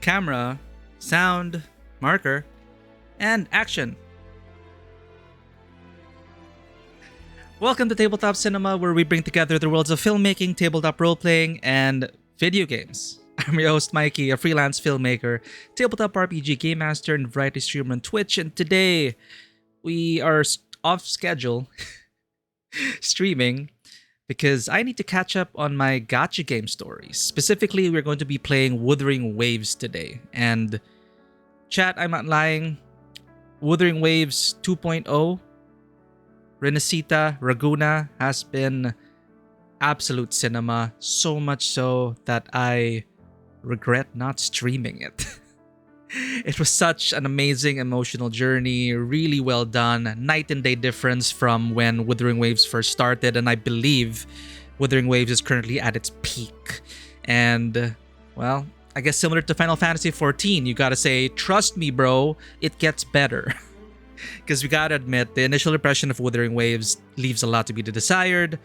camera, sound, marker, and action. Welcome to Tabletop Cinema, where we bring together the worlds of filmmaking, tabletop role-playing, and video games. I'm your host, Mikey, a freelance filmmaker, tabletop RPG game master, and variety streamer on Twitch, and today we are off schedule streaming because I need to catch up on my gacha game stories. Specifically, we're going to be playing Wuthering Waves today. And chat, I'm not lying, Wuthering Waves 2.0, Renacita, Raguna has been absolute cinema, so much so that I regret not streaming it. It was such an amazing emotional journey, really well done, night and day difference from when Wuthering Waves first started, and I believe Wuthering Waves is currently at its peak. And, well, I guess similar to Final Fantasy XIV, you gotta say, trust me bro, it gets better. Because we gotta admit, the initial impression of Wuthering Waves leaves a lot to be desired,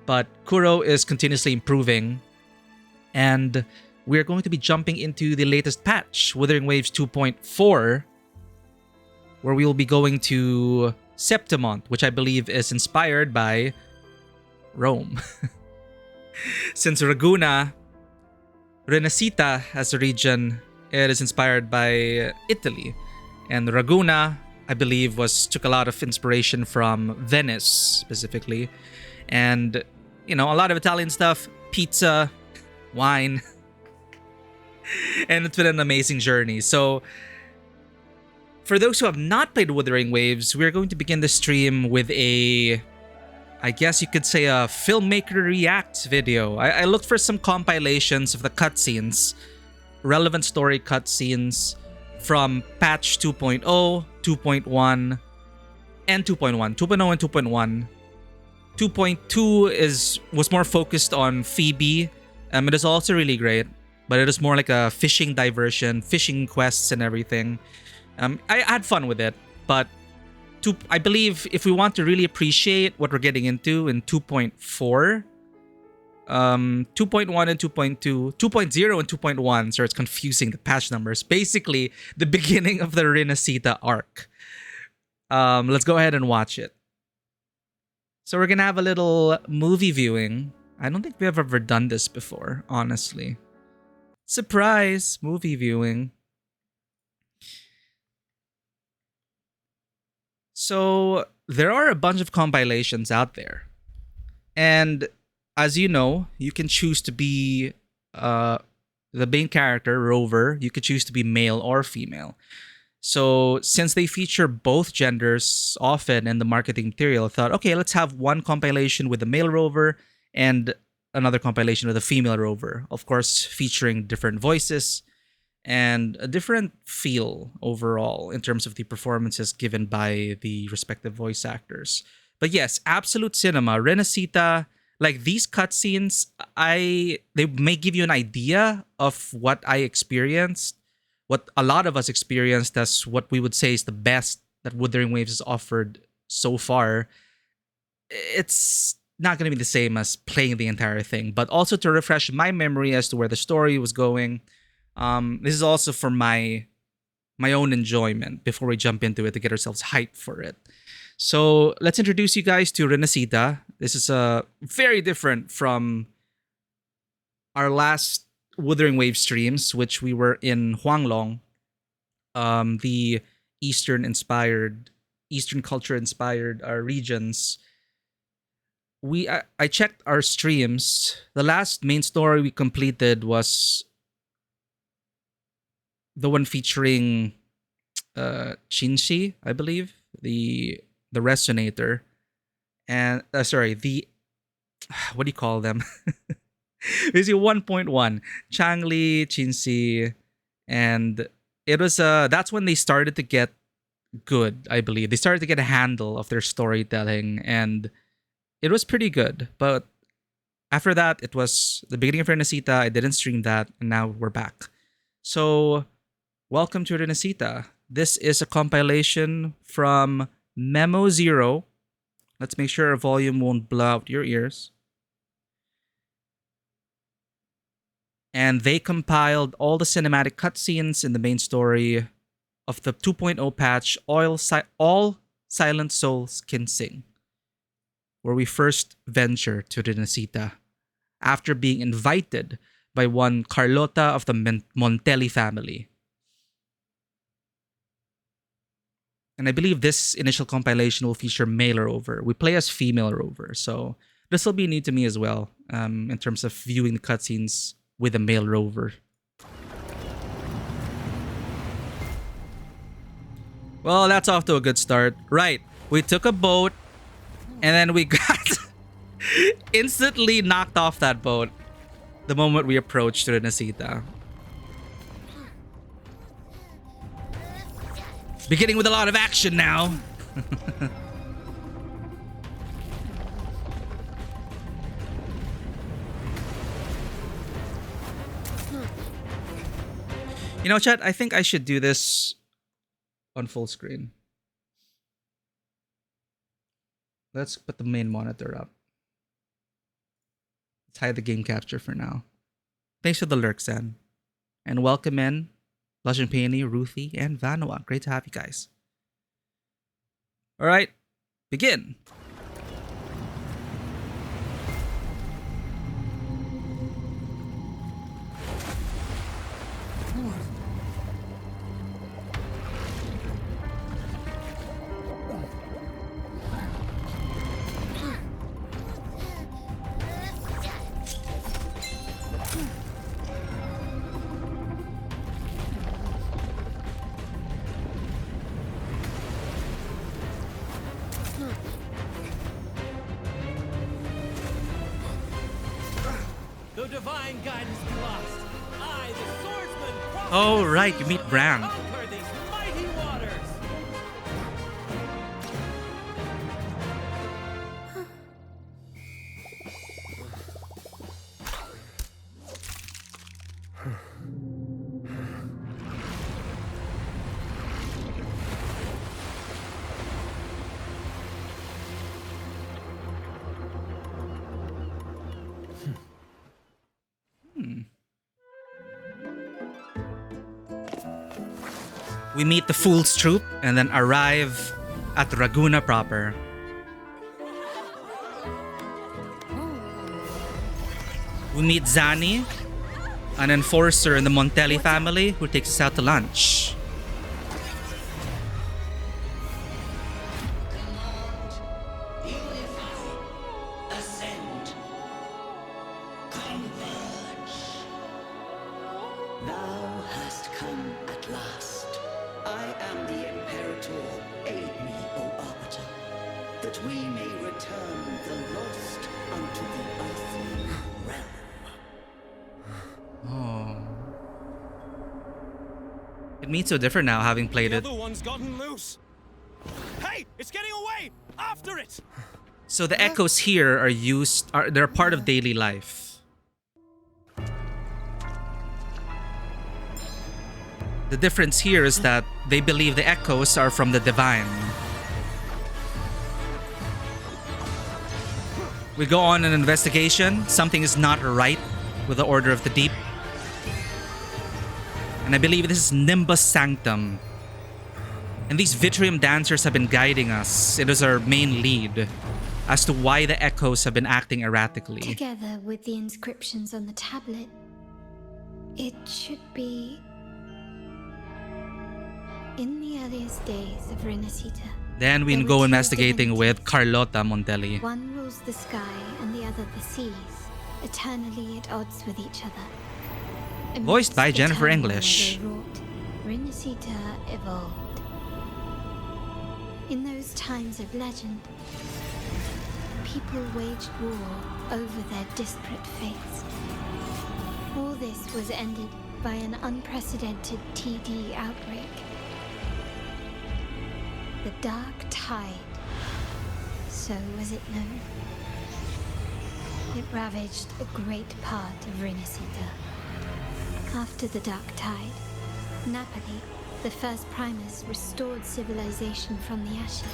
but Kuro is continuously improving, and we're going to be jumping into the latest patch, Wuthering Waves 2.4, where we will be going to Septimont, which I believe is inspired by Rome. Since Raguna, Renacita as a region, it is inspired by Italy. And Raguna, I believe, took a lot of inspiration from Venice, specifically. And, a lot of Italian stuff, pizza, wine. And it's been an amazing journey. So, for those who have not played Wuthering Waves, we're going to begin the stream with I guess you could say a Filmmaker React video. I looked for some compilations of the cutscenes, relevant story cutscenes from patch 2.0, 2.1, and 2.1. 2.0 and 2.1. 2.2 was more focused on Phoebe. It is also really great, but it is more like a fishing diversion, fishing quests and everything. I had fun with it, but I believe if we want to really appreciate what we're getting into in 2.4, 2.1 and 2.2, 2.0 and 2.1, so it's confusing the patch numbers. Basically, the beginning of the Renacita arc. Let's go ahead and watch it. So we're gonna have a little movie viewing. I don't think we've ever done this before, honestly. Surprise movie viewing. So there are a bunch of compilations out there. And as you know, you can choose to be the main character, Rover. You could choose to be male or female. So since they feature both genders often in the marketing material, I thought, okay, let's have one compilation with the male Rover and another compilation with a female Rover. Of course, featuring different voices and a different feel overall in terms of the performances given by the respective voice actors. But yes, absolute cinema. Renacita, like these cutscenes, they may give you an idea of what I experienced, what a lot of us experienced as what we would say is the best that Wuthering Waves has offered so far. It's not going to be the same as playing the entire thing, but also to refresh my memory as to where the story was going. This is also for my own enjoyment before we jump into it to get ourselves hyped for it. So let's introduce you guys to Renacita. This is very different from our last Wuthering Wave streams, which we were in Huanglong, the Eastern culture inspired regions. I checked our streams. The last main story we completed was the one featuring Chinshi, I believe, the resonator, and the what do you call them? Basically 1.1, Changli, Chinshi, and it was that's when they started to get good. I believe they started to get a handle of their storytelling, and it was pretty good. But after that, it was the beginning of Renacita. I didn't stream that, and now we're back. So welcome to Renacita. This is a compilation from Memo Zero. Let's make sure our volume won't blow out your ears. And they compiled all the cinematic cutscenes in the main story of the 2.0 patch, All Silent Souls Can Sing, where we first venture to Renacita after being invited by one Carlota of the Montelli family. And I believe this initial compilation will feature male rover. We play as female rover, so this will be new to me as well, in terms of viewing the cutscenes with a male rover. Well, that's off to a good start. Right, we took a boat, and then we got instantly knocked off that boat the moment we approached Renacita. Beginning with a lot of action now. You know, chat, I think I should do this on full screen. Let's put the main monitor up. Let's hide the game capture for now. Thanks for the lurk, Sen. And welcome in Legend Peony, Ruthie, and Vanua. Great to have you guys. Alright, begin. Oh, right, you meet Bran. We meet the Fool's Troop and then arrive at Raguna proper. We meet Zani, an enforcer in the Montelli family who takes us out to lunch. So different now, having played it. The other one's gotten loose. Hey, it's getting away! After it! So the echoes here they're part of daily life. The difference here is that they believe the echoes are from the divine. We go on an investigation. Something is not right with the Order of the Deep. And I believe this is Nimbus Sanctum. And these Vitrium dancers have been guiding us. It is our main lead as to why the echoes have been acting erratically. Together with the inscriptions on the tablet, it should be in the earliest days of Renacita. Then we go investigating with Carlota Montelli. One rules the sky and the other the seas, eternally at odds with each other. Voiced by Jennifer English. Renacita evolved. In those times of legend, people waged war over their disparate fates. All this was ended by an unprecedented TD outbreak. The Dark Tide, so was it known. It ravaged a great part of Renacita. After the Dark Tide, Napoli, the first Primus, restored civilization from the ashes.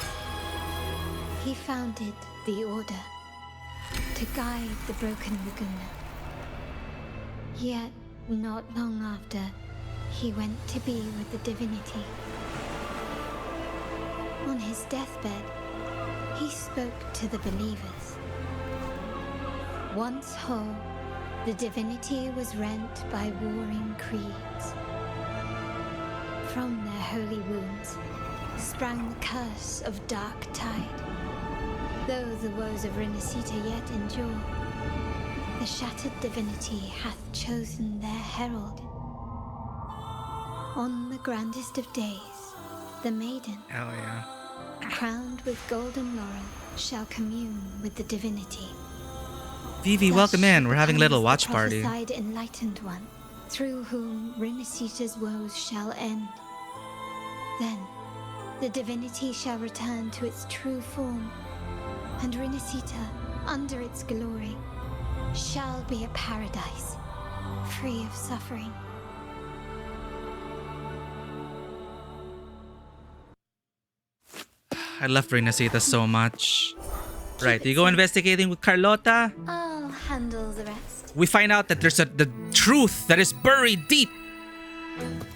He founded the Order to guide the broken Laguna. Yet, Not long after, he went to be with the divinity. On his deathbed, he spoke to the believers. Once whole, the divinity was rent by warring creeds. From their holy wounds sprang the curse of dark tide. Though the woes of Renacita yet endure, the shattered divinity hath chosen their herald. On the grandest of days, the maiden, Hell yeah. crowned with golden laurel, shall commune with the divinity. Vivi, Thus welcome in. she We're having a little becomes watch the party. prophesied enlightened one, through whom Renacita's woes shall end. Then, the divinity shall return to its true form, and Renacita, under its glory, shall be a paradise, free of suffering. I love Renacita so much. Right, you go investigating with Carlota. I'll handle the rest. We find out that there's the truth that is buried deep.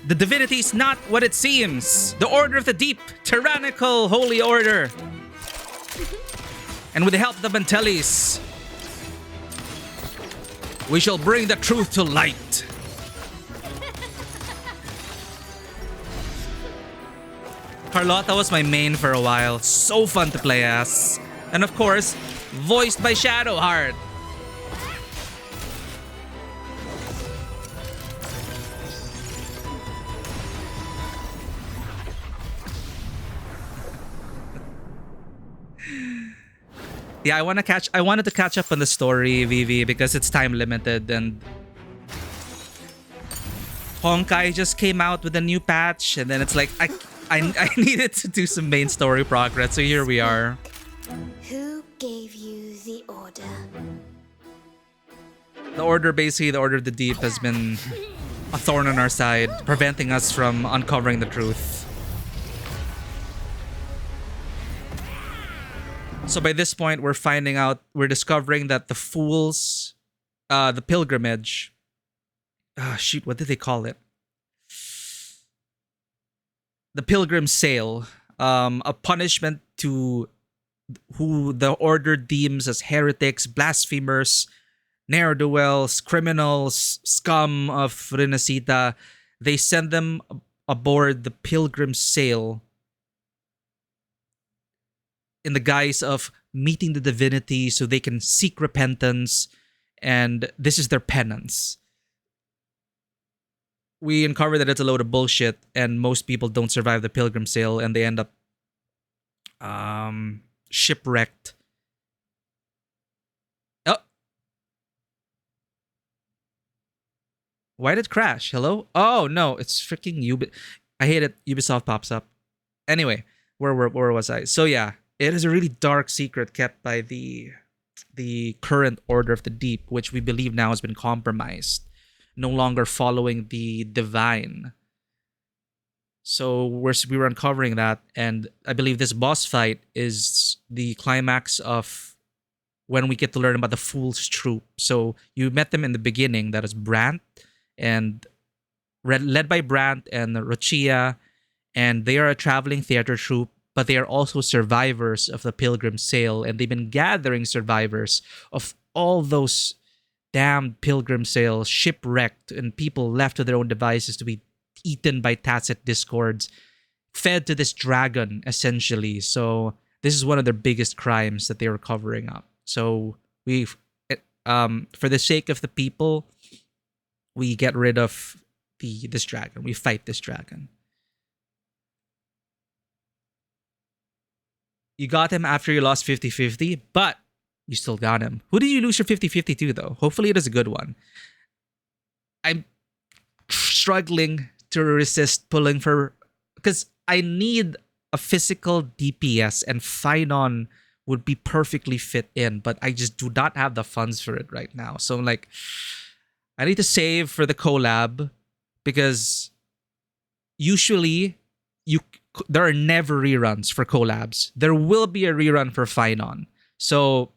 The divinity is not what it seems. The Order of the Deep, tyrannical holy order. And with the help of the Mantellis, we shall bring the truth to light. Carlota was my main for a while. So fun to play as. And of course, voiced by Shadowheart. Yeah, I wanted to catch up on the story, Vivi, because it's time limited, and Honkai just came out with a new patch, and then it's like I needed to do some main story progress, so here we are. Who gave you the order? The Order of the Deep has been a thorn on our side, preventing us from uncovering the truth. So by this point, we're discovering that the fools, the pilgrimage, what did they call it? The pilgrim sale, a punishment to who the order deems as heretics, blasphemers, ne'er-do-wells, criminals, scum of Renacita. They send them aboard the pilgrim sail in the guise of meeting the divinity so they can seek repentance, and this is their penance. We uncover that it's a load of bullshit, and most people don't survive the pilgrim sail, and they end up shipwrecked. Oh, why did it crash? Hello? Oh no, it's freaking I hate it. Ubisoft pops up. Anyway, where was I? So yeah, it is a really dark secret kept by the current Order of the Deep, which we believe now has been compromised, no longer following the divine. So we were uncovering that, and I believe this boss fight is the climax of when we get to learn about the Fool's Troop. So you met them in the beginning. That is Brant, and led by Brant and Rochia, and they are a traveling theater troupe, but they are also survivors of the Pilgrim Sale, and they've been gathering survivors of all those damned Pilgrim Sales, shipwrecked, and people left to their own devices to be eaten by tacit discords, fed to this dragon, essentially. So this is one of their biggest crimes that they were covering up. So for the sake of the people, we get rid of this dragon. We fight this dragon. You got him after you lost 50-50, but you still got him. Who did you lose your 50-50 to, though? Hopefully it is a good one. I'm struggling to resist pulling for... because I need a physical DPS, and Finon would be perfectly fit in, but I just do not have the funds for it right now. So I'm like, I need to save for the collab, because usually there are never reruns for collabs. There will be a rerun for Finon. So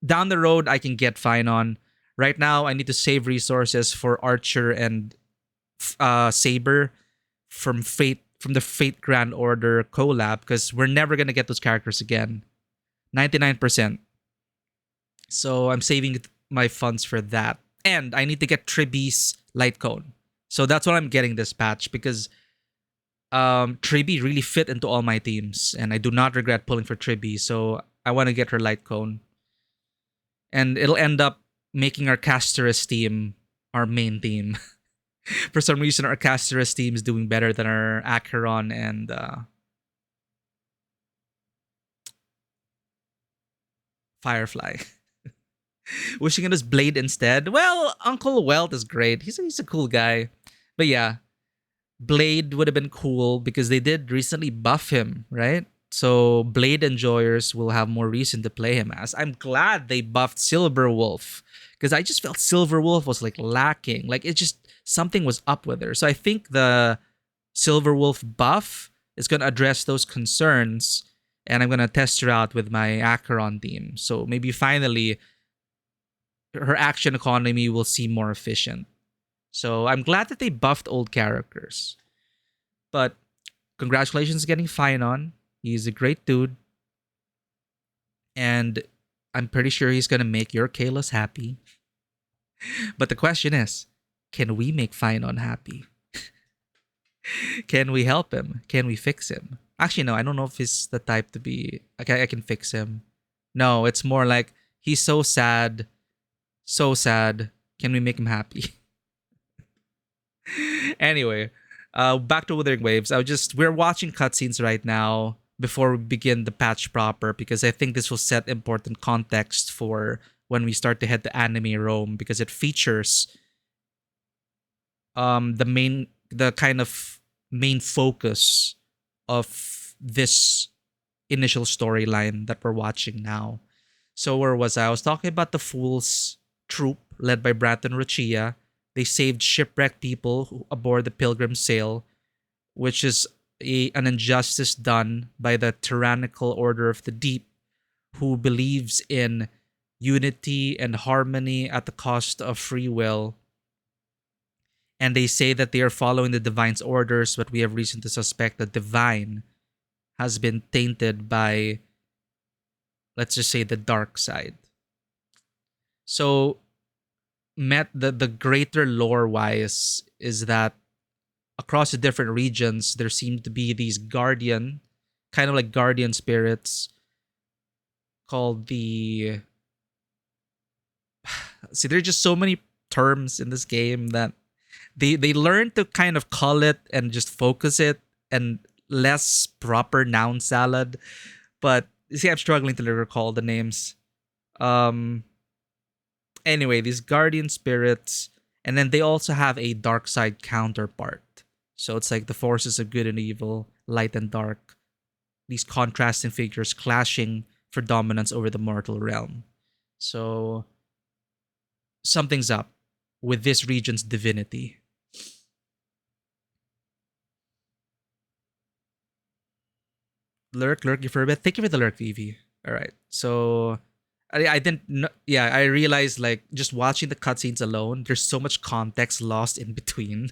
down the road, I can get Finon. Right now, I need to save resources for Archer and Saber from the Fate Grand Order collab because we're never gonna get those characters again. 99%. So I'm saving my funds for that. And I need to get Triby's light cone. So that's what I'm getting this patch because Triby really fit into all my teams. And I do not regret pulling for Triby. So I want to get her light cone. And it'll end up making our Casterus team our main team. For some reason, our Casterus team is doing better than our Acheron and Firefly. Wishing it was Blade instead. Well, Uncle Welt is great. He's a cool guy. But yeah, Blade would have been cool because they did recently buff him, right? So Blade enjoyers will have more reason to play him as. I'm glad they buffed Silverwolf because I just felt Silverwolf was like lacking. Like it just something was up with her. So I think the Silverwolf buff is going to address those concerns, and I'm going to test her out with my Acheron team. So maybe finally her action economy will seem more efficient. So I'm glad that they buffed old characters. But congratulations getting Finon. He's a great dude. And I'm pretty sure he's going to make your Kalos happy. But the question is, can we make Finon happy? Can we help him? Can we fix him? Actually, no, I don't know if he's the type to be... Okay, I can fix him. No, it's more like, he's so sad. So sad. Can we make him happy? Anyway, back to Wuthering Waves. We're watching cutscenes right now before we begin the patch proper because I think this will set important context for when we start to head to Anime Rome because it features the kind of main focus of this initial storyline that we're watching now. So where was I? I was talking about the Fools troop led by Bratton Ruchia. They saved shipwrecked people aboard the Pilgrim Sail, which is an injustice done by the tyrannical Order of the Deep, who believes in unity and harmony at the cost of free will. And they say that they are following the Divine's orders, but we have reason to suspect that Divine has been tainted by, let's just say, the dark side. So, the greater lore-wise is that across the different regions, there seem to be these guardian, kind of like guardian spirits, called the... See, there are just so many terms in this game that they learn to kind of call it and just focus it and less proper noun salad. But you see, I'm struggling to recall the names. Anyway, these guardian spirits, and then they also have a dark side counterpart. So it's like the forces of good and evil, light and dark. These contrasting figures clashing for dominance over the mortal realm. So something's up with this region's divinity. Lurk, you for a bit. Thank you for the lurk, Vivi. All right. So I didn't know. Yeah, I realized like just watching the cutscenes alone, there's so much context lost in between.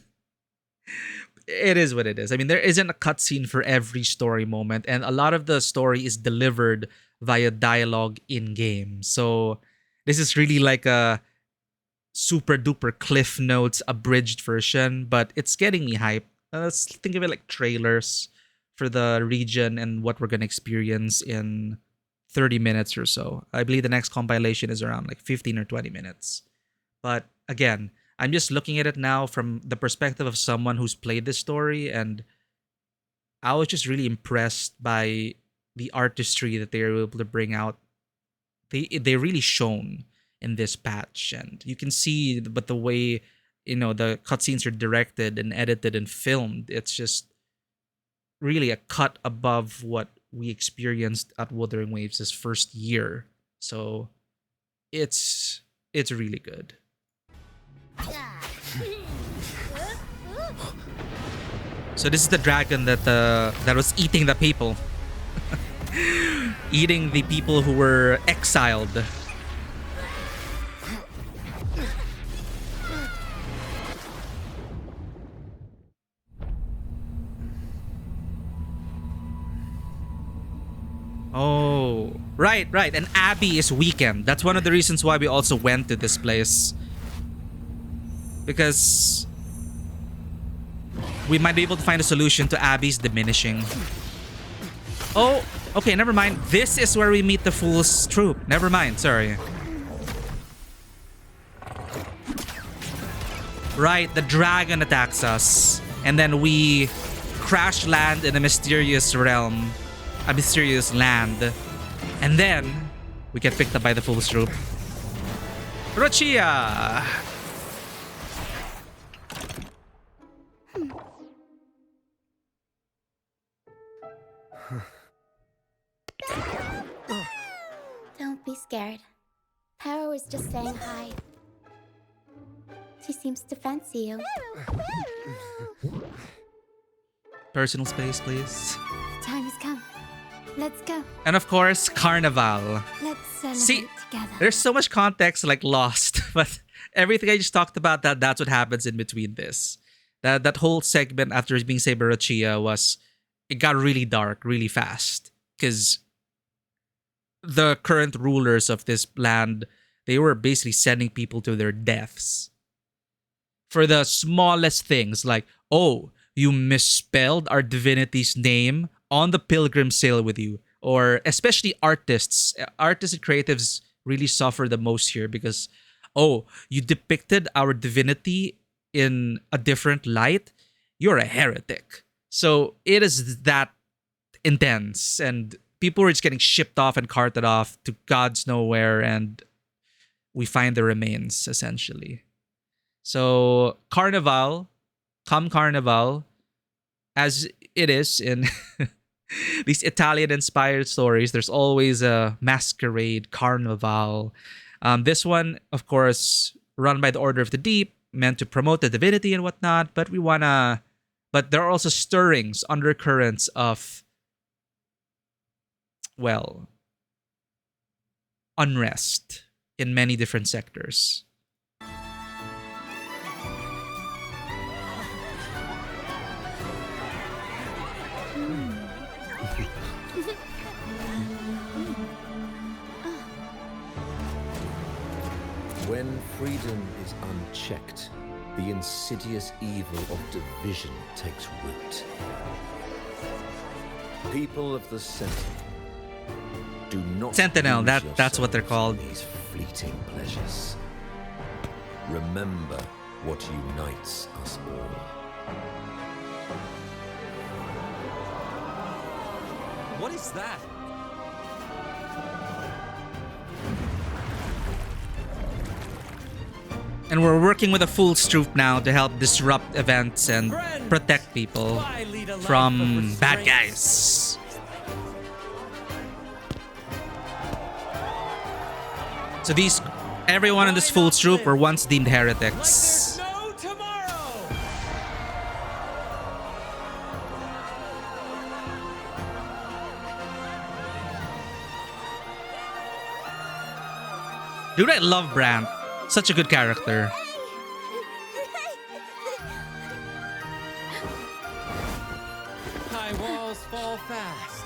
It is what it is. I mean, there isn't a cutscene for every story moment, and a lot of the story is delivered via dialogue in game. So this is really like a super duper Cliff Notes abridged version, but it's getting me hyped. Let's think of it like trailers for the region and what we're gonna experience in 30 minutes or so. I believe the next compilation is around like 15 or 20 minutes. But again, I'm just looking at it now from the perspective of someone who's played this story, and I was just really impressed by the artistry that they were able to bring out. They really shone in this patch, and you can see, but the way the cutscenes are directed and edited and filmed, it's just really a cut above what we experienced at Wuthering Waves' first year. So it's really good. So this is the dragon that was eating the people. Eating the people who were exiled. Right. And Abby is weakened. That's one of the reasons why we also went to this place. Because we might be able to find a solution to Abby's diminishing. Oh, okay, never mind. This is where we meet the Fool's troop. Never mind, sorry. Right, the dragon attacks us. And then we crash land in a mysterious realm. A mysterious land. And then we get picked up by the Fool's troop. Rochia! Don't be scared. Para was just saying hi. She seems to fancy you. Personal space, please. Time has come. Let's go. And of course, Carnival. Let's celebrate See, together. there's so much context like lost, but everything I just talked about, that's what happens in between this. That whole segment after being Saberachia was, it got really dark really fast because the current rulers of this land, they were basically sending people to their deaths for the smallest things, like, oh, you misspelled our divinity's name on the pilgrim sale with you. Or especially artists and creatives really suffer the most here because, oh, you depicted our divinity in a different light, you're a heretic. So it is that intense, and people were just getting shipped off and carted off to God's nowhere, and we find the remains essentially. So Carnival, come Carnival, as it is in these Italian-inspired stories, there's always a masquerade carnival. This one, of course, run by the Order of the Deep, meant to promote the divinity and whatnot. But but there are also stirrings, undercurrents of, well, unrest in many different sectors. When freedom is unchecked, the insidious evil of division takes root. People of the Sentinel, do not Sentinel, lose that's what they're yourselves called. in these fleeting pleasures. Remember what unites us all. What is that? And we're working with a full troop now to help disrupt events and protect people Why lead a life from of bad restraints? guys. So everyone in this full troop were once deemed Like heretics. there's no tomorrow. Dude, I love Brandt. Such a good character. High walls fall fast.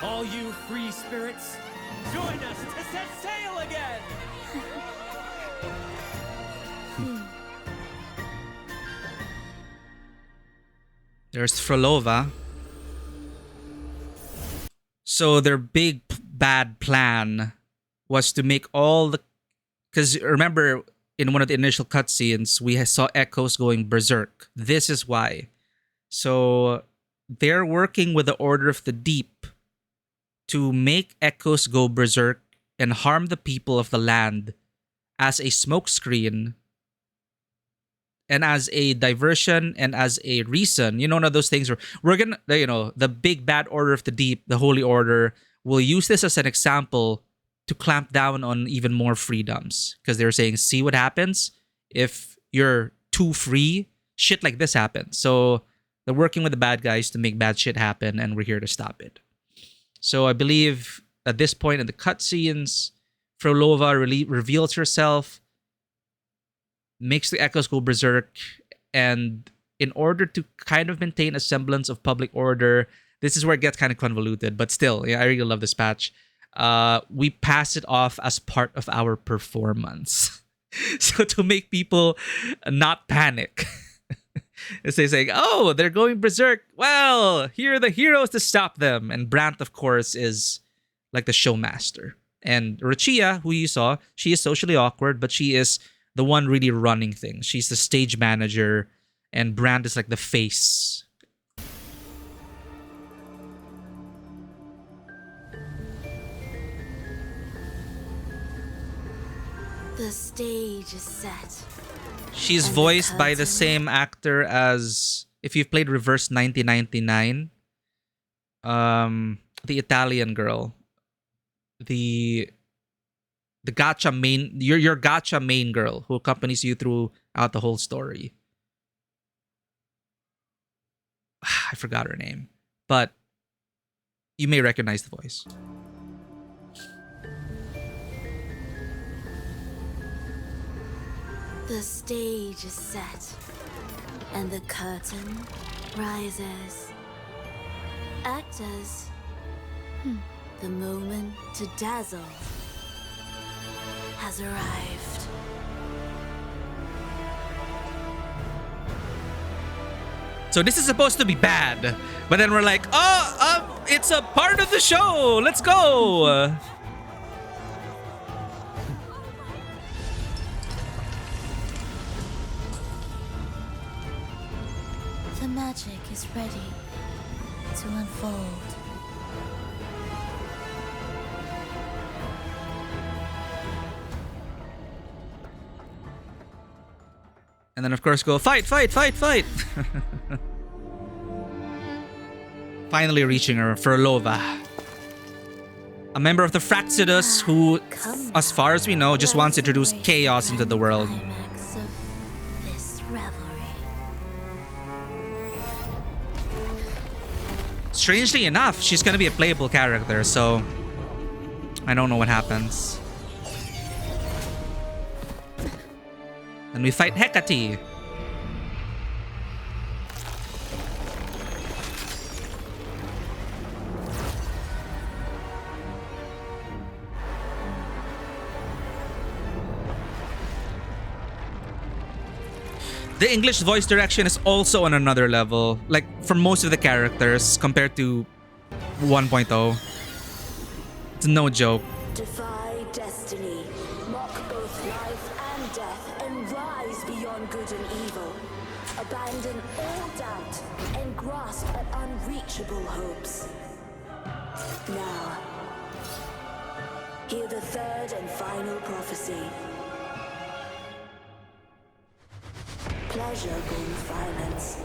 All you free spirits, join us to set sail again. There's Frolova. So their big bad plan was to make all the... Because remember, in one of the initial cutscenes, we saw Echoes going berserk. This is why. So they're working with the Order of the Deep to make Echoes go berserk and harm the people of the land as a smokescreen and as a diversion and as a reason. You know, one of those things where we're gonna, the big bad Order of the Deep, the Holy Order, will use this as an example to clamp down on even more freedoms. Because they're saying, see what happens if you're too free, shit like this happens. So they're working with the bad guys to make bad shit happen, and we're here to stop it. So I believe at this point in the cutscenes, Frolova reveals herself, makes the Echoes go berserk, and in order to kind of maintain a semblance of public order, this is where it gets kind of convoluted, but still, yeah, I really love this patch. we pass it off as part of our performance. So to make people not panic. It's saying, oh, they're going berserk. Well, here are the heroes to stop them. And Brant, of course, is like the showmaster. And Rachia, who you saw, she is socially awkward, but she is the one really running things. She's the stage manager, and Brant is like the face. The stage is set. She's And voiced by the curtain. same actor as, if you've played Reverse 1999, the Italian girl, the gacha main, your gacha main girl who accompanies you throughout the whole story. I forgot her name, but you may recognize the voice. The stage is set, and the curtain rises. Actors, the moment to dazzle has arrived. So this is supposed to be bad, but then we're like, oh, it's a part of the show. Let's go. The magic is ready to unfold. And then, of course, go fight, fight, fight, fight. Finally reaching her, Furlova. A member of the Fraxidus who, as far as we know, just wants to introduce chaos into the world. Climax of this revelry. Strangely enough, she's gonna be a playable character, so I don't know what happens. And we fight Hecate. The English voice direction is also on another level, like for most of the characters compared to 1.0. It's no joke. Defy destiny, mock both life and death, and rise beyond good and evil. Abandon all doubt and grasp at unreachable hopes. Now, hear the third and final prophecy. Pleasure born violence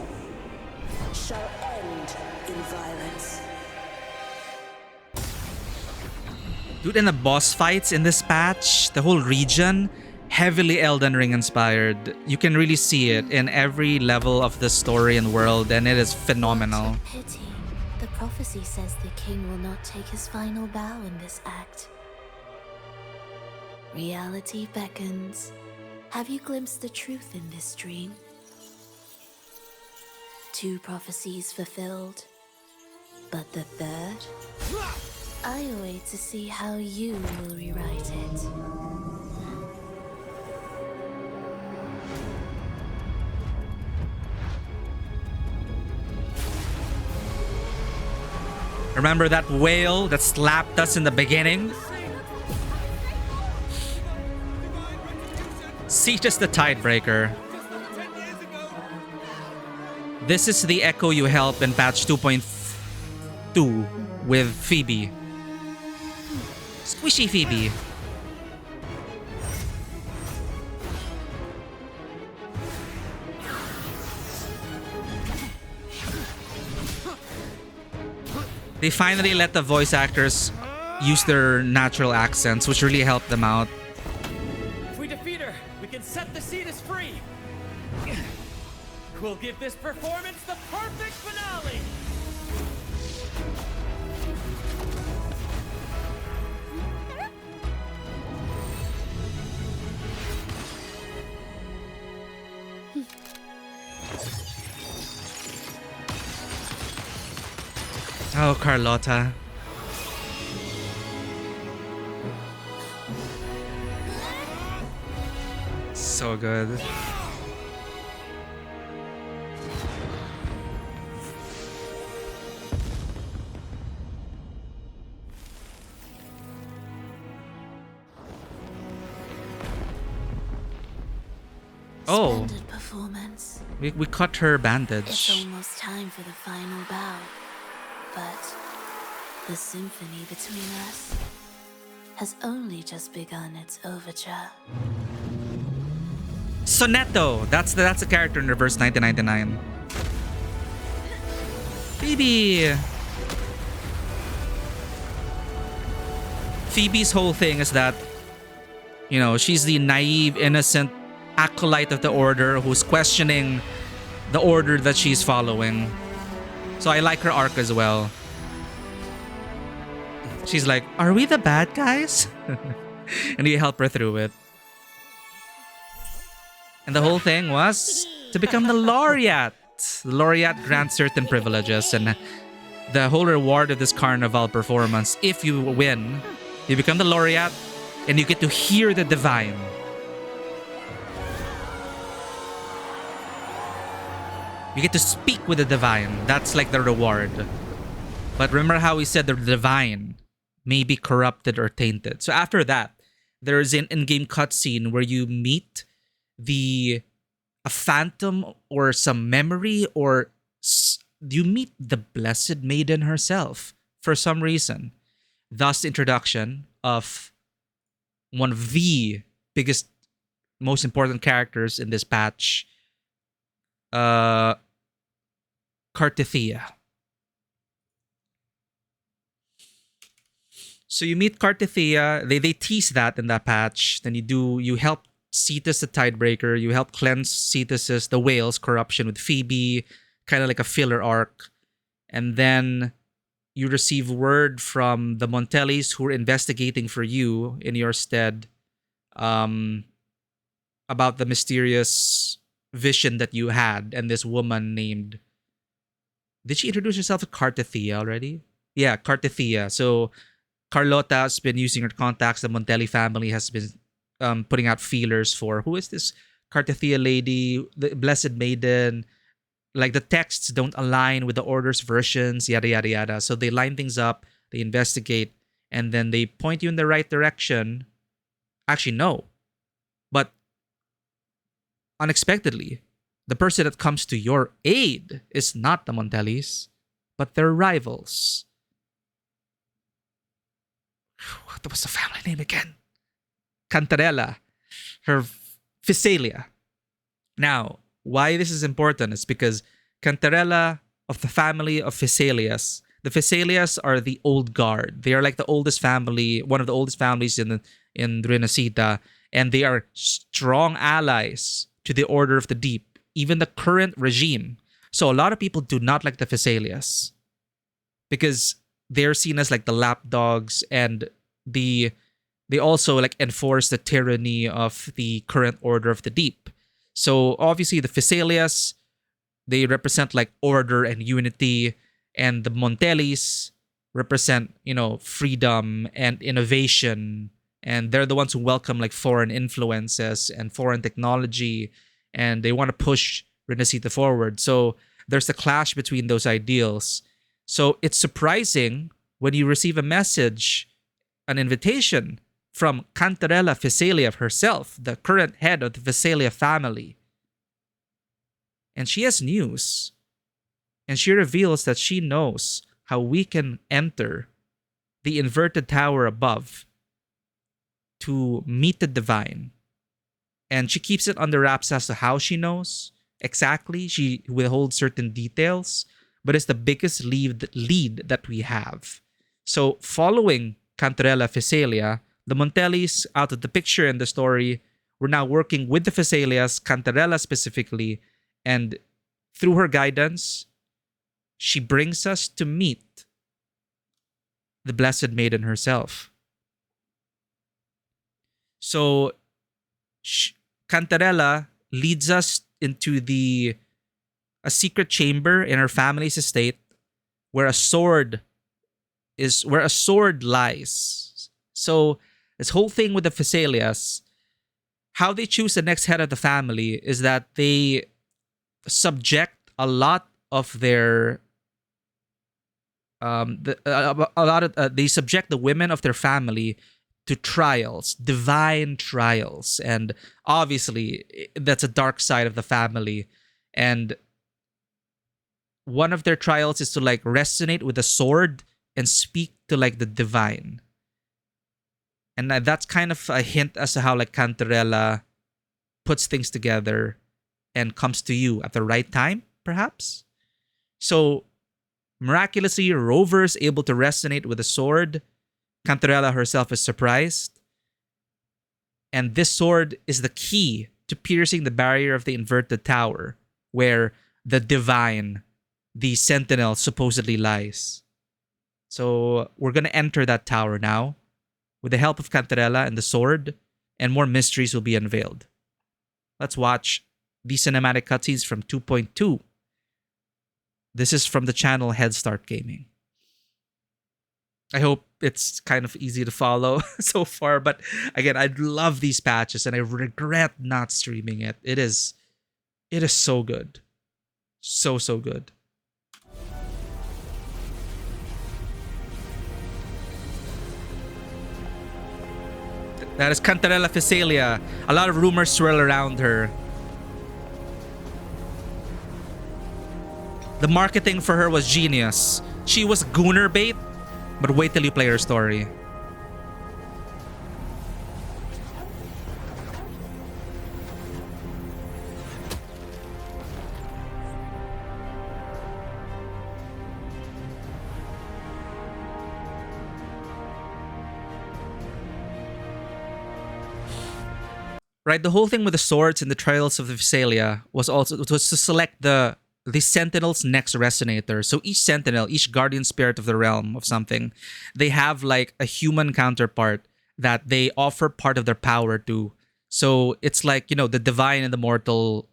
shall end in violence. Dude, and the boss fights in this patch, the whole region, heavily Elden Ring inspired. You can really see it in every level of the story and world, and it is phenomenal. What a pity. The prophecy says the king will not take his final bow in this act. Reality beckons. Have you glimpsed the truth in this dream? 2 prophecies fulfilled, but the third? I await to see how you will rewrite it. Remember that whale that slapped us in the beginning? Cetus the Tidebreaker. This is the Echo you help in patch 2.2 with Phoebe. Squishy Phoebe. They finally let the voice actors use their natural accents, which really helped them out. If we defeat her, we can set the Cetus free. We'll give this performance the perfect finale. Oh, Carlotta. So good. Oh, Splendid performance. we cut her It's bandage. almost time for the final bow. But the symphony between us has only just begun its overture. Sonetto. That's the character in Reverse 1999. Phoebe. Phoebe's whole thing is that, you know, she's the naive, innocent acolyte of the order who's questioning the order that she's following. So I like her arc as well. She's like, are we the bad guys? And you help her through it. And the whole thing was to become the laureate. The laureate grants certain privileges, and the whole reward of this carnival performance, if you win, you become the laureate and you get to hear the divine. You get to speak with the divine. That's like the reward. But remember how we said the divine may be corrupted or tainted. So after that, there is an in-game cutscene where you meet a phantom or some memory, or you meet the Blessed Maiden herself for some reason. Thus, the introduction of one of the biggest, most important characters in this patch, Cartithia. So you meet Cartithia. They tease that in that patch. Then you help Cetus the Tidebreaker. You help cleanse Cetus the whale's corruption with Phoebe, kind of like a filler arc. And then you receive word from the Montellis, who are investigating for you in your stead, about the mysterious vision that you had, and this woman named... Did she introduce herself as Cartithia already? Yeah, Cartithia. So Carlotta has been using her contacts. The Montelli family has been putting out feelers for who is this Cartithia lady, the Blessed Maiden. Like the texts don't align with the Order's versions, yada yada yada. So they line things up, they investigate, and then they point you in the right direction. Actually, no. But unexpectedly, the person that comes to your aid is not the Montellis, but their rivals. What was the family name again? Cantarella. Her Physalia. Now, why this is important is because Cantarella of the family of Physalias. The Physalias are the old guard. They are like the oldest family, one of the oldest families in Renacita, and they are strong allies to the Order of the Deep, even the current regime. So a lot of people do not like the Physalias because they're seen as like the lapdogs, and they also like enforce the tyranny of the current Order of the Deep. So obviously the Physalias, they represent like order and unity, and the Montellis represent, you know, freedom and innovation, and they're the ones who welcome like foreign influences and foreign technology, and they want to push Renacita forward. So there's a clash between those ideals. So it's surprising when you receive a message, an invitation from Cantarella Physalia herself, the current head of the Physalia family. And she has news. And she reveals that she knows how we can enter the inverted tower above to meet the divine. And she keeps it under wraps as to how she knows exactly. She withholds certain details, but it's the biggest lead that we have. So following Cantarella Physalia, the Montellis out of the picture in the story, we're now working with the Physalias, Cantarella specifically, and through her guidance, she brings us to meet the Blessed Maiden herself. So Cantarella leads us into a secret chamber in her family's estate where a sword lies. So this whole thing with the Physalias how they choose the next head of the family is that they subject a lot of their they subject the women of their family to trials, divine trials, and obviously that's a dark side of the family. And one of their trials is to like resonate with the sword and speak to like the divine. And that's kind of a hint as to how like Cantarella puts things together and comes to you at the right time, perhaps. So miraculously, Rover is able to resonate with the sword. Cantarella herself is surprised. And this sword is the key to piercing the barrier of the inverted tower, where the divine, the sentinel, supposedly lies. So we're going to enter that tower now with the help of Cantarella and the sword, and more mysteries will be unveiled. Let's watch the cinematic cutscenes from 2.2. This is from the channel Head Start Gaming. I hope it's kind of easy to follow so far, but again, I love these patches and I regret not streaming it. It is so good. So good. That is Cantarella Physalia. A lot of rumors swirl around her. The marketing for her was genius. She was gooner bait, but wait till you play her story. Right, the whole thing with the swords and the trials of the Physalia was to select the Sentinel's next resonator. So each Sentinel, each guardian spirit of the realm of something, they have like a human counterpart that they offer part of their power to. So it's like, you know, the divine and the mortal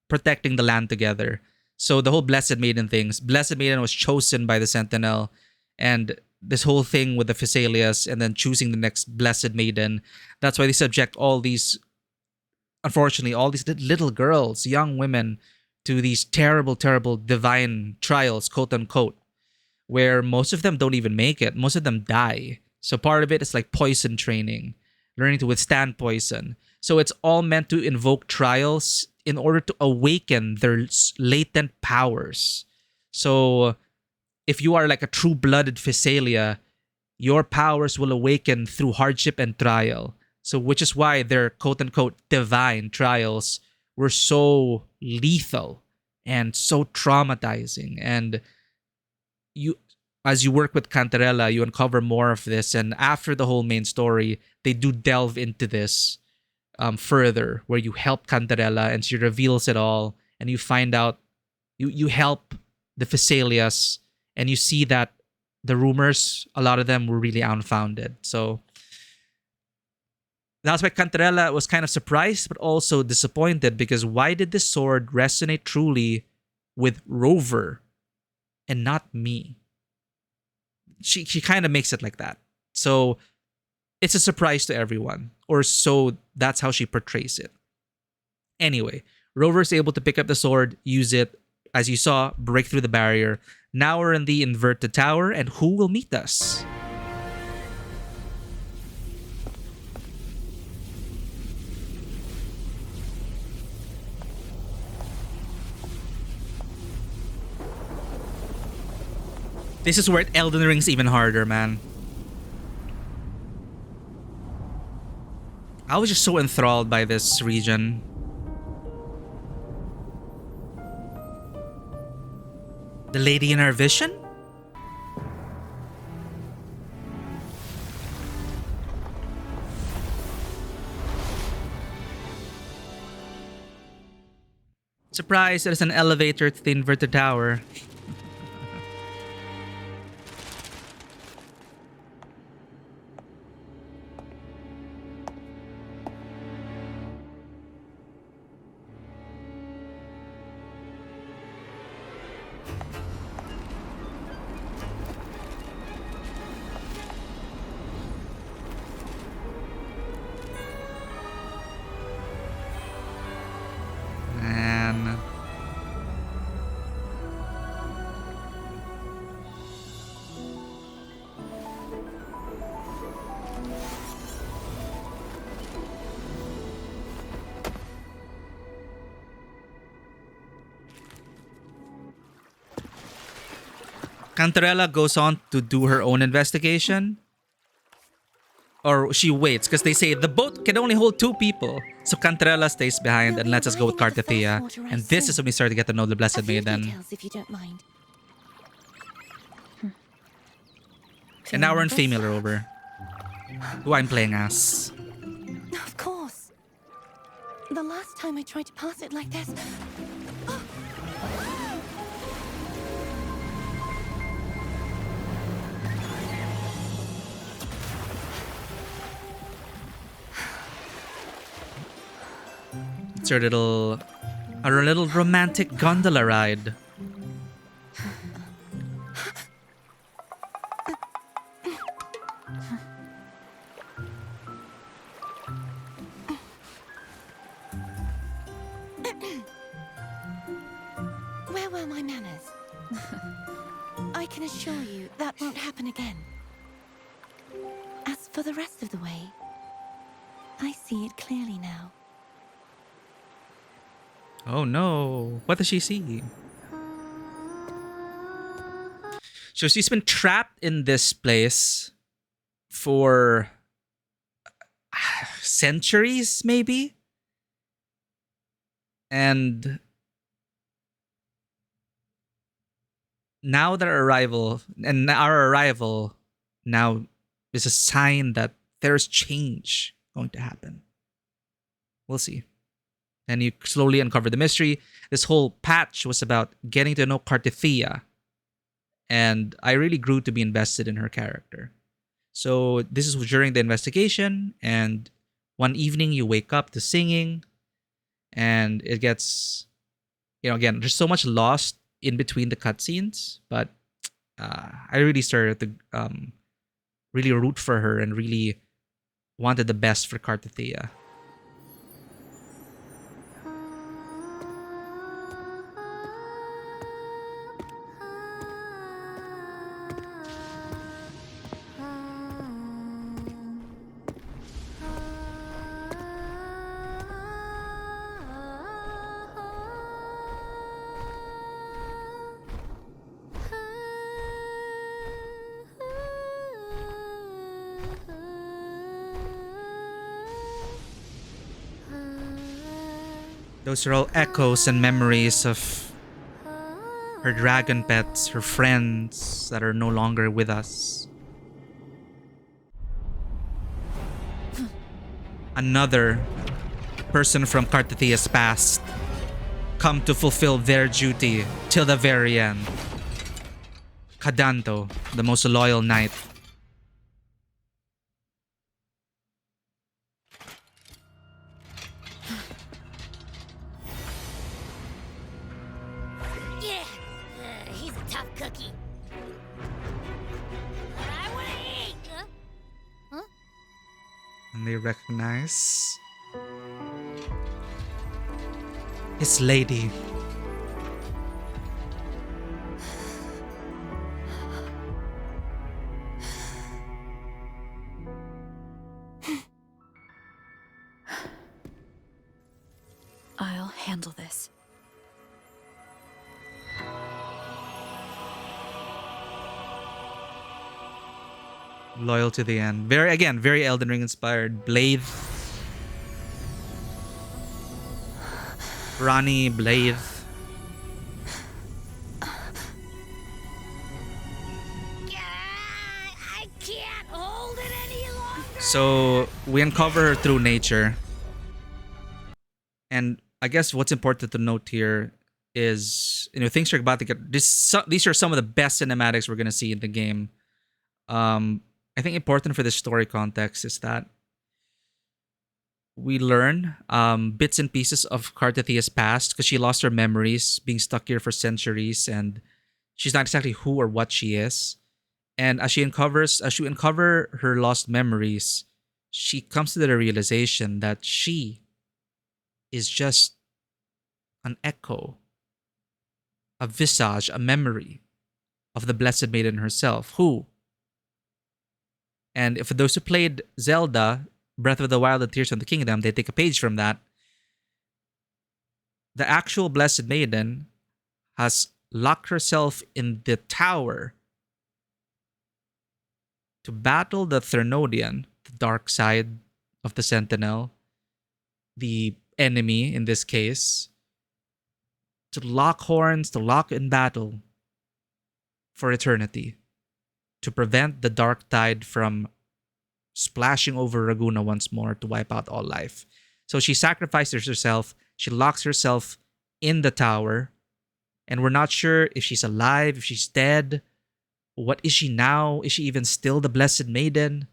protecting the land together. So the whole Blessed Maiden things. Blessed Maiden was chosen by the Sentinel, and this whole thing with the Physalias and then choosing the next Blessed Maiden. That's why they subject all these, unfortunately, all these little girls, young women, to these terrible, terrible divine trials, quote unquote, where most of them don't even make it. Most of them die. So part of it is like poison training, learning to withstand poison. So it's all meant to invoke trials in order to awaken their latent powers. So if you are like a true-blooded Physalia, your powers will awaken through hardship and trial. So which is why their quote unquote divine trials were so lethal and so traumatizing. And you, as you work with Cantarella, you uncover more of this. And after the whole main story, they do delve into this further, where you help Cantarella and she reveals it all. And you find out, you help the Physalias, and you see that the rumors, a lot of them were really unfounded. So that's why Cantarella was kind of surprised, but also disappointed, because why did this sword resonate truly with Rover and not me? She kind of makes it like that. So it's a surprise to everyone, or so that's how she portrays it. Anyway, Rover's able to pick up the sword, use it, as you saw, break through the barrier. Now we're in the inverted tower, and who will meet us? This is where Elden Ring's even harder, man. I was just so enthralled by this region. The lady in our vision? Surprise, there's an elevator to the inverted tower. Cantarella goes on to do her own investigation. Or she waits, because they say the boat can only hold 2 people. So Cantarella stays behind and lets us go with Cartathea. And this is when we start to get to know the Blessed Maiden. Details, if you don't mind. And now we're in Female Rover, who I'm playing as. Of course. The last time I tried to pass it like this. It's our little romantic gondola ride. Where were my manners? I can assure you that won't happen again. As for the rest of the way, I see it clearly now. Oh no, what does she see? So she's been trapped in this place for centuries, maybe? And now our arrival now is a sign that there's change going to happen. We'll see. And you slowly uncover the mystery. This whole patch was about getting to know Cartathea. And I really grew to be invested in her character. So this is during the investigation. And one evening you wake up to singing. And it gets, again, there's so much lost in between the cutscenes. But I really started to really root for her and really wanted the best for Cartathea. Those are all echoes and memories of her dragon pets, her friends that are no longer with us. Another person from Cartathea's past come to fulfill their duty till the very end. Cadanto, the most loyal knight. He's a tough cookie. But I want to eat. Huh? And they recognize his lady. I'll handle this. Loyal to the end. Very Elden Ring inspired. Blade. Ronnie, Blade. I can't hold it any longer. So we uncover her through nature. And I guess what's important to note here is, things are about to get... These are some of the best cinematics we're going to see in the game. I think important for the story context is that we learn bits and pieces of Cartathea's past because she lost her memories, being stuck here for centuries, and she's not exactly who or what she is. And as she uncover her lost memories, she comes to the realization that she is just an echo, a visage, a memory of the Blessed Maiden herself, who... And for those who played Zelda, Breath of the Wild and Tears of the Kingdom, they take a page from that. The actual Blessed Maiden has locked herself in the tower to battle the Thernodian, the dark side of the Sentinel, the enemy in this case, to lock horns, to lock in battle for eternity, to prevent the dark tide from splashing over Raguna once more to wipe out all life. So she sacrifices herself, she locks herself in the tower, and we're not sure if she's alive, if she's dead. What is she now? Is she even still the Blessed Maiden?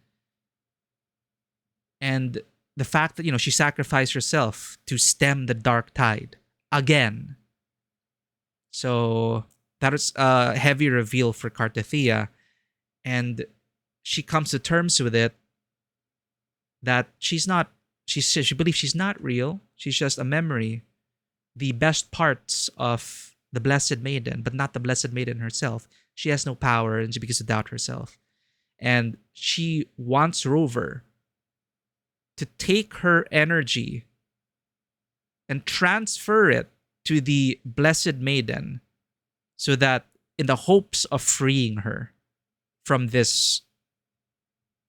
And the fact that, she sacrificed herself to stem the dark tide again. So that is a heavy reveal for Cartithia. And she comes to terms with it that she believes she's not real. She's just a memory. The best parts of the Blessed Maiden, but not the Blessed Maiden herself. She has no power and she begins to doubt herself. And she wants Rover to take her energy and transfer it to the Blessed Maiden so that in the hopes of freeing her from this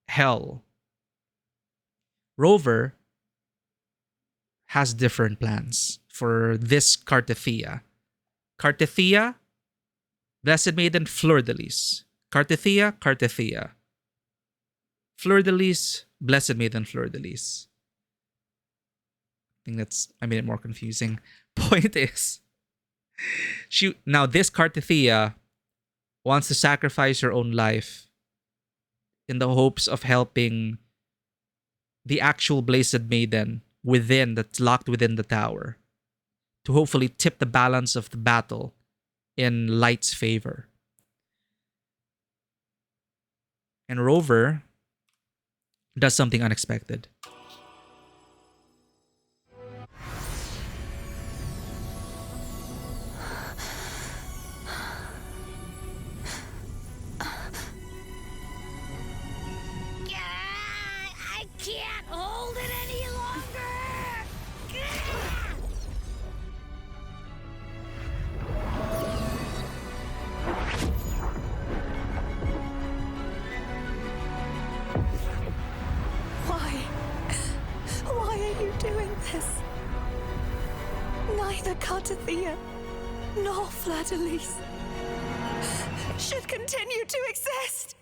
hell, Rover has different plans for this Cartithia. Cartithia, Blessed Maiden, Fleur-de-Lis. Cartithia, Cartithia. Fleur-de-Lis, Blessed Maiden, Fleur-de-Lis. I think I made it more confusing. Point is, this Cartithia wants to sacrifice her own life in the hopes of helping the actual Blessed Maiden that's locked within the tower to hopefully tip the balance of the battle in Light's favor. And Rover does something unexpected. I can't hold it any longer! Why are you doing this? Neither Cartithia nor Fleur-de-Lis should continue to exist.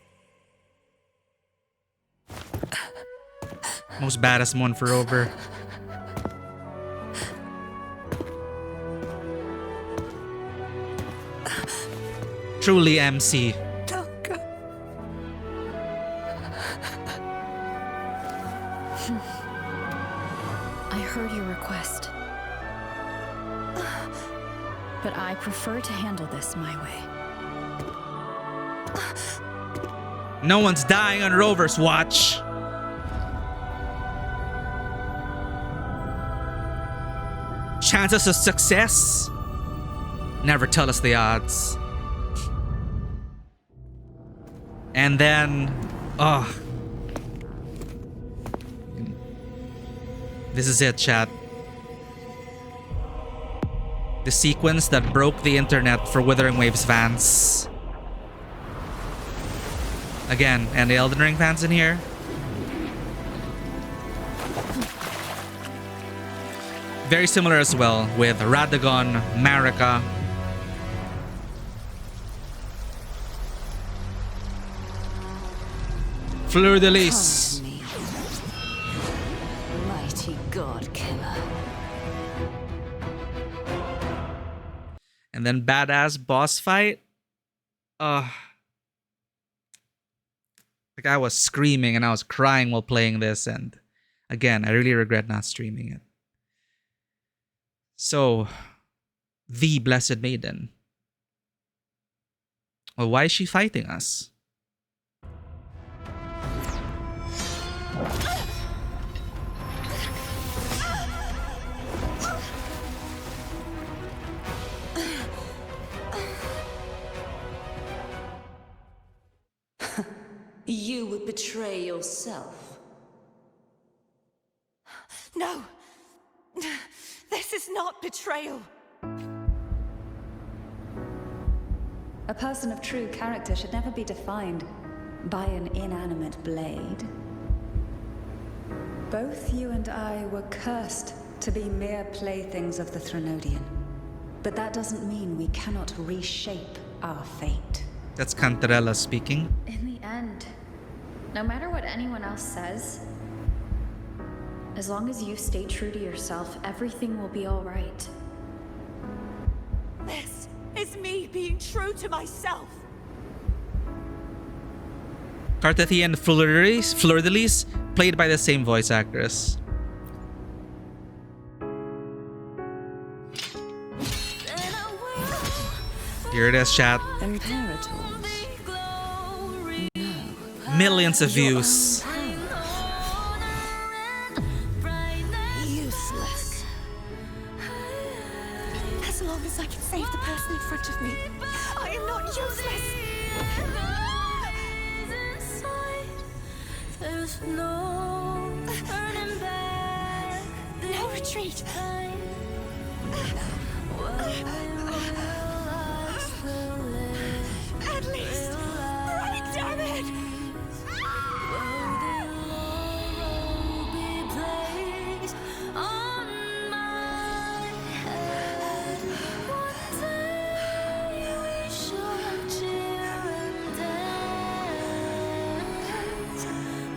Most badass one for Rover. Truly MC. Don't go. I heard your request. But I prefer to handle this my way. No one's dying on Rover's watch. Chances of success? Never tell us the odds. And then, this is it, chat. The sequence that broke the internet for Wuthering Waves fans. Again, and the Elden Ring fans in here? Very similar as well with Radagon, Marika. Fleur-de-Lis. Mighty God Killer. And then badass boss fight. Like I was screaming and I was crying while playing this, and again, I really regret not streaming it. So, the Blessed Maiden. Well, why is she fighting us? You would betray yourself. No! This is not betrayal! A person of true character should never be defined by an inanimate blade. Both you and I were cursed to be mere playthings of the Threnodian. But that doesn't mean we cannot reshape our fate. That's Cantarella speaking. In the end, no matter what anyone else says, as long as you stay true to yourself, everything will be all right. This is me being true to myself. Carthathian Fleur-de-Lis, played by the same voice actress. Here it is, chat. Imperators. Millions of views. Useless. As long as I can save the person in front of me, I am not useless. There's no turning back. No retreat. At least, right, damn it!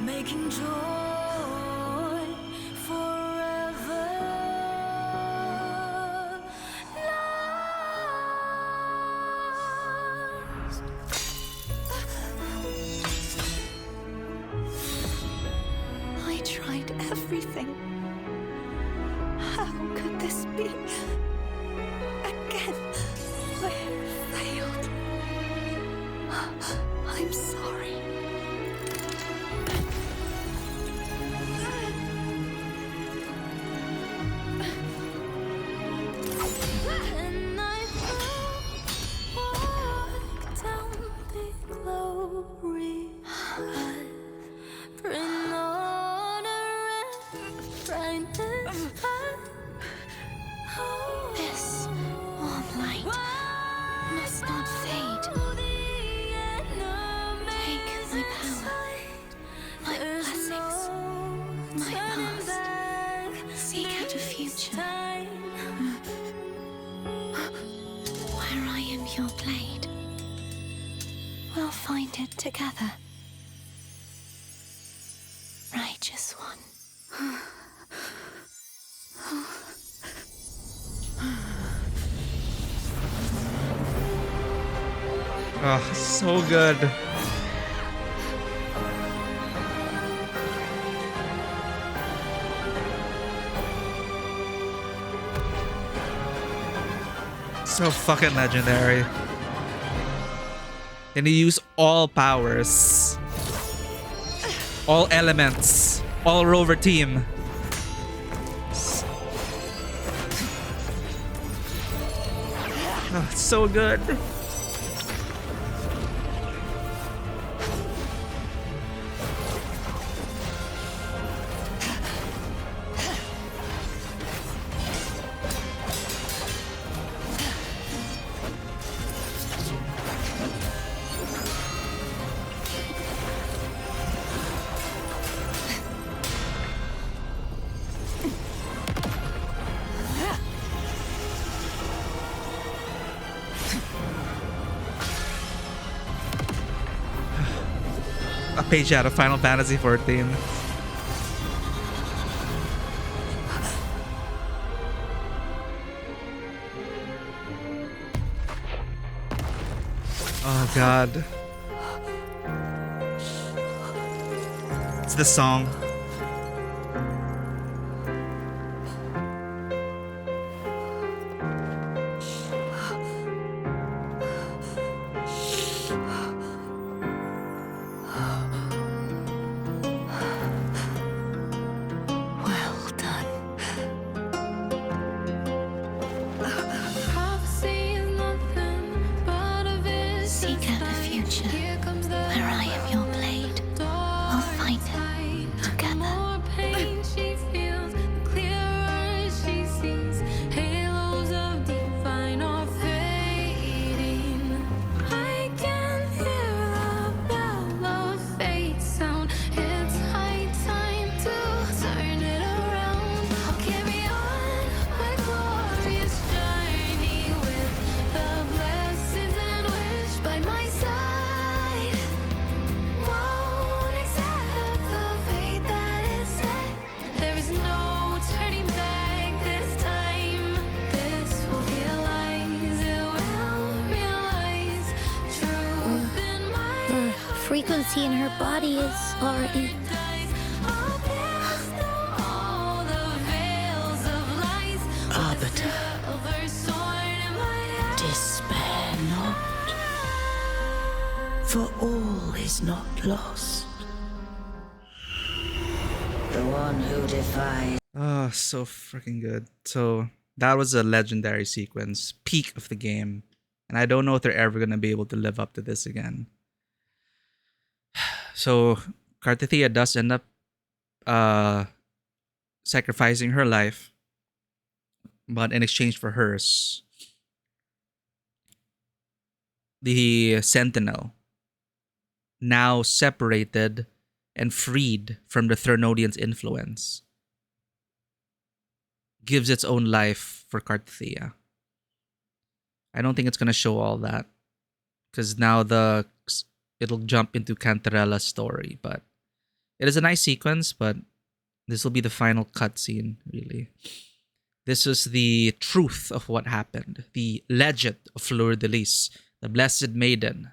Making joy forever last. I tried everything. How could this be? Again, I failed. I'm sorry. And I walk down the glory path, bring honor and brightness back. This warm light must not fade. Take my power, my blessings, my past. Seek out a future where I am your blade. We'll find it together. Righteous one. Oh, so good. So fucking legendary. And you use all powers, all elements, all rover team. Oh, it's so good. A page out of Final Fantasy XIV. Oh god. It's the song. Well done. Seek out the future where I am your blade. We'll find it together. frequency in her body is already... Arbiter, despair not, for all is not lost. The one who defies... Oh, so freaking good. So that was a legendary sequence, peak of the game. And I don't know if they're ever going to be able to live up to this again. So Kartithia does end up sacrificing her life. But in exchange for hers, the Sentinel, now separated and freed from the Threnodian's influence, gives its own life for Kartithia. I don't think it's going to show all that, because now it'll jump into Cantarella's story. But it is a nice sequence, but this will be the final cutscene, really. This is the truth of what happened. The legend of Fleur-de-Lis, the Blessed Maiden.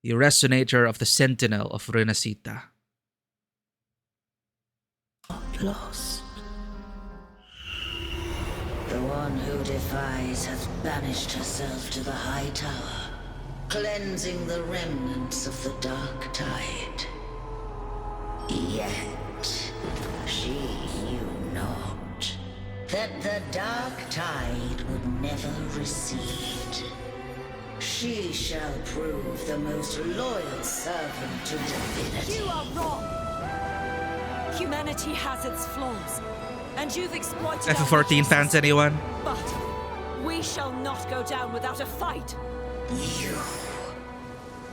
The resonator of the Sentinel of Renacita. Not lost. The one who defies has banished herself to the High Tower, cleansing the remnants of the Dark Tide. Yet, she knew not that the Dark Tide would never recede. She shall prove the most loyal servant to divinity. You are wrong. Humanity has its flaws, and you've exploited FF14 fans, anyone? But we shall not go down without a fight.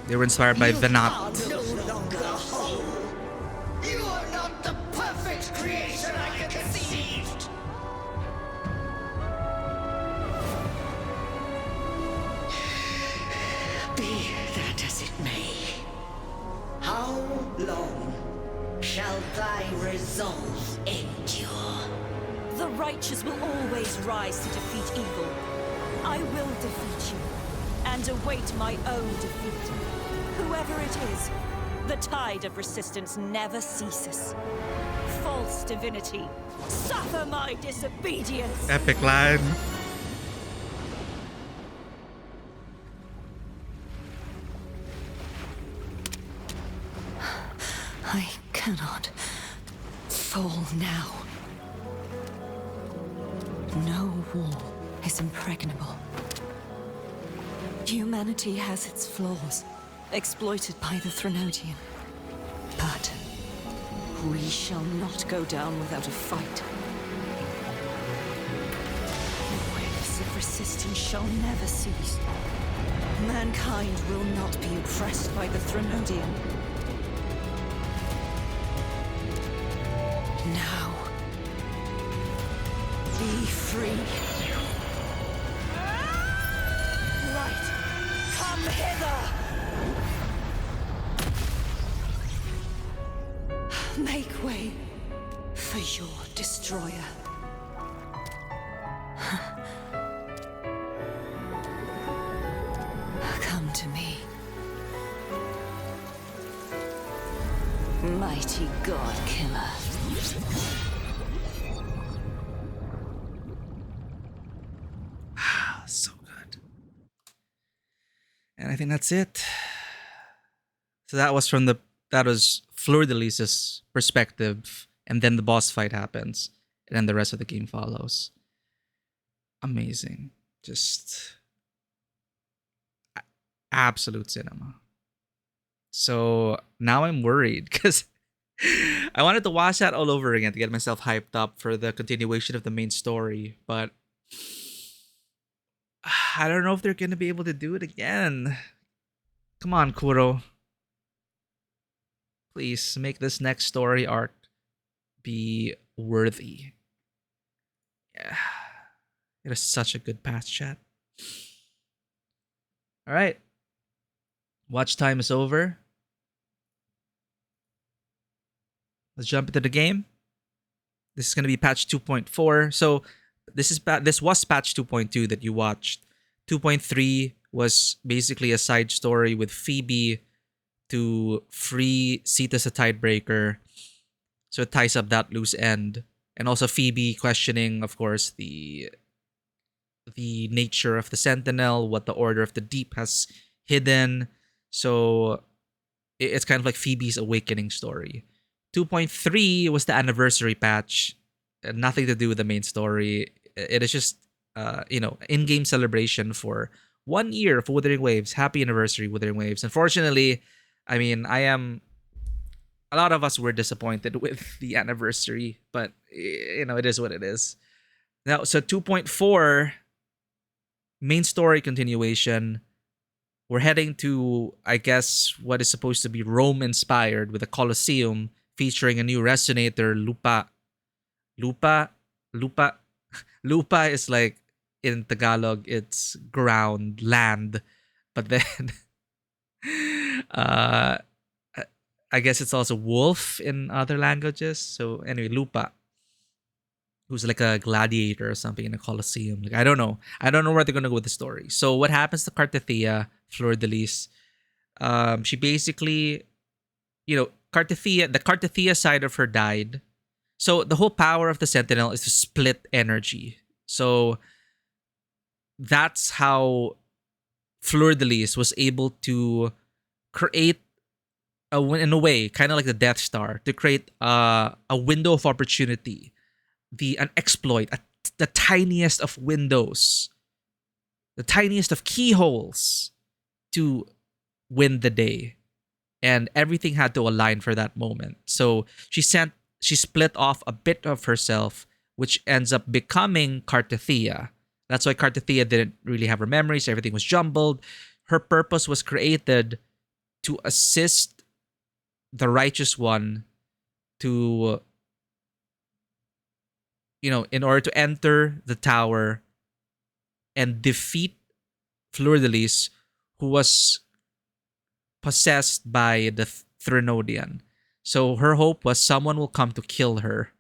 They were inspired by Venat. No longer whole. You are not the perfect creation I conceived. Be that as it may, how long shall thy resolve endure? The righteous will always rise to defeat evil. I will defeat you, and await my own defeat. Whoever it is, the tide of resistance never ceases. False divinity, suffer my disobedience! Epic line. I cannot fall now. No wall is impregnable. Humanity has its flaws, exploited by the Threnodian. But we shall not go down without a fight. Waves of resistance shall never cease. Mankind will not be oppressed by the Threnodian. Now, be free. Light, come hither! Make way for your destroyer. Come to me. Mighty God Killer. So good. And I think that's it. So that was Fleur-de-Lis's perspective, and then the boss fight happens, and then the rest of the game follows. Amazing. Just absolute cinema. So now I'm worried because I wanted to watch that all over again to get myself hyped up for the continuation of the main story, but I don't know if they're going to be able to do it again. Come on, Kuro. Please make this next story arc be worthy. Yeah. It is such a good pass, chat. All right. Watch time is over. Let's jump into the game. This is going to be patch 2.4. So this was patch 2.2 that you watched. 2.3 was basically a side story with Phoebe to free Sita as a tidebreaker. So it ties up that loose end. And also Phoebe questioning, of course, the nature of the Sentinel, what the Order of the Deep has hidden. So it's kind of like Phoebe's awakening story. 2.3 was the anniversary patch. Nothing to do with the main story. It is just, in-game celebration for 1 year of Wuthering Waves. Happy anniversary, Wuthering Waves. Unfortunately, I mean, a lot of us were disappointed with the anniversary, but, it is what it is. Now, so 2.4, main story continuation. We're heading to, I guess, what is supposed to be Rome-inspired with a Colosseum featuring a new resonator, Lupa. Lupa. Lupa is like, in Tagalog, it's ground, land. But then, I guess it's also wolf in other languages. So anyway, Lupa, who's like a gladiator or something in a Colosseum. Like, I don't know. I don't know where they're going to go with the story. So what happens to Cartithea, Fleur-de-Lis? She basically, Cartithea, the Cartithea side of her died. So the whole power of the Sentinel is to split energy. So that's how Fleur-de-Lis was able to create, in a way, kind of like the Death Star, to create a window of opportunity, an exploit, the tiniest of windows, the tiniest of keyholes to win the day. And everything had to align for that moment. So she split off a bit of herself, which ends up becoming Cartithea. That's why Cartithea didn't really have her memories. Everything was jumbled. Her purpose was created to assist the Righteous One to, in order to enter the tower and defeat Fleur-de-Lis, who was possessed by the Threnodian. So her hope was someone will come to kill her,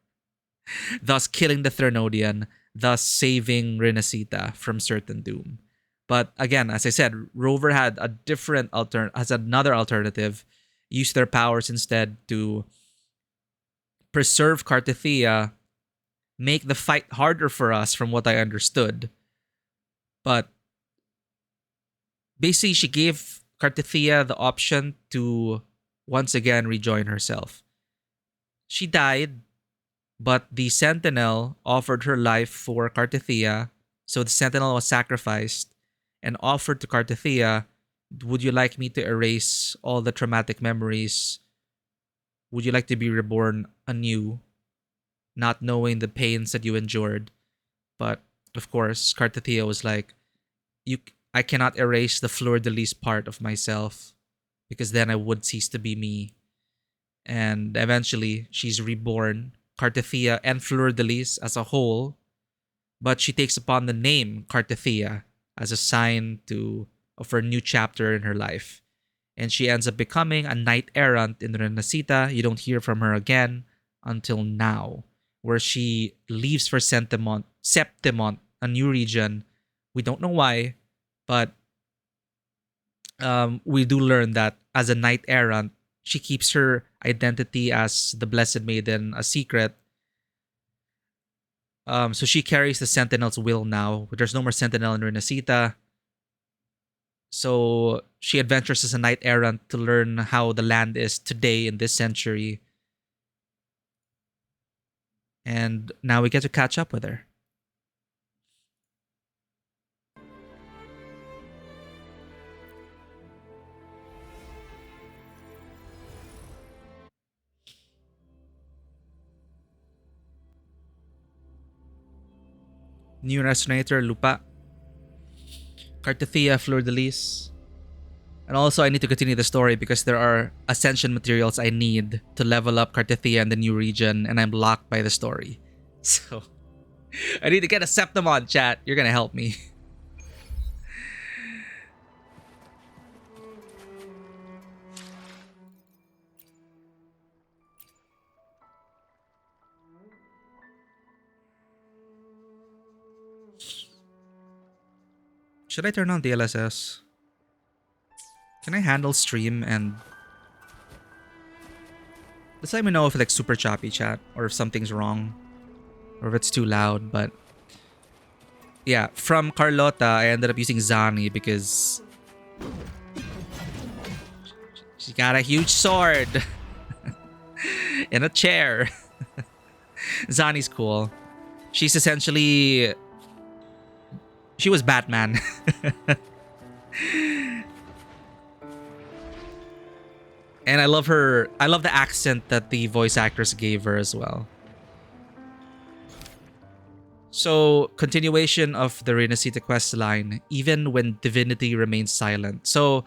thus killing the Threnodian, thus saving Renacita from certain doom. But again, as I said, Rover had another alternative, use their powers instead to preserve Cartithea, make the fight harder for us from what I understood. But basically, she gave Cartithea the option to once again rejoin herself. She died, but the Sentinel offered her life for Cartithea. So the Sentinel was sacrificed and offered to Cartithea, would you like me to erase all the traumatic memories? Would you like to be reborn anew, not knowing the pains that you endured? But of course, Cartithea was like, I cannot erase the Fleur-de-Lis part of myself, because then I would cease to be me. And eventually, she's reborn, Cartithea and Fleur-de-Lis as a whole, but she takes upon the name Cartithea as a sign of her new chapter in her life. And she ends up becoming a knight-errant in Renacita. You don't hear from her again until now, where she leaves for Septimont, a new region. We don't know why, but we do learn that as a knight-errant, she keeps her identity as the Blessed Maiden a secret. So she carries the Sentinel's will now. There's no more Sentinel in Renacita. So she adventures as a knight-errant to learn how the land is today in this century. And now we get to catch up with her. New Resonator, Lupa. Cartithea, Fleur-de-Lis. And also, I need to continue the story because there are ascension materials I need to level up Cartithea in the new region, and I'm blocked by the story. So, I need to get a Septimon, chat. You're gonna help me. Should I turn on DLSS? Can I handle stream and Just let me know if it's like super choppy, chat, or if something's wrong, or if it's too loud. But yeah, from Carlota, I ended up using Zani because she got a huge sword in a chair. Zani's cool. She's essentially... She was Batman. And I love her. I love the accent that the voice actors gave her as well. So, continuation of the Renacita quest line, even when divinity remains silent. So,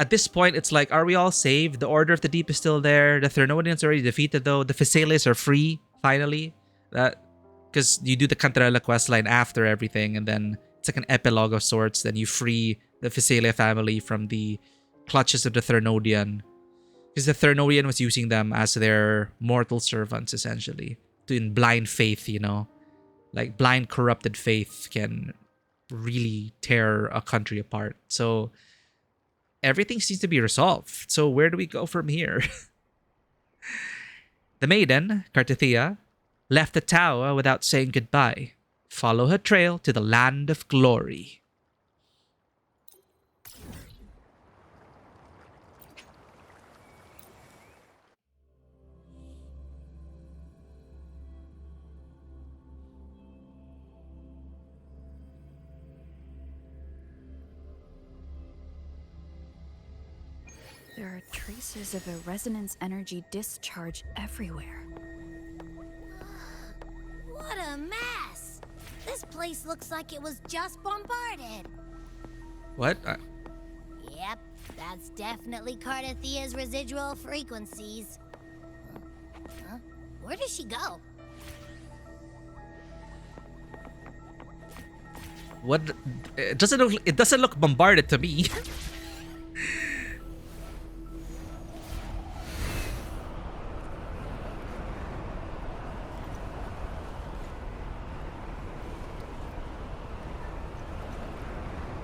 at this point, it's like, are we all saved? The Order of the Deep is still there. The Thermodians are already defeated, though. The Physalis are free, finally. Because you do the Cantarella quest line after everything, and then it's like an epilogue of sorts. Then you free the Physalia family from the clutches of the Thermodian. Because the Thermodian was using them as their mortal servants, essentially. In blind faith, you know. Like, blind, corrupted faith can really tear a country apart. So, everything seems to be resolved. So, where do we go from here? The maiden, Cartithia, left the tower without saying goodbye. Follow her trail to the land of glory. There are traces of a resonance energy discharge everywhere. What a mess! This place looks like it was just bombarded. What? Yep, that's definitely Cardathia's residual frequencies. Huh? Where does she go? What? It doesn't look bombarded to me.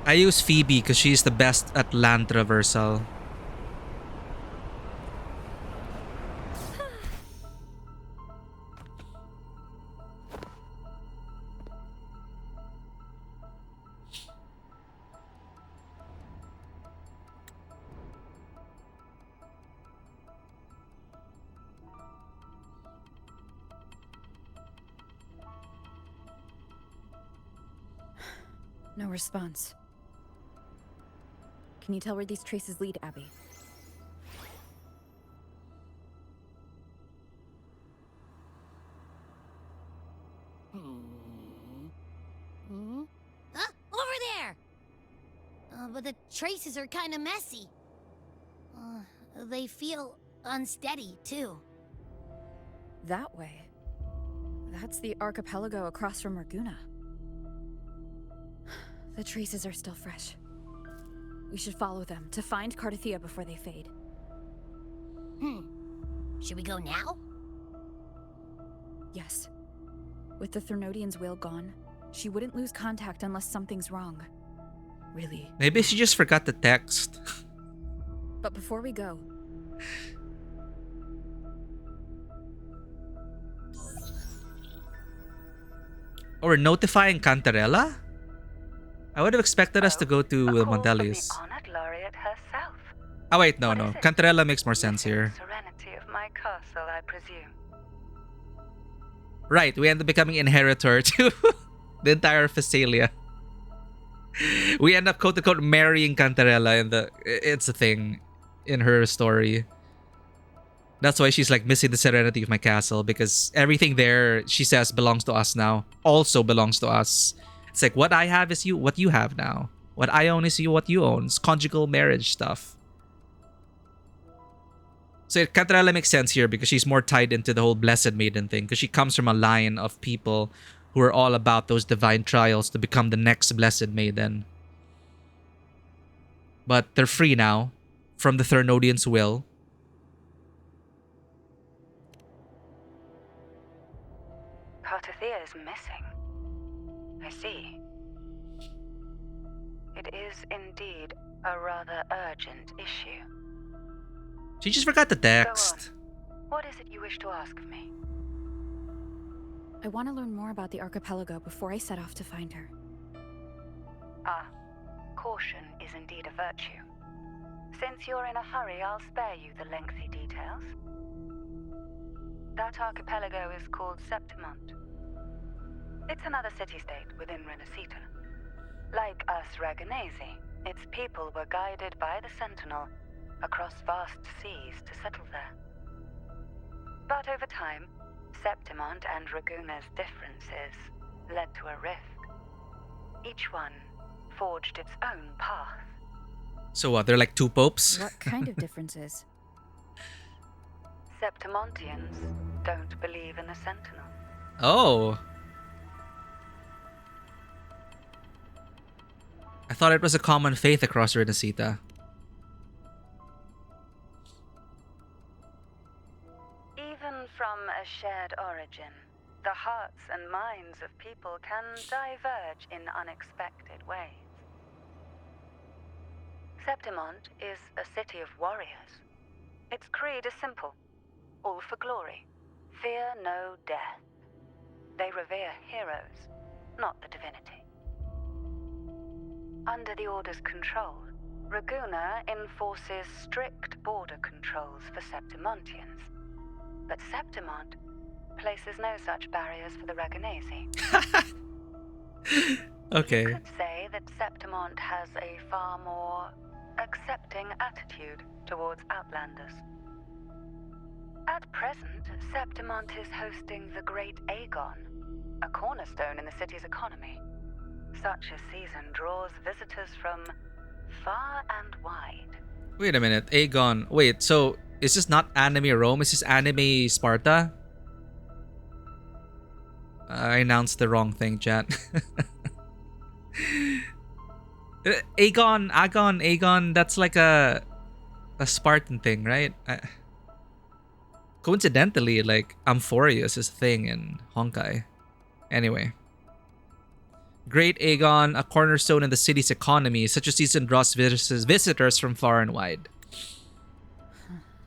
I use Phoebe because she's the best at land traversal. No response. Can you tell where these traces lead, Abby? Huh? Over there! But the traces are kind of messy. They feel unsteady, too. That way. That's the archipelago across from Raguna. The traces are still fresh. We should follow them to find Cardathia before they fade. Should we go now? Yes. With the Thermodian's will gone, she wouldn't lose contact unless something's wrong. Really. Maybe she just forgot the text. But before we go... Oh, we're notifying Cantarella? I would have expected us to go to Mondellis. Oh wait, no. Cantarella makes more sense here. Serenity of my castle, I presume. Right, we end up becoming inheritor to the entire Physalia. We end up quote-unquote marrying Cantarella, and it's a thing in her story. That's why she's like missing the serenity of my castle, because everything there, she says, belongs to us now. Also belongs to us. It's like, what I have is what you have now. What I own is what you own. It's conjugal marriage stuff. So Cantarella makes sense here because she's more tied into the whole Blessed Maiden thing, because she comes from a line of people who are all about those divine trials to become the next Blessed Maiden. But they're free now from the Thermodian's will. Cartathea is missing. I see. It is indeed a rather urgent issue. She just forgot the text. What is it you wish to ask of me? I want to learn more about the archipelago before I set off to find her. Ah, caution is indeed a virtue. Since you're in a hurry, I'll spare you the lengthy details. That archipelago is called Septimont. It's another city-state within Renacita. Like us Raganesi, its people were guided by the Sentinel across vast seas to settle there. But over time, Septimont and Raguna's differences led to a rift. Each one forged its own path. So what, they're like two popes? What kind of differences? Septimontians don't believe in the Sentinel. Oh. I thought it was a common faith across Renacita. Even from a shared origin, the hearts and minds of people can diverge in unexpected ways. Septimont is a city of warriors. Its creed is simple. All for glory. Fear no death. They revere heroes, not the divinity. Under the Order's control, Raguna enforces strict border controls for Septimontians. But Septimont places no such barriers for the Raganesi. Okay. You could say that Septimont has a far more accepting attitude towards Outlanders. At present, Septimont is hosting the Great Aegon, a cornerstone in the city's economy. Such a season draws visitors from far and wide. Wait a minute, Aegon. Wait, so is this not anime Rome? Is this anime Sparta? I announced the wrong thing, chat. Aegon, that's like a Spartan thing, right? Coincidentally, like Amphorius is a thing in Honkai. Anyway. Great Aegon, a cornerstone in the city's economy. Such a season draws visitors from far and wide.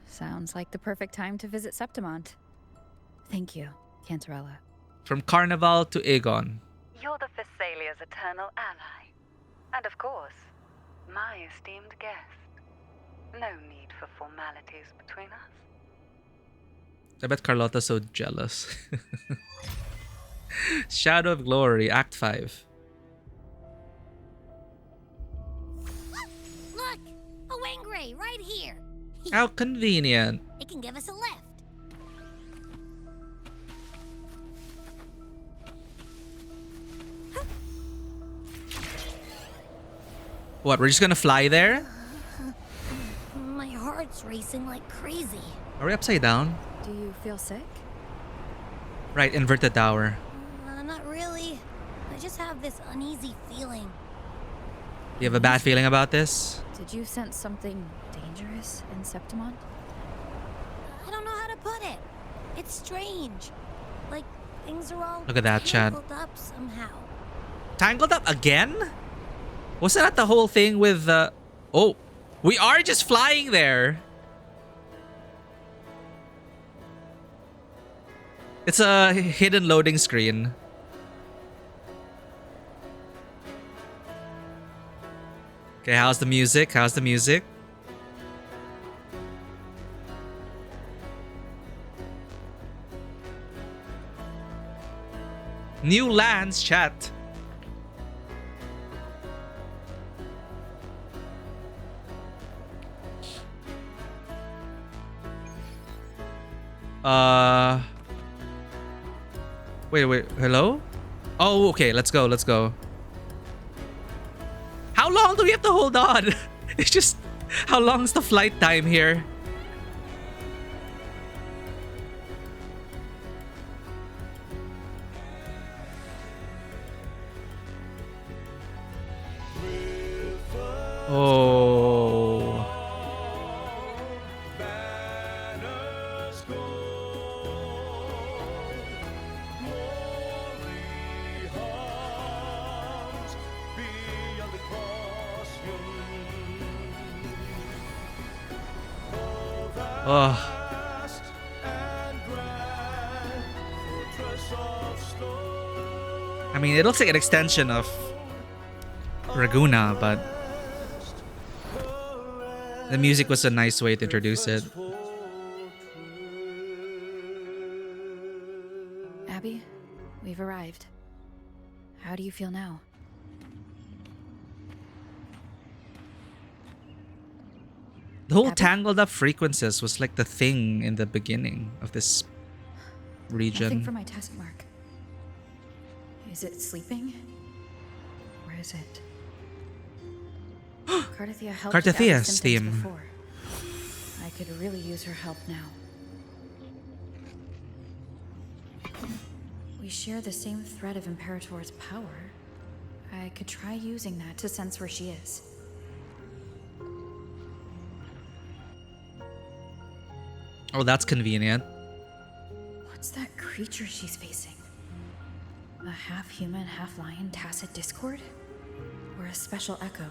Sounds like the perfect time to visit Septimont. Thank you, Cantarella. From Carnival to Aegon. You're the Thessalia's eternal ally. And of course, my esteemed guest. No need for formalities between us. I bet Carlotta's so jealous. Shadow of Glory, Act 5. Look! A Wangray right here! How convenient. It can give us a lift. What, we're just gonna fly there? My heart's racing like crazy. Are we upside down? Do you feel sick? Right, inverted tower. Not really. I just have this uneasy feeling. You have a bad feeling about this? Did you sense something dangerous in Septimont? I don't know how to put it. It's strange. Like things are all Look at that, Chad. tangled up somehow. Tangled up again? Wasn't that the whole thing with Oh, we are just flying there. It's a hidden loading screen. Okay, how's the music? How's the music? New lands, chat. Wait, hello? Oh, okay, let's go. How long do we have to hold on? It's just, how long's the flight time here? Oh. Oh. I mean, it looks like an extension of Raguna, but the music was a nice way to introduce it. Abby, we've arrived. How do you feel now? The whole Abby? tangled up frequencies was like the thing in the beginning of this region. Nothing for my test mark. Is it sleeping? Or is it? Cartathea helped with Abby's Cartathea's symptoms theme. before. I could really use her help now. We share the same thread of Imperator's power. I could try using that to sense where she is. Oh, that's convenient. What's that creature she's facing? A half-human, half-lion tacit discord? Or a special echo?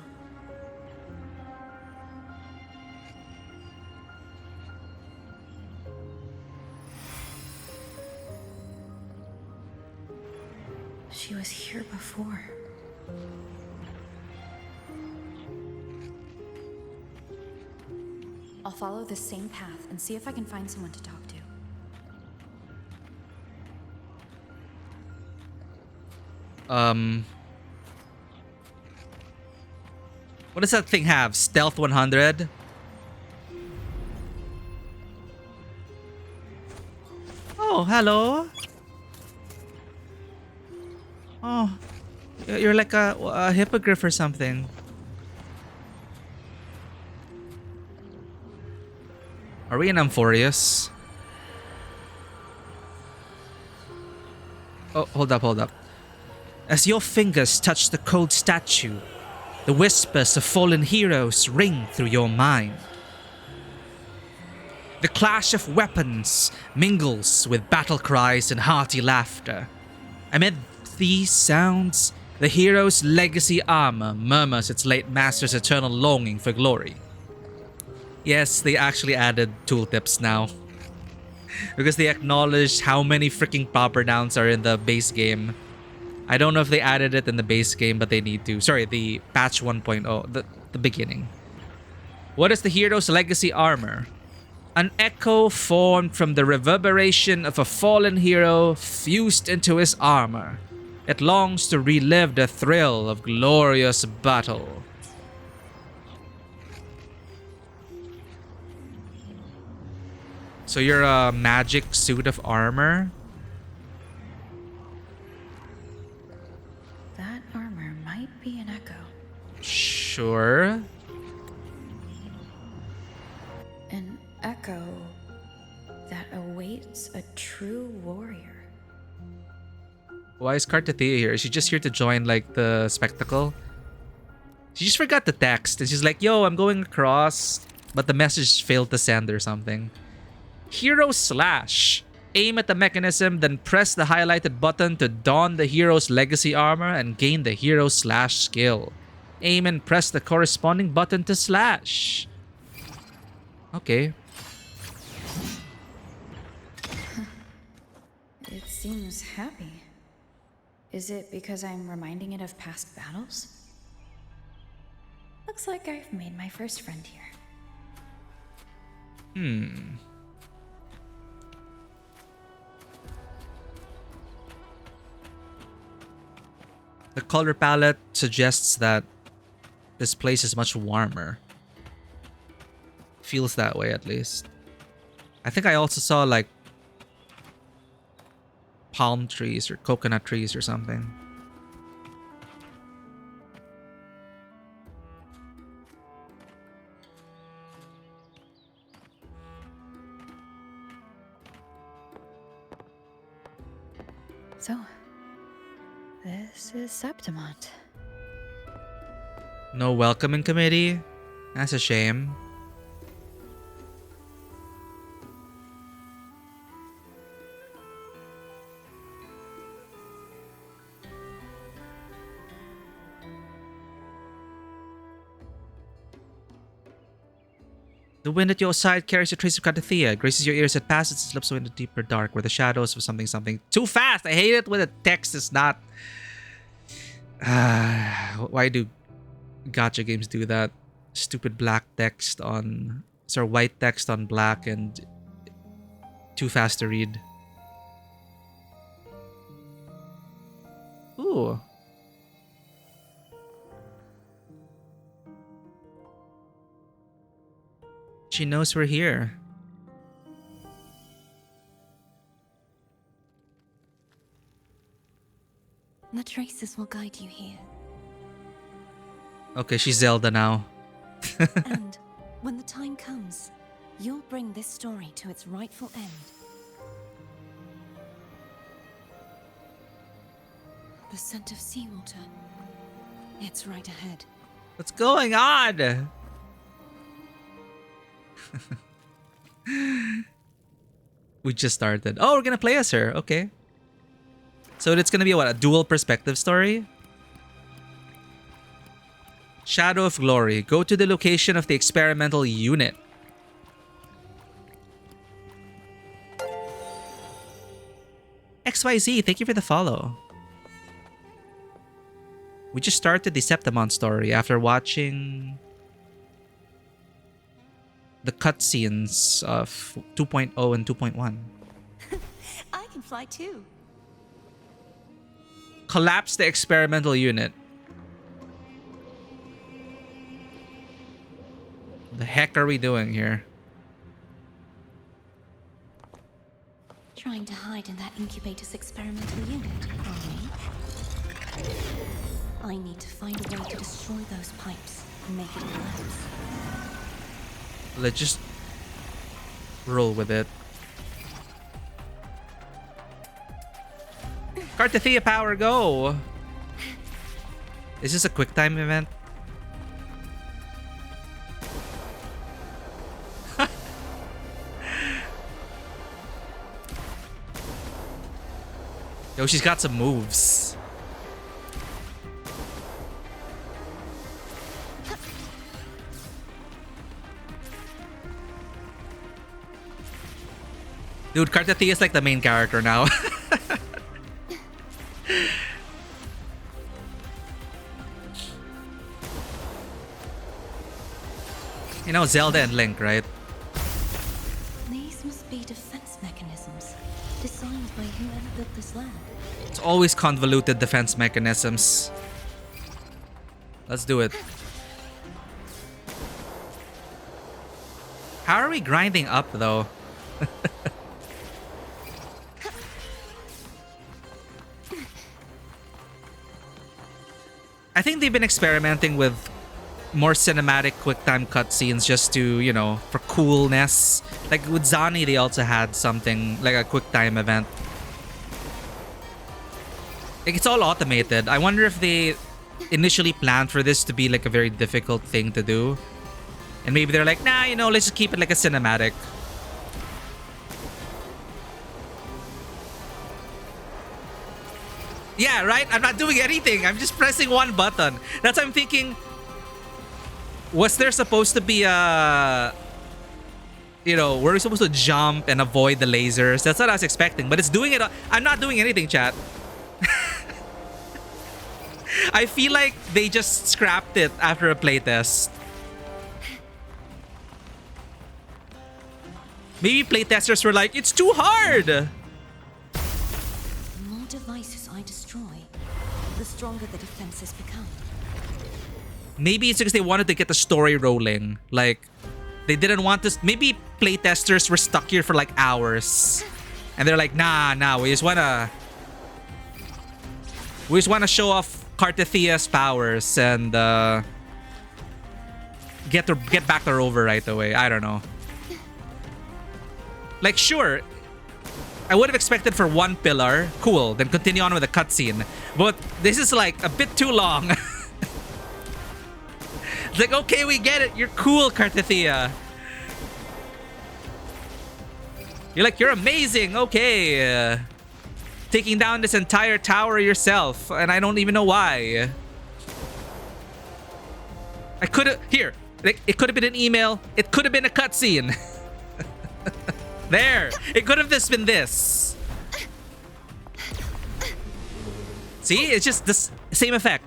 She was here before. I'll follow the same path and see if I can find someone to talk to. What does that thing have? Stealth 100? Oh, hello. Oh, you're like a hippogriff or something. Are we in Amphorius? Oh, hold up. As your fingers touch the cold statue, the whispers of fallen heroes ring through your mind. The clash of weapons mingles with battle cries and hearty laughter. Amid these sounds, the hero's legacy armor murmurs its late master's eternal longing for glory. Yes, they actually added tooltips now. Because they acknowledged how many freaking proper nouns are in the base game. I don't know if they added it in the base game, but they need to. Sorry, the patch 1.0, the beginning. What is the hero's legacy armor? An echo formed from the reverberation of a fallen hero fused into his armor. It longs to relive the thrill of glorious battle. So you're a magic suit of armor? That armor might be an echo. Sure. An echo that awaits a true warrior. Why is Cartathea here? Is she just here to join like the spectacle? She just forgot the text and she's like, yo, I'm going across. But the message failed to send or something. Hero slash. Aim at the mechanism, then press the highlighted button to don the hero's legacy armor and gain the hero slash skill. Aim and press the corresponding button to slash. Okay. It seems happy. Is it because I'm reminding it of past battles? Looks like I've made my first friend here. The color palette suggests that this place is much warmer. Feels that way at least. I think I also saw like palm trees or coconut trees or something. So, this is Septimont. No welcoming committee? That's a shame. The wind at your side carries a trace of Cartathea, graces your ears at passes and slips away into deeper dark where the shadows of something. Too fast! I hate it when the text is not Why do gacha games do that? Stupid black text on... Sorry, white text on black and too fast to read. Ooh. She knows we're here. The traces will guide you here. Okay, she's Zelda now. And when the time comes, you'll bring this story to its rightful end. The scent of seawater. It's right ahead. What's going on? We just started. Oh, we're gonna play as her. Okay. So it's gonna be what? A dual perspective story? Shadow of Glory. Go to the location of the experimental unit. XYZ, thank you for the follow. We just started the Septimon story after watching the cutscenes of 2.0 and 2.1. I can fly too. Collapse the experimental unit. The heck are we doing here? Trying to hide in that incubator's experimental unit, are we? I need to find a way to destroy those pipes and make it collapse. Let's just roll with it. Cartathea power, go! Is this a quick time event? Yo, she's got some moves. Dude, Cartathea is like the main character now. You know, Zelda and Link, right? These must be defense mechanisms designed by whoever built this land. It's always convoluted defense mechanisms. Let's do it. How are we grinding up, though? I think they've been experimenting with more cinematic QuickTime cutscenes just to, you know, for coolness. Like with Zani, they also had something like a QuickTime event. Like it's all automated. I wonder if they initially planned for this to be like a very difficult thing to do. And maybe they're like, nah, you know, let's just keep it like a cinematic. Yeah, right? I'm not doing anything. I'm just pressing one button. That's what I'm thinking. Was there supposed to be a... You know, were we supposed to jump and avoid the lasers? That's what I was expecting. But it's doing it... I'm not doing anything, chat. I feel like they just scrapped it after a playtest. Maybe playtesters were like, it's too hard! The more devices I destroy, the stronger the defenses become. Maybe it's because they wanted to get the story rolling. Like, they didn't want to... Maybe playtesters were stuck here for like hours. And they're like, nah, we just wanna... We just wanna show off Cartathea's powers and get back to Rover right away. I don't know. Like, sure, I would have expected for one pillar. Cool, then continue on with the cutscene. But this is like a bit too long. It's like, okay, we get it. You're cool, Cartathea. You're like, you're amazing. Okay. Taking down this entire tower yourself. And I don't even know why. I could have... Here. Like, it could have been an email. It could have been a cutscene. There. It could have just been this. See? It's just the same effect.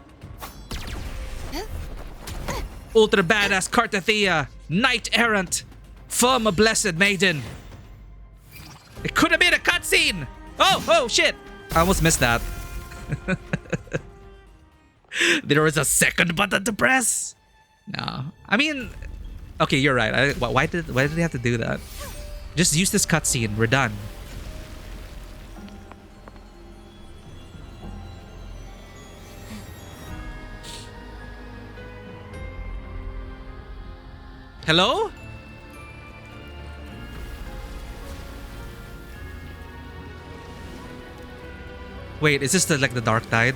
Ultra badass Cartathea, knight errant, firm a blessed maiden. It could have been a cutscene. Oh shit! I almost missed that. There was a second button to press. No, I mean, okay, you're right. Why did they have to do that? Just use this cutscene. We're done. Hello? Wait, is this like the Dark Tide?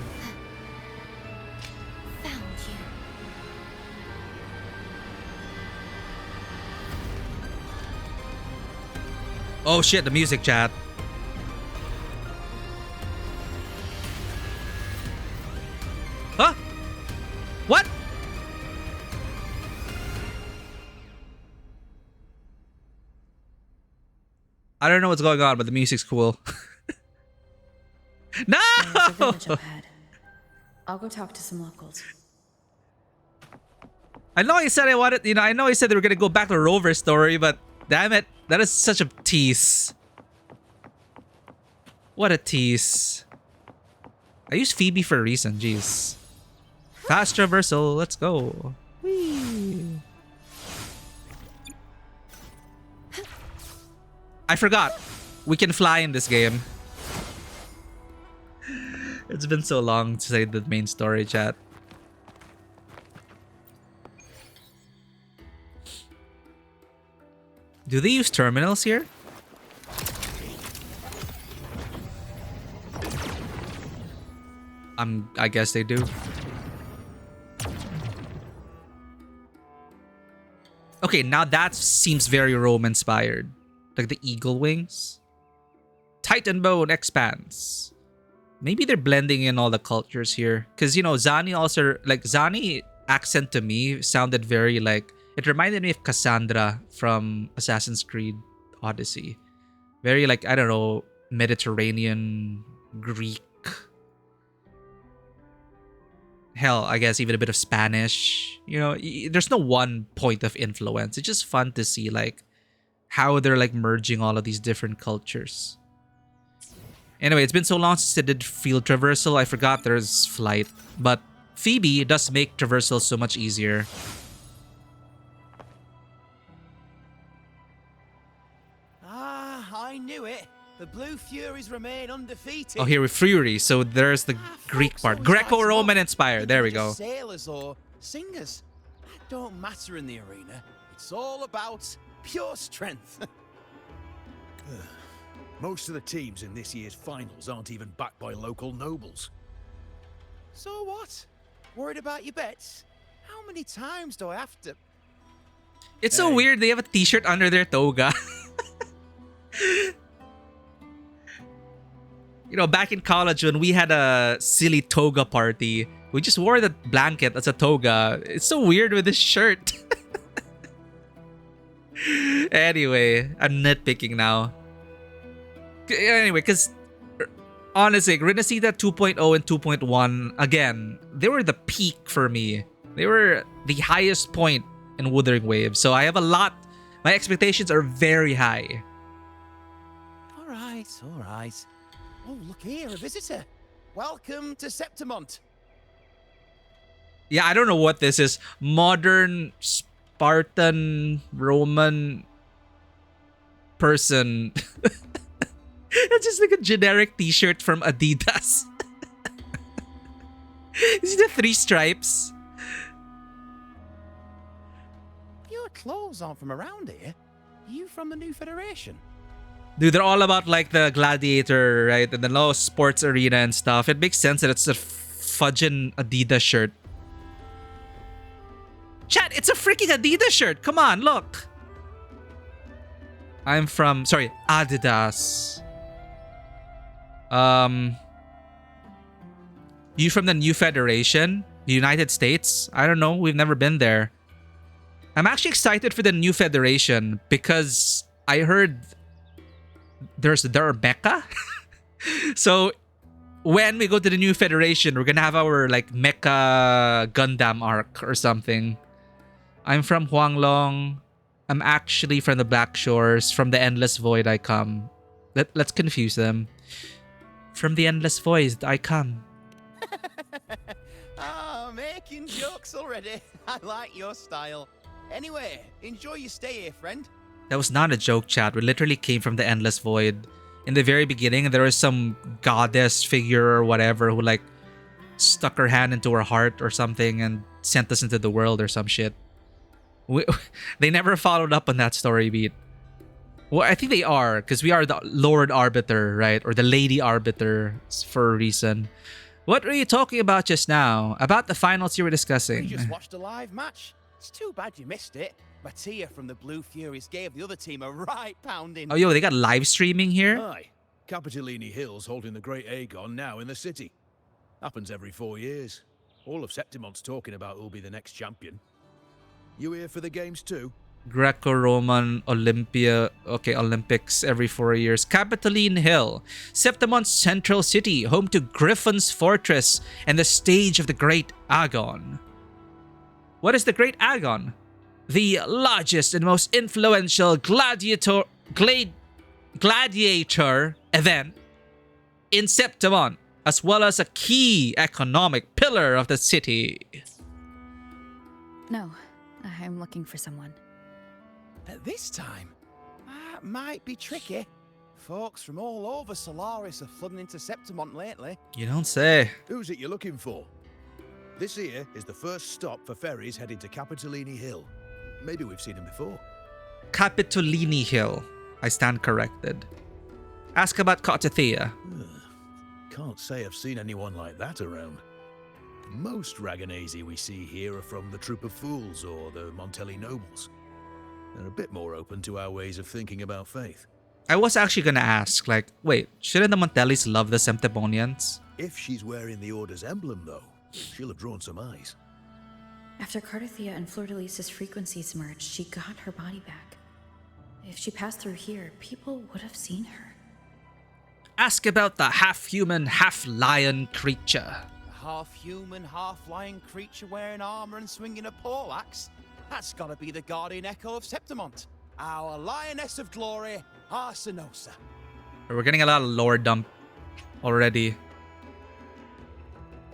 Found you. Oh shit, the music, chat. Huh? What? I don't know what's going on, but the music's cool. No! There's a village up ahead. I'll go talk to some locals. I know he said I know he said they were gonna go back to Rover's story, but damn it, that is such a tease. What a tease. I use Phoebe for a reason, jeez. Fast traversal, let's go. Whee. I forgot. We can fly in this game. It's been so long to say the main story, chat. Do they use terminals here? I guess they do. Okay, now that seems very Rome-inspired. Like the eagle wings. Titan bone expands. Maybe they're blending in all the cultures here. Because, you know, Zani also... Like, Zani accent to me sounded very like... It reminded me of Cassandra from Assassin's Creed Odyssey. Very like, I don't know, Mediterranean, Greek. Hell, I guess even a bit of Spanish. You know, there's no one point of influence. It's just fun to see like how they're like merging all of these different cultures. Anyway, it's been so long since I did field traversal. I forgot there's flight. But Phoebe does make traversal so much easier. I knew it. The Blue Furies remain undefeated. Oh, here with Fury. So there's the Greek part. Greco-Roman inspired. There we go. Sailors or singers. That don't matter in the arena. It's all about pure strength. Most of the teams in this year's finals aren't even backed by local nobles. So what? Worried about your bets? How many times do I have to... It's so weird. They have a t-shirt under their toga. You know, back in college when we had a silly toga party, we just wore the blanket as a toga. It's so weird with this shirt. Anyway, I'm nitpicking now. Anyway, because honestly, Renacita 2.0 and 2.1, again, they were the peak for me. They were the highest point in Wuthering Waves. So I have a lot. My expectations are very high. All right. Oh, look here, a visitor. Welcome to Septimont. Yeah, I don't know what this is. Modern Spartan Roman person. It's just like a generic t-shirt from Adidas. You see the 3 stripes? Your clothes aren't from around here. Are you from the New Federation? Dude, they're all about like the gladiator, right? And the low sports arena and stuff. It makes sense that it's a fudging Adidas shirt. Chat, it's a freaking Adidas shirt. Come on, look. I'm from, sorry, Adidas. You from the New Federation? The United States? I don't know. We've never been there. I'm actually excited for the New Federation because I heard there are Becca. So when we go to the new Federation, we're gonna have our like Mecha Gundam arc or something. I'm from Huanglong. I'm actually from the Black Shores. From the Endless Void I come. Let's confuse them. From the Endless Void I come. Ah, making jokes already. I like your style. Anyway, enjoy your stay here, friend. That was not a joke, chat. We literally came from the Endless Void. In the very beginning, there was some goddess figure or whatever who like stuck her hand into her heart or something and sent us into the world or some shit. They never followed up on that story beat. Well, I think they are, because we are the Lord Arbiter, right? Or the Lady Arbiter for a reason. What were you talking about just now? About the finals you were discussing? We just watched a live match. It's too bad you missed it. Mattia from the Blue Furies gave the other team a right pounding. Oh, yo, they got live streaming here? Aye. Capitolini Hill's holding the Great Aegon now in the city. Happens every 4 years. All of Septimont's talking about who'll be the next champion. You here for the games too? Greco-Roman Olympics every 4 years. Capitoline Hill, Septimont's central city, home to Griffon's Fortress and the stage of the Great Aegon. What is the Great Aegon? The largest and most influential gladiator event in Septimont, as well as a key economic pillar of the city. No, I'm looking for someone. At this time? That might be tricky. Folks from all over Solaris are flooding into Septimont lately. You don't say. Who's it you're looking for? This here is the first stop for ferries heading to Capitolini Hill. Maybe we've seen him before. Capitolini Hill. I stand corrected. Ask about Cotathea. Can't say I've seen anyone like that around. Most Raganesi we see here are from the Troop of Fools or the Montelli Nobles. They're a bit more open to our ways of thinking about faith. I was actually gonna ask, like, wait, shouldn't the Montellis love the Septimonians? If she's wearing the Order's emblem, though, she'll have drawn some eyes. After Cardathea and Fleur-de-Lis's frequencies merged, she got her body back. If she passed through here, people would have seen her. Ask about the half-human, half-lion creature. A half-human, half-lion creature wearing armor and swinging a poleaxe? That's gotta be the guardian echo of Septimont. Our lioness of glory, Arsinosa. We're getting a lot of lore dump already.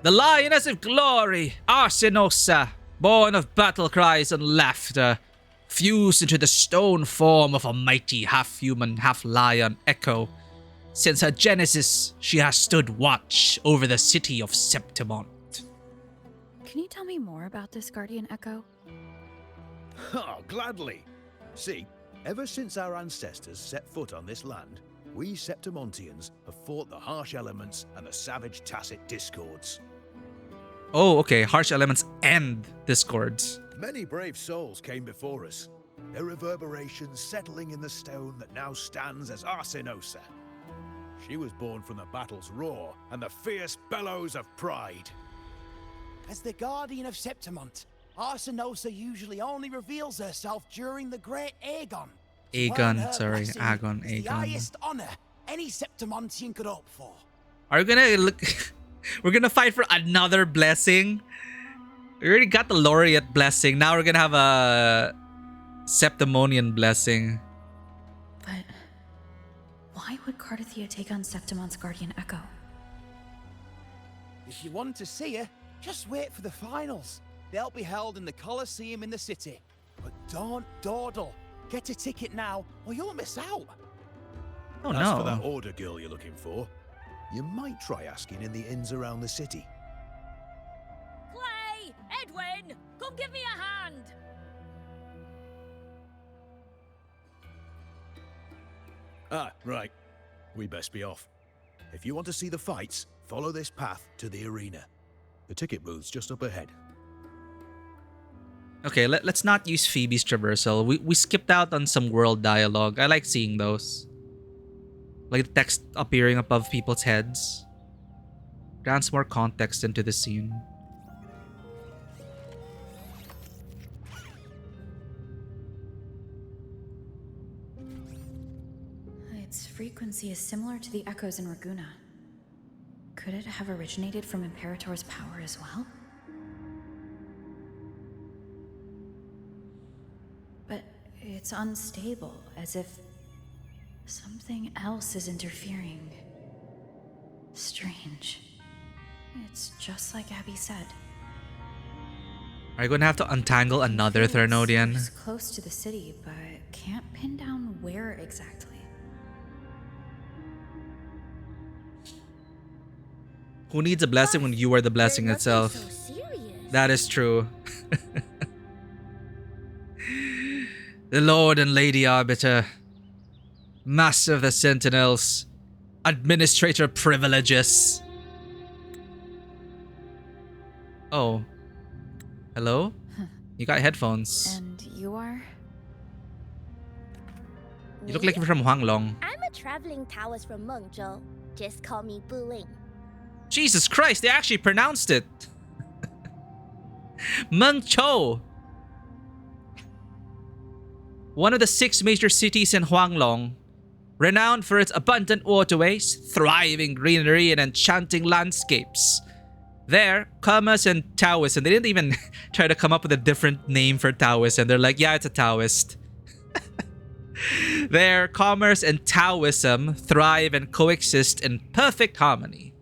The lioness of glory, Arsinosa, born of battle cries and laughter, fused into the stone form of a mighty half-human, half-lion echo. Since her genesis, she has stood watch over the city of Septimont. Can you tell me more about this guardian echo? Oh, gladly. See, ever since our ancestors set foot on this land, we Septimontians have fought the harsh elements and the savage tacit discords. Oh, okay. Harsh elements and discords. Many brave souls came before us, their reverberations settling in the stone that now stands as Arsinosa. She was born from the battle's roar and the fierce bellows of pride. As the guardian of Septimont, Arsinosa usually only reveals herself during the Great Aegon. Aegon, sorry. Aegon, The highest honor any Septimontian could hope for. Are we gonna look... We're gonna fight for another blessing? We already got the laureate blessing. Now we're gonna have a Septimonian blessing. But why would Cardathea take on Septimont's guardian echo? If you want to see her, just wait for the finals. They'll be held in the Colosseum in the city. But don't dawdle. Get a ticket now, or you'll miss out. Oh, As no. for that Order girl you're looking for, you might try asking in the inns around the city. Clay! Edwin! Come give me a hand! Ah, right. We best be off. If you want to see the fights, follow this path to the arena. The ticket booth's just up ahead. Okay, let's not use Phoebe's traversal. We skipped out on some world dialogue. I like seeing those. Like the text appearing above people's heads. Grants more context into the scene. Its frequency is similar to the echoes in Raguna. could it have originated from Imperator's power as well? But it's unstable, as if something else is interfering. Strange. It's just like Abby said. Are you going to have to untangle another Threnodian? It's close to the city, but can't pin down where exactly. Who needs a blessing when you are the blessing itself? That is true. The Lord and Lady Arbiter, Master of the Sentinels, Administrator Privileges. Oh. Hello? You got headphones. And you are? You look like you're from Huanglong. I'm a traveling Taoist from Mengzhou. Just call me Buling. Jesus Christ, they actually pronounced it. Mengzhou. One of the 6 major cities in Huanglong, renowned for its abundant waterways, thriving greenery, and enchanting landscapes. There, commerce and Taoism, they didn't even try to come up with a different name for Taoism. They're like, yeah, it's a Taoist. There, commerce and Taoism thrive and coexist in perfect harmony.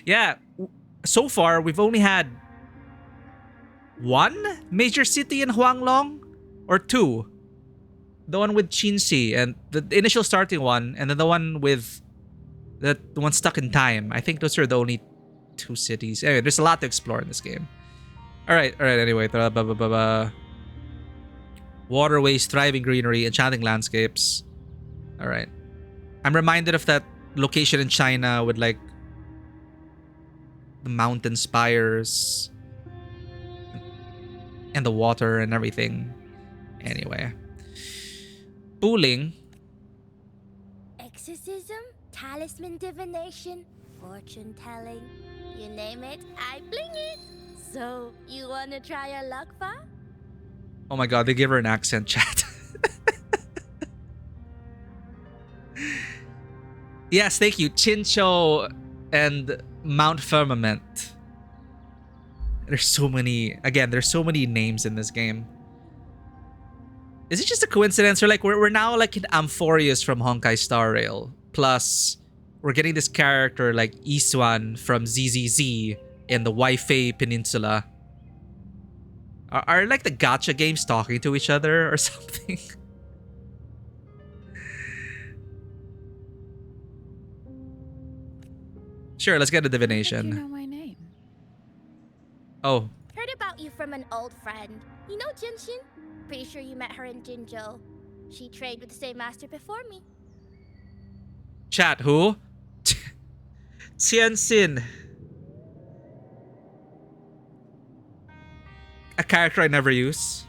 Yeah, so far, we've only had 1 major city in Huanglong? Or 2? The one with Qinxi and the initial starting one, and then the one with the one stuck in time. I think those are the only 2 cities. Anyway, there's a lot to explore in this game. Alright, anyway. Waterways, thriving greenery, enchanting landscapes. Alright. I'm reminded of that location in China with like the mountain spires and the water and everything. Anyway. Buling. Exorcism, talisman divination, fortune telling. You name it, I bling it. So, you wanna try your luck, Pa? Oh my god, they give her an accent, chat. Yes, thank you. Chinchou and Mount Firmament. There's so many names in this game. Is it just a coincidence? Or like we're now like in Amphorius from Honkai Star Rail. Plus, we're getting this character like Iswan from ZZZ in the Waifei Peninsula. Are like the gacha games talking to each other or something? Sure, let's get a divination. You know my name. Oh. Heard about you from an old friend. You know Jinshin? Pretty sure you met her in Jinzhou. She trained with the same master before me. Chat, who? Tianxin. A character I never use.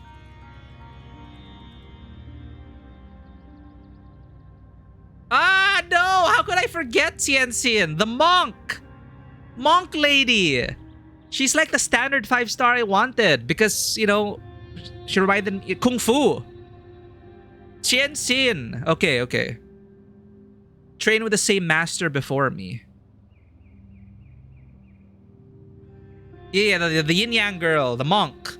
Ah, no! How could I forget Tianxin? The monk! Monk lady! She's like the standard 5-star I wanted because, you know, she reminded me Kung Fu. Tianxin. Okay. Train with the same master before me. Yeah, the yin yang girl, the monk.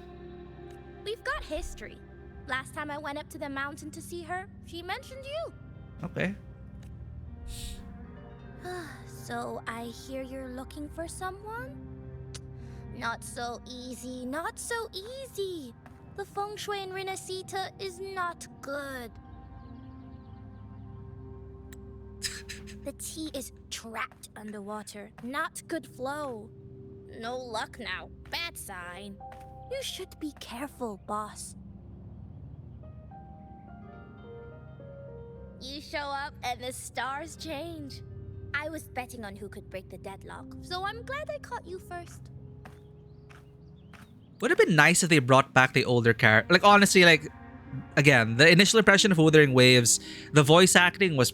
We've got history. Last time I went up to the mountain to see her, she mentioned you. Okay. So I hear you're looking for someone? Not so easy, not so easy. The feng shui in Renacita is not good. The tea is trapped underwater, not good flow. No luck now, bad sign. You should be careful, boss. You show up and the stars change. I was betting on who could break the deadlock, so I'm glad I caught you first. Would have been nice if they brought back the older character. Like, honestly, like, again, the initial impression of Wuthering Waves, the voice acting was...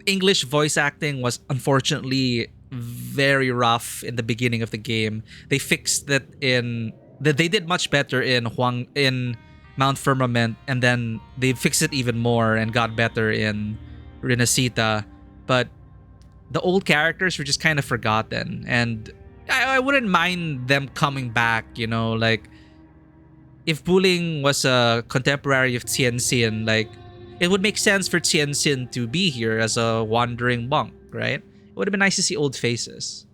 English voice acting was unfortunately very rough in the beginning of the game. They fixed that in... They did much better in Mount Firmament, and then they fixed it even more and got better in Renacita. But the old characters were just kind of forgotten, and I wouldn't mind them coming back, you know, like if Buling was a contemporary of Tianxin, like it would make sense for Tianxin to be here as a wandering monk, right? It would have been nice to see old faces.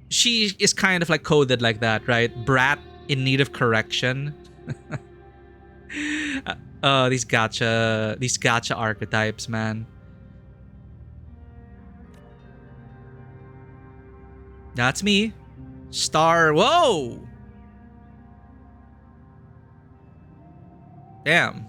She is kind of like coded like that, right? Brat in need of correction. These gacha archetypes, man. That's me. Star. Whoa! Damn.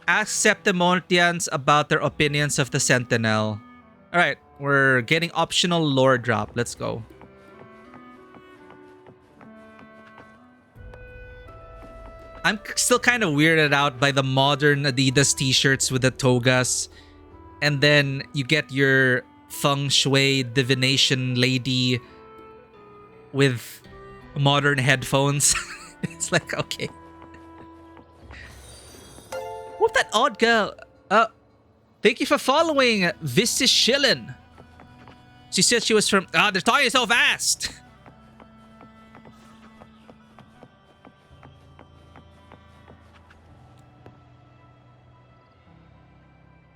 Ask Septimontians about their opinions of the Sentinel. Alright, we're getting optional lore drop. Let's go. I'm still kind of weirded out by the modern Adidas t-shirts with the togas. And then you get your feng shui divination lady with modern headphones. It's like, okay. What that odd girl? Thank you for following Vistis Shillen. She said she was from... they're talking so fast.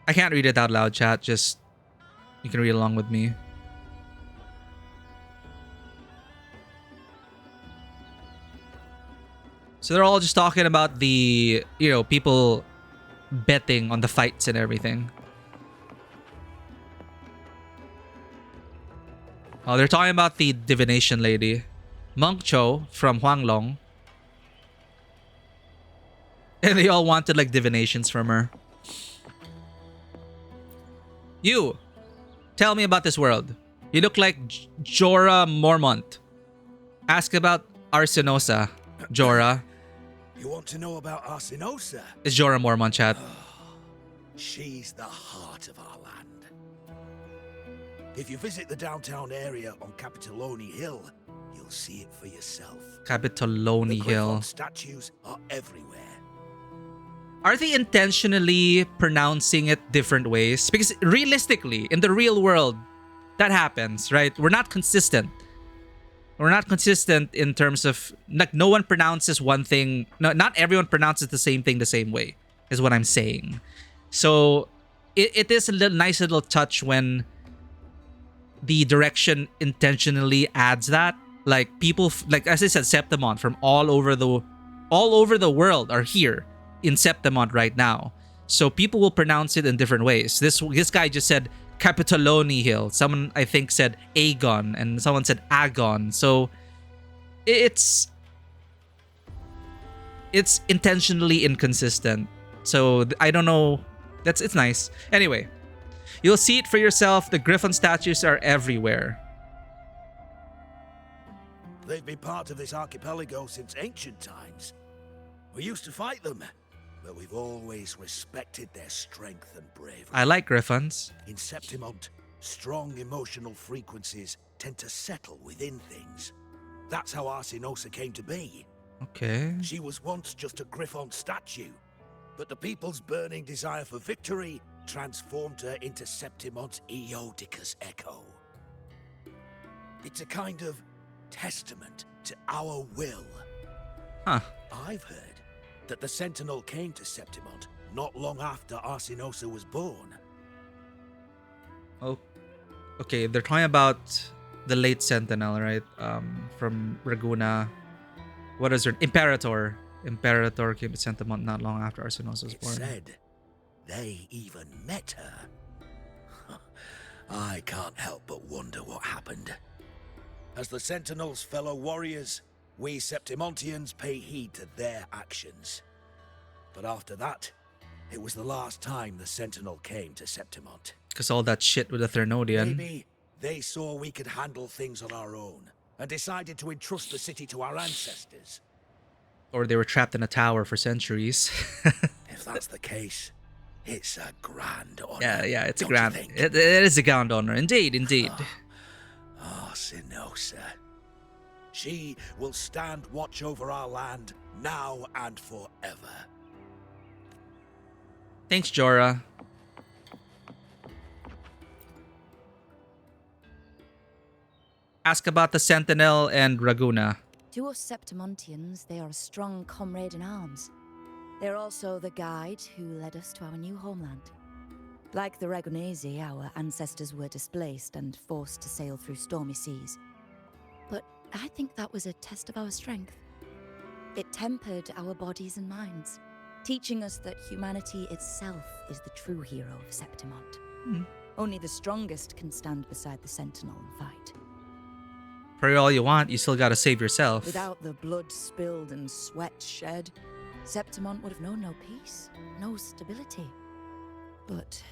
I can't read it out loud, chat. Just... you can read along with me. So they're all just talking about the... you know, people betting on the fights and everything. Oh, they're talking about the divination lady. Monk Cho from Huanglong. And they all wanted like divinations from her. You! Tell me about this world. You look like Jorah Mormont. Ask about Arsinosa, Jorah. You want to know about Arsinosa? It's Jorah Mormont, chat. She's the heart of our land. If you visit the downtown area on Capitoloni Hill, you'll see it for yourself. Capitoloni Hill. Statues are everywhere. Are they intentionally pronouncing it different ways? Because realistically, in the real world, that happens, right? We're not consistent. We're not consistent in terms of... like, no one pronounces one thing... no, not everyone pronounces the same thing the same way, is what I'm saying. So, it is a nice little touch when the direction intentionally adds that. Like, people... like, as I said, Septimont from all over the world are here in Septimont right now. So, people will pronounce it in different ways. This guy just said... Capitoloni Hill. Someone, I think, said Aegon, and someone said Agon. So it's intentionally inconsistent. So I don't know. It's nice. Anyway, you'll see it for yourself. The Griffon statues are everywhere. They've been part of this archipelago since ancient times. We used to fight them, but we've always respected their strength and bravery. I like Griffons. In Septimont, strong emotional frequencies tend to settle within things. That's how Arsinosa came to be. Okay. She was once just a Griffon statue, but the people's burning desire for victory transformed her into Septimont's Eodica's echo. It's a kind of testament to our will. Huh. I've heard that the Sentinel came to Septimont not long after Arsinosa was born. Oh, okay. They're talking about the late Sentinel, right? From Raguna. What is her? Imperator. Imperator came to Septimont not long after Arsinosa was born. It said they even met her. I can't help but wonder what happened. As the Sentinel's fellow warriors, we Septimontians pay heed to their actions. But after that, it was the last time the Sentinel came to Septimont. Because all that shit with the Thernodian. Maybe they saw we could handle things on our own and decided to entrust the city to our ancestors. Or they were trapped in a tower for centuries. If that's the case, it's a grand honor. Yeah, it's a don't grand... you think? It is a grand honor. Indeed, indeed. Arsinosa. She will stand watch over our land now and forever. Thanks, Jorah. Ask about the Sentinel and Raguna. To us Septimontians, they are a strong comrade in arms. They're also the guide who led us to our new homeland. Like the Ragunesi, our ancestors were displaced and forced to sail through stormy seas. But I think that was a test of our strength. It tempered our bodies and minds, teaching us that humanity itself is the true hero of Septimont. Only the strongest can stand beside the Sentinel and fight. Pray all you want, you still gotta save yourself. Without the blood spilled and sweat shed, Septimont would have known no peace, no stability. But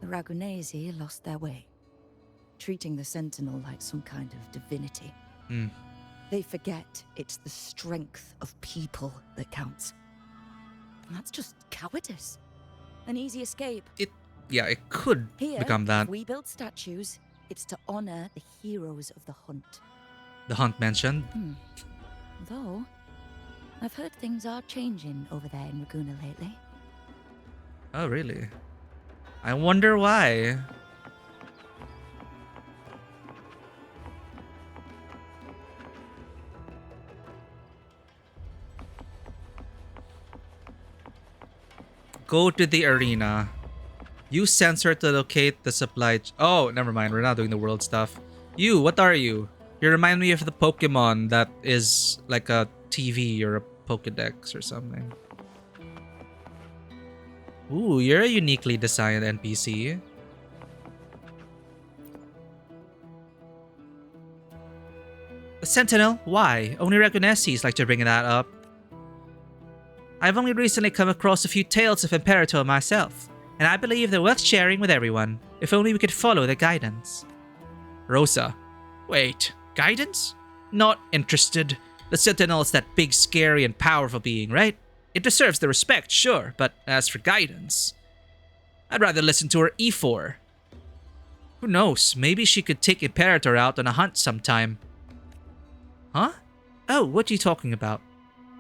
the Ragunesi lost their way, treating the Sentinel like some kind of divinity. They forget it's the strength of people that counts. And that's just cowardice. An easy escape. It could Here, become that. if we build statues, it's to honor the heroes of the hunt. The hunt mentioned. Though, I've heard things are changing over there in Raguna lately. Oh, really? I wonder why. Go to the arena. Use sensor to locate the supply. Oh, never mind. We're not doing the world stuff. You, what are you? You remind me of the Pokemon that is like a TV or a Pokedex or something. Ooh, you're a uniquely designed NPC. The Sentinel? Why? Only Ragunesis like to bring that up. I've only recently come across a few tales of Imperator myself, and I believe they're worth sharing with everyone, if only we could follow their guidance. Rosa. Wait, guidance? Not interested. The Sentinel is that big, scary, and powerful being, right? It deserves the respect, sure, but as for guidance, I'd rather listen to her E4. Who knows, maybe she could take Imperator out on a hunt sometime. Huh? Oh, what are you talking about?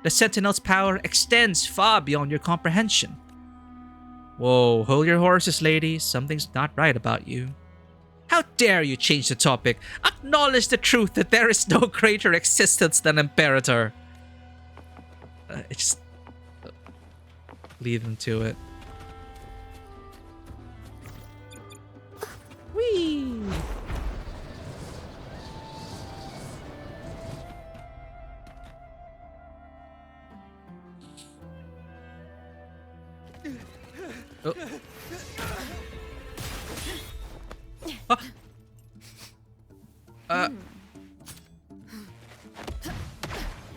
The Sentinel's power extends far beyond your comprehension. Whoa, hold your horses, lady. Something's not right about you. How dare you change the topic? Acknowledge the truth that there is no greater existence than Imperator. Leave him to it. Whee! Oh.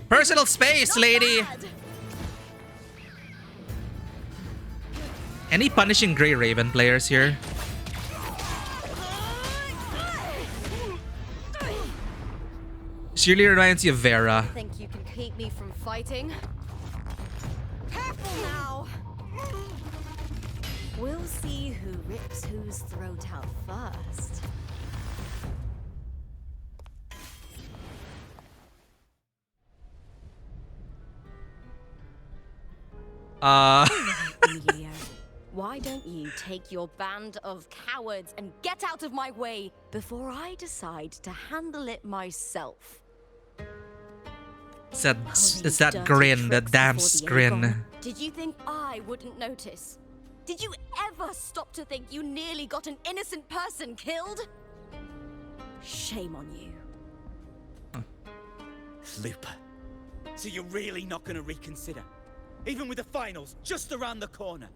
Personal space, lady! Any punishing Grey Raven players here? She really reminds you of Vera. Think you can keep me from fighting? Careful now! We'll see who rips whose throat out first. Leo, why don't you take your band of cowards and get out of my way before I decide to handle it myself? It's that grin, that damn's grin. Did you think I wouldn't notice? Did you ever stop to think you nearly got an innocent person killed? Shame on you. Looper. So you're really not going to reconsider? Even with the finals just around the corner?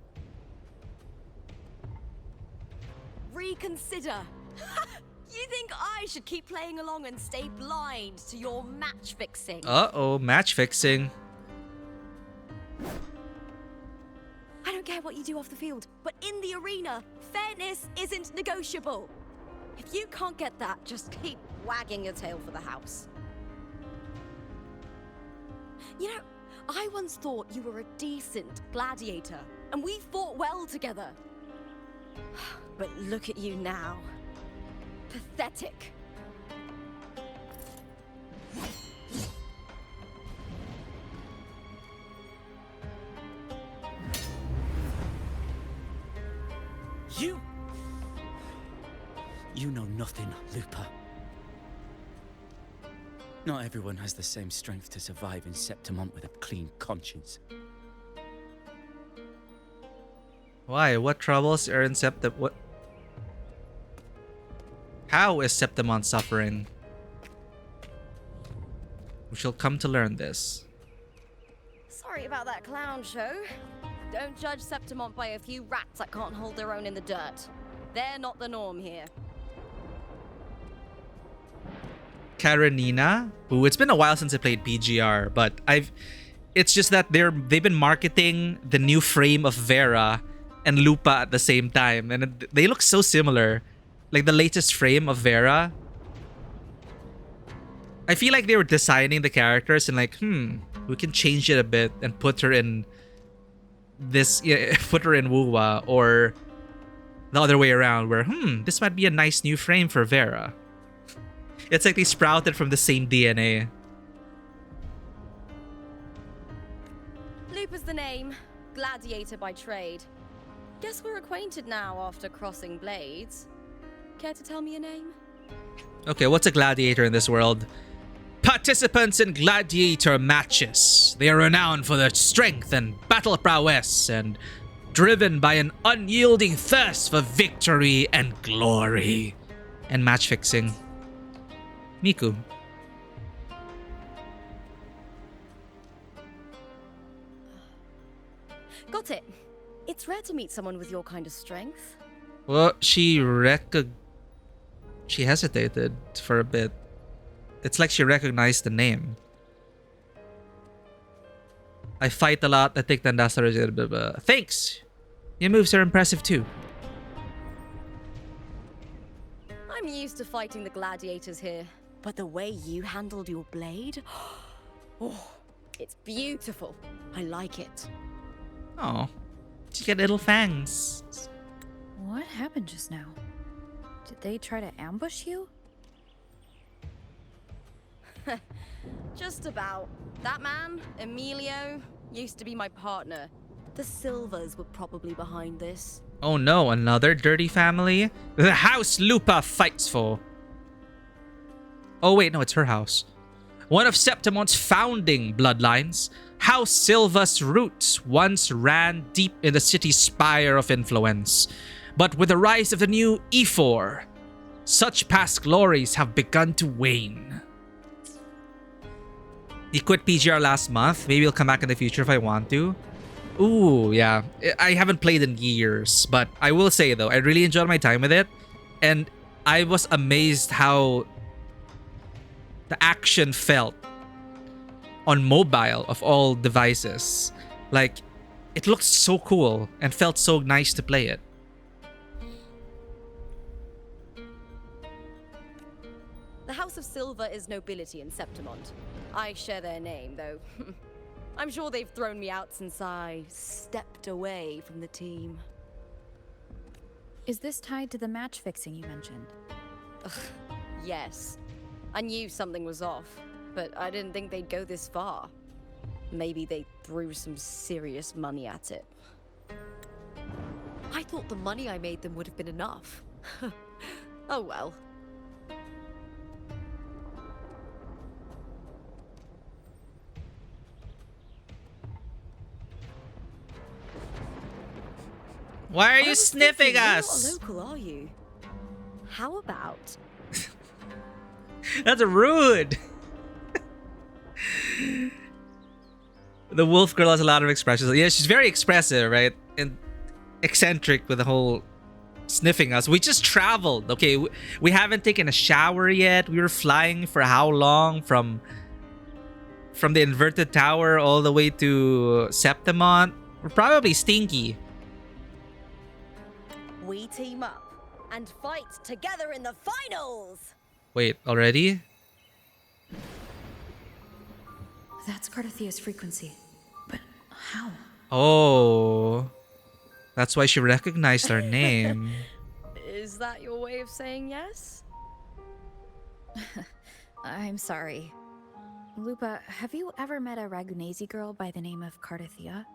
Reconsider? You think I should keep playing along and stay blind to your match fixing? Uh-oh, match fixing. I don't care what you do off the field, but in the arena, fairness isn't negotiable. If you can't get that, just keep wagging your tail for the house. You know, I once thought you were a decent gladiator, and we fought well together. But look at you now. Pathetic. You know nothing, Lupa. Not everyone has the same strength to survive in Septimont with a clean conscience. Why? What troubles are in What? How is Septimont suffering? We shall come to learn this. Sorry about that clown show. Don't judge Septimont by a few rats that can't hold their own in the dirt. They're not the norm here. Karenina, who it's been a while since I played PGR, but it's just that they've been marketing the new frame of Vera and Lupa at the same time, and they look so similar. Like the latest frame of Vera. I feel like they were designing the characters and like, we can change it a bit and put her in this, put her in Wuwa, or the other way around where, this might be a nice new frame for Vera. It's like they sprouted from the same DNA. Lupa's the name. Gladiator by trade. Guess we're acquainted now after crossing blades. Care to tell me your name? Okay, what's a gladiator in this world? Participants in gladiator matches. They are renowned for their strength and battle prowess and driven by an unyielding thirst for victory and glory. And match fixing. Miku. Got it. It's rare to meet someone with your kind of strength. Well, she hesitated for a bit. It's like she recognized the name. I fight a lot. I take Tandasa. Thanks. Your moves are impressive too. I'm used to fighting the gladiators here, but the way you handled your blade, oh, it's beautiful. I like it. Oh, you get little fangs. What happened just now? Did they try to ambush you? Just about. That man, Emilio, used to be my partner. The Silvers were probably behind this. Oh no, another dirty family? The house Lupa fights for. Oh wait, no, it's her house. One of Septimont's founding bloodlines, House Silva's roots once ran deep in the city's spire of influence. But with the rise of the new E4, such past glories have begun to wane. He quit PGR last month. Maybe he'll come back in the future if I want to. Ooh, yeah. I haven't played in years, but I will say though, I really enjoyed my time with it. And I was amazed how the action felt on mobile of all devices. Like, it looked so cool and felt so nice to play it. The House of Silva is nobility in Septimont. I share their name, though. I'm sure they've thrown me out since I stepped away from the team. Is this tied to the match fixing you mentioned? Ugh, yes. I knew something was off, but I didn't think they'd go this far. Maybe they threw some serious money at it. I thought the money I made them would have been enough. Oh well. Why are you sniffing us? You're not local, are you? How about... That's rude. The wolf girl has a lot of expressions. Yeah, she's very expressive, right? And eccentric with the whole sniffing us. We just traveled. Okay, we haven't taken a shower yet. We were flying for how long? From the inverted tower all the way to Septimont. We're probably stinky. We team up and fight together in the finals! Wait, already? That's Cardathia's frequency. But how? Oh. That's why she recognized our name. Is that your way of saying yes? I'm sorry. Lupa, have you ever met a Ragunesi girl by the name of Cardathia?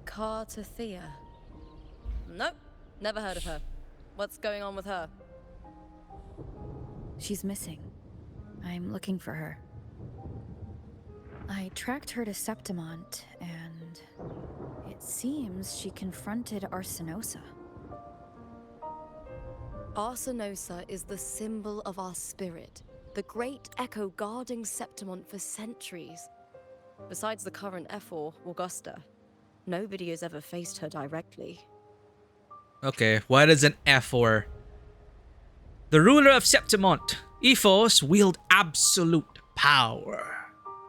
Cardathia. Nope, never heard of her. What's going on with her? She's missing. I'm looking for her. I tracked her to Septimont, and it seems she confronted Arsenosa. Arsenosa is the symbol of our spirit, the great echo guarding Septimont for centuries. Besides the current Ephor, Augusta, nobody has ever faced her directly. Okay, what is an Ephor? The ruler of Septimont, Ephors wield absolute power,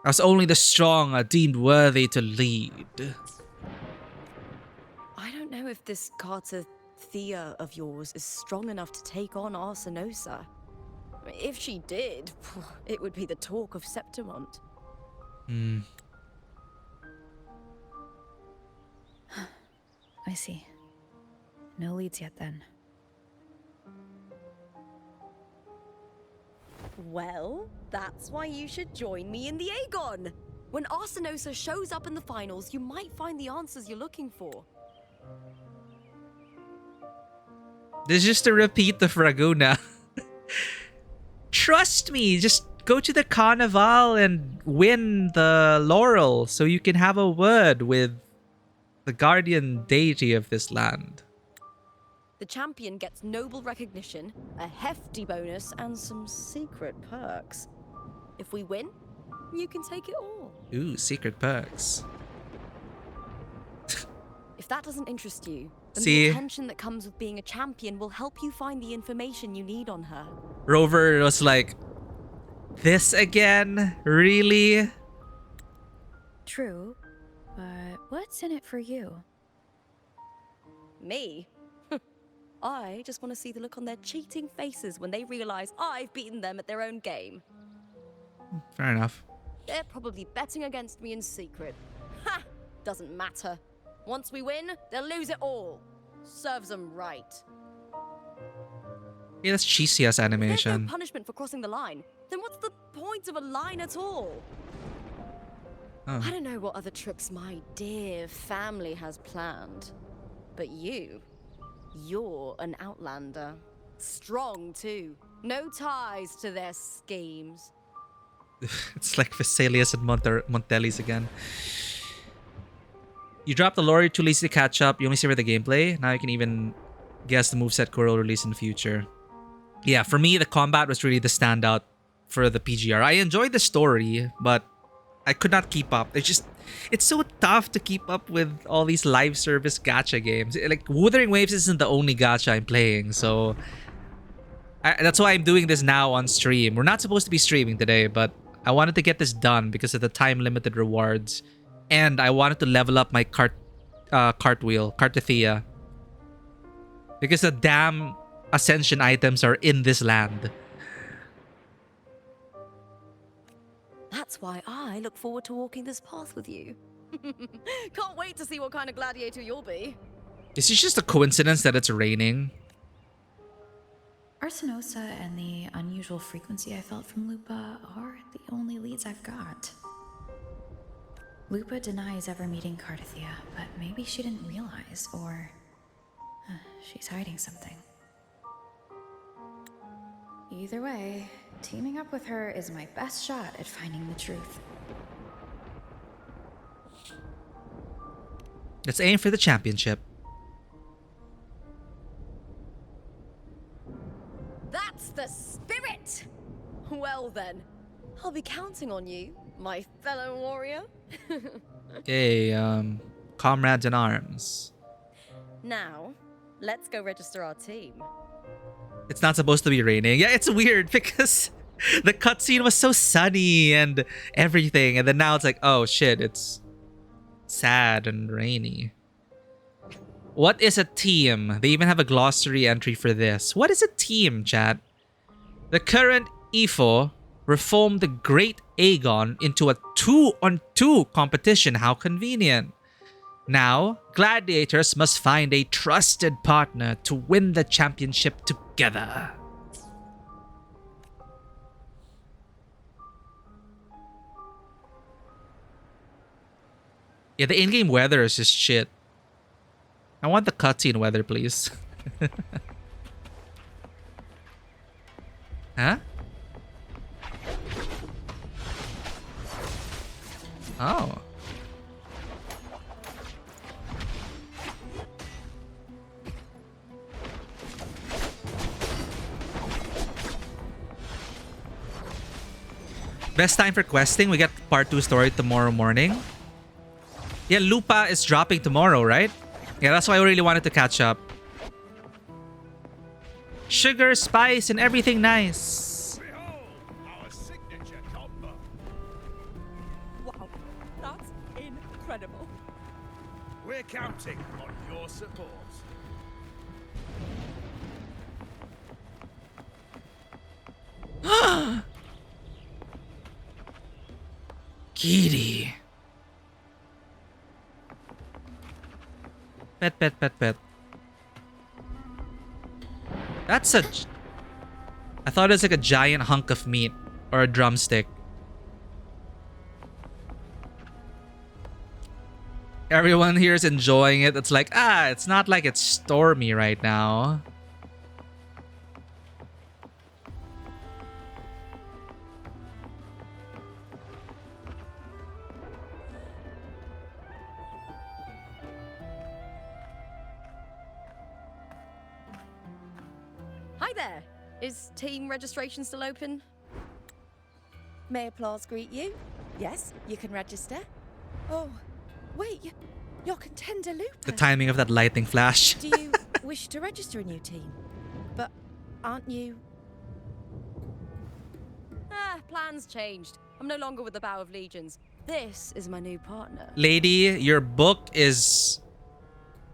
as only the strong are deemed worthy to lead. I don't know if this Carter Thea of yours is strong enough to take on Arsenosa. If she did, it would be the talk of Septimont. I see. No leads yet then. Well, that's why you should join me in the Aegon. When Arsenosa shows up in the finals, you might find the answers you're looking for. This is just a repeat of Raguna. Trust me, just go to the carnival and win the laurel so you can have a word with the guardian deity of this land. The champion gets noble recognition, a hefty bonus, and some secret perks. If we win, you can take it all. Ooh, secret perks. If that doesn't interest you, then See? the attention that comes with being a champion will help you find the information you need on her. Rover was like, this again? Really? True, but what's in it for you? Me? I just want to see the look on their cheating faces when they realize I've beaten them at their own game. Fair enough. They're probably betting against me in secret. Ha! Doesn't matter. Once we win, they'll lose it all. Serves them right. Yeah, that's cheesy as There's animation. no punishment for crossing the line. Then what's the point of a line at all? Oh. I don't know what other tricks my dear family has planned. But you're an outlander. Strong, too. No ties to their schemes. It's like Vesalius and Montellis again. You drop the lore, you're too lazy to catch up. You only savor the gameplay. Now you can even guess the moveset Kuro will release in the future. Yeah, for me, the combat was really the standout for the PGR. I enjoyed the story, but I could not keep up. It's so tough to keep up with all these live service gacha games. Like, Wuthering Waves isn't the only gacha I'm playing, so that's why I'm doing this now on stream. We're not supposed to be streaming today, but I wanted to get this done because of the time-limited rewards. And I wanted to level up my Cartothea. Because the damn ascension items are in this land. That's why I look forward to walking this path with you. Can't wait to see what kind of gladiator you'll be. Is it just a coincidence that it's raining? Arsenosa and the unusual frequency I felt from Lupa are the only leads I've got. Lupa denies ever meeting Cartothea, but maybe she didn't realize, or she's hiding something. Either way, teaming up with her is my best shot at finding the truth. Let's aim for the championship. That's the spirit! Well then, I'll be counting on you, my fellow warrior. Hey, comrades in arms. Now, let's go register our team. It's not supposed to be raining. Yeah, it's weird because the cutscene was so sunny and everything. And then now it's like, oh shit, it's sad and rainy. What is a team? They even have a glossary entry for this. What is a team, chat? The current EFO reformed the Great Aegon into a 2-on-2 competition. How convenient. Now, gladiators must find a trusted partner to win the championship together. Yeah, the in-game weather is just shit. I want the cutscene weather, please. Huh? Oh. Best time for questing. We get part 2 story tomorrow morning. Yeah, Lupa is dropping tomorrow, right? Yeah, that's why I really wanted to catch up. Sugar, spice, and everything nice. Our signature combo. Wow, that's incredible. We're counting on your support. Kitty. Pet, pet, pet, pet. That's a... I thought it was like a giant hunk of meat. Or a drumstick. Everyone here is enjoying it. It's like, it's not like it's stormy right now. Hi there. Is team registration still open? May applause greet you? Yes, you can register. Oh, wait, you're Contender Looper. The timing of that lightning flash. Do you wish to register a new team? But aren't you... Plans changed. I'm no longer with the Bow of Legions. This is my new partner. Lady, your book is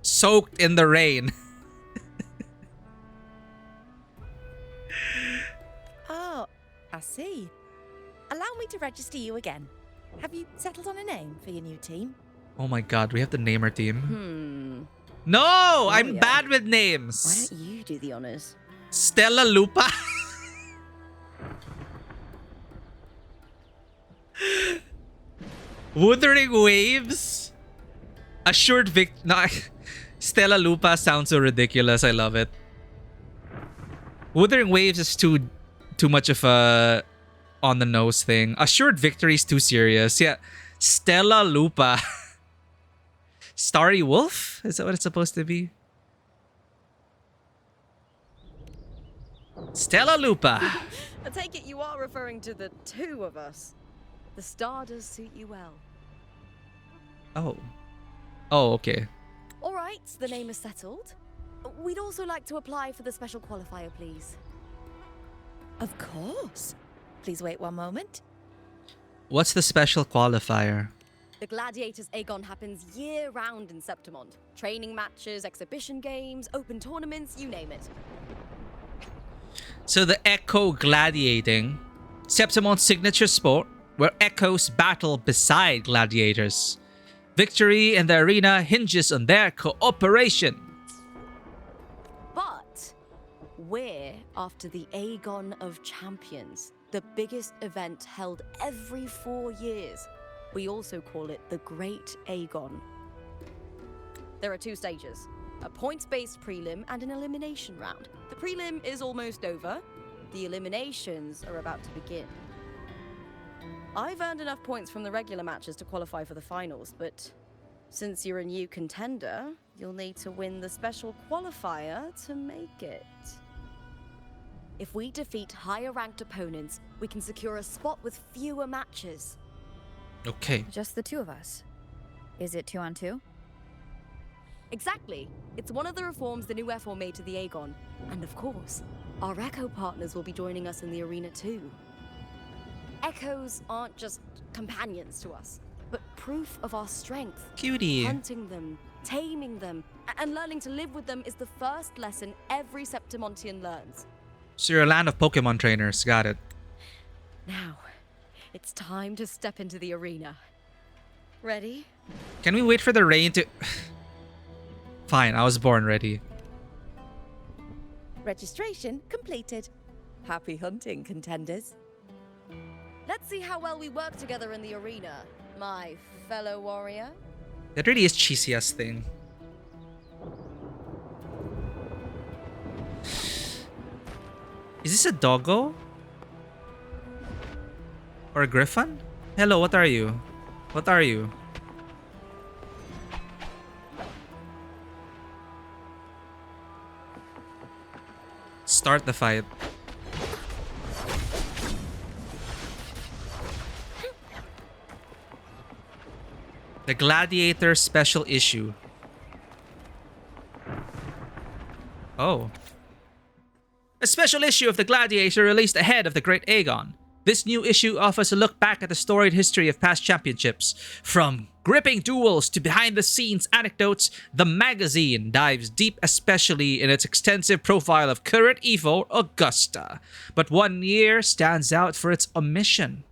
soaked in the rain. Oh, I see. Allow me to register you again. Have you settled on a name for your new team? Oh my god, we have to name our team. No, Oh, I'm yeah. bad with names. Why don't you do the honors? Stella Lupa. Wuthering Waves. Assured No, Stella Lupa sounds so ridiculous. I love it. Wuthering Waves is too much of a on the nose thing. Assured Victory is too serious. Yeah. Stella Lupa. Starry Wolf? Is that what it's supposed to be? Stella Lupa. I take it you are referring to the two of us. The star does suit you well. Oh. Oh, okay. All right, the name is settled. We'd also like to apply for the special qualifier, please. Of course. Please wait one moment. What's the special qualifier? The Gladiators Aegon happens year-round in Septimont. Training matches, exhibition games, open tournaments, you name it. So the Echo Gladiating, Septimont's signature sport, where echoes battle beside gladiators. Victory in the arena hinges on their cooperation. But we're after the Aegon of Champions, the biggest event held every 4 years. We also call it the Great Aegon. There are 2 stages, a points-based prelim and an elimination round. The prelim is almost over. The eliminations are about to begin. I've earned enough points from the regular matches to qualify for the finals, but since you're a new contender, you'll need to win the special qualifier to make it. If we defeat higher-ranked opponents, we can secure a spot with fewer matches. Okay. Just the 2 of us. Is it 2 on 2? Exactly. It's one of the reforms the new FO made to the Aegon. And of course, our Echo partners will be joining us in the arena too. Echoes aren't just companions to us, but proof of our strength. Cutie. Hunting them, taming them, and learning to live with them is the first lesson every Septimontian learns. So you're a land of Pokemon trainers. Got it. Now, it's time to step into the arena. Ready? Can we wait for the rain to... Fine, I was born ready. Registration completed. Happy hunting, contenders. Let's see how well we work together in the arena, my fellow warrior. That really is cheesy-ass thing. Is this a doggo? Or a griffin? Hello, what are you? What are you? Start the fight. The Gladiator Special Issue. Oh. A special issue of The Gladiator released ahead of the Great Aegon. This new issue offers a look back at the storied history of past championships. From gripping duels to behind-the-scenes anecdotes, the magazine dives deep, especially in its extensive profile of current Evo Augusta. But one year stands out for its omission.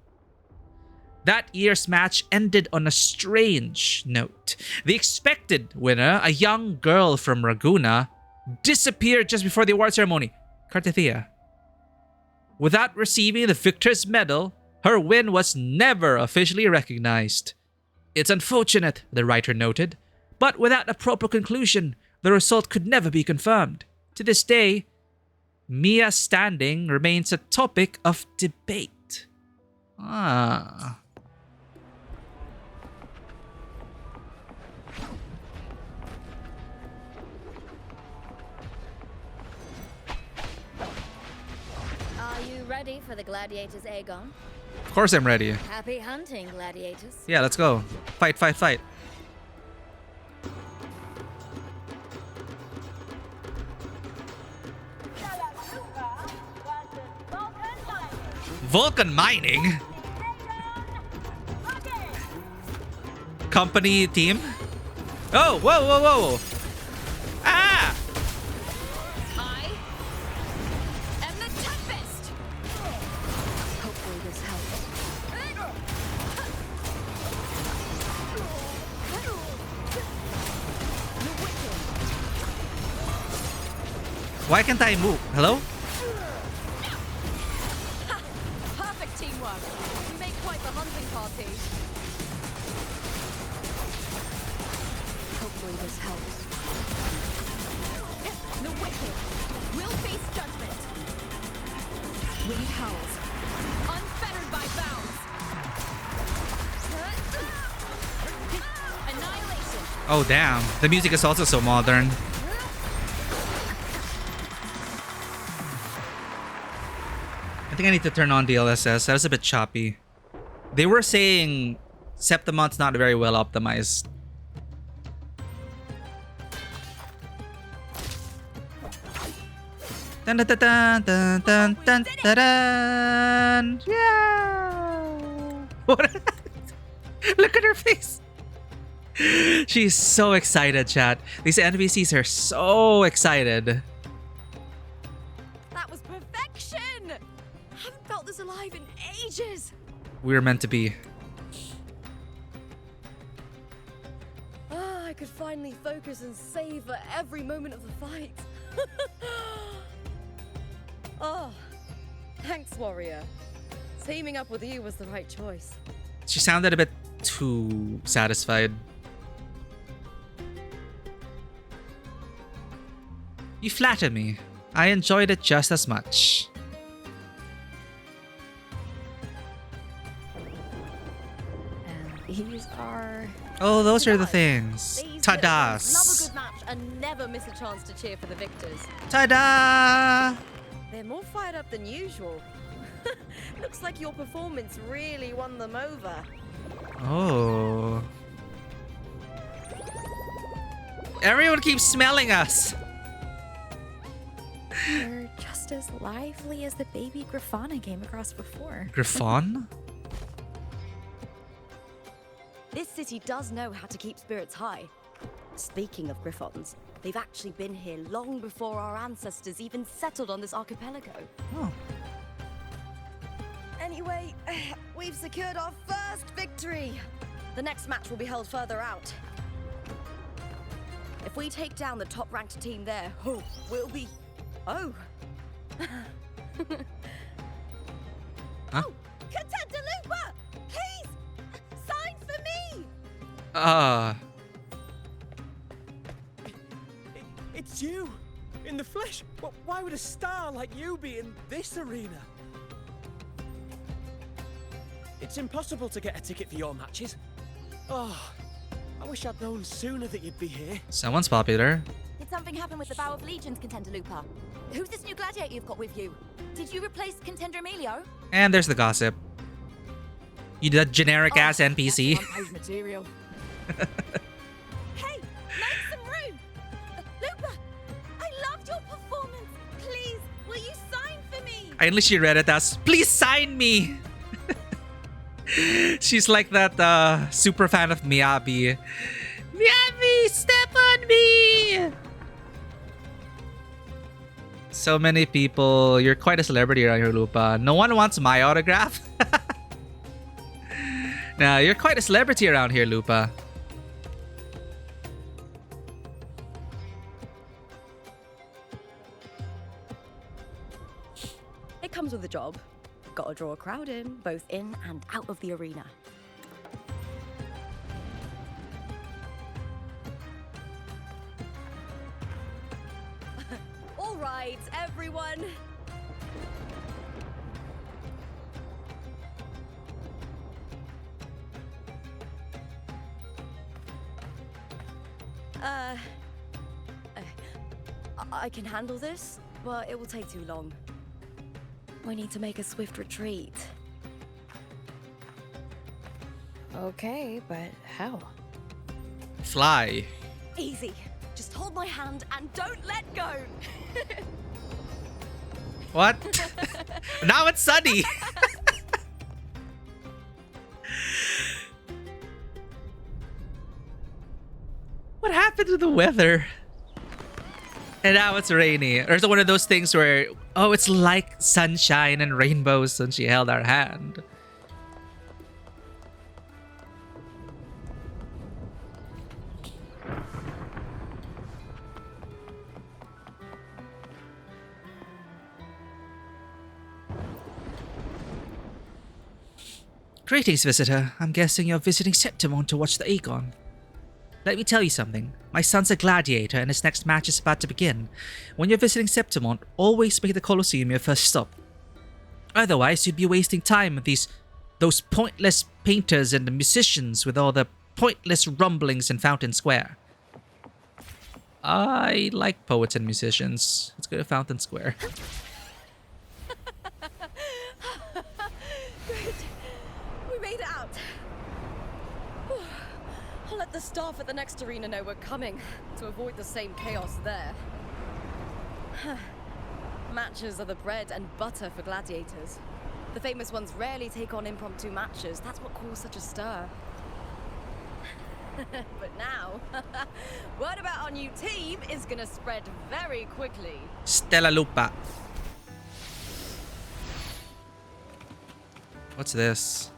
That year's match ended on a strange note. The expected winner, a young girl from Raguna, disappeared just before the award ceremony. Cartithia. Without receiving the victor's medal, her win was never officially recognized. It's unfortunate, the writer noted, but without a proper conclusion, the result could never be confirmed. To this day, Mia's standing remains a topic of debate. Ah. Ready for the gladiators, Aegon? Of course I'm ready. Happy hunting, gladiators. Yeah, let's go. Fight, fight, fight. Vulcan mining? Company team? Oh, whoa, whoa, whoa. Ah! Why can't I move? Hello? Perfect teamwork. You make quite the hunting party. Hopefully this helps. The wicked will face judgment. Wind howls, unfettered by bounds. Annihilation. Oh damn, the music is also so modern. I think I need to turn on DLSS. That was a bit choppy. They were saying Septimon's not very well optimized. Dun dun dun dun dun dun dun dun dun. Yeah. What? Look at her face. She's so excited, chat. These NPCs are so excited. That was perfection. I haven't felt this alive in ages. We were meant to be. I could finally focus and savor every moment of the fight. Oh, thanks, warrior. Teaming up with you was the right choice. She sounded a bit too satisfied. You flatter me. I enjoyed it just as much. These are... Oh, those are the things. These Ta-das. love a good match and never miss a chance to cheer for the victors. Ta-da! They're more fired up than usual. Looks like your performance really won them over. Oh. Everyone keeps smelling us. They're just as lively as the baby Griffon I came across before. Griffon? This city does know how to keep spirits high. Speaking of Griffons, they've actually been here long before our ancestors even settled on this archipelago. Oh. Anyway, we've secured our first victory. The next match will be held further out. If we take down the top-ranked team there, we'll be... Oh. Huh? Oh, Contender Lupa! Please! Sign for me! Ah. It's you! In the flesh? Why would a star like you be in this arena? It's impossible to get a ticket for your matches. Oh, I wish I'd known sooner that you'd be here. Someone's popular. Did something happen with the Bow of Legions, Contender Lupa? Who's this new gladiator you've got with you? Did you replace Contender Emilio? And there's the gossip. You did a generic ass NPC. Page material. Hey, make some room! Lupa, I loved your performance. Please, will you sign for me? I literally read it as, please sign me! She's like that super fan of Miyabi. Miyabi, step on me! So many people. You're quite a celebrity around here, Lupa. No one wants my autograph. Nah, you're quite a celebrity around here, Lupa. It comes with a job. Gotta draw a crowd in, both in and out of the arena. All right, everyone. I can handle this, but it will take too long. We need to make a swift retreat. Okay, but how? Fly. Easy. Just hold my hand and don't let go. What? Now it's sunny. What happened to the weather? And now it's rainy. Or is it one of those things where, oh, it's like sunshine and rainbows when she held our hand? Greetings, visitor. I'm guessing you're visiting Septimon to watch the Aegon. Let me tell you something. My son's a gladiator and his next match is about to begin. When you're visiting Septimon, always make the Colosseum your first stop. Otherwise, you'd be wasting time with those pointless painters and the musicians with all the pointless rumblings in Fountain Square. I like poets and musicians. Let's go to Fountain Square. Good. We made it out. I'll let the staff at the next arena know we're coming to avoid the same chaos there. Matches are the bread and butter for gladiators. The famous ones rarely take on impromptu matches. That's what caused such a stir. But now, word about our new team is gonna spread very quickly. Stella Lupa. What's this?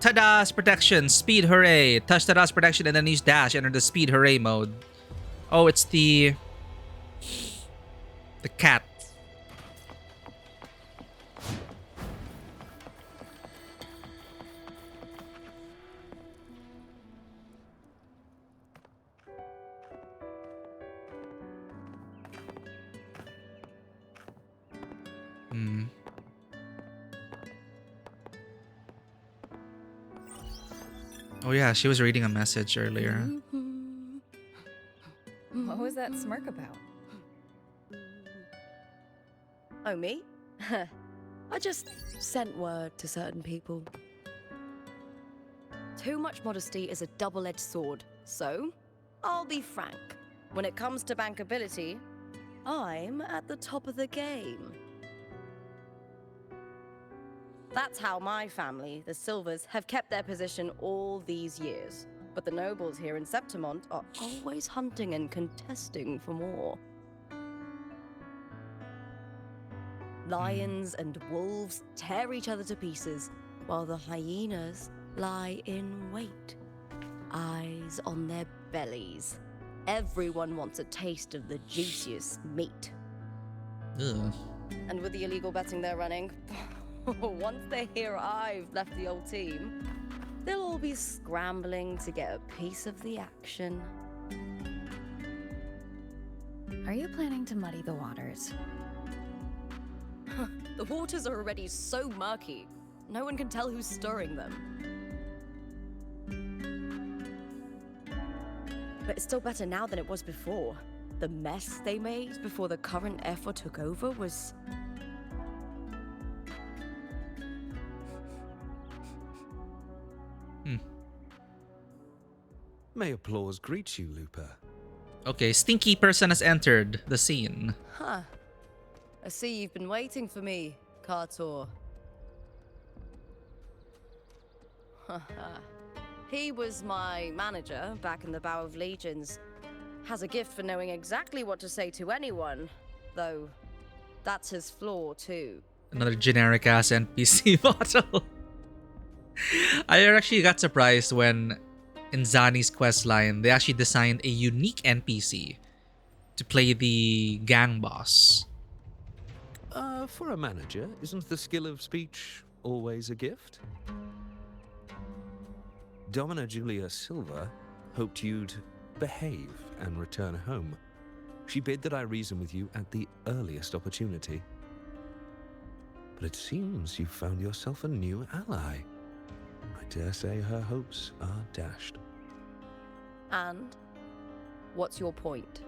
Tada's protection, speed hooray. Touch Tada's protection and then use dash. Enter the speed hooray mode. Oh, it's the cat. Oh yeah, she was reading a message earlier. What was that smirk about? Oh, me? I just sent word to certain people. Too much modesty is a double-edged sword, so I'll be frank. When it comes to bankability, I'm at the top of the game. That's how my family, the Silvers, have kept their position all these years. But the nobles here in Septimont are always hunting and contesting for more. Lions and wolves tear each other to pieces, while the hyenas lie in wait, eyes on their bellies. Everyone wants a taste of the juiciest meat. Ugh. And with the illegal betting they're running, once they hear I've left the old team, they'll all be scrambling to get a piece of the action. Are you planning to muddy the waters? The waters are already so murky. No one can tell who's stirring them. But it's still better now than it was before. The mess they made before the current Ephor took over was... May applause greet you, Lupa. Okay, stinky person has entered the scene. Huh. I see you've been waiting for me, Kartor. He was my manager back in the Bow of Legions. Has a gift for knowing exactly what to say to anyone, though that's his flaw too. Another generic ass NPC model. I actually got surprised when in Zani's quest line they actually designed a unique NPC to play the gang boss. For a manager, isn't the skill of speech always a gift? Domina Julia Silva hoped you'd behave and return home. She bid that I reason with you at the earliest opportunity. But it seems you've found yourself a new ally. I dare say her hopes are dashed. And? What's your point?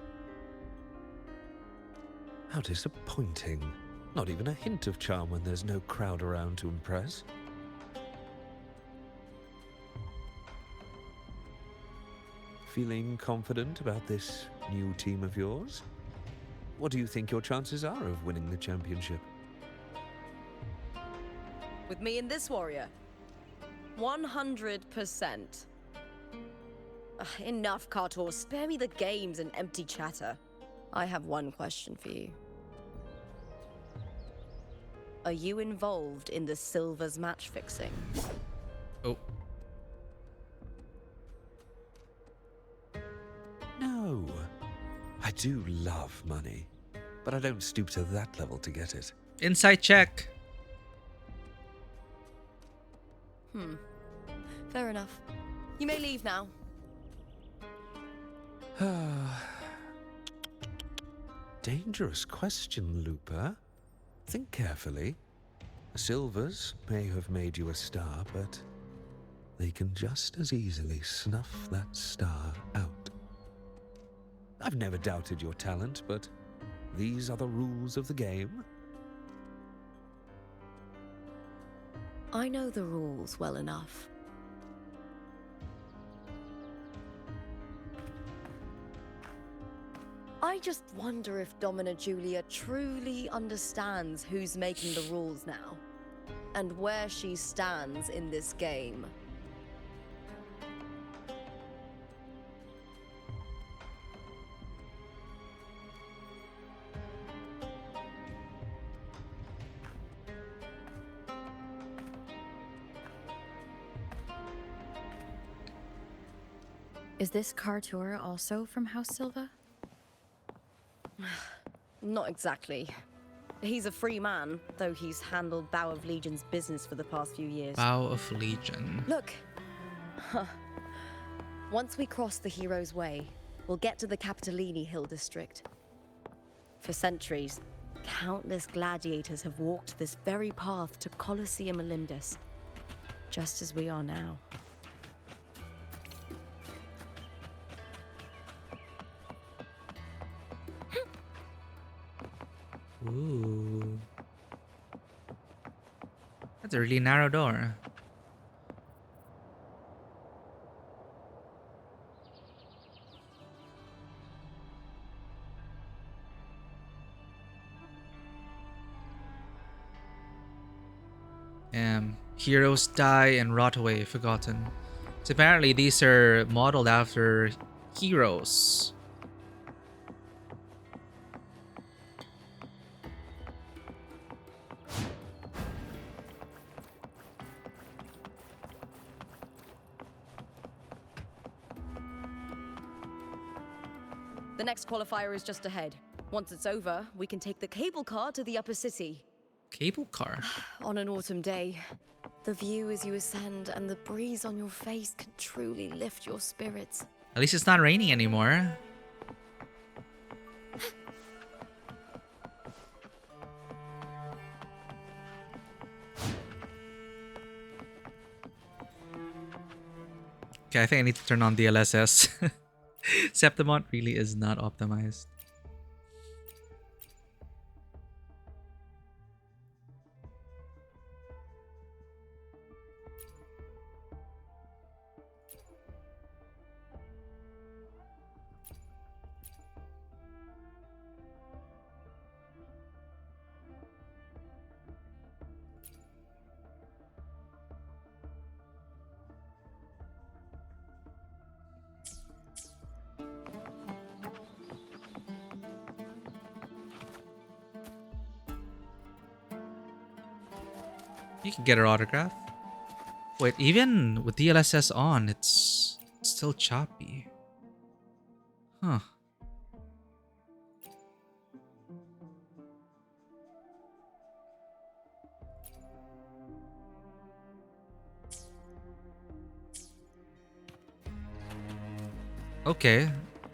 How disappointing. Not even a hint of charm when there's no crowd around to impress. Feeling confident about this new team of yours? What do you think your chances are of winning the championship? With me and this warrior? 100%. Enough, Kartor. Spare me the games and empty chatter. I have one question for you. Are you involved in the Silver's match fixing? Oh. No. I do love money, but I don't stoop to that level to get it. Insight check. Fair enough. You may leave now. Dangerous question, Lupa. Think carefully. The Silvers may have made you a star, but they can just as easily snuff that star out. I've never doubted your talent, but these are the rules of the game. I know the rules well enough. I just wonder if Domina Julia truly understands who's making the rules now, and where she stands in this game. Is this Kartor also from House Silva? Not exactly. He's a free man, though he's handled Bow of Legion's business for the past few years. Bow of Legion. Look. Once we cross the Hero's Way, we'll get to the Capitolini Hill district. For centuries, countless gladiators have walked this very path to Colosseum Olympus, just as we are now. Ooh. That's a really narrow door. Heroes die and rot away, forgotten. So apparently these are modeled after heroes. The next qualifier is just ahead. Once it's over, we can take the cable car to the upper city. Cable car? On an autumn day, the view as you ascend and the breeze on your face can truly lift your spirits. At least it's not raining anymore. Okay, I think I need to turn on DLSS. Septimont really is not optimized. You can get her autograph. Wait, even with DLSS on, it's still choppy. Huh. Okay,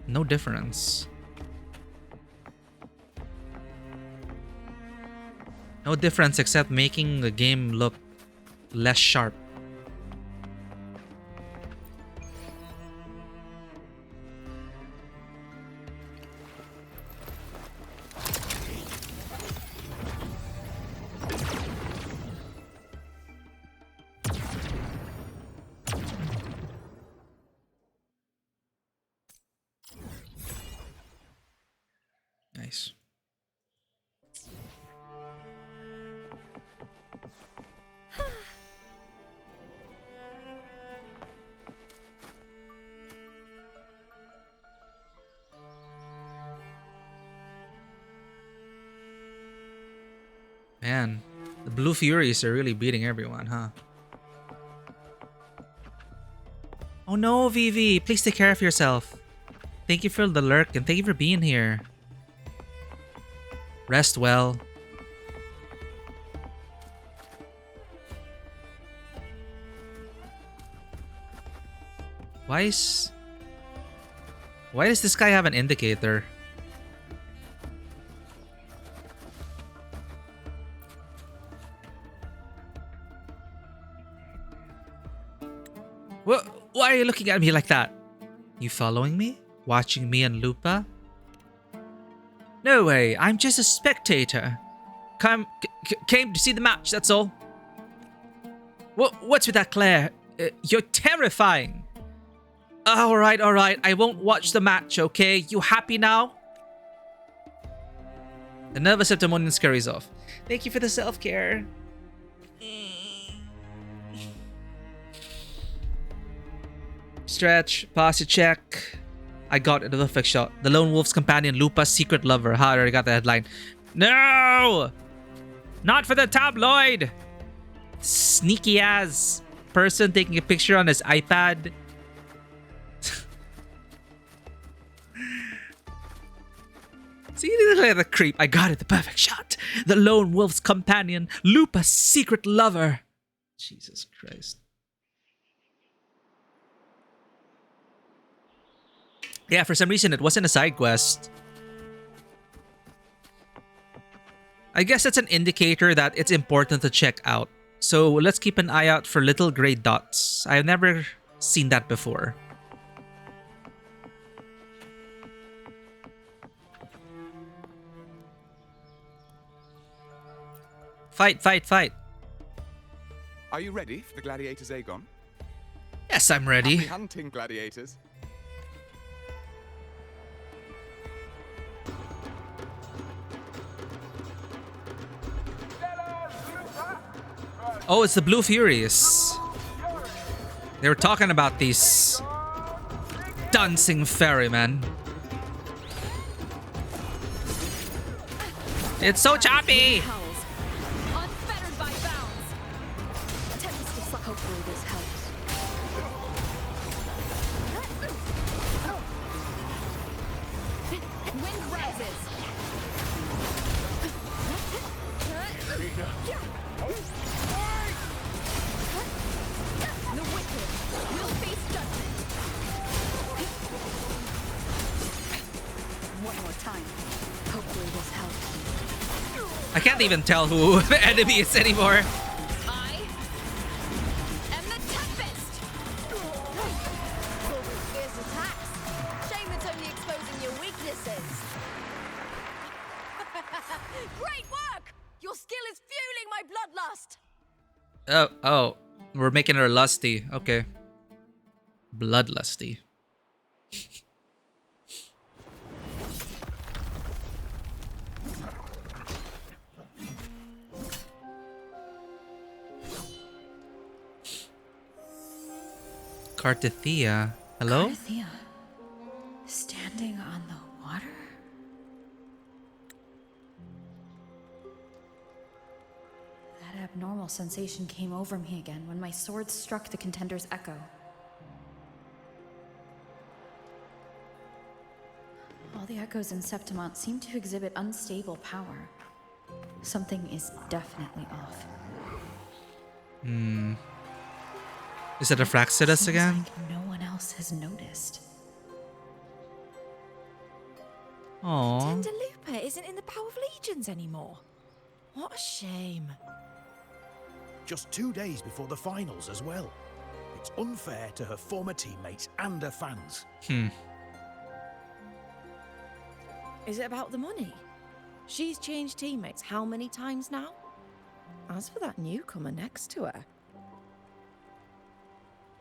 no difference. No difference except making the game look less sharp. Nice. Man, the Blue Furies are really beating everyone, huh? Oh no, Vivi, please take care of yourself. Thank you for the lurk and thank you for being here. Rest well. Why does this guy have an indicator? Why are you looking at me like that? You following me? Watching me and Lupa? No way, I'm just a spectator. Came to see the match, that's all. What's with that Claire? You're terrifying. Alright, I won't watch the match, okay? You happy now? The nervous Septimonian scurries off. Thank you for the self-care. Stretch, posture check. I got it, a perfect shot. The Lone Wolf's companion, Lupa's secret lover. Ha, I already got the headline. No! Not for the tabloid! Sneaky ass person taking a picture on his iPad. See, look at the creep. I got it, the perfect shot. The Lone Wolf's companion, Lupa's secret lover. Jesus Christ. Yeah, for some reason, it wasn't a side quest. I guess that's an indicator that it's important to check out. So let's keep an eye out for little gray dots. I've never seen that before. Fight, fight, fight. Are you ready for the gladiators, Aegon? Yes, I'm ready. Happy hunting, gladiators. Oh, it's the Blue Furies. They were talking about these dancing ferrymen. It's so choppy. Unfettered by bounds. Hopefully this helps. Wind rises. The wicked will face judgment. One more time. Hopefully this helps. I can't even tell who the enemy is anymore. I am the Tempest. Great work! Your skill is fueling my bloodlust! Oh, we're making her lusty. Okay. Bloodlusty. Cartithia. Hello? Cartithia. Standing on the water? That abnormal sensation came over me again when my sword struck the contender's echo. All the echoes in Septimont seem to exhibit unstable power. Something is definitely off. Is it a Fraxidus Seems again? like no one else has noticed. Aww. Tender Lupa isn't in the Power of Legions anymore. What a shame. Just 2 days before the finals as well. It's unfair to her former teammates and her fans. Is it about the money? She's changed teammates how many times now? As for that newcomer next to her...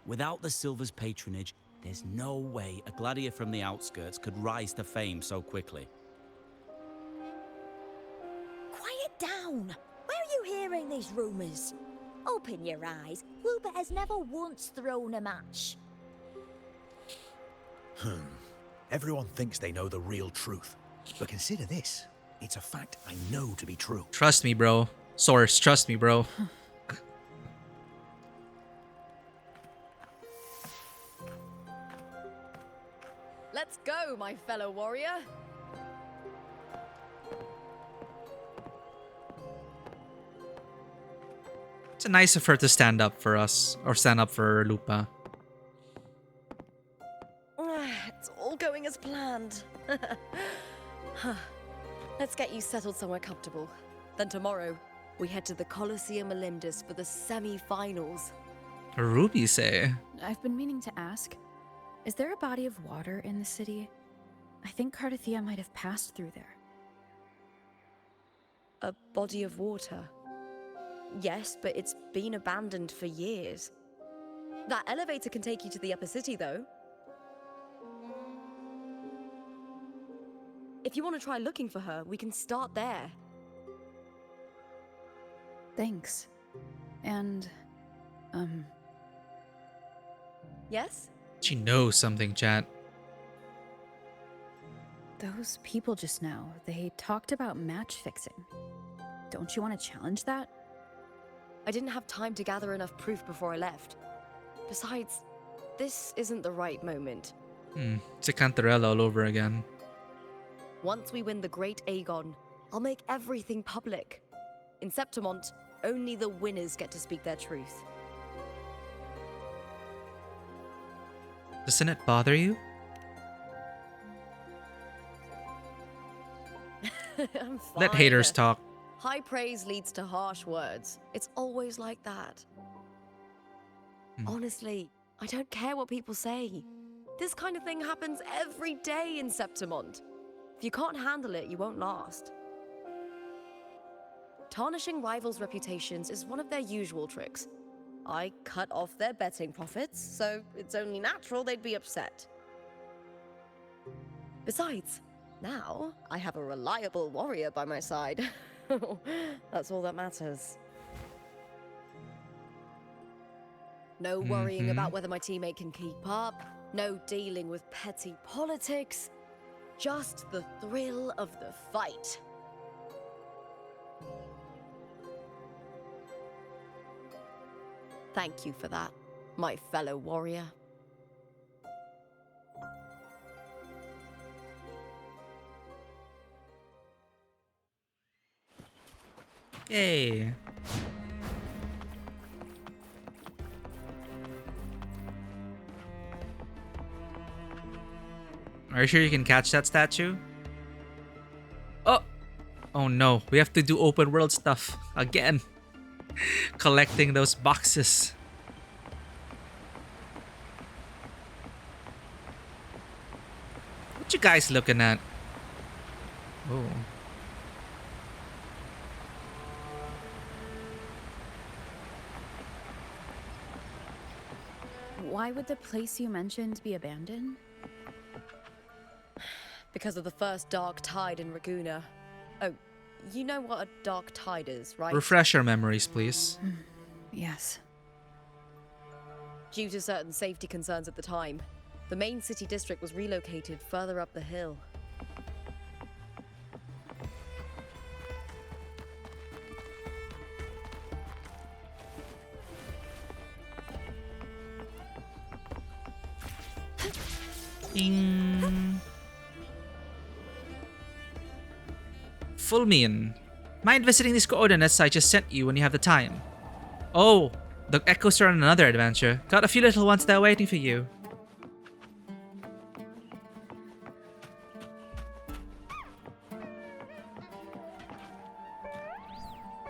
Without the Silver's patronage, there's no way a gladiator from the outskirts could rise to fame so quickly. Quiet down! Where are you hearing these rumours? Open your eyes. Wilbur has never once thrown a match. Everyone thinks they know the real truth. But consider this. It's a fact I know to be true. Trust me, bro. Source, trust me, bro. Let's go, my fellow warrior. It's nice of her to stand up for us, or stand up for Lupa. It's all going as planned. Let's get you settled somewhere comfortable. Then tomorrow, we head to the Colosseum Olympus for the semi-finals. Ruby say. I've been meaning to ask, is there a body of water in the city? I think Cartithia might have passed through there. A body of water? Yes, but it's been abandoned for years. That elevator can take you to the upper city, though. If you want to try looking for her, we can start there. Thanks. And, Yes? She knows something, chat. those people just now, they talked about match fixing. Don't you want to challenge that? I didn't have time to gather enough proof before I left. Besides, this isn't the right moment. It's a Cantarella all over again. Once we win the Great Aegon, I'll make everything public. In Septimont, only the winners get to speak their truth. Doesn't it bother you? I'm fine. Let haters talk. High praise leads to harsh words. It's always like that. Honestly, I don't care what people say. This kind of thing happens every day in Septimont. If you can't handle it, you won't last. Tarnishing rivals' reputations is one of their usual tricks. I cut off their betting profits, so it's only natural they'd be upset. Besides, now I have a reliable warrior by my side. That's all that matters. No worrying about whether my teammate can keep up, no dealing with petty politics, just the thrill of the fight. Thank you for that, my fellow warrior. Yay. Are you sure you can catch that statue? Oh! Oh no, we have to do open world stuff again. Collecting those boxes. What you guys looking at? Oh. Why would the place you mentioned be abandoned? Because of the first dark tide in Raguna. Oh, you know what a dark tide is, right? Refresh our memories, please. Yes. Due to certain safety concerns at the time, the main city district was relocated further up the hill. Ding. Full mean. Mind visiting these coordinates I just sent you when you have the time? Oh, the echoes are on another adventure. Got a few little ones there waiting for you.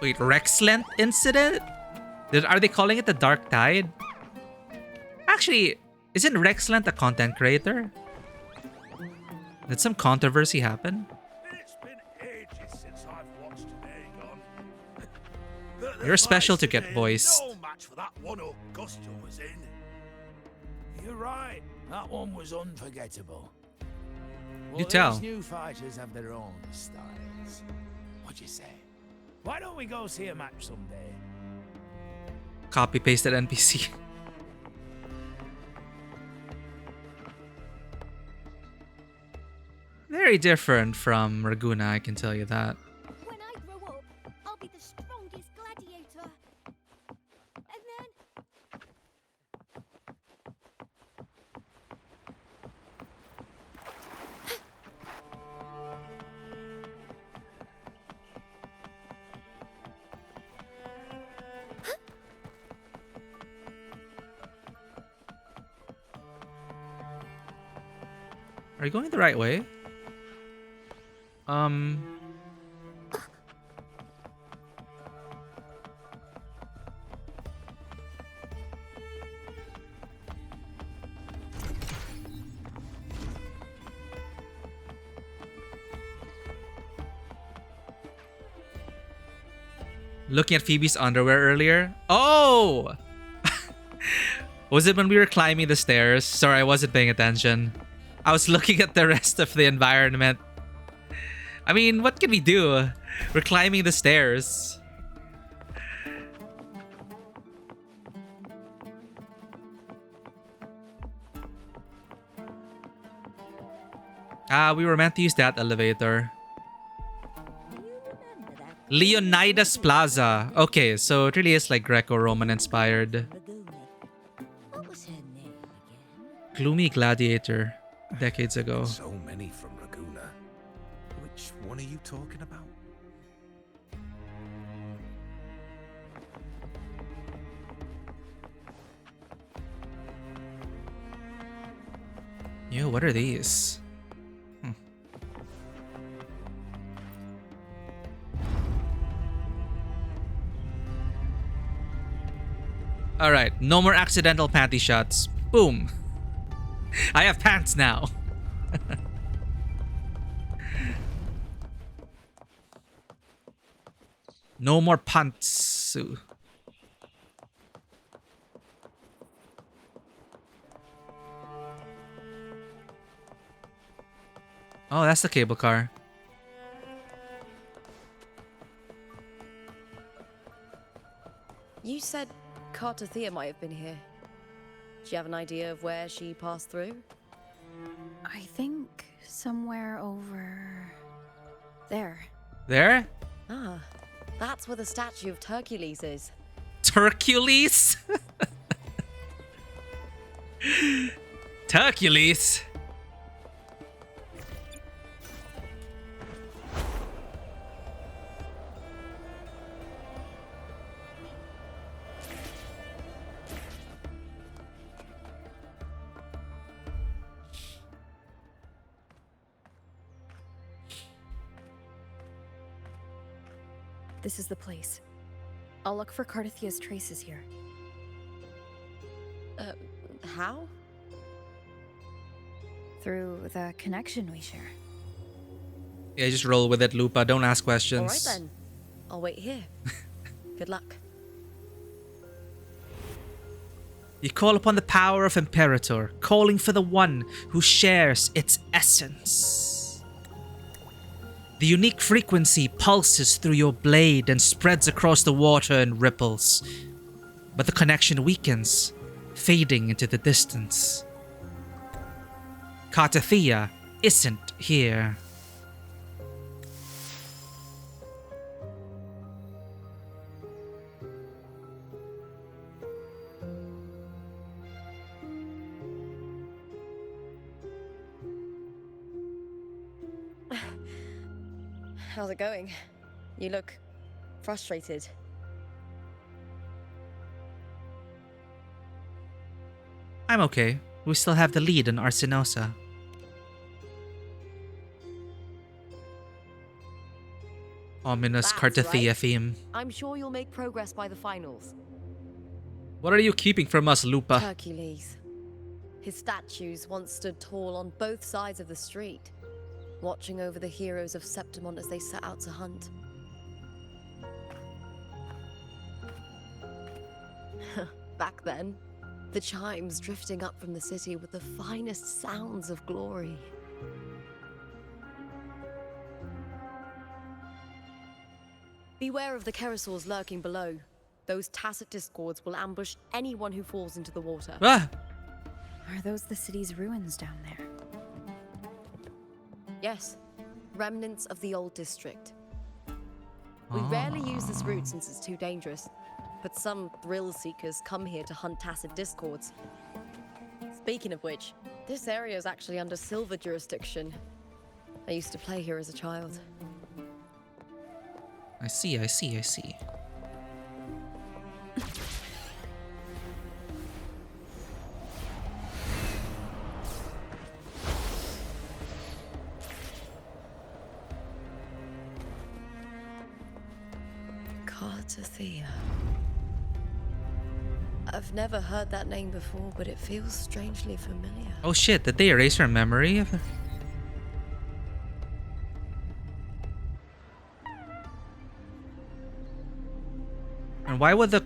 Wait, Rexlent incident? Are they calling it the Dark Tide? Actually, isn't Rexlent a content creator? Did some controversy happen? It's been ages since I've watched Aegon. You're special to get voiced. No match for that one Augusta was in. You're right. That one was unforgettable. You tell. These new fighters have their own styles. What'd you say? Why don't we go see a match someday? Copy pasted NPC. Very different from Raguna, I can tell you that. When I grow up, I'll be the strongest gladiator. And then... Are you going the right way? Looking at Phoebe's underwear earlier? Oh! Was it when we were climbing the stairs? Sorry, I wasn't paying attention. I was looking at the rest of the environment. I mean, what can we do? We're climbing the stairs. We were meant to use that elevator. Leonidas Plaza. Okay, so it really is like Greco-Roman inspired. Gloomy gladiator. Decades ago. So many from Raguna. Which one are you talking about? Yo, what are these? Alright, no more accidental panty shots. Boom. I have pants now. No more pants. Oh, that's the cable car. You said Cartothea might have been here. Do you have an idea of where she passed through? I think somewhere over there. There? Ah, that's where the statue of Hercules is. Hercules? Hercules? This is the place. I'll look for Cartothea's traces here. How? Through the connection we share. Yeah, just roll with it, Lupa. Don't ask questions. Alright then. I'll wait here. Good luck. You call upon the power of Imperator, calling for the one who shares its essence. The unique frequency pulses through your blade and spreads across the water in ripples, but the connection weakens, fading into the distance. Cartathea isn't here. How's it going? You look frustrated. I'm okay. We still have the lead in Arsinosa. Ominous That's Cartathea right. theme. I'm sure you'll make progress by the finals. What are you keeping from us, Lupa? Hercules. His statues once stood tall on both sides of the street, watching over the heroes of Septimont as they set out to hunt. Back then, the chimes drifting up from the city were the finest sounds of glory. Beware of the Kerosaurs lurking below. Those tacit discords will ambush anyone who falls into the water. Ah! Are those the city's ruins down there? Yes, remnants of the old district. We rarely use this route since it's too dangerous, but some thrill seekers come here to hunt tacit discords. Speaking of which, this area is actually under Silver jurisdiction. I used to play here as a child. I see. Cartathea. I've never heard that name before, but it feels strangely familiar. Oh shit, did they erase her memory of her? And why would the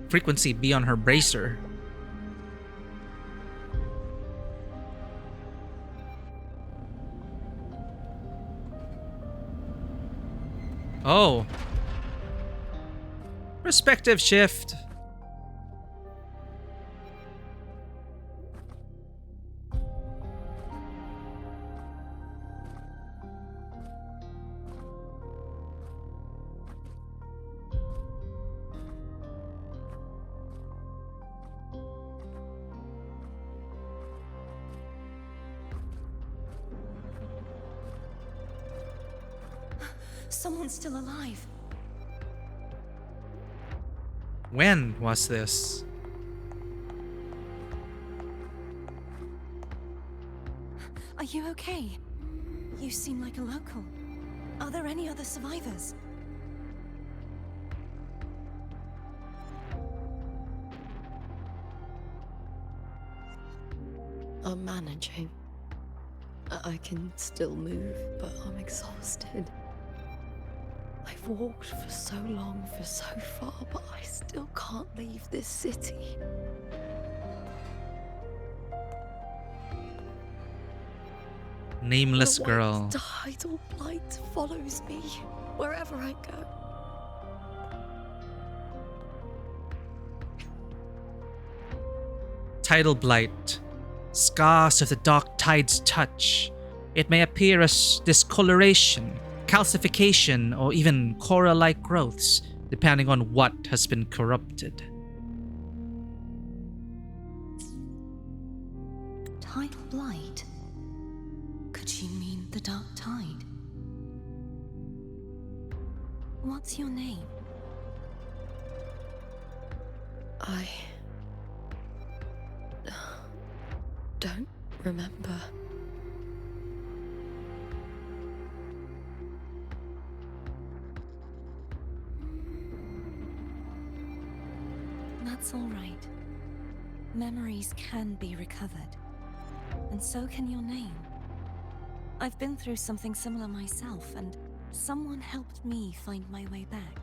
frequency be on her bracer? Oh. Perspective shift. Someone's still alive. When was this? Are you okay? You seem like a local. Are there any other survivors? I'm managing. I can still move, but I'm exhausted. I've walked for so long, for so far, but I still can't leave this city. Nameless The girl. white tidal blight follows me wherever I go. Tidal blight. Scars of the dark tide's touch. It may appear as discoloration, calcification, or even coral-like growths, depending on what has been corrupted. Tidal blight? Could she mean the dark tide? What's your name? I don't remember. That's all right. Memories can be recovered. And so can your name. I've been through something similar myself, and someone helped me find my way back.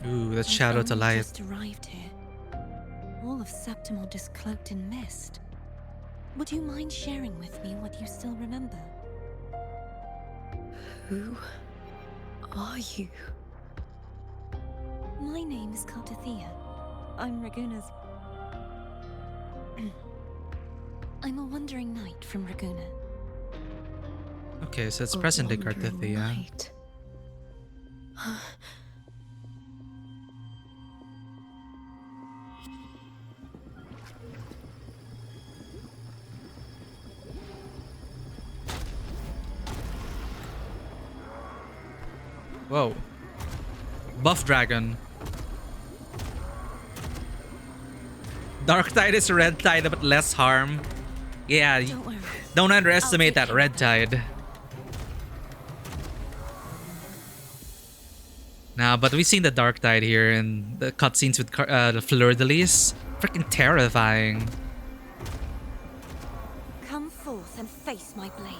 Ooh, that's shadow to light. Just arrived here. All of Septimont is cloaked in mist. Would you mind sharing with me what you still remember? Who are you? My name is Kartathea. I'm Raguna's... I'm a wandering knight from Raguna. Okay, so it's present-day Kartathea. Whoa. Buff dragon. Dark Tide is red tide, but less harm. Yeah, don't underestimate that red tide. Nah, but we've seen the Dark Tide here in the cutscenes with the Fleur-de-Lis. Freaking terrifying. Come forth and face my blade.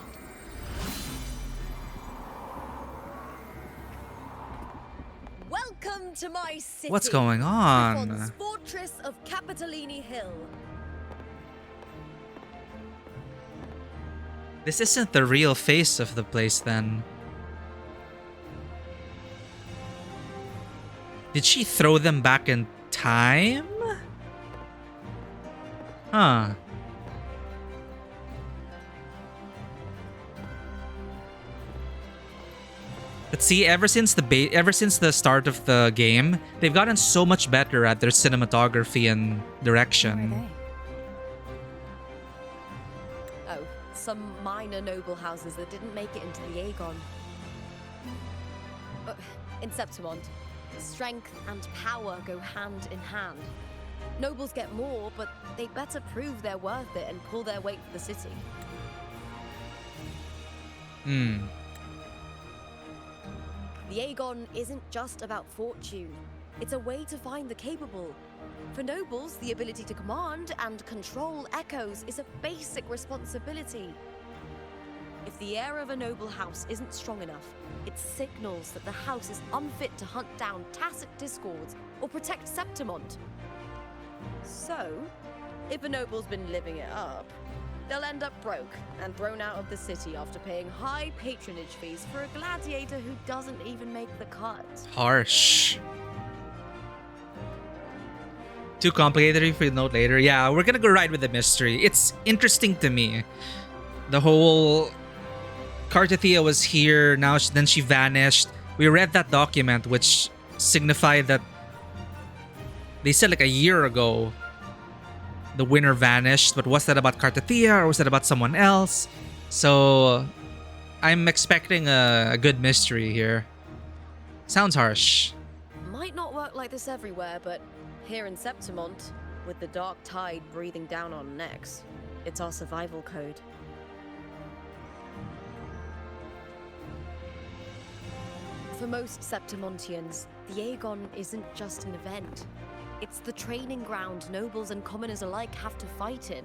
Welcome to my city. What's going on? Grifon's fortress of Capitolini Hill. This isn't the real face of the place then. Did she throw them back in time? Huh. But see, ever since the start of the game, they've gotten so much better at their cinematography and direction. Oh, some minor noble houses that didn't make it into the Aegon. In Septimont, strength and power go hand in hand. Nobles get more, but they better prove they're worth it and pull their weight for the city. Hmm. The Aegon isn't just about fortune. It's a way to find the capable. For nobles, the ability to command and control echoes is a basic responsibility. If the heir of a noble house isn't strong enough, it signals that the house is unfit to hunt down tacit discords or protect Septimont. So, if a noble's been living it up, they'll end up broke and thrown out of the city after paying high patronage fees for a gladiator who doesn't even make the cut. Harsh. Too complicated if we note later. Yeah, we're gonna go right with the mystery. It's interesting to me. The whole Kartathea was here, then she vanished. We read that document which signified that they said like a year ago the winner vanished, but was that about Kartathea or was that about someone else? So I'm expecting a good mystery here. Sounds harsh. Might not work like this everywhere, but here in Septimont, with the dark tide breathing down on necks, it's our survival code. For most Septimontians, the Aegon isn't just an event. It's the training ground nobles and commoners alike have to fight in.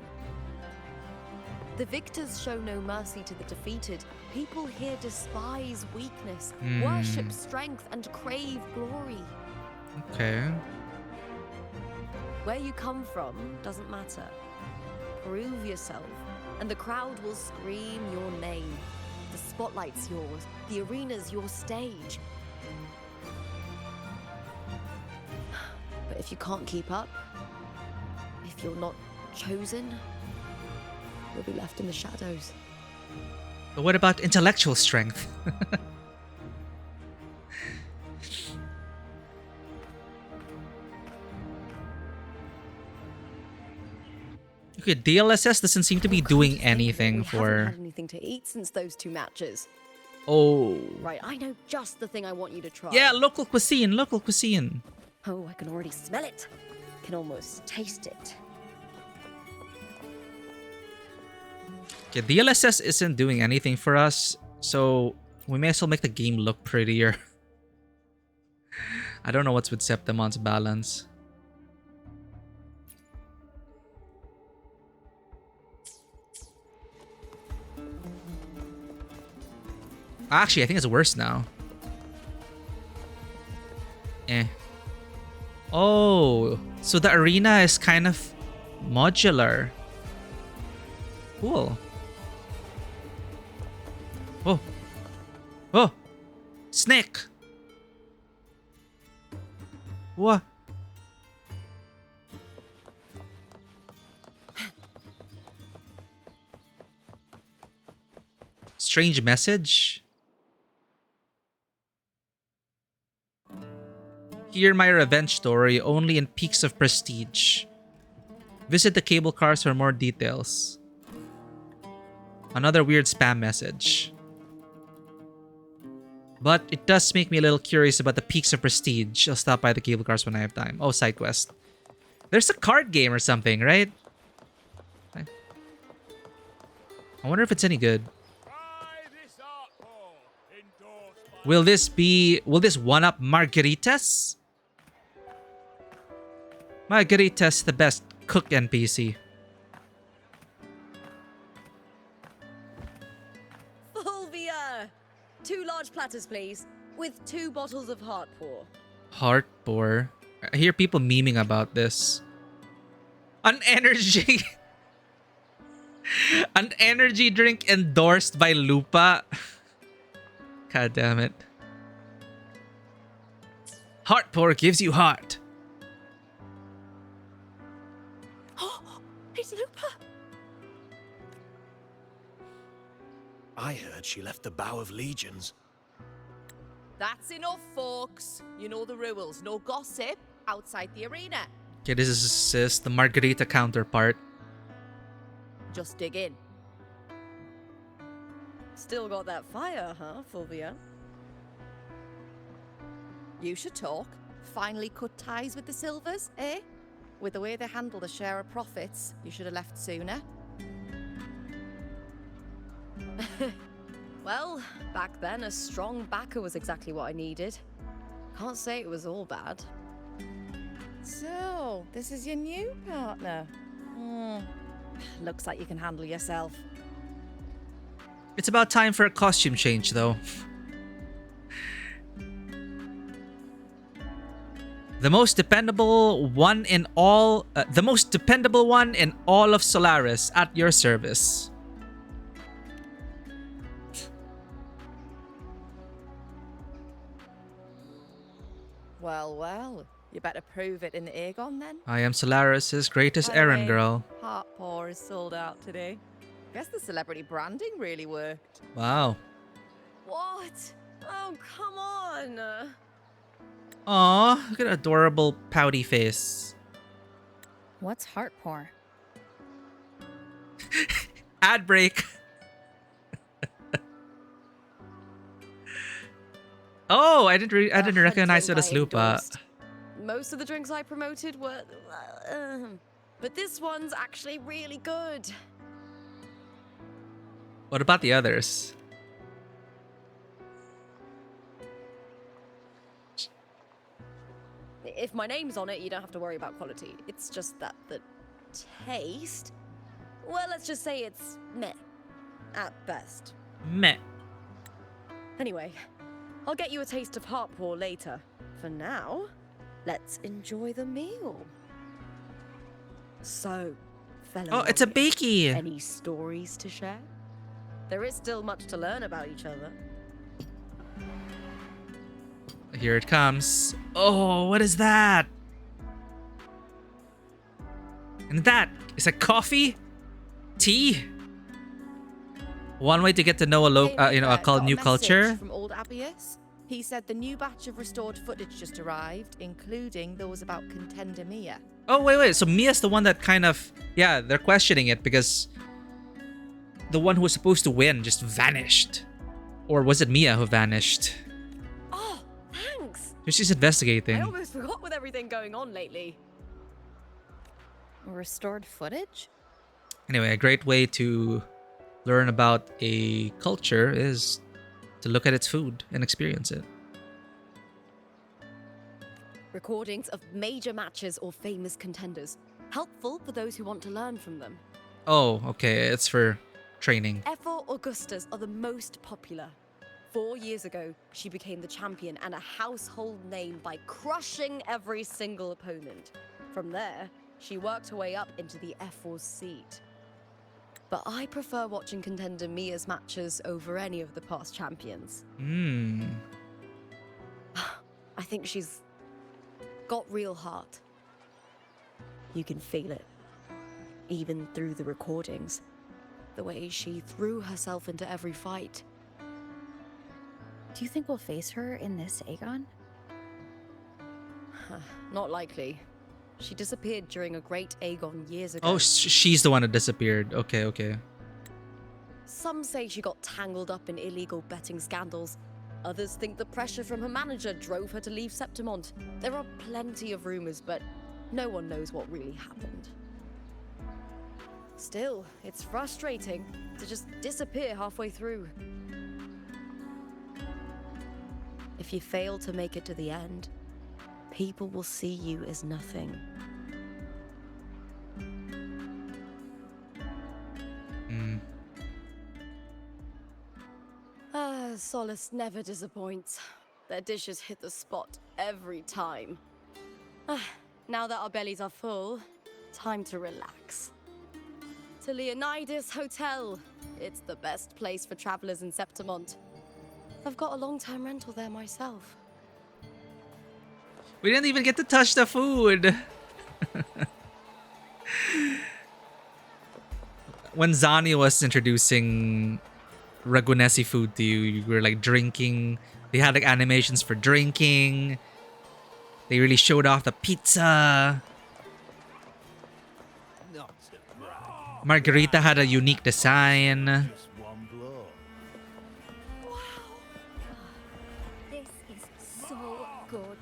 The victors show no mercy to the defeated. People here despise weakness, worship strength, and crave glory. Okay. Where you come from doesn't matter. Prove yourself, and the crowd will scream your name. The spotlight's yours, the arena's your stage. But if you can't keep up, if you're not chosen, you'll be left in the shadows. But what about intellectual strength? Okay, DLSS doesn't seem to be doing anything We haven't for... had anything to eat since those two matches. Oh. Right, I know just the thing I want you to try. Yeah, local cuisine, local cuisine. Oh, I can already smell it. Can almost taste it. Okay, DLSS isn't doing anything for us, so we may as well make the game look prettier. I don't know what's with Septimont's balance. Actually, I think it's worse now. Oh, So the arena is kind of modular. Cool. Oh. Oh. Snake. What? Strange message. Hear my revenge story only in peaks of prestige. Visit the cable cars for more details. Another weird spam message. But it does make me a little curious about the peaks of prestige. I'll stop by the cable cars when I have time. Oh, side quest. There's a card game or something, right? I wonder if it's any good. Will this one up Margaritas? Margaritas, the best cook NPC. Fulvia! 2 large platters, please, with 2 bottles of Heartpour. Heartpour. I hear people memeing about this. An energy an energy drink endorsed by Lupa. God damn it. Heartpour gives you heart. Oh, it's Lupa! I heard she left the Bow of Legions. That's enough, folks. You know the rules. No gossip outside the arena. Okay, this is the Margarita counterpart. Just dig in. Still got that fire, huh, Fulvia? You should talk. Finally cut ties with the Silvers, eh? With the way they handle the share of profits, you should have left sooner. Well, back then, a strong backer was exactly what I needed. Can't say it was all bad. So, this is your new partner. Looks like you can handle yourself. It's about time for a costume change, though. The most dependable one in all of Solaris at your service. Well, well. You better prove it in the Aegon then. I am Solaris's greatest By the errand way, girl. Heartpour is sold out today. Guess the celebrity branding really worked. Wow. What? Oh, come on. Aw, look at adorable pouty face. What's Heartpour? Ad break. Oh, I didn't recognize it as Lupa. Most of the drinks I promoted were... but this one's actually really good. What about the others? If my name's on it, you don't have to worry about quality. It's just that the taste... Well, let's just say it's meh. At best. Meh. Anyway, I'll get you a taste of Heartpour later. For now, let's enjoy the meal. So, fellow... Oh, it's a bakey! Any stories to share? There is still much to learn about each other. Here it comes. Oh, what is that? And that is a coffee? Tea? One way to get to know a new culture. From old Abius. He said the new batch of restored footage just arrived, including those about contender Mia. Oh, wait. So Mia's the one that kind of... Yeah, they're questioning it because the one who was supposed to win just vanished. Or was it Mia who vanished? Oh, thanks. She's investigating. I almost forgot with everything going on lately. Restored footage? Anyway, a great way to learn about a culture is to look at its food and experience it. Recordings of major matches or famous contenders. Helpful for those who want to learn from them. Oh, okay. It's for training. F4 Augustas are the most popular. 4 years ago, she became the champion and a household name by crushing every single opponent. From there, she worked her way up into the F4's seat. But I prefer watching contender Mia's matches over any of the past champions. I think she's got real heart. You can feel it, even through the recordings. The way she threw herself into every fight. Do you think we'll face her in this Aegon? Not likely. She disappeared during a great Aegon years ago. Oh, she's the one that disappeared. Okay, okay. Some say she got tangled up in illegal betting scandals. Others think the pressure from her manager drove her to leave Septimont. There are plenty of rumors, but no one knows what really happened. Still, it's frustrating to just disappear halfway through. If you fail to make it to the end, people will see you as nothing. Solace never disappoints. Their dishes hit the spot every time. Now that our bellies are full, time to relax. To Leonidas Hotel. It's the best place for travelers in Septimont. I've got a long-term rental there myself. We didn't even get to touch the food. When Zani was introducing Ragunesi food to you, you were like drinking. They had like animations for drinking. They really showed off the pizza. Margarita had a unique design. This is so good.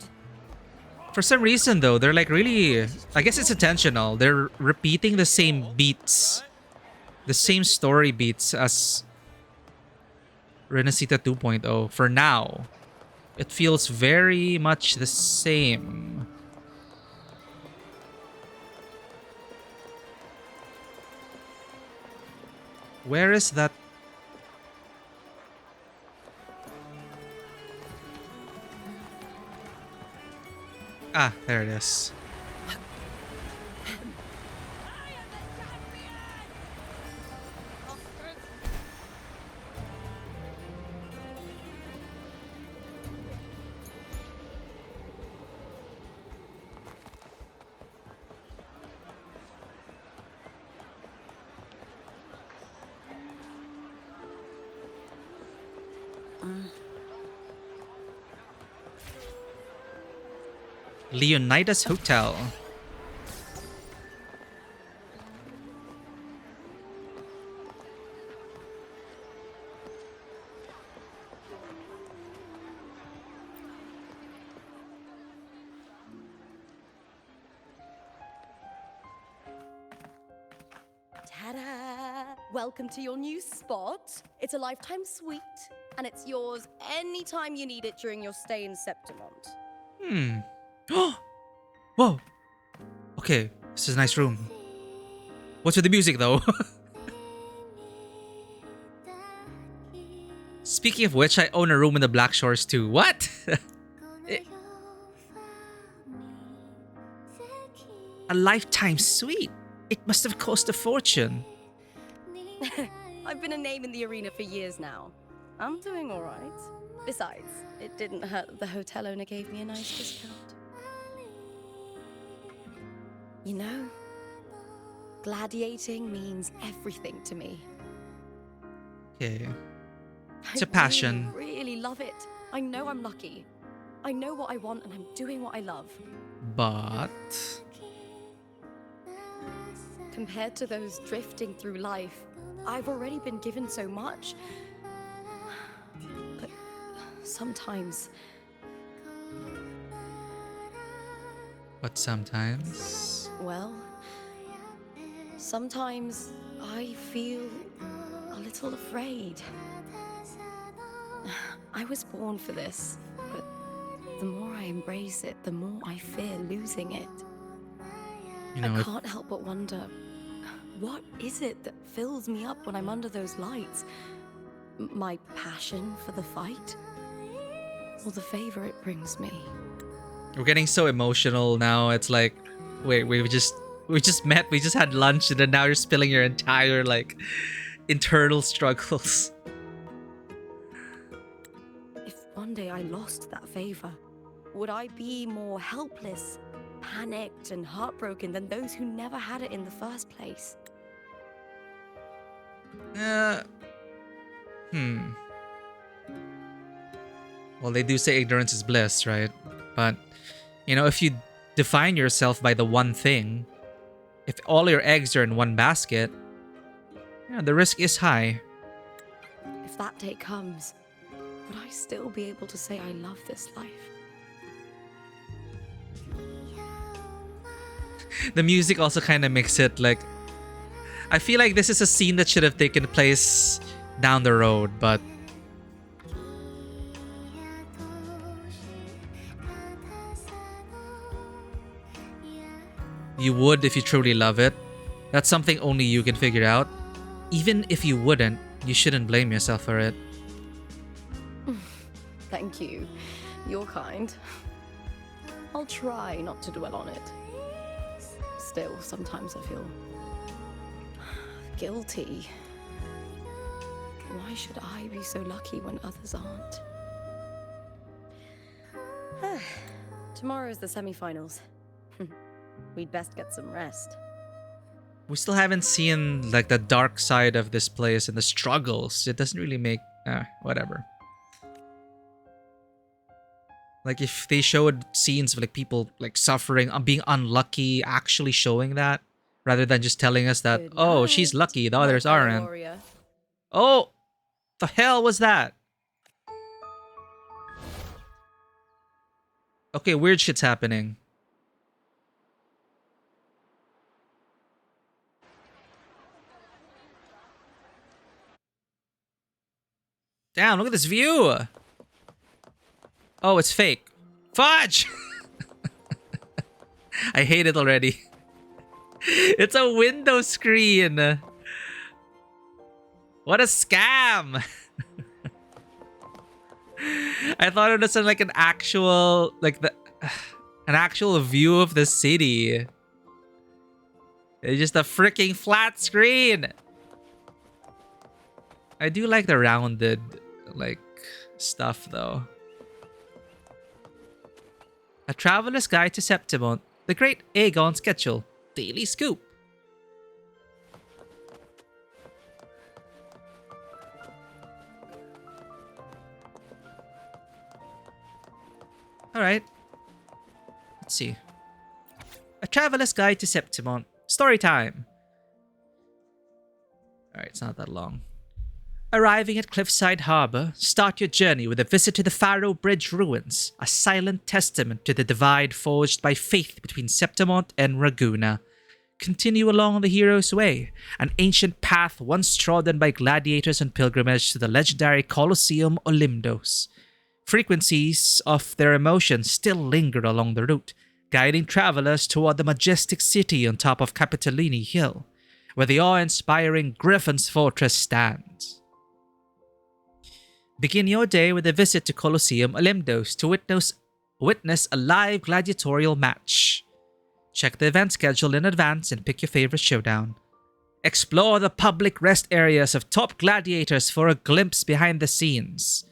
For some reason though, they're like really, I guess it's intentional. They're repeating the same beats. The same story beats as Renacita 2.0 for now. It feels very much the same. Where is that? Ah, there it is. Leonidas Hotel. Ta-da! Welcome to your new spot. It's a lifetime suite, and it's yours anytime you need it during your stay in Septimont. Whoa. Okay, this is a nice room. What's with the music though? Speaking of which, I own a room in the Black Shores too. What? A lifetime suite. It must have cost a fortune. I've been a name in the arena for years now. I'm doing all right. Besides, it didn't hurt that the hotel owner gave me a nice discount. You know, gladiating means everything to me. Okay. It's a passion. I really love it. I know I'm lucky. I know what I want and I'm doing what I love. But compared to those drifting through life, I've already been given so much. But sometimes... Well, sometimes I feel a little afraid. I was born for this, but the more I embrace it, the more I fear losing it. I can't help but wonder, what is it that fills me up when I'm under those lights? My passion for the fight? Or the favor it brings me? we're getting so emotional now. It's like Wait, we just met, we just had lunch, and then now you're spilling your entire like internal struggles. If one day I lost that favor, would I be more helpless, panicked, and heartbroken than those who never had it in the first place? Well, they do say ignorance is bliss, right? But, you know, if you define yourself by the one thing, if all your eggs are in one basket, yeah, the risk is high. If that day comes, would I still be able to say I love this life? The music also kind of makes it like... I feel like this is a scene that should have taken place down the road, but... You would if you truly love it. That's something only you can figure out. Even if you wouldn't, you shouldn't blame yourself for it. Thank you. You're kind. I'll try not to dwell on it. Still, sometimes I feel guilty. Why should I be so lucky when others aren't? Tomorrow's the semi-finals. We'd best get some rest. We still haven't seen like the dark side of this place and the struggles. It doesn't really make... whatever. Like if they showed scenes of like people like suffering, being unlucky, actually showing that, rather than just telling us that, oh, she's lucky, the others aren't. Oh, the hell was that? Okay, weird shit's happening. Damn, look at this view. Oh, it's fake. Fudge! I hate it already. It's a window screen. What a scam. I thought it was like an actual, like an actual view of the city. It's just a freaking flat screen. I do like the rounded, like, stuff though. A Traveler's Guide to Septimont, the Great Aegon Schedule, Daily Scoop. Alright. Let's see. A Traveler's Guide to Septimont, story time. Alright, it's not that long. Arriving at Cliffside Harbor, start your journey with a visit to the Faro Bridge ruins, a silent testament to the divide forged by faith between Septimont and Raguna. Continue along the hero's way, an ancient path once trodden by gladiators on pilgrimage to the legendary Colosseum Olimdos. Frequencies of their emotions still linger along the route, guiding travelers toward the majestic city on top of Capitolini Hill, where the awe-inspiring Griffin's Fortress stands. Begin your day with a visit to Colosseum Olimdos to witness a live gladiatorial match. Check the event schedule in advance and pick your favorite showdown. Explore the public rest areas of top gladiators for a glimpse behind the scenes.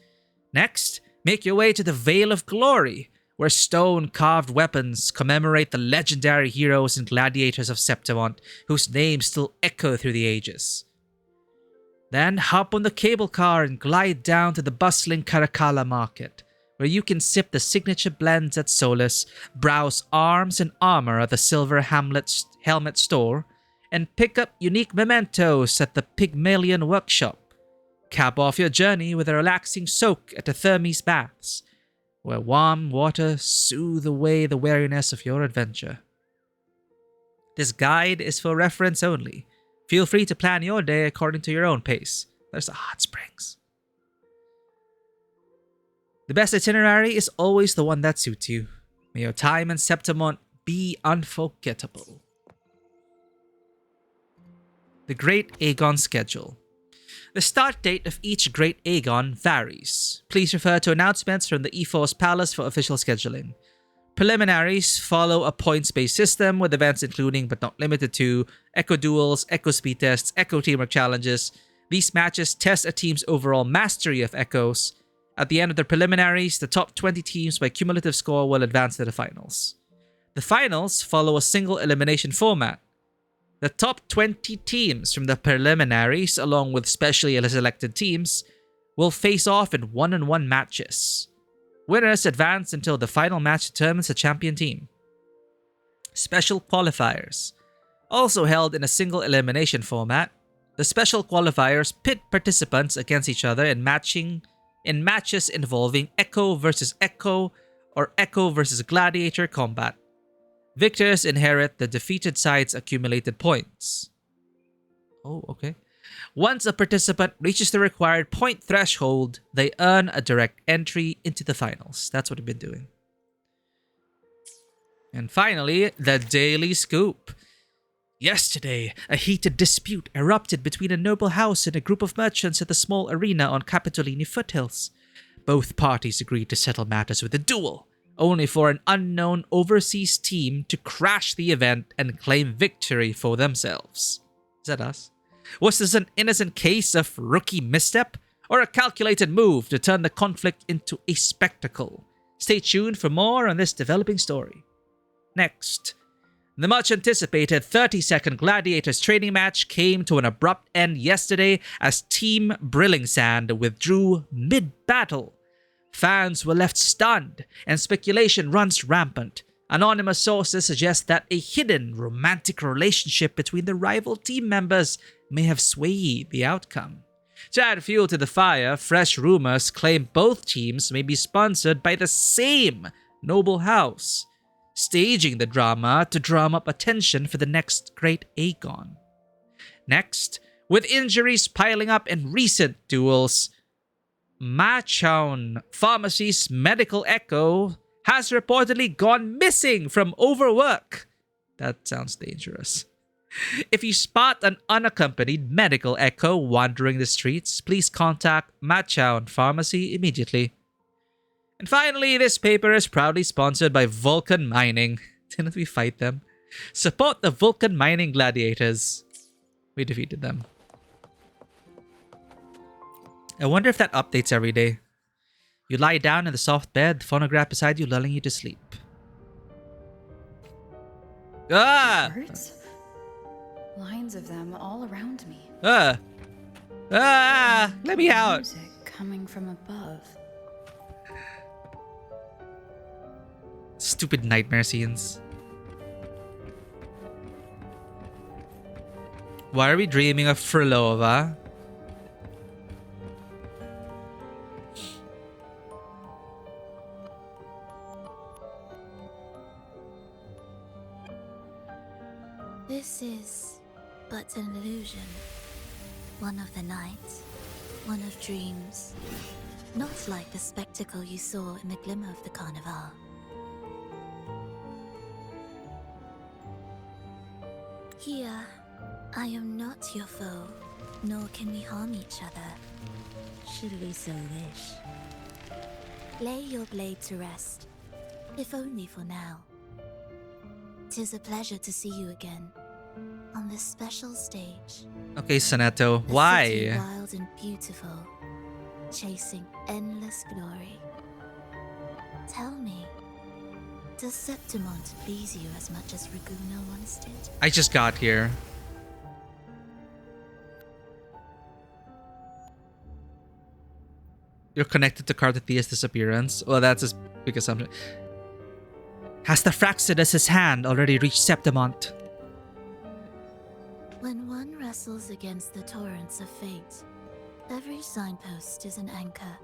Next, make your way to the Vale of Glory, where stone-carved weapons commemorate the legendary heroes and gladiators of Septimont, whose names still echo through the ages. Then hop on the cable car and glide down to the bustling Caracalla market, where you can sip the signature blends at Solus, browse arms and armor at the Silver Helmet store, and pick up unique mementos at the Pygmalion Workshop. Cap off your journey with a relaxing soak at the Thermes Baths, where warm water soothe away the weariness of your adventure. This guide is for reference only. Feel free to plan your day according to your own pace. There's the hot springs. The best itinerary is always the one that suits you. May your time in Septimont be unforgettable. The Great Aegon Schedule. The start date of each Great Aegon varies. Please refer to announcements from the E-Force Palace for official scheduling. Preliminaries follow a points-based system with events including but not limited to Echo Duels, Echo Speed Tests, Echo Teamwork Challenges. These matches test a team's overall mastery of Echoes. At the end of the preliminaries, the top 20 teams by cumulative score will advance to the finals. The finals follow a single elimination format. The top 20 teams from the preliminaries, along with specially selected teams, will face off in one-on-one matches. Winners advance until the final match determines the champion team. Special qualifiers. Also held in a single elimination format, the special qualifiers pit participants against each other in matches involving Echo versus Echo or Echo versus Gladiator combat. Victors inherit the defeated side's accumulated points. Oh, okay. Once a participant reaches the required point threshold, they earn a direct entry into the finals. That's what we've been doing. And finally, the Daily Scoop. Yesterday, a heated dispute erupted between a noble house and a group of merchants at a small arena on Capitolini foothills. Both parties agreed to settle matters with a duel, only for an unknown overseas team to crash the event and claim victory for themselves. Is that us? Was this an innocent case of rookie misstep, or a calculated move to turn the conflict into a spectacle? Stay tuned for more on this developing story. Next, the much-anticipated 30-second Gladiators training match came to an abrupt end yesterday as Team Brillingsand withdrew mid-battle. Fans were left stunned, and speculation runs rampant. Anonymous sources suggest that a hidden romantic relationship between the rival team members may have swayed the outcome. To add fuel to the fire, fresh rumors claim both teams may be sponsored by the same noble house, staging the drama to drum up attention for the next great Aegon. Next, with injuries piling up in recent duels, Machown Pharmacy's medical echo has reportedly gone missing from overwork. That sounds dangerous. If you spot an unaccompanied medical echo wandering the streets, please contact Machown Pharmacy immediately. And finally, this paper is proudly sponsored by Vulcan Mining. Didn't we fight them? Support the Vulcan Mining Gladiators. We defeated them. I wonder if that updates every day. You lie down in the soft bed, the phonograph beside you lulling you to sleep. Ah! Birds? Lines of them all around me. Let me out. Music coming from above. Stupid nightmare scenes. Why are we dreaming of Frolova? This is but an illusion. One of the nights, one of dreams. Not like the spectacle you saw in the glimmer of the Carnival. Here, I am not your foe, nor can we harm each other, should we so wish. Lay your blade to rest, if only for now. 'Tis a pleasure to see you again, on this special stage. Okay, Soneto, A why? city wild and beautiful, chasing endless glory. Tell me, does Septimont please you as much as Raguna once did? I just got here. You're connected to Carthathia's disappearance? Well, that's a big assumption. Has the Fraxidus' hand already reached Septimont? When one wrestles against the torrents of fate, every signpost is an anchor,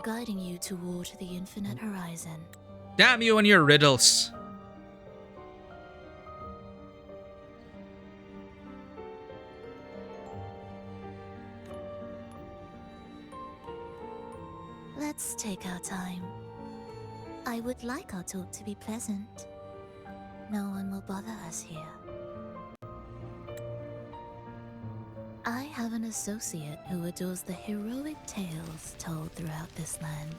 guiding you toward the infinite horizon. Damn you and your riddles. Let's take our time. I would like our talk to be pleasant. No one will bother us here. I have an associate who adores the heroic tales told throughout this land.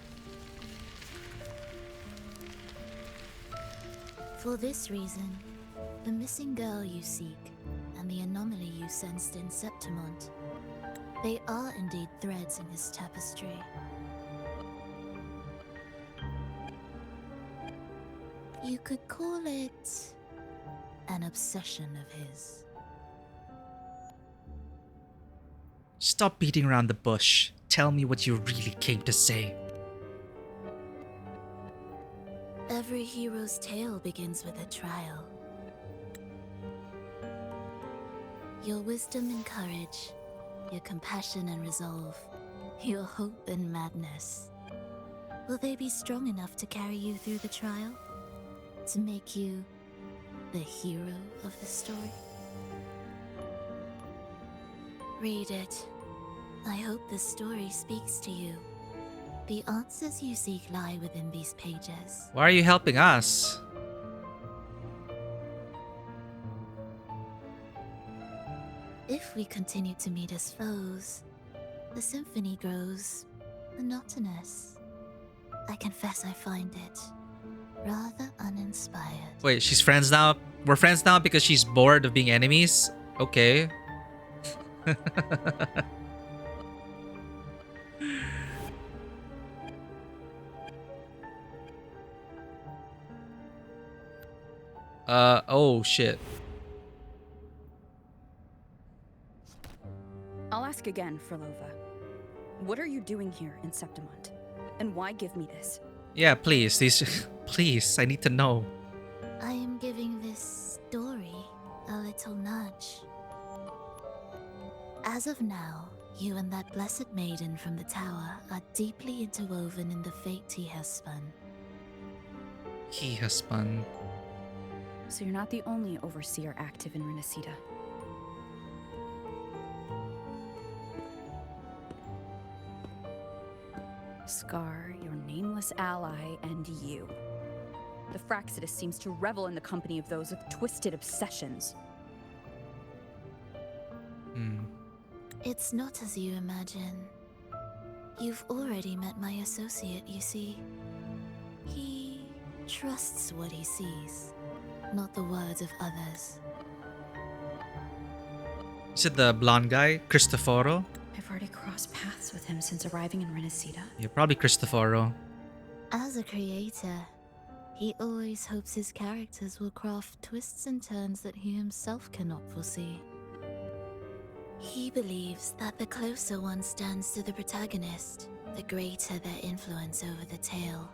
For this reason, the missing girl you seek and the anomaly you sensed in Septimont, they are indeed threads in his tapestry. You could call it an obsession of his. Stop beating around the bush. Tell me what you really came to say. Every hero's tale begins with a trial. Your wisdom and courage, your compassion and resolve, your hope and madness. Will they be strong enough to carry you through the trial? To make you the hero of the story? Read it. I hope the story speaks to you. The answers you seek lie within these pages. Why are you helping us? If we continue to meet as foes, the symphony grows monotonous. I confess I find it rather uninspired. Wait, she's friends now? We're friends now because she's bored of being enemies? Okay. Oh shit. I'll ask again, Frolova. What are you doing here in Septimont? And why give me this? Yeah, please. Please, I need to know. I am giving this story a little nudge. As of now, you and that blessed maiden from the tower are deeply interwoven in the fate he has spun. He has spun. So you're not the only overseer active in Renacita. Scar, your nameless ally, and you. The Fraxidus seems to revel in the company of those with twisted obsessions. It's not as you imagine. You've already met my associate, you see. He trusts what he sees, not the words of others. Is it the blonde guy, Cristoforo? I've already crossed paths with him since arriving in Renacita. Yeah, probably Cristoforo. As a creator, he always hopes his characters will craft twists and turns that he himself cannot foresee. He believes that the closer one stands to the protagonist, the greater their influence over the tale.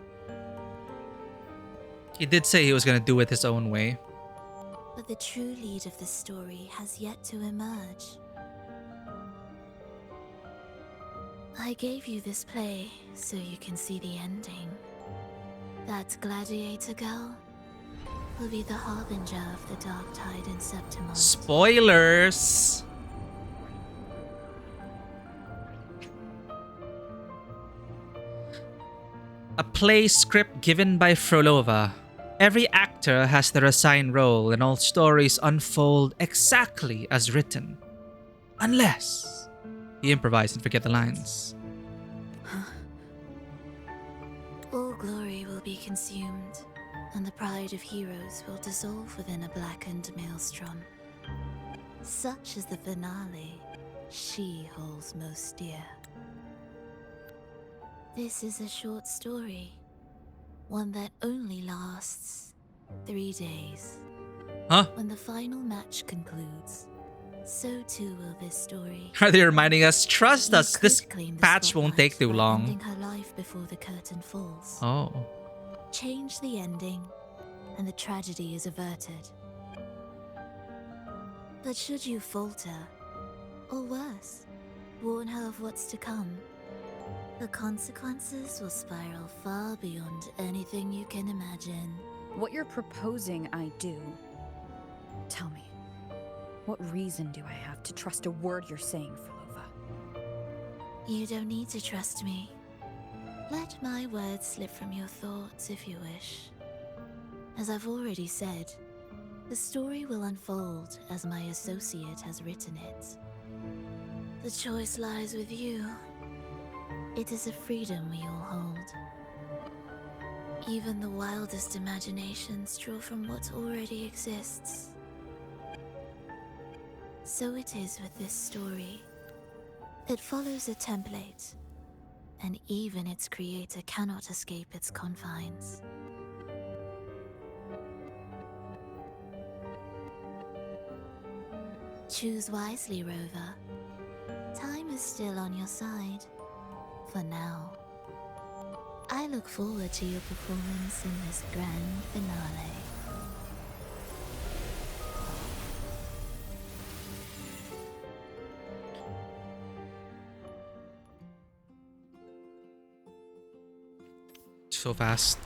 He did say he was gonna do it his own way. But the true lead of the story has yet to emerge. I gave you this play so you can see the ending. That gladiator girl will be the harbinger of the dark tide in Septimont. Spoilers! A play script given by Frolova. Every actor has their assigned role and all stories unfold exactly as written. Unless you improvise and forget the lines. All glory will be consumed, and the pride of heroes will dissolve within a blackened maelstrom. Such is the finale she holds most dear. This is a short story, one that only lasts 3 days. Huh? When the final match concludes, so too will this story. Are they reminding us? Trust You us, could this claim the patch won't take too spotlight by ending long. her life before the curtain falls. Oh. Change the ending, and the tragedy is averted. But should you falter, or worse, warn her of what's to come, the consequences will spiral far beyond anything you can imagine. What you're proposing I do. Tell me, what reason do I have to trust a word you're saying, Frolova? You don't need to trust me. Let my words slip from your thoughts if you wish. As I've already said, the story will unfold as my associate has written it. The choice lies with you. It is a freedom we all hold. Even the wildest imaginations draw from what already exists. So it is with this story. It follows a template, and even its creator cannot escape its confines. Choose wisely, Rover. Time is still on your side. For now. I look forward to your performance in this grand finale. So fast.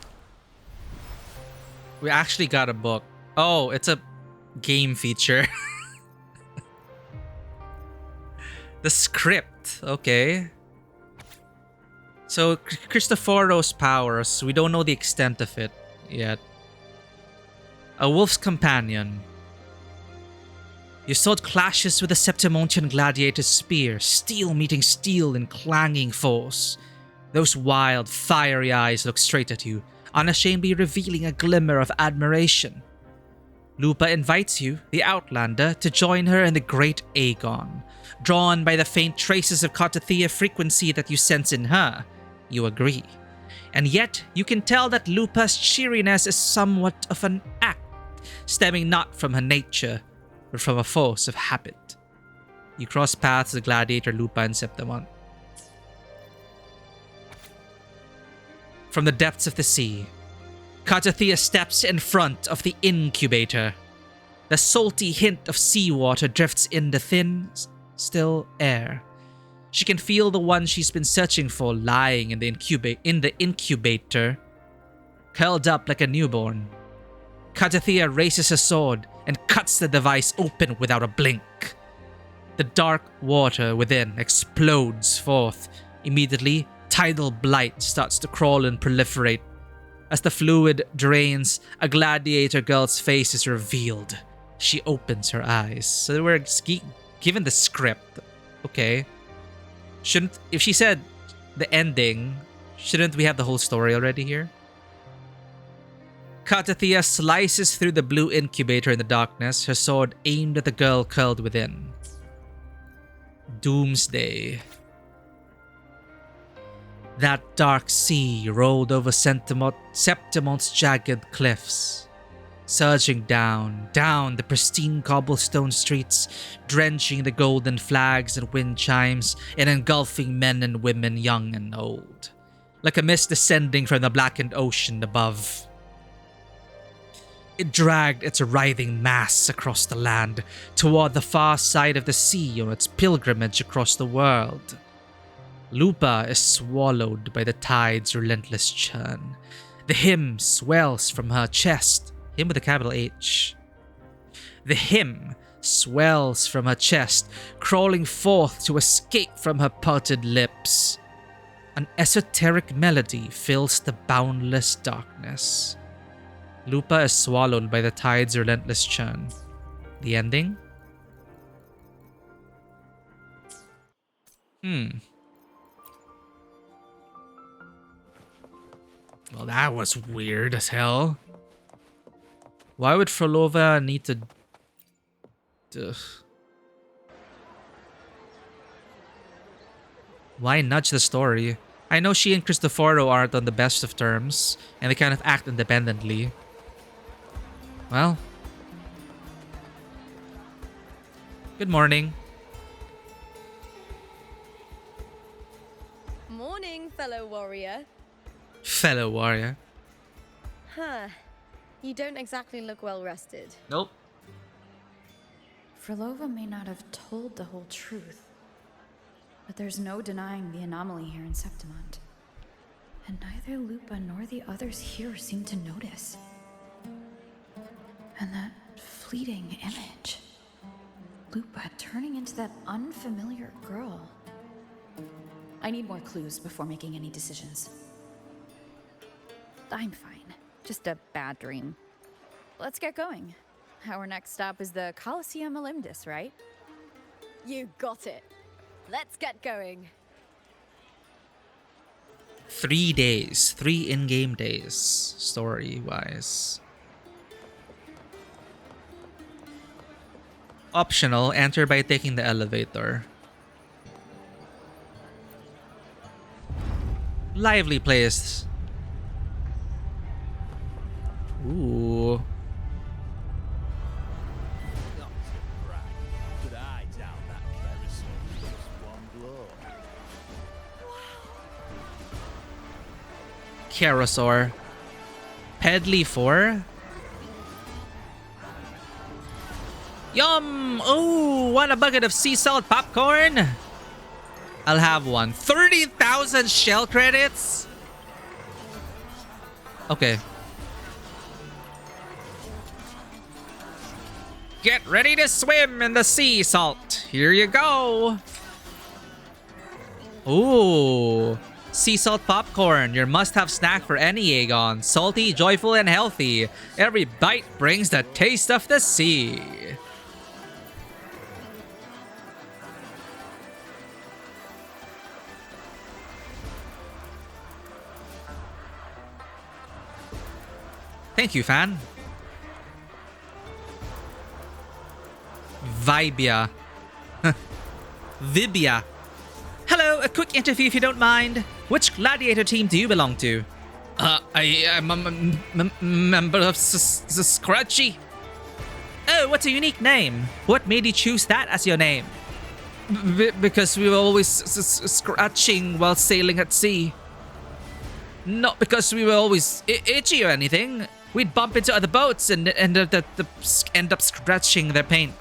We actually got a book. Oh, it's a game feature. The script. Okay. So, Cristoforo's powers, we don't know the extent of it yet. A wolf's companion. Your sword clashes with the Septimontian gladiator's spear, steel meeting steel in clanging force. Those wild, fiery eyes look straight at you, unashamedly revealing a glimmer of admiration. Lupa invites you, the Outlander, to join her in the Great Aegon. Drawn by the faint traces of Cartathea frequency that you sense in her, you agree. And yet, you can tell that Lupa's cheeriness is somewhat of an act, stemming not from her nature, but from a force of habit. You cross paths with Gladiator, Lupa, and Septimont. From the depths of the sea, Cartathea steps in front of the incubator. The salty hint of seawater drifts in the thin, still air. She can feel the one she's been searching for lying in the incubator, curled up like a newborn. Cartathea raises her sword and cuts the device open without a blink. The dark water within explodes forth. Immediately, tidal blight starts to crawl and proliferate. As the fluid drains, a gladiator girl's face is revealed. She opens her eyes. So we're given the script. Okay. If she said the ending, shouldn't we have the whole story already here? Cartathea slices through the blue incubator in the darkness, her sword aimed at the girl curled within. Doomsday. That dark sea rolled over Septimont's jagged cliffs, surging down the pristine cobblestone streets, drenching the golden flags and wind chimes, and engulfing men and women young and old, like a mist descending from the blackened ocean above. It dragged its writhing mass across the land, toward the far side of the sea on its pilgrimage across the world. Lupa is swallowed by the tide's relentless churn. The hymn swells from her chest. Hymn with a capital H. The hymn swells from her chest, crawling forth to escape from her parted lips. An esoteric melody fills the boundless darkness. Lupa is swallowed by the tide's relentless churn. The ending? Well, that was weird as hell. Why would Frolova need to... Why nudge the story? I know she and Cristoforo aren't on the best of terms, and they kind of act independently. Well. Good morning. Morning, fellow warrior. Fellow warrior. Huh. You don't exactly look well rested. Nope. Frolova may not have told the whole truth, but there's no denying the anomaly here in Septimont. And neither Lupa nor the others here seem to notice. And that fleeting image. Lupa turning into that unfamiliar girl. I need more clues before making any decisions. I'm fine. Just a bad dream. Let's get going. Our next stop is the Colosseum Olympus, right? You got it. Let's get going. 3 days. 3 in-game days, story-wise. Optional, enter by taking the elevator. Lively place. Ooh. Carousel. Pedley 4. Yum! Oh, want a bucket of sea salt popcorn? I'll have one. 30,000 shell credits? Okay. Get ready to swim in the sea salt. Here you go. Ooh. Sea salt popcorn, your must-have snack for any Aegon. Salty, joyful, and healthy. Every bite brings the taste of the sea. Thank you, fan. Vibia. Vibia. Hello, a quick interview if you don't mind. Which gladiator team do you belong to? I am a member of the Scratchy. Oh, what's a unique name? What made you choose that as your name? Because we were always scratching while sailing at sea. Not because we were always itchy or anything. We'd bump into other boats and end up scratching their paint.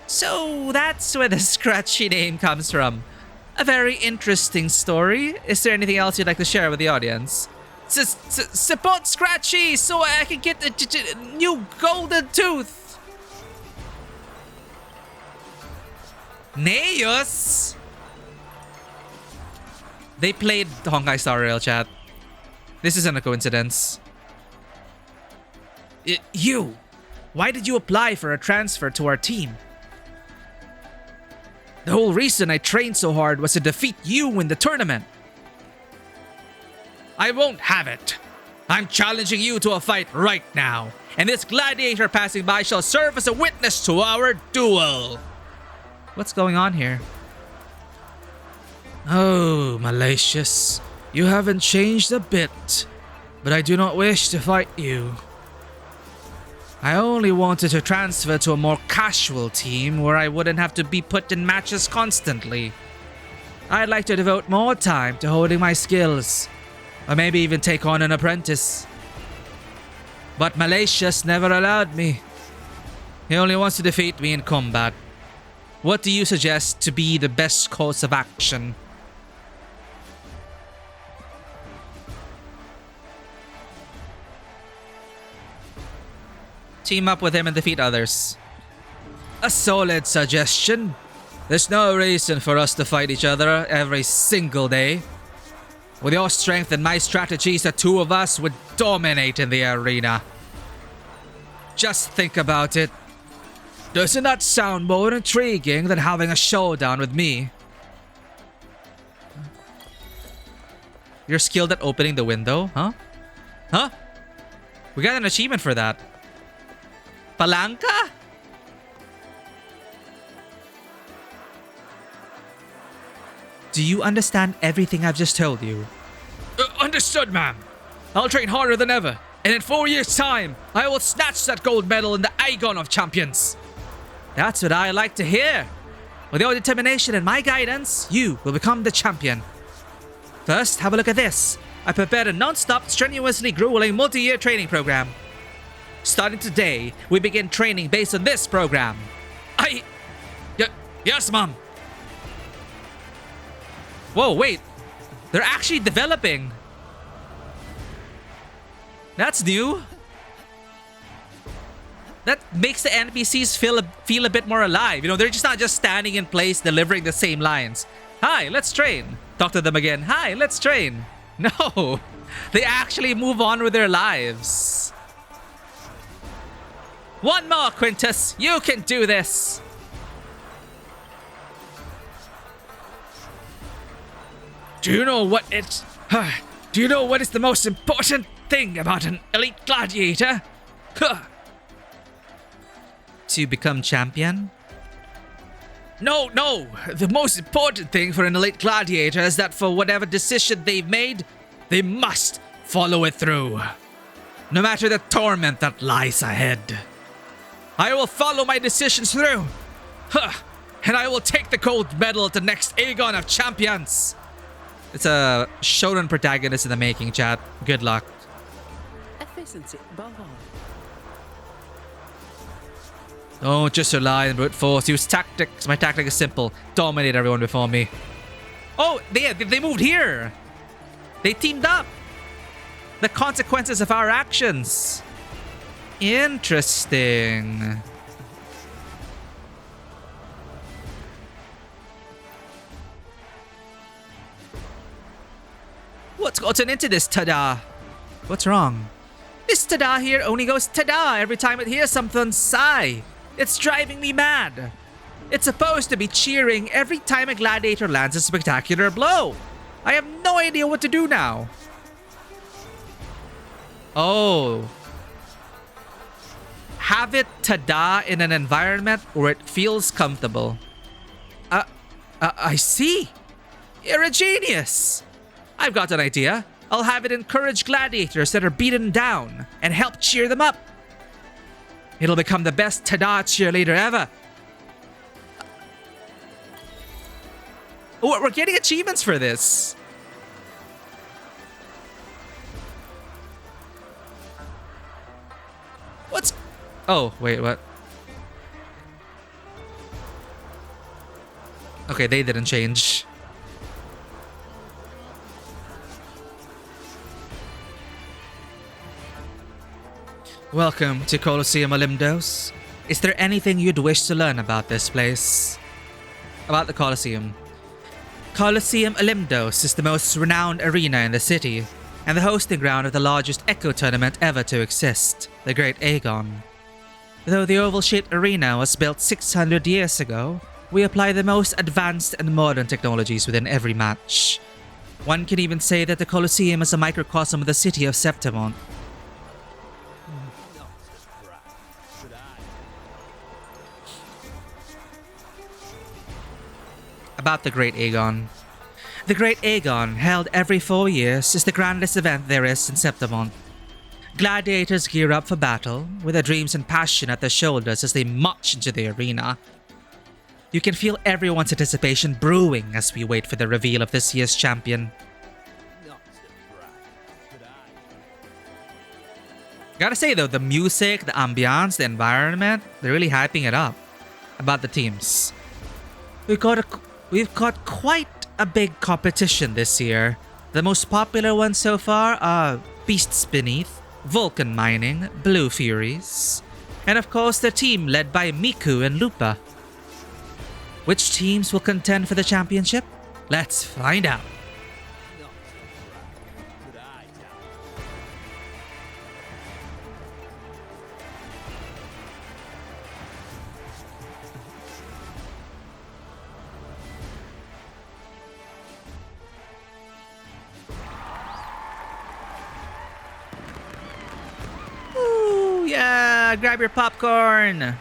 So that's where the Scratchy name comes from. A very interesting story. Is there anything else you'd like to share with the audience? Support Scratchy so I can get a new golden tooth. Neos. They played Honkai Star Rail, chat. This isn't a coincidence. You! Why did you apply for a transfer to our team? The whole reason I trained so hard was to defeat you in the tournament. I won't have it. I'm challenging you to a fight right now, and this gladiator passing by shall serve as a witness to our duel. What's going on here? Oh, Malicious. You haven't changed a bit, but I do not wish to fight you. I only wanted to transfer to a more casual team where I wouldn't have to be put in matches constantly. I'd like to devote more time to holding my skills, or maybe even take on an apprentice. But Malicious never allowed me. He only wants to defeat me in combat. What do you suggest to be the best course of action? Team up with him and defeat others. A solid suggestion. There's no reason for us to fight each other every single day. With your strength and my strategies, the two of us would dominate in the arena. Just think about it. Doesn't that sound more intriguing than having a showdown with me? You're skilled at opening the window, huh? Huh? We got an achievement for that. Palanca? Do you understand everything I've just told you? Understood, ma'am. I'll train harder than ever, and in 4 years' time, I will snatch that gold medal in the Aegon of Champions. That's what I like to hear. With your determination and my guidance, you will become the champion. First, have a look at this. I prepared a non-stop, strenuously grueling multi-year training program. Starting today, we begin training based on this program. Yes, Mom. Whoa, wait. They're actually developing. That's new. That makes the NPCs feel a bit more alive. You know, they're just not just standing in place delivering the same lines. Hi, let's train. Talk to them again. Hi, let's train. No, they actually move on with their lives. One more, Quintus. You can do this. Do you know what Do you know what is the most important thing about an elite gladiator? To become champion? No. The most important thing for an elite gladiator is that for whatever decision they've made, they must follow it through. No matter the torment that lies ahead. I will follow my decisions through. And I will take the gold medal at the next Aegon of Champions. It's a shonen protagonist in the making, chat. Good luck. Efficiency, Don't just rely on brute force. Use tactics. My tactic is simple. Dominate everyone before me. Oh, they moved here. They teamed up. The consequences of our actions. Interesting. What's gotten into this tada? What's wrong? This tada here only goes tada every time it hears something sigh. It's driving me mad. It's supposed to be cheering every time a gladiator lands a spectacular blow. I have no idea what to do now. Oh. Have it tada in an environment where it feels comfortable. I see. You're a genius. I've got an idea. I'll have it encourage gladiators that are beaten down and help cheer them up. It'll become the best tada cheerleader ever. Oh, we're getting achievements for this. What's... Oh, wait, what? Okay, they didn't change. Welcome to Colosseum Olympdos. Is there anything you'd wish to learn about this place? About the Colosseum. Colosseum Olympdos is the most renowned arena in the city, and the hosting ground of the largest Echo tournament ever to exist, the Great Aegon. Though the oval-shaped arena was built 600 years ago, we apply the most advanced and modern technologies within every match. One can even say that the Colosseum is a microcosm of the city of Septimont. About the Great Aegon. The Great Aegon, held every 4 years, is the grandest event there is in Septimont. Gladiators gear up for battle, with their dreams and passion at their shoulders as they march into the arena. You can feel everyone's anticipation brewing as we wait for the reveal of this year's champion. Gotta say though, the music, the ambiance, the environment, they're really hyping it up. About the teams. We've got quite a big competition this year. The most popular ones so far are Beasts Beneath, Vulcan Mining, Blue Furies, and of course the team led by Miku and Lupa. Which teams will contend for the championship? Let's find out. Ooh, yeah, grab your popcorn.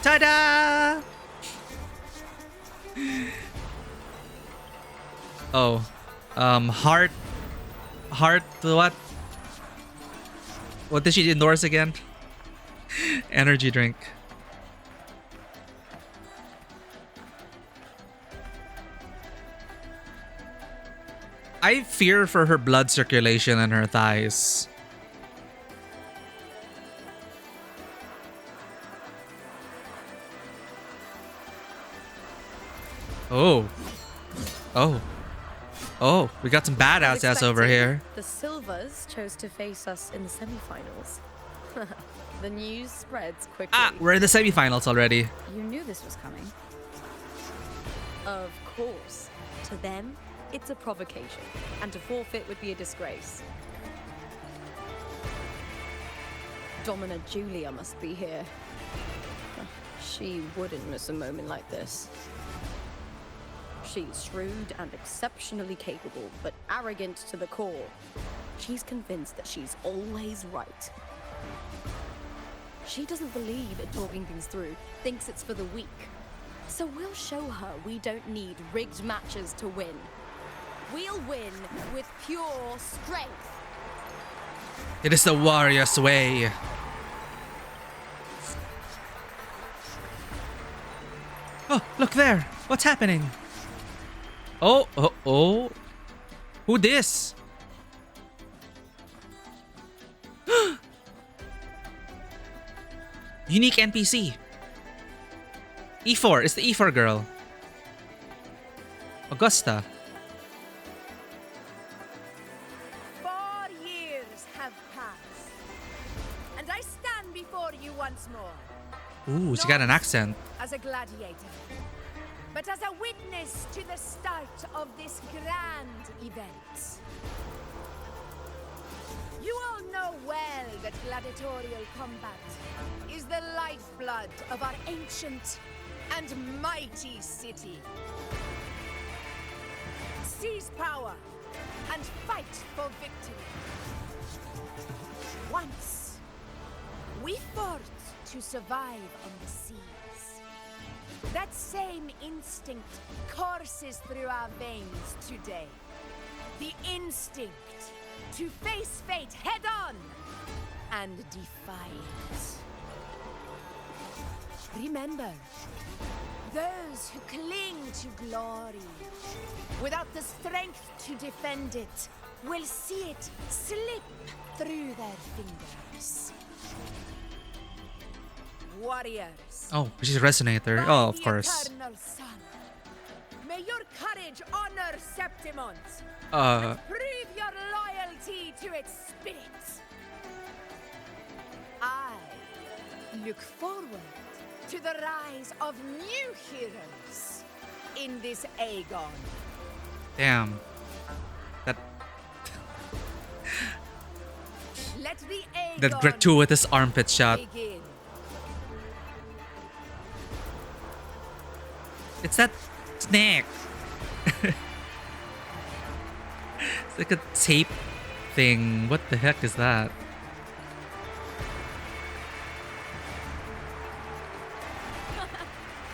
Ta-da! Oh, heart, what? What did she endorse again? Energy drink. I fear for her blood circulation in her thighs. Oh. Oh. Oh, we got some badasses over here. The Silvers chose to face us in the semifinals. The news spreads quickly. Ah, we're in the semifinals already. You knew this was coming. Of course. To them, it's a provocation, and to forfeit would be a disgrace. Domina Julia must be here. She wouldn't miss a moment like this. She's shrewd and exceptionally capable, but arrogant to the core. She's convinced that she's always right. She doesn't believe in talking things through, thinks it's for the weak. So we'll show her we don't need rigged matches to win. We'll win with pure strength. It is the warrior's way. Oh, look there. What's happening? Oh, oh, oh. Who this? Unique NPC. E4. It's the E4 girl. Augusta. 4 years have passed, and I stand before you once more. Ooh, she got an accent. As a gladiator, but as a witness to the start of this grand event. You all know well that gladiatorial combat is the lifeblood of our ancient and mighty city. Seize power and fight for victory. Once, we fought to survive on the seas. That same instinct courses through our veins today. The instinct to face fate head on and defy it. Remember, those who cling to glory without the strength to defend it will see it slip through their fingers. Warriors. Oh, she's a resonator. Oh, of course. Eternal sun, may your courage honor Septimont. Prove your loyalty to its spirit. I look forward to the rise of new heroes in this Aegon. Damn. That Let the Aegon that gratuitous armpit shot. begin. It's that snake. It's like a tape thing. What the heck is that?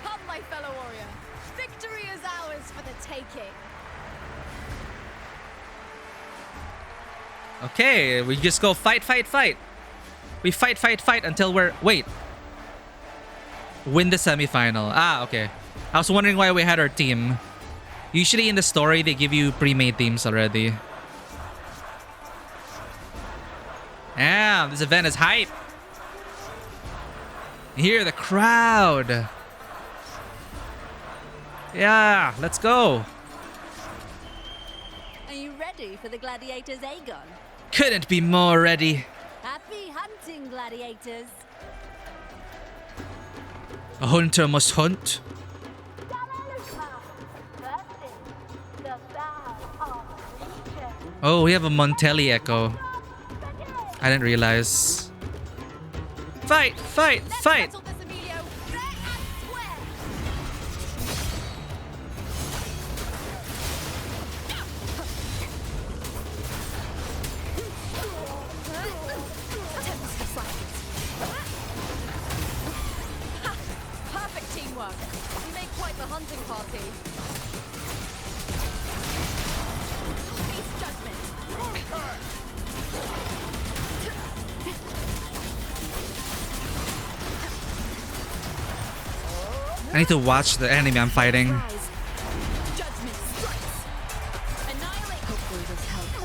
Come, my fellow warrior. Victory is ours for the taking. Okay, we just go fight, fight, fight. We fight, fight, fight until we're... Wait. Win the semifinal. Ah, okay. I was wondering why we had our team. Usually in the story, they give you pre-made teams already. Damn, this event is hype. Hear the crowd. Yeah, let's go. Are you ready for the gladiators, Aegon? Couldn't be more ready. Happy hunting, gladiators. A hunter must hunt. Oh, we have a Montelli echo. I didn't realize. Fight, fight, fight! Perfect teamwork. We make quite the hunting party. Face judgment. I need to watch the enemy I'm fighting. Judgment strikes. Annihilate. Hopefully this helps.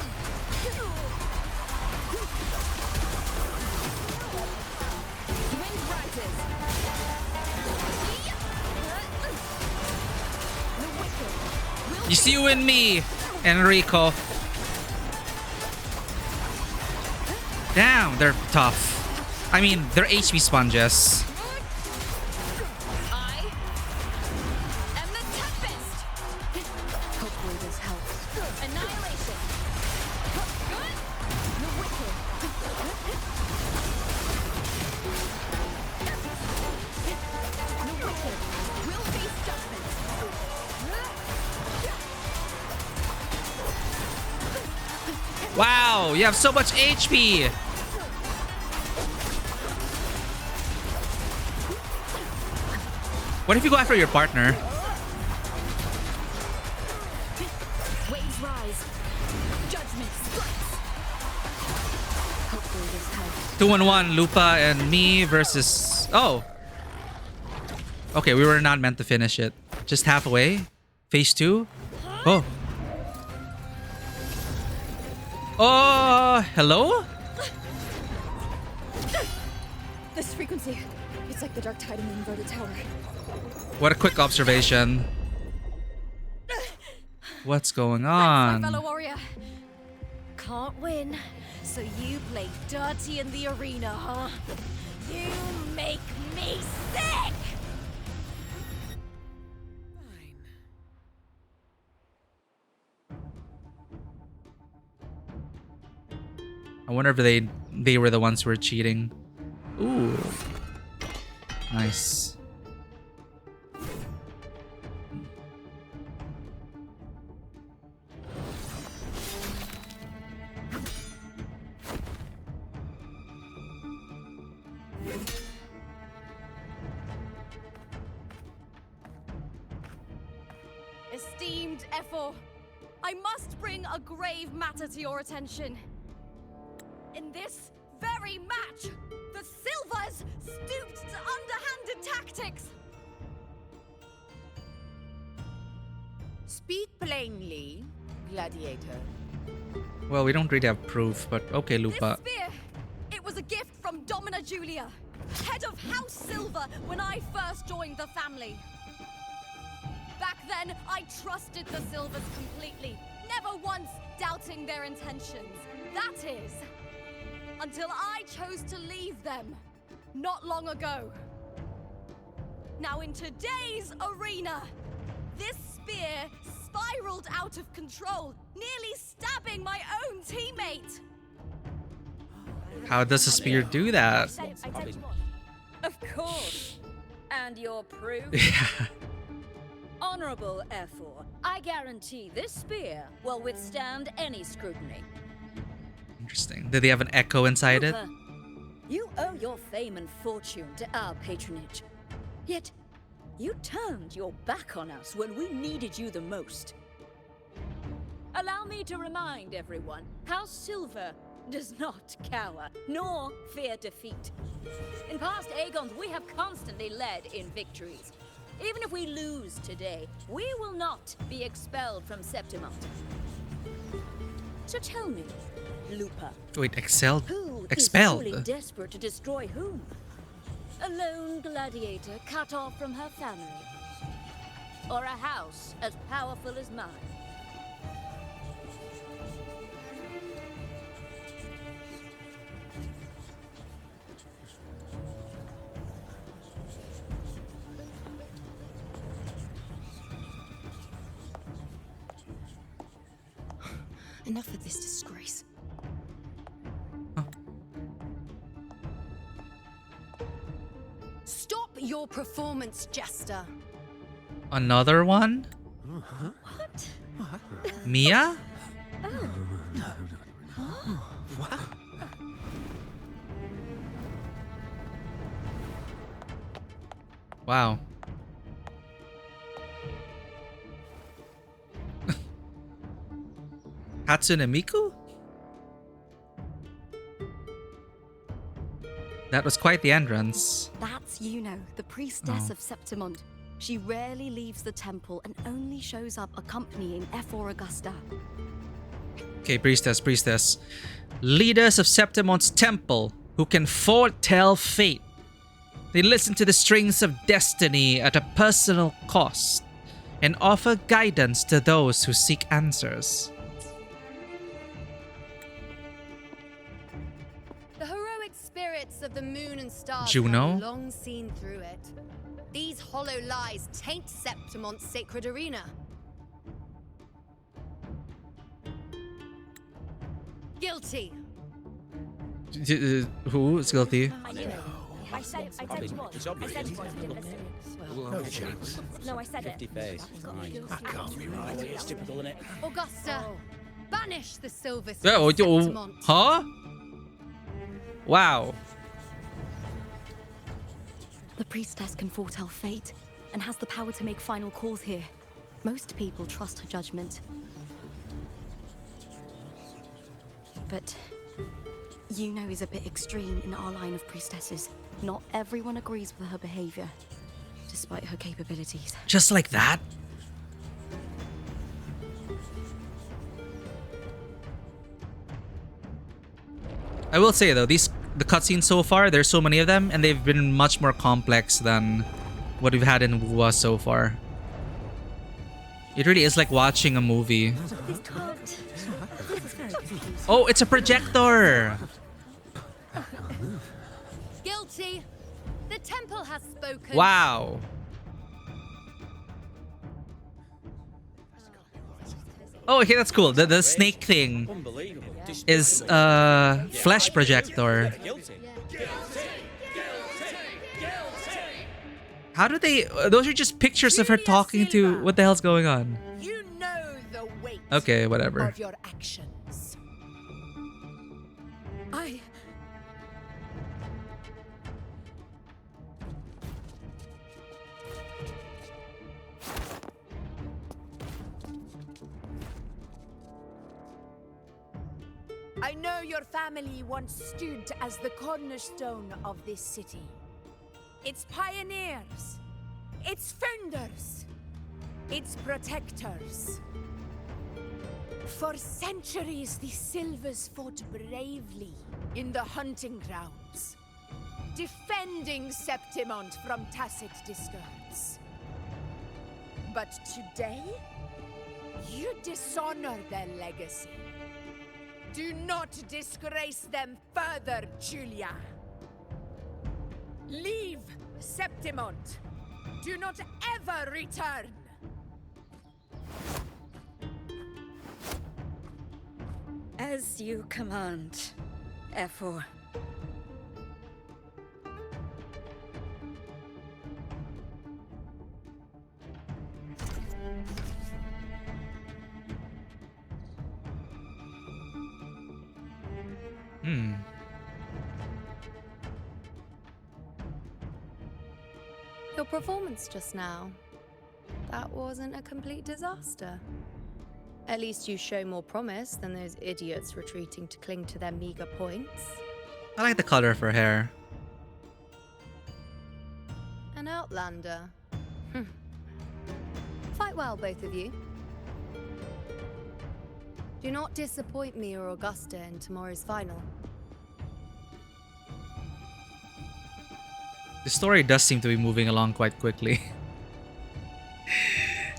Wind rises. The wicked will You see you and me, Enrico. Damn, they're tough. I mean, they're HP sponges. Hopefully this helps. Annihilation. The wicked. The Wow, you have so much HP. What if you go after your partner? Waves rise. Judgment strikes. Hopefully this helps. 2-on-1, Lupa and me versus... Oh. Okay, we were not meant to finish it. Just halfway. Phase 2. Oh. Oh, hello? This frequency, it's like the dark tide in the inverted tower. What a quick observation. What's going My fellow on? warrior. Can't win, so you play dirty in the arena, huh? You make me sick! I wonder if they were the ones who were cheating. Ooh. Nice. Esteemed Ephor, I must bring a grave matter to your attention. In this very match, the Silvers stooped to underhanded tactics. Speak plainly, Gladiator. Well, we don't really have proof, but okay, Lupa. This spear, it was a gift from Domina Julia, head of House Silver when I first joined the family. Back then, I trusted the Silvers completely, never once doubting their intentions. That is, until I chose to leave them, not long ago. Now in today's arena, this spear spiraled out of control, nearly stabbing my own teammate. How does a spear do that? Of course. And your proof? Yeah. Honorable Ephor, I guarantee this spear will withstand any scrutiny. Interesting. Did they have an echo inside it? Lupa, you owe your fame and fortune to our patronage. Yet, you turned your back on us when we needed you the most. Allow me to remind everyone, House Silver does not cower, nor fear defeat. In past Aegons, we have constantly led in victories. Even if we lose today, we will not be expelled from Septimont. So tell me, Lupa. Wait, expelled? Who Expelled? is truly desperate to destroy whom? A lone gladiator cut off from her family? Or a house as powerful as mine? Enough of this disgrace. Stop your performance, Jester. Another one? What? Mia? What? Wow. Hatsune Miku? That was quite the entrance. That's Yuno, the priestess of Septimont. She rarely leaves the temple and only shows up accompanying Ephor Augusta. Okay, priestess. Leaders of Septimont's temple who can foretell fate. They listen to the strings of destiny at a personal cost and offer guidance to those who seek answers. The heroic spirits of the moon and stars Juno? have long seen through it. These hollow lies taint Septimont's sacred arena. Guilty. Who is guilty? I said it was. It's obvious. I said it was. No chance. No, I said it. 50 face. That can't be right. It's typical, isn't it? Augusta, Banish the silver Oh, Septimont. huh? Wow. The priestess can foretell fate and has the power to make final calls here. Most people trust her judgment. But Yuno is a bit extreme in our line of priestesses. Not everyone agrees with her behavior, despite her capabilities. Just like that? I will say though, the cutscenes so far, there's so many of them, and they've been much more complex than what we've had in WoW so far. It really is like watching a movie. Oh, it's a projector! Guilty. The temple has spoken. Wow. Oh, okay, that's cool. The snake thing is flesh projector. How do they... those are just pictures of her talking to... What the hell's going on? You know the weight Okay, whatever. of your actions. I know your family once stood as the cornerstone of this city. Its pioneers, its founders, its protectors. For centuries, the Silvers fought bravely in the hunting grounds, defending Septimont from tacit discards. But today, you dishonor their legacy. Do not disgrace them further, Julia. Leave Septimont. Do not ever return. As you command, Efor. Your performance just now. That wasn't a complete disaster. At least you show more promise than those idiots retreating to cling to their meager points. I like the color of her hair. An outlander. Fight well, both of you. Do not disappoint me or Augusta in tomorrow's final. The story does seem to be moving along quite quickly.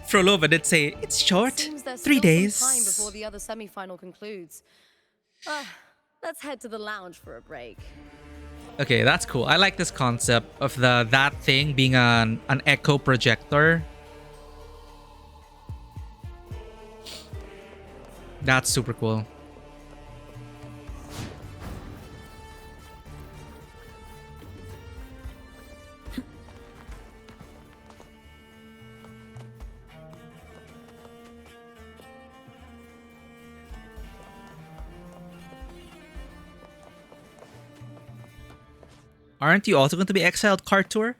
Frolova did say, it's short, Seems there's 3 still days. some time before the other semi-final concludes. Let's head to the lounge for a break. Okay, that's cool. I like this concept of that thing being an echo projector. That's super cool. Aren't you also going to be exiled, Cart Tour?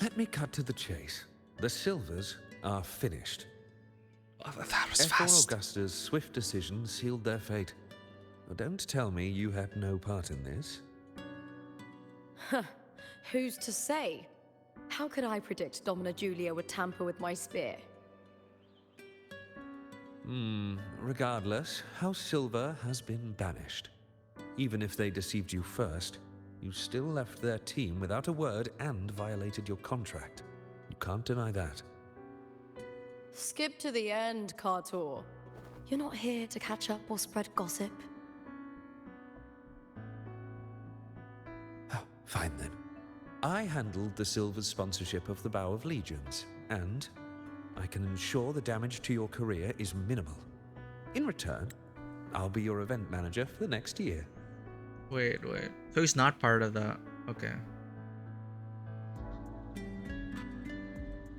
Let me cut to the chase. The Silvers are finished. Oh, that was Efor fast. Augusta's swift decision sealed their fate. Don't tell me you had no part in this. Who's to say? How could I predict Domina Julia would tamper with my spear? Regardless, House Silver has been banished. Even if they deceived you first, you still left their team without a word and violated your contract. You can't deny that. Skip to the end, Kartor. You're not here to catch up or spread gossip. Fine then. I handled the Silver's sponsorship of the Bow of Legions, and I can ensure the damage to your career is minimal. In return, I'll be your event manager for the next year. Wait. So he's not part of the... Okay.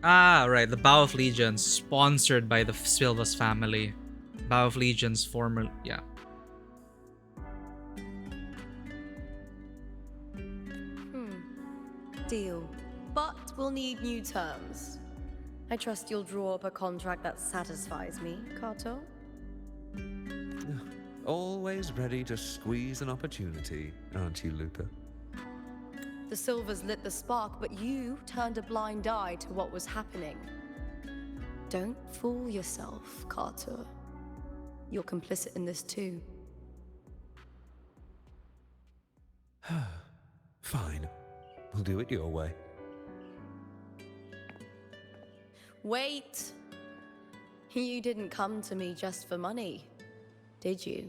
Ah, right. The Bow of Legions, sponsored by the Silvas family. Bow of Legions, former... Yeah. Deal. But we'll need new terms. I trust you'll draw up a contract that satisfies me, Kato? Always ready to squeeze an opportunity, aren't you, Lupa? The Silvers lit the spark, but you turned a blind eye to what was happening. Don't fool yourself, Kato. You're complicit in this too. Fine. We'll do it your way. Wait! You didn't come to me just for money, did you?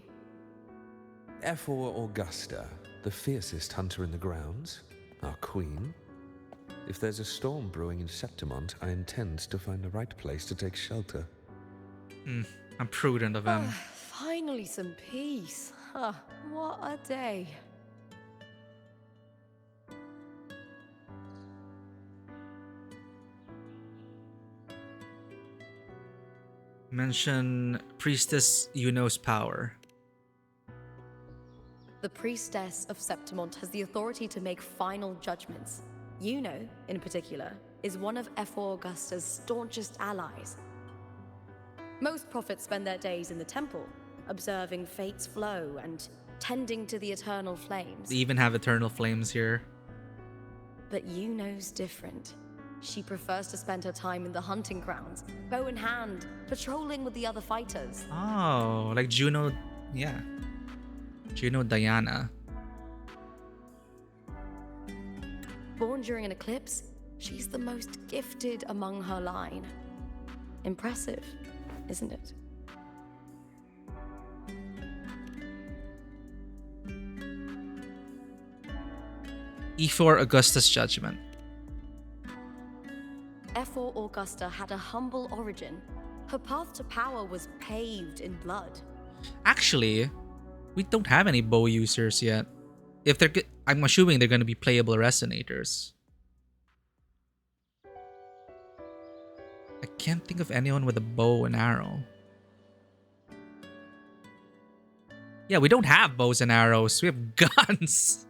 F4 Augusta, the fiercest hunter in the grounds, our queen. If there's a storm brewing in Septimont, I intend to find the right place to take shelter. I'm prudent of him. Finally some peace. What a day. Mention Priestess Yuno's power. The priestess of Septimont has the authority to make final judgments. Yuno, in particular, is one of F4 Augusta's staunchest allies. Most prophets spend their days in the temple, observing fate's flow and tending to the eternal flames. They even have eternal flames here. But Yuno's different. She prefers to spend her time in the hunting grounds, bow in hand, patrolling with the other fighters. Oh, like Juno, yeah. Juno Diana. Born during an eclipse, she's the most gifted among her line. Impressive, isn't it? E4 Augustus Judgment. F4 Augusta had a humble origin. Her path to power was paved in blood. Actually, we don't have any bow users yet. If they're, I'm assuming they're going to be playable resonators. I can't think of anyone with a bow and arrow. Yeah, we don't have bows and arrows. We have guns.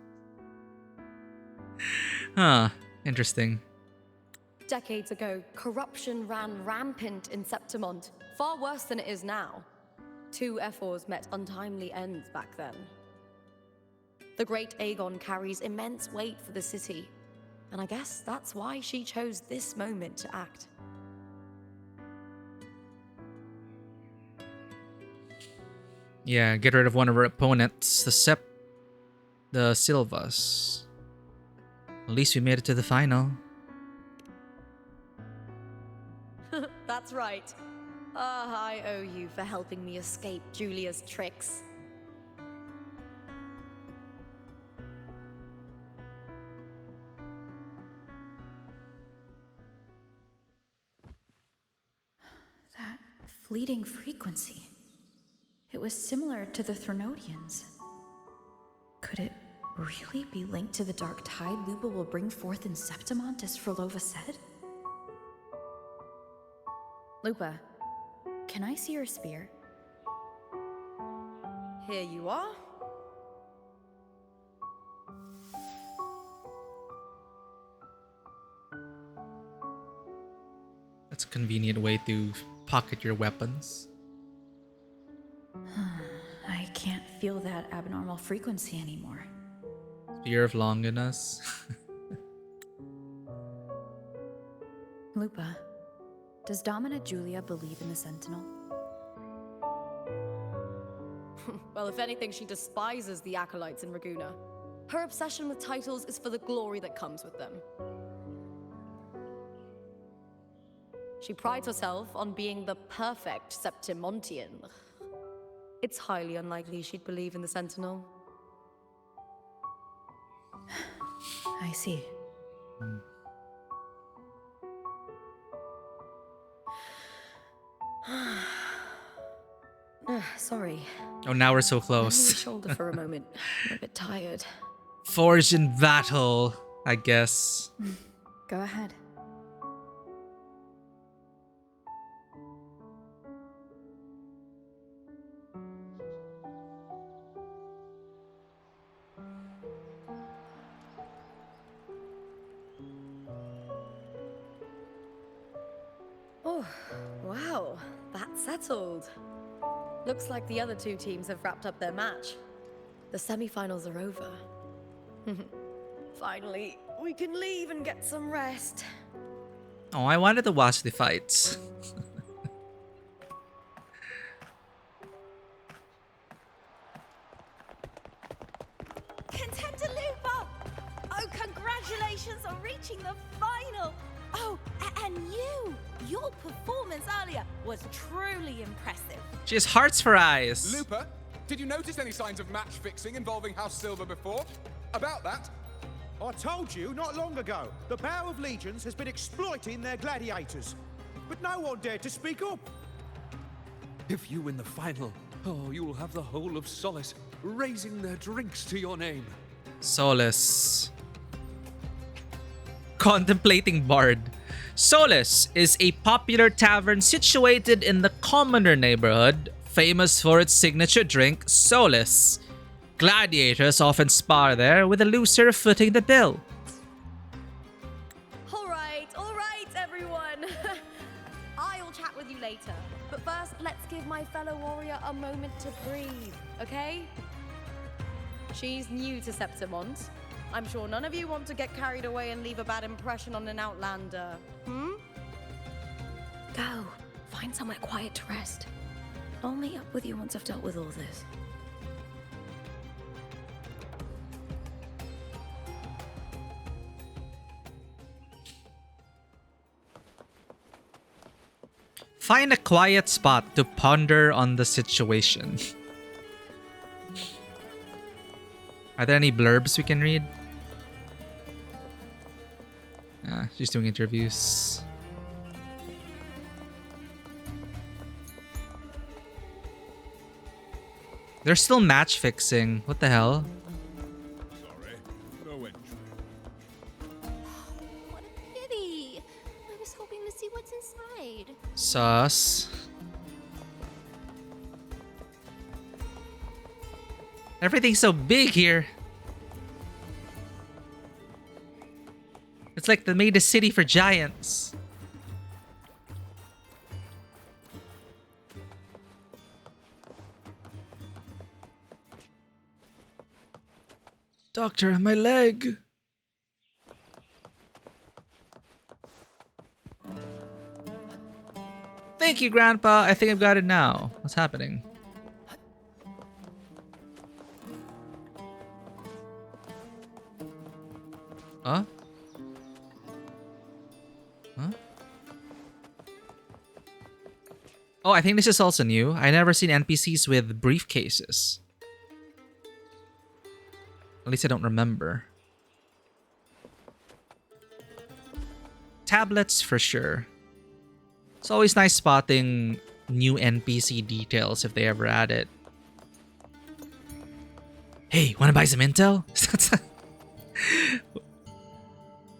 Huh, interesting. Decades ago, corruption ran rampant in Septimont, far worse than it is now. 2 F4s met untimely ends back then. The great Aegon carries immense weight for the city, and I guess that's why she chose this moment to act. Yeah, get rid of one of her opponents, the Silvas. At least we made it to the final. That's right. I owe you for helping me escape Julia's tricks. That fleeting frequency. It was similar to the Threnodians. Could it really be linked to the dark tide Lupa will bring forth in Septimont, as Frolova said? Lupa, can I see your spear? Here you are. That's a convenient way to pocket your weapons. I can't feel that abnormal frequency anymore. Spear of Longinus. Lupa, does Domina Julia believe in the Sentinel? Well, if anything, she despises the acolytes in Raguna. Her obsession with titles is for the glory that comes with them. She prides herself on being the perfect Septimontian. It's highly unlikely she'd believe in the Sentinel. I see. Sorry. Oh, now we're so Lend me close. your shoulder for a moment. I'm a bit tired. Forged in battle, I guess. Go ahead. settled. Looks like the other two teams have wrapped up their match. The semi-finals are over. Finally, we can leave and get some rest. Oh, I wanted to watch the fights. Contender Lupa! Oh, congratulations on reaching the final! Oh, and you! Your performance earlier was truly impressive. She has hearts for eyes. Lupa, did you notice any signs of match fixing involving House Silver before? About that? I told you not long ago, the power of legions has been exploiting their gladiators. But no one dared to speak up. If you win the final, oh, you will have the whole of Solace raising their drinks to your name. Solace. Contemplating Bard. Solace is a popular tavern situated in the Commoner neighborhood, famous for its signature drink, Solace. Gladiators often spar there, with the loser footing the bill. All right, everyone. I'll chat with you later. But first, let's give my fellow warrior a moment to breathe, okay? She's new to Septimont. I'm sure none of you want to get carried away and leave a bad impression on an outlander. Go. Find somewhere quiet to rest. I'll meet up with you once I've dealt with all this. Find a quiet spot to ponder on the situation. Are there any blurbs we can read? She's doing interviews. They're still match fixing. What the hell? Sorry, no entry. What a pity. I was hoping to see what's inside. Sus. Everything's so big here. It's like they made a city for giants. Doctor, my leg. Thank you, Grandpa. I think I've got it now. What's happening? Huh? Huh? Oh, I think this is also new. I never seen NPCs with briefcases. At least I don't remember. Tablets for sure. It's always nice spotting new NPC details if they ever add it. Hey, wanna buy some intel?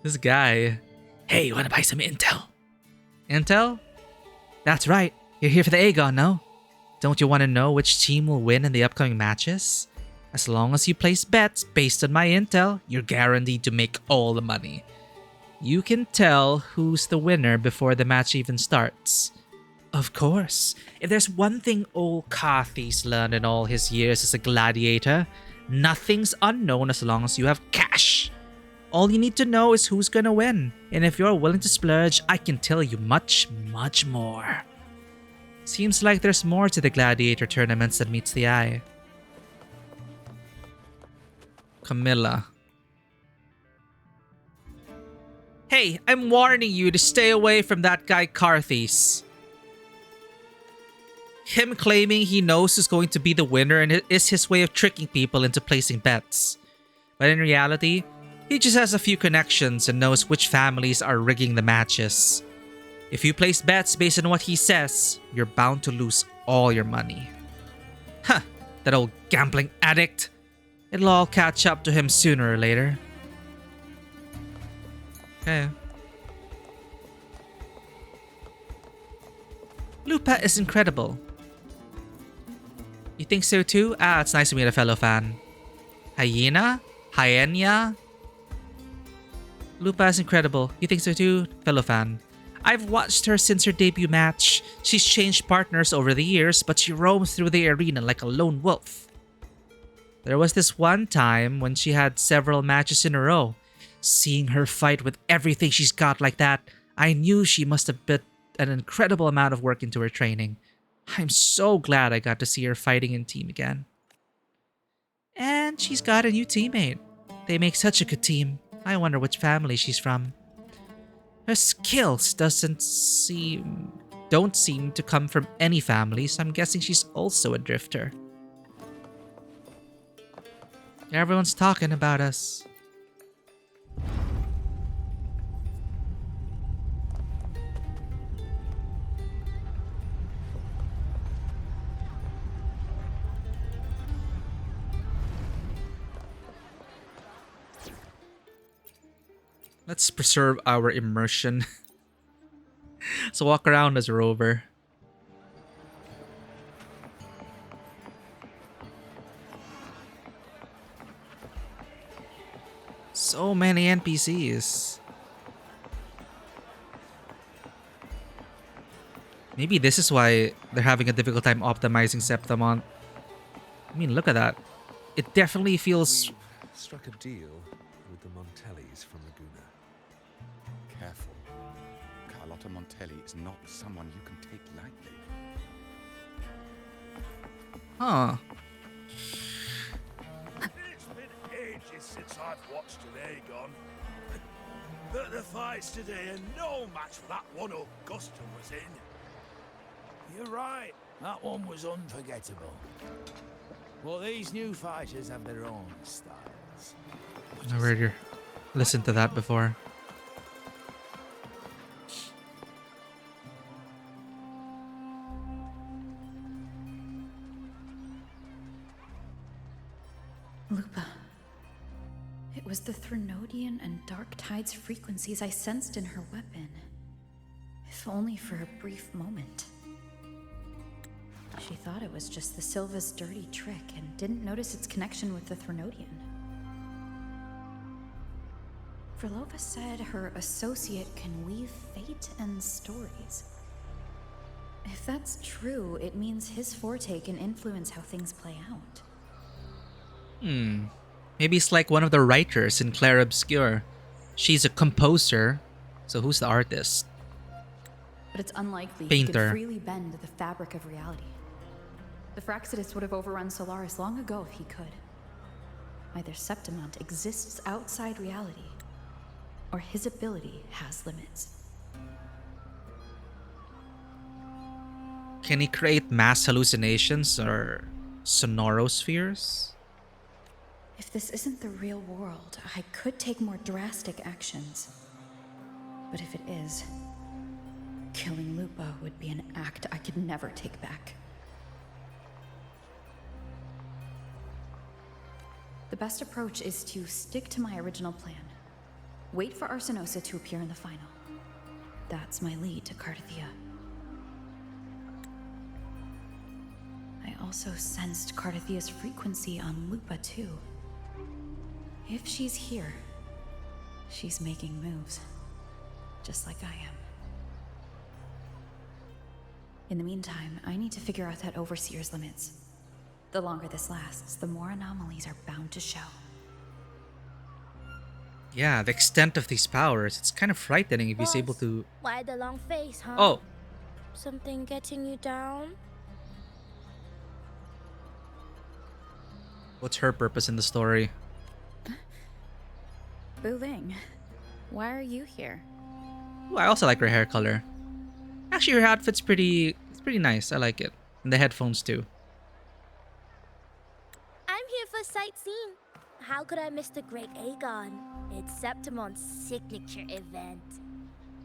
This guy. Hey, wanna buy some intel? Intel? That's right. You're here for the Aegon, no? Don't you want to know which team will win in the upcoming matches? As long as you place bets based on my intel, you're guaranteed to make all the money. You can tell who's the winner before the match even starts. Of course. If there's one thing old Carthy's learned in all his years as a gladiator, nothing's unknown as long as you have cash. All you need to know is who's gonna win. And if you're willing to splurge, I can tell you much, much more. Seems like there's more to the gladiator tournaments than meets the eye. Camilla. Hey, I'm warning you to stay away from that guy Carthy's. Him claiming he knows who's going to be the winner and it is his way of tricking people into placing bets. But in reality, he just has a few connections and knows which families are rigging the matches. If you place bets based on what he says, you're bound to lose all your money. Huh, that old gambling addict. It'll all catch up to him sooner or later. Okay. Lupa is incredible. You think so too? Ah, it's nice to meet a fellow fan. Hyena? Hyena? Lupa is incredible. You think so too? Fellow fan. I've watched her since her debut match. She's changed partners over the years, but she roams through the arena like a lone wolf. There was this one time when she had several matches in a row. Seeing her fight with everything she's got like that, I knew she must have put an incredible amount of work into her training. I'm so glad I got to see her fighting in team again. And she's got a new teammate. They make such a good team. I wonder which family she's from. Her skills don't seem to come from any family, so I'm guessing she's also a drifter. Everyone's talking about us. Let's preserve our immersion. So walk around as a rover. So many NPCs. Maybe this is why they're having a difficult time optimizing Septimont. I mean, look at that. It definitely feels... We've struck a deal with the Montellis from Laguna. Careful. Carlotta Montelli is not someone you can take lightly. Huh. It's been ages since I've watched an Aegon. The fights today are no match for that one Augusta was in. You're right, that one was unforgettable. Well, these new fighters have their own styles. I've never listened to that before. Lupa. It was the Threnodian and Dark Tide's frequencies I sensed in her weapon. If only for a brief moment. She thought it was just the Silva's dirty trick and didn't notice its connection with the Threnodian. Verlova said her associate can weave fate and stories. If that's true, it means his forte can influence how things play out. Maybe it's like one of the writers in Clair Obscur. She's a composer, so who's the artist? But it's unlikely he Painter. could freely bend the fabric of reality. The Fraxidus would have overrun Solaris long ago if he could. Either Septimont exists outside reality, or his ability has limits. Can he create mass hallucinations or sonorospheres? If this isn't the real world, I could take more drastic actions. But if it is, killing Lupa would be an act I could never take back. The best approach is to stick to my original plan. Wait for Arsenosa to appear in the final. That's my lead to Cardathia. I also sensed Cardathia's frequency on Lupa too. If she's here, she's making moves, just like I am. In the meantime, I need to figure out that Overseer's limits. The longer this lasts, the more anomalies are bound to show. Yeah, the extent of these powers, it's kind of frightening if he's able to... Why the long face, huh? Oh! Something getting you down? What's her purpose in the story? Wuthering, why are you here? Ooh, I also like her hair color. Actually, her outfit's pretty nice. I like it. And the headphones too. I'm here for sightseeing. How could I miss the Great Aegon? It's Septimon's signature event.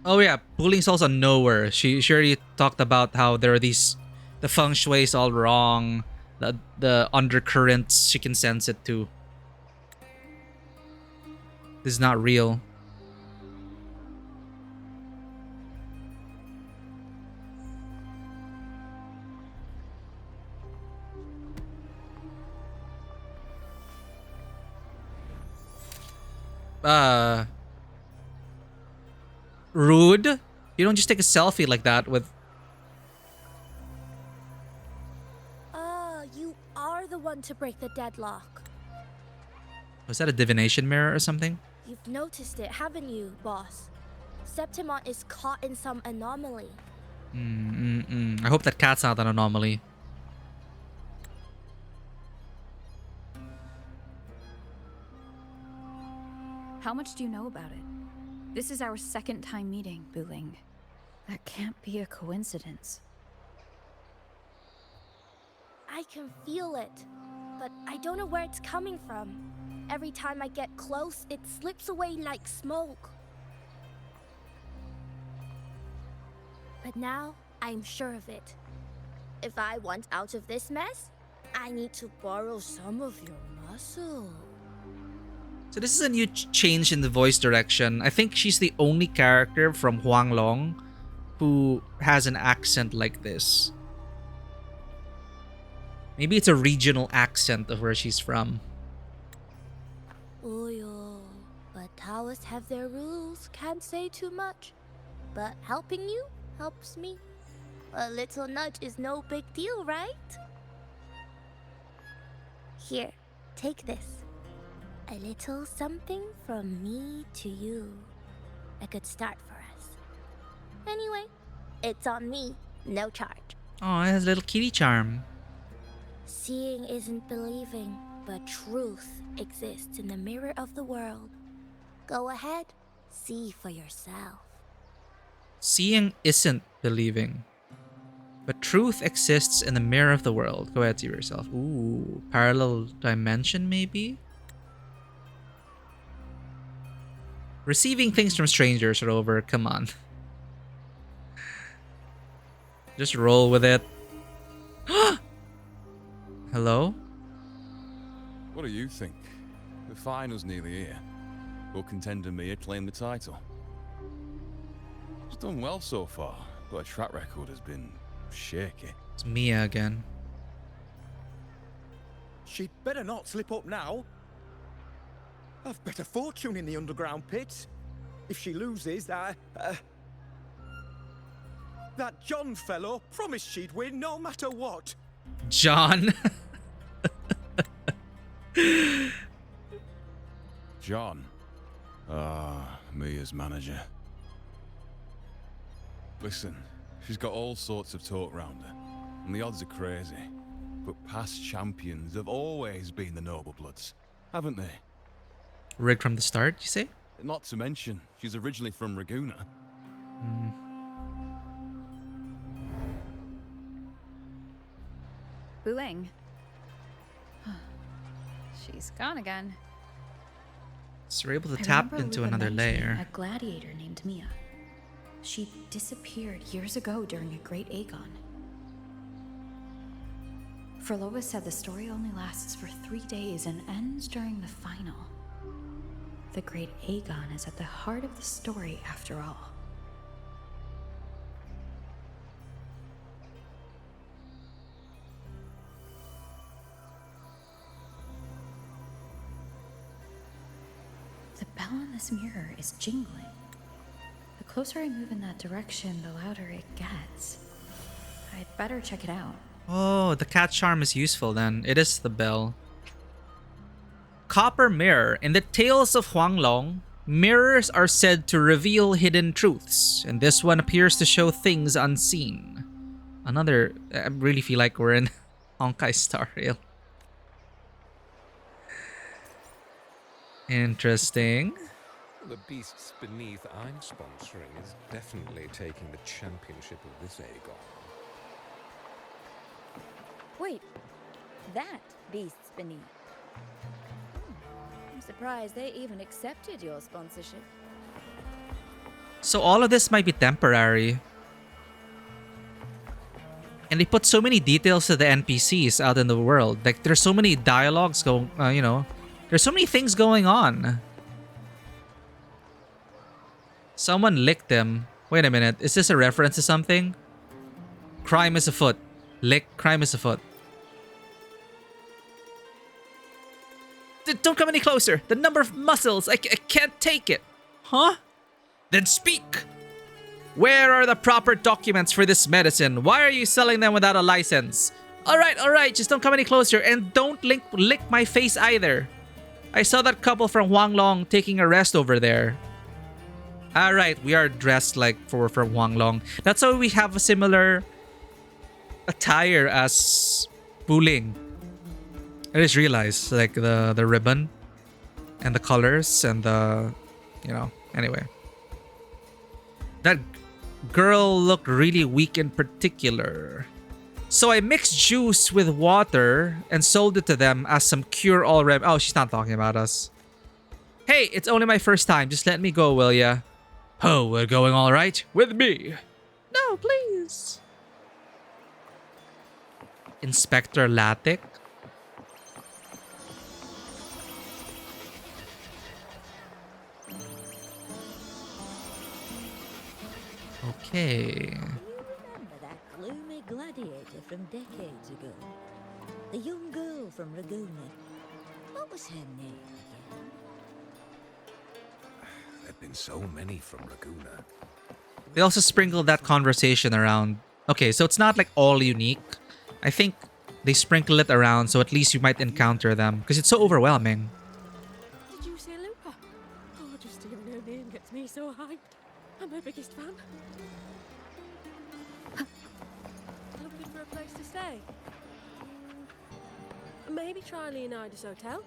Oh yeah, pulling souls on nowhere. She already talked about how there are these... The feng shui is all wrong. The undercurrents, she can sense it too. This is not real. Rude You don't just take a selfie like that with... Ah, you are the one to break the deadlock. Was that a divination mirror or something? You've noticed it, haven't you, boss? Septimont is caught in some anomaly. I hope that cat's not an anomaly. How much do you know about it? This is our second time meeting, Buling. That can't be a coincidence. I can feel it, but I don't know where it's coming from. Every time I get close, it slips away like smoke. But now, I'm sure of it. If I want out of this mess, I need to borrow some of your muscle. So this is a new change in the voice direction. I think she's the only character from Huanglong who has an accent like this. Maybe it's a regional accent of where she's from. Oyo, but Taoists have their rules, can't say too much. But helping you helps me. A little nudge is no big deal, right? Here, take this. A little something from me to you. A good start for us. Anyway, it's on me, no charge. Oh, it has a little kitty charm. Seeing isn't believing, but truth exists in the mirror of the world. Go ahead, see for yourself. Seeing isn't believing, but truth exists in the mirror of the world. Go ahead, see for yourself. Ooh, parallel dimension maybe? Receiving things from strangers, Rover. Come on. Just roll with it. Hello? What do you think? The final's nearly here. Will contender Mia claim the title? She's done well so far, but her track record has been shaky. It's Mia again. She'd better not slip up now. I've bet a fortune in the underground pits. If she loses, that John fellow promised she'd win no matter what. John? John. Mia's manager. Listen, she's got all sorts of talk round her, and the odds are crazy. But past champions have always been the noble bloods, haven't they? Rigged from the start, you say? Not to mention, she's originally from Raguna. Buling. She's gone again. So we're able to I tap remember into Lupa another mentioning layer. A gladiator named Mia. She disappeared years ago during a great Aegon. Frolova said the story only lasts for 3 days and ends during the final. The great Aegon is at the heart of the story after all. The bell on this mirror is jingling. The closer I move in that direction, the louder it gets. I'd better check it out. Oh, the cat charm is useful then. It is the bell. Copper mirror. In the tales of Huanglong, mirrors are said to reveal hidden truths, and this one appears to show things unseen. Another... I really feel like we're in Honkai Star Rail. Interesting. The beasts beneath I'm sponsoring is definitely taking the championship of this Aegon. Wait, that beast's beneath. I'm surprised they even accepted your sponsorship. So all of this might be temporary. And they put so many details to the NPCs out in the world. Like, there's so many dialogues going, there's so many things going on. Someone licked them. Wait a minute, is this a reference to something? Crime is afoot. Lick, crime is afoot. Don't come any closer. The number of muscles, I can't take it. Huh? Then speak. Where are the proper documents for this medicine? Why are you selling them without a license? Alright, just don't come any closer and don't lick my face either. I saw that couple from Huanglong taking a rest over there. Alright, we are dressed like from Huanglong. That's why we have a similar attire as Buling. I just realized, like the ribbon and the colors and the, anyway. That girl looked really weak in particular. So I mixed juice with water and sold it to them as some cure-all remedy. Oh, she's not talking about us. Hey, it's only my first time. Just let me go, will ya? Oh, we're going all right? With me. No, please. Inspector Latic. Okay. Remember that gloomy gladiator from decades ago? The young girl from Raguna. What was her name again? There've been so many from Raguna. They also sprinkled that conversation around. Okay, so it's not like all unique. I think they sprinkle it around so at least you might encounter them because it's so overwhelming. Did you say Lupa? Oh, just hearing her name gets me so hyped. I'm her biggest fan. Looking for a place to stay? Maybe try Leonidas Hotel?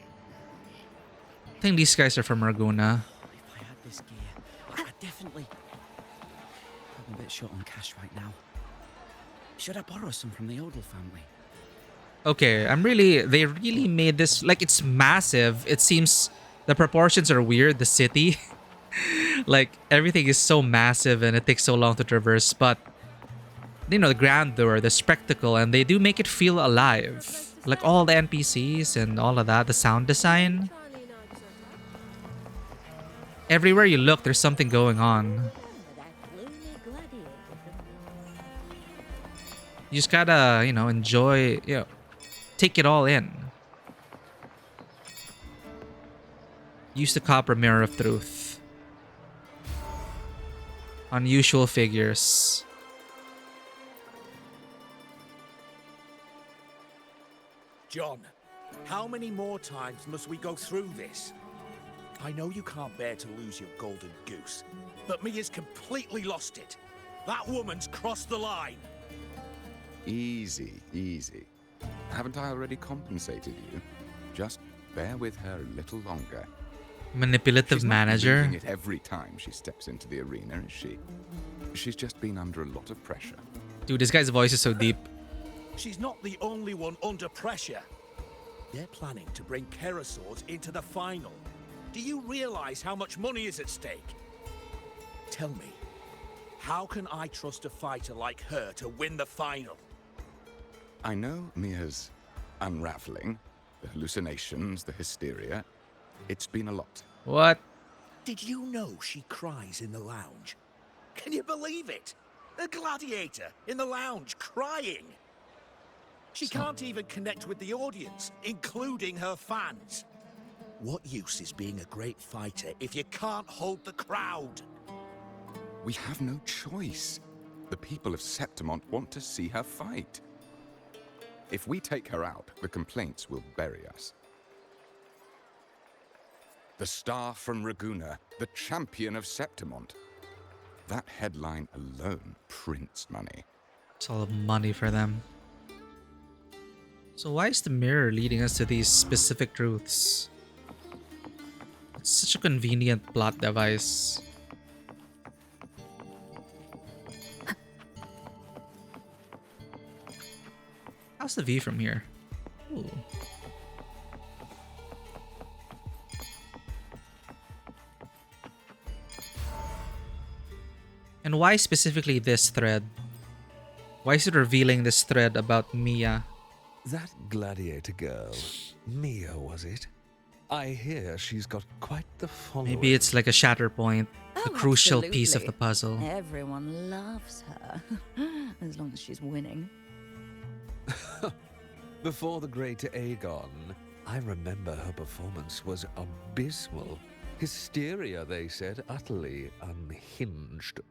I think these guys are from Raguna. If I had this gear, I'd definitely... I'm a bit short on cash right now. Should I borrow some from the Odell family? Okay, they really made this, like, it's massive. It seems the proportions are weird, the city. Like, everything is so massive and it takes so long to traverse, but, the grandeur, the spectacle, and they do make it feel alive. Like, all the NPCs and all of that, the sound design. Everywhere you look, there's something going on. You just gotta, enjoy, take it all in. Use the copper mirror of truth. Unusual figures. John, how many more times must we go through this? I know you can't bear to lose your golden goose, but Mia's completely lost it. That woman's crossed the line. Easy, easy. Haven't I already compensated you? Just bear with her a little longer. Manipulative manager. She's not it every time she steps into the arena, is she? She's just been under a lot of pressure. Dude, this guy's voice is so deep. She's not the only one under pressure. They're planning to bring Kerasaurs into the final. Do you realize how much money is at stake? Tell me, how can I trust a fighter like her to win the final? I know Mia's unraveling, the hallucinations, the hysteria. It's been a lot. What? Did you know she cries in the lounge? Can you believe it? A gladiator in the lounge crying. She can't even connect with the audience, including her fans. What use is being a great fighter if you can't hold the crowd? We have no choice. The people of Septimont want to see her fight. If we take her out, the complaints will bury us. The star from Raguna, the champion of Septimont. That headline alone prints money. It's all money for them. So why is the mirror leading us to these specific truths? It's such a convenient plot device. How's the view from here? Ooh. And why specifically this thread? Why is it revealing this thread about Mia? That gladiator girl, Mia, was it? I hear she's got quite the following. Maybe it's like a shatter point, a crucial piece of the absolutely. puzzle. Everyone loves her, as long as she's winning. Before the great Aegon, I remember her performance was abysmal. Hysteria, they said, utterly unhinged.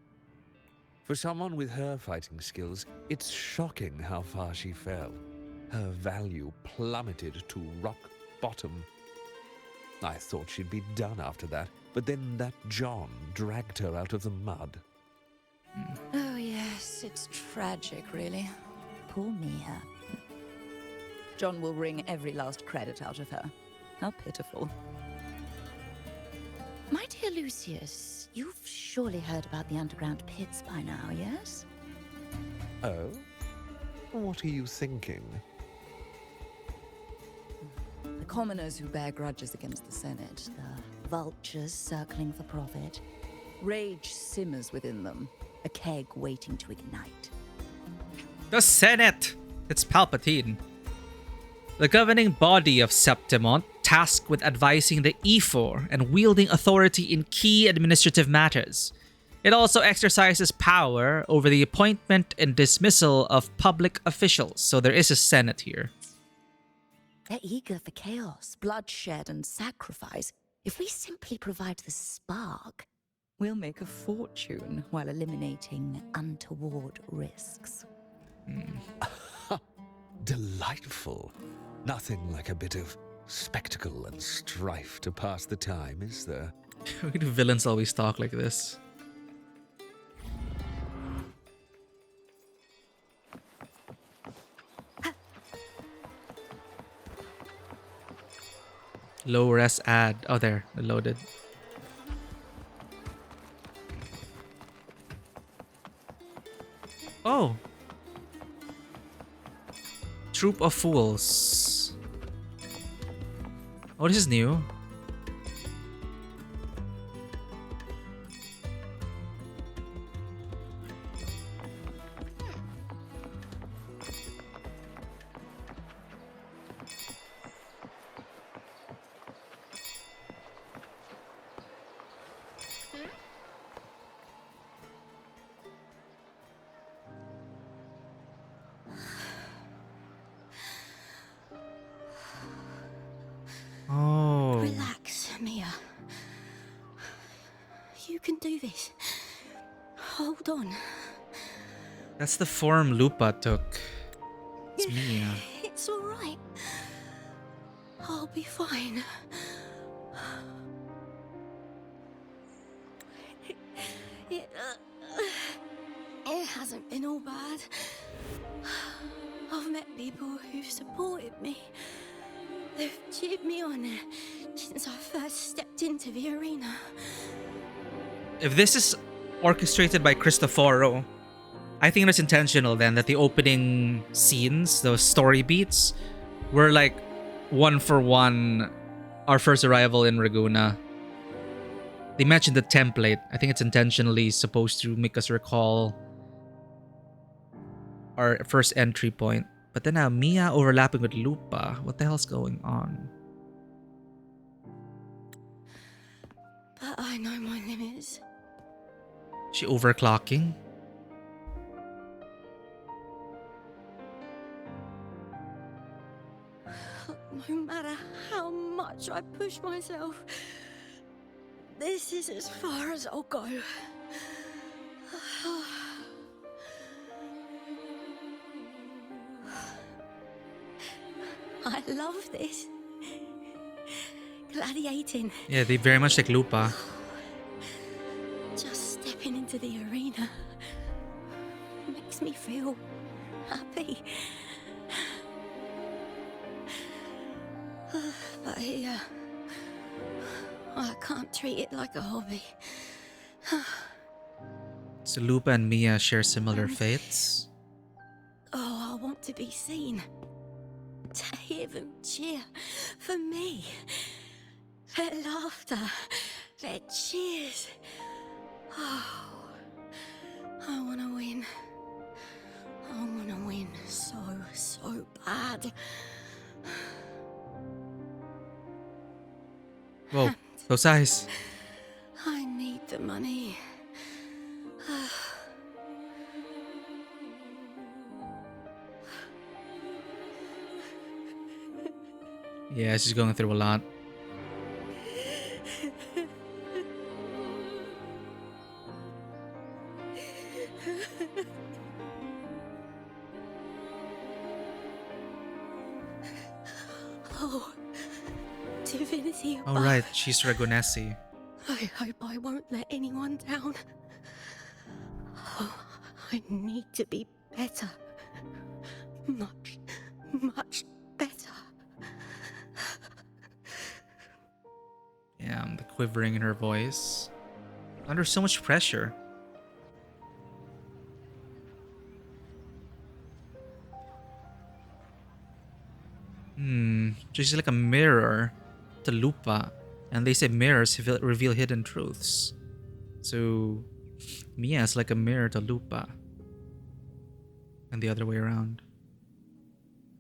For someone with her fighting skills, it's shocking how far she fell. Her value plummeted to rock bottom. I thought she'd be done after that, but then that John dragged her out of the mud. Oh, yes, it's tragic, really. Poor Mia. John will wring every last credit out of her. How pitiful. My dear Lucius, you've surely heard about the underground pits by now, yes? Oh? What are you thinking? The commoners who bear grudges against the Senate, the vultures circling for profit. Rage simmers within them, a keg waiting to ignite. The Senate! It's Palpatine. The governing body of Septimont, tasked with advising the E4 and wielding authority in key administrative matters. It also exercises power over the appointment and dismissal of public officials, so there is a Senate here. They're eager for chaos, bloodshed, and sacrifice. If we simply provide the spark, we'll make a fortune while eliminating untoward risks. Delightful. Nothing like a bit of spectacle and strife to pass the time, is there? Why do villains always talk like this? Low res ad. Oh, there. Loaded. Oh. Troop of Fools. Oh, this is new. Oh. Relax, Mia. You can do this. Hold on. That's the form Lupa took. It's Mia. It's all right. I'll be fine. It hasn't been all bad. I've met people who've supported me. They've cheered me on since I first stepped into the arena. If this is orchestrated by Cristoforo, I think it's intentional then that the opening scenes, those story beats, were like one for one our first arrival in Raguna. They mentioned the template. I think it's intentionally supposed to make us recall our first entry point. But then now Mia overlapping with Lupa. What the hell's going on? But I know my limits. She overclocking? No matter how much I push myself, this is as far as I'll go. I love this. Gladiating. Yeah, they very much like Lupa. Just stepping into the arena makes me feel happy. But here, I can't treat it like a hobby. So Lupa and Mia share similar fates. Oh, I want to be seen. To hear them cheer for me. Their laughter, their cheers. Oh, I want to win. I want to win so bad. Whoa, those eyes. I need the money. Yeah, she's going through a lot. Oh, divinity above. Oh right, she's Ragonesi. I hope I won't let anyone down. Oh, I need to be better. Much, much better. Yeah, the quivering in her voice. Under so much pressure. She's like a mirror to Lupa. And they say mirrors reveal hidden truths. So Mia is like a mirror to Lupa. And the other way around.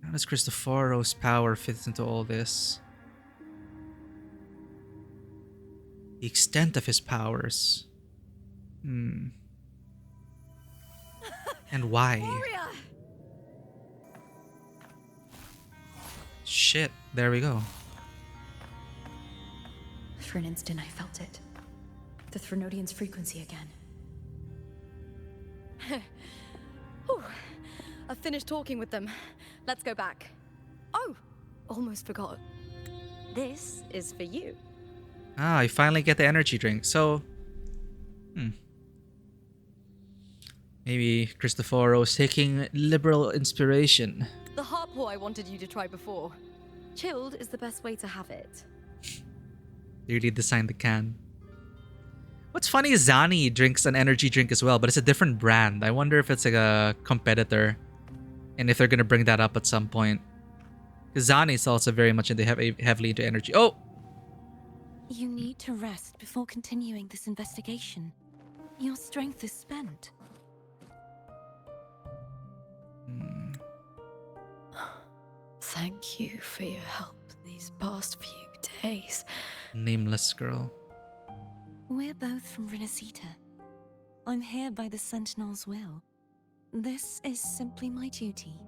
How does Cristoforo's power fit into all this? The extent of his powers. And why? Warrior! Shit, there we go. For an instant, I felt it. The Threnodian's frequency again. Whew. I've finished talking with them. Let's go back. Oh, almost forgot. This is for you. Ah, I finally get the energy drink. So, maybe Cristoforo's taking liberal inspiration. The harpor I wanted you to try before. Chilled is the best way to have it. They really designed the can. What's funny is Zani drinks an energy drink as well, but it's a different brand. I wonder if it's like a competitor and if they're going to bring that up at some point. Because Zani is also very much heavily into energy. Oh! You need to rest before continuing this investigation. Your strength is spent. Thank you for your help these past few days. Nameless girl. We're both from Renacita. I'm here by the Sentinel's will. This is simply my duty,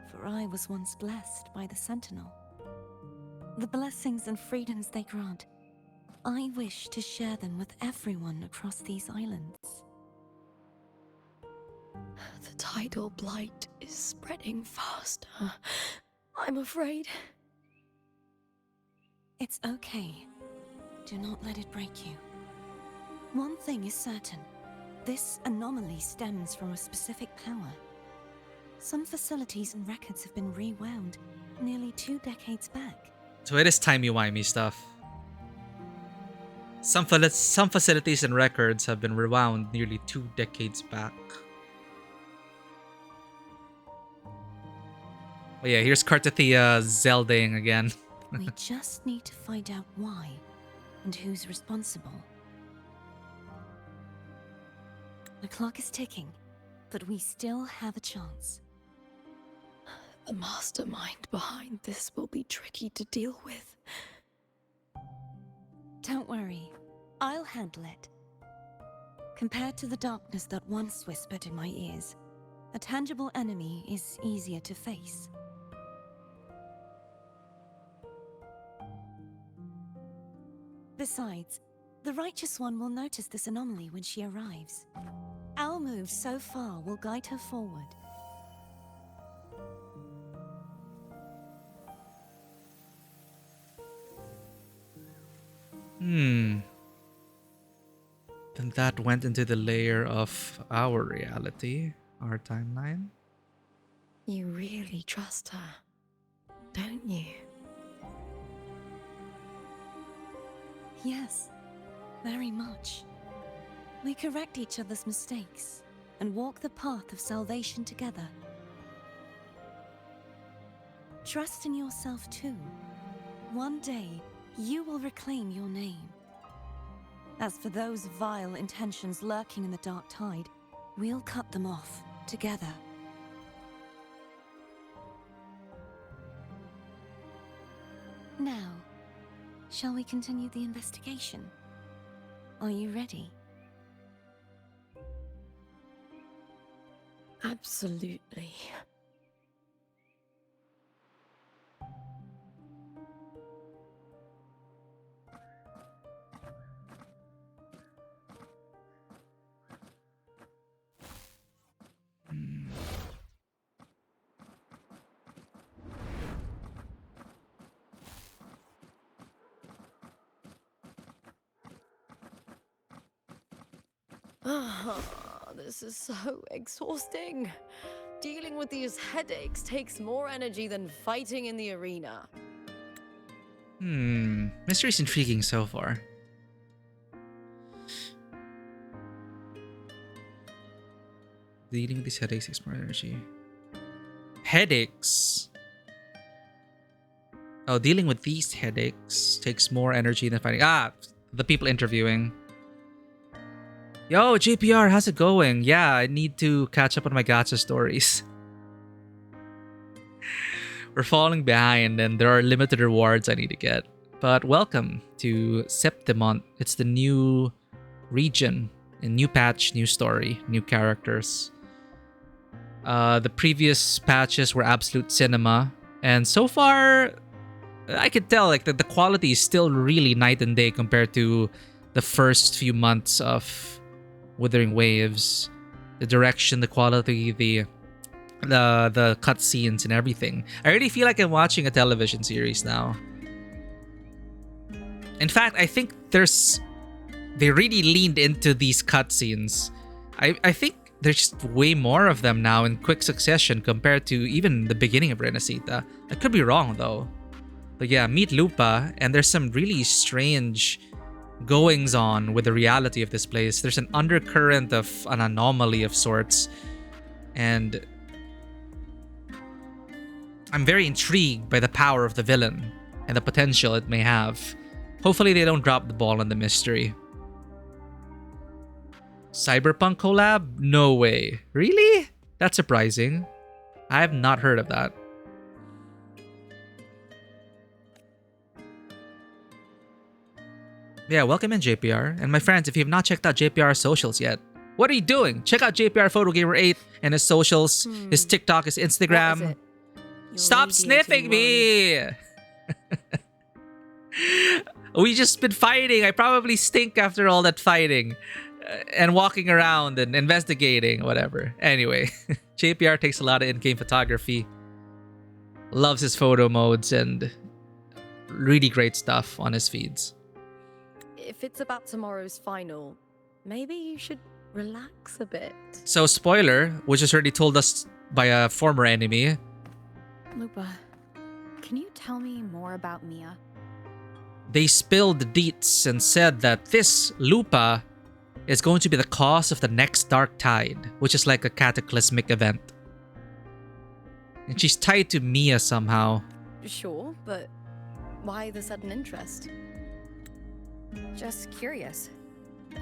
for I was once blessed by the Sentinel. The blessings and freedoms they grant, I wish to share them with everyone across these islands. The tidal blight is spreading faster. I'm afraid. It's okay. Do not let it break you. One thing is certain. This anomaly stems from a specific power. Some facilities and records have been rewound nearly 2 decades back. So it is timey-wimey stuff. Some facilities and records have been rewound nearly 2 decades back. Oh yeah, here's Kartathea Zelding again. We just need to find out why and who's responsible. The clock is ticking, but we still have a chance. The mastermind behind this will be tricky to deal with. Don't worry, I'll handle it. Compared to the darkness that once whispered in my ears, a tangible enemy is easier to face. Besides, the Righteous One will notice this anomaly when she arrives. Our move so far will guide her forward. Then that went into the layer of our reality, our timeline. You really trust her, don't you? Yes, very much. We correct each other's mistakes and walk the path of salvation together. Trust in yourself too. One day, you will reclaim your name. As for those vile intentions lurking in the dark tide, we'll cut them off together. Now, shall we continue the investigation? Are you ready? Absolutely. This is so exhausting. Dealing with these headaches takes more energy than fighting in the arena. Mystery's intriguing so far. Dealing with these headaches takes more energy. Headaches? Oh, dealing with these headaches takes more energy than fighting. The people interviewing. Yo, JPR, how's it going? Yeah, I need to catch up on my gacha stories. We're falling behind and there are limited rewards I need to get. But welcome to Septimont. It's the new region, a new patch, new story, new characters. The previous patches were absolute cinema. And so far, I could tell like the quality is still really night and day compared to the first few months of Wuthering Waves. The direction, the quality, the cutscenes and everything. I really feel like I'm watching a television series now. In fact, I think they really leaned into these cutscenes. I think there's just way more of them now in quick succession compared to even the beginning of Renacita. I could be wrong though. But yeah, meet Lupa, and there's some really strange goings on with the reality of this place. There's an undercurrent of an anomaly of sorts, and I'm very intrigued by the power of the villain and the potential it may have. Hopefully they don't drop the ball on the mystery. Cyberpunk collab? No way. Really? That's surprising. I have not heard of that. Yeah, welcome in JPR. And my friends, if you have not checked out JPR's socials yet, what are you doing? Check out JPR Photogamer 8 and his socials, his TikTok, his Instagram. Stop sniffing me! We just been fighting. I probably stink after all that fighting. And walking around and investigating, whatever. Anyway, JPR takes a lot of in-game photography. Loves his photo modes and really great stuff on his feeds. If it's about tomorrow's final, maybe you should relax a bit. So, spoiler, which was already told us by a former enemy. Lupa, can you tell me more about Mia? They spilled the deets and said that this Lupa is going to be the cause of the next Dark Tide, which is like a cataclysmic event. And she's tied to Mia somehow. Sure, but why the sudden interest? Just curious.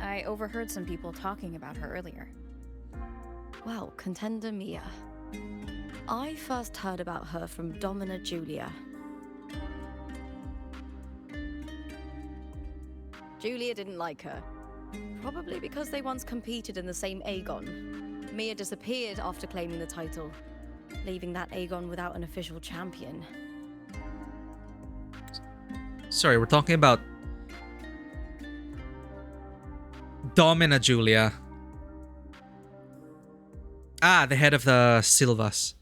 I overheard some people talking about her earlier. Well, contender Mia. I first heard about her from Domina Julia. Julia didn't like her. Probably because they once competed in the same Aegon. Mia disappeared after claiming the title, leaving that Aegon without an official champion. Sorry, we're talking about Domina Julia. The head of the Silvas.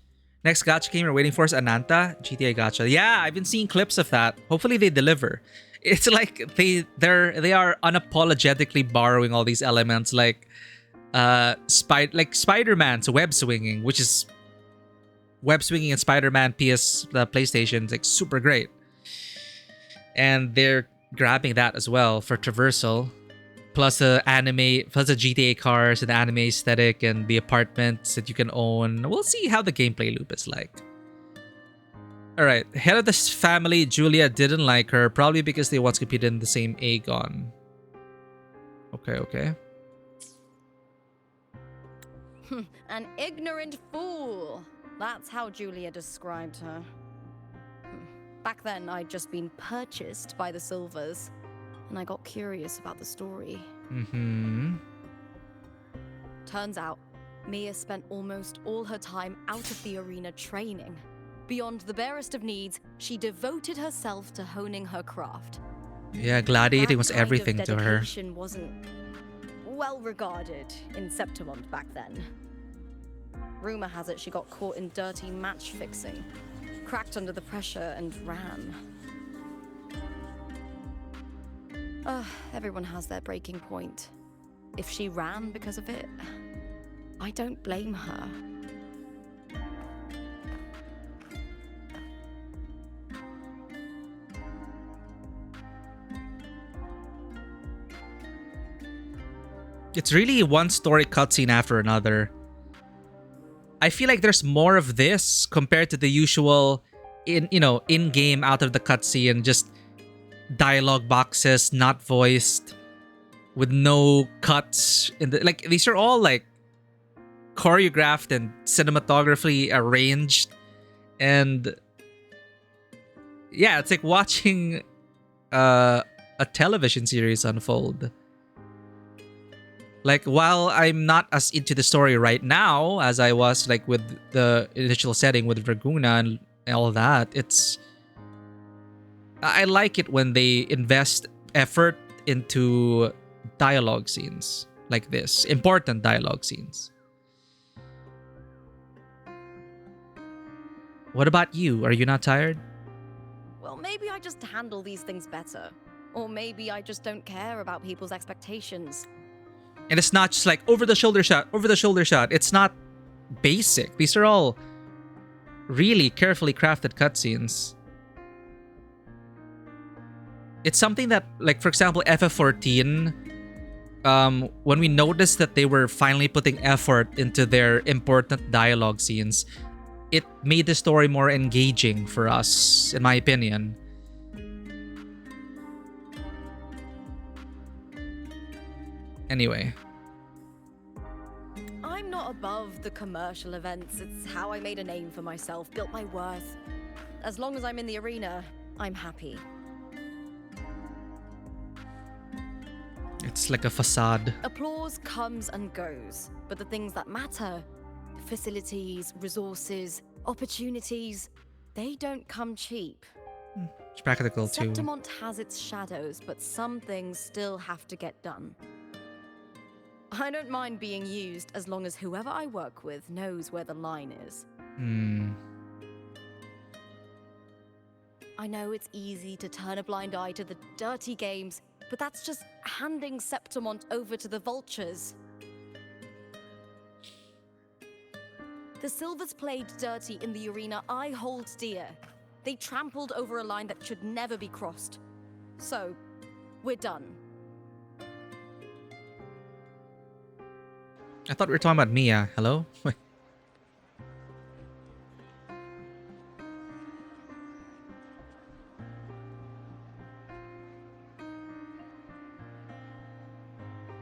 Next gacha game we're waiting for is Ananta, GTA gacha. Yeah, I've been seeing clips of that. Hopefully they deliver. It's like they are unapologetically borrowing all these elements, like Spider-Man's web swinging, which is web swinging in Spider-Man PS the PlayStation is like super great, and they're grabbing that as well for traversal, plus the anime, plus the GTA cars and the anime aesthetic and the apartments that you can own. We'll see how the gameplay loop is like. Alright, head of this family, Julia didn't like her, probably because they once competed in the same Aegon. Okay. An ignorant fool. That's how Julia described her. Back then, I'd just been purchased by the Silvers, and I got curious about the story. Turns out, Mia spent almost all her time out of the arena training. Beyond the barest of needs, she devoted herself to honing her craft. Yeah, gladiating was everything to her. Dedication wasn't well regarded in Septimont back then. Rumor has it she got caught in dirty match fixing, cracked under the pressure, and ran. Everyone has their breaking point. if she ran because of it, I don't blame her. It's really one story cutscene after another. I feel like there's more of this compared to the usual in-game out of the cutscene, just dialogue boxes not voiced with no cuts in the, like, these are all like choreographed and cinematography arranged, and yeah, it's like watching a television series unfold. Like, while I'm not as into the story right now as I was like with the initial setting with Raguna and all that, I like it when they invest effort into dialogue scenes like this, important dialogue scenes. What about you? Are you not tired? Well, maybe I just handle these things better. Or maybe I just don't care about people's expectations. And it's not just like over the shoulder shot, over the shoulder shot. It's not basic. These are all really carefully crafted cutscenes. It's something that, like, for example, FF14, when we noticed that they were finally putting effort into their important dialogue scenes, it made the story more engaging for us, in my opinion. Anyway. I'm not above the commercial events. It's how I made a name for myself, built my worth. As long as I'm in the arena, I'm happy. It's like a facade. Applause comes and goes, but the things that matter, facilities, resources, opportunities, they don't come cheap. It's practical too. Septimont has its shadows, but some things still have to get done. I don't mind being used as long as whoever I work with knows where the line is. I know it's easy to turn a blind eye to the dirty games, but that's just handing Septimont over to the vultures. The Silvers played dirty in the arena I hold dear. They trampled over a line that should never be crossed. So, we're done. I thought we were talking about Mia. Hello?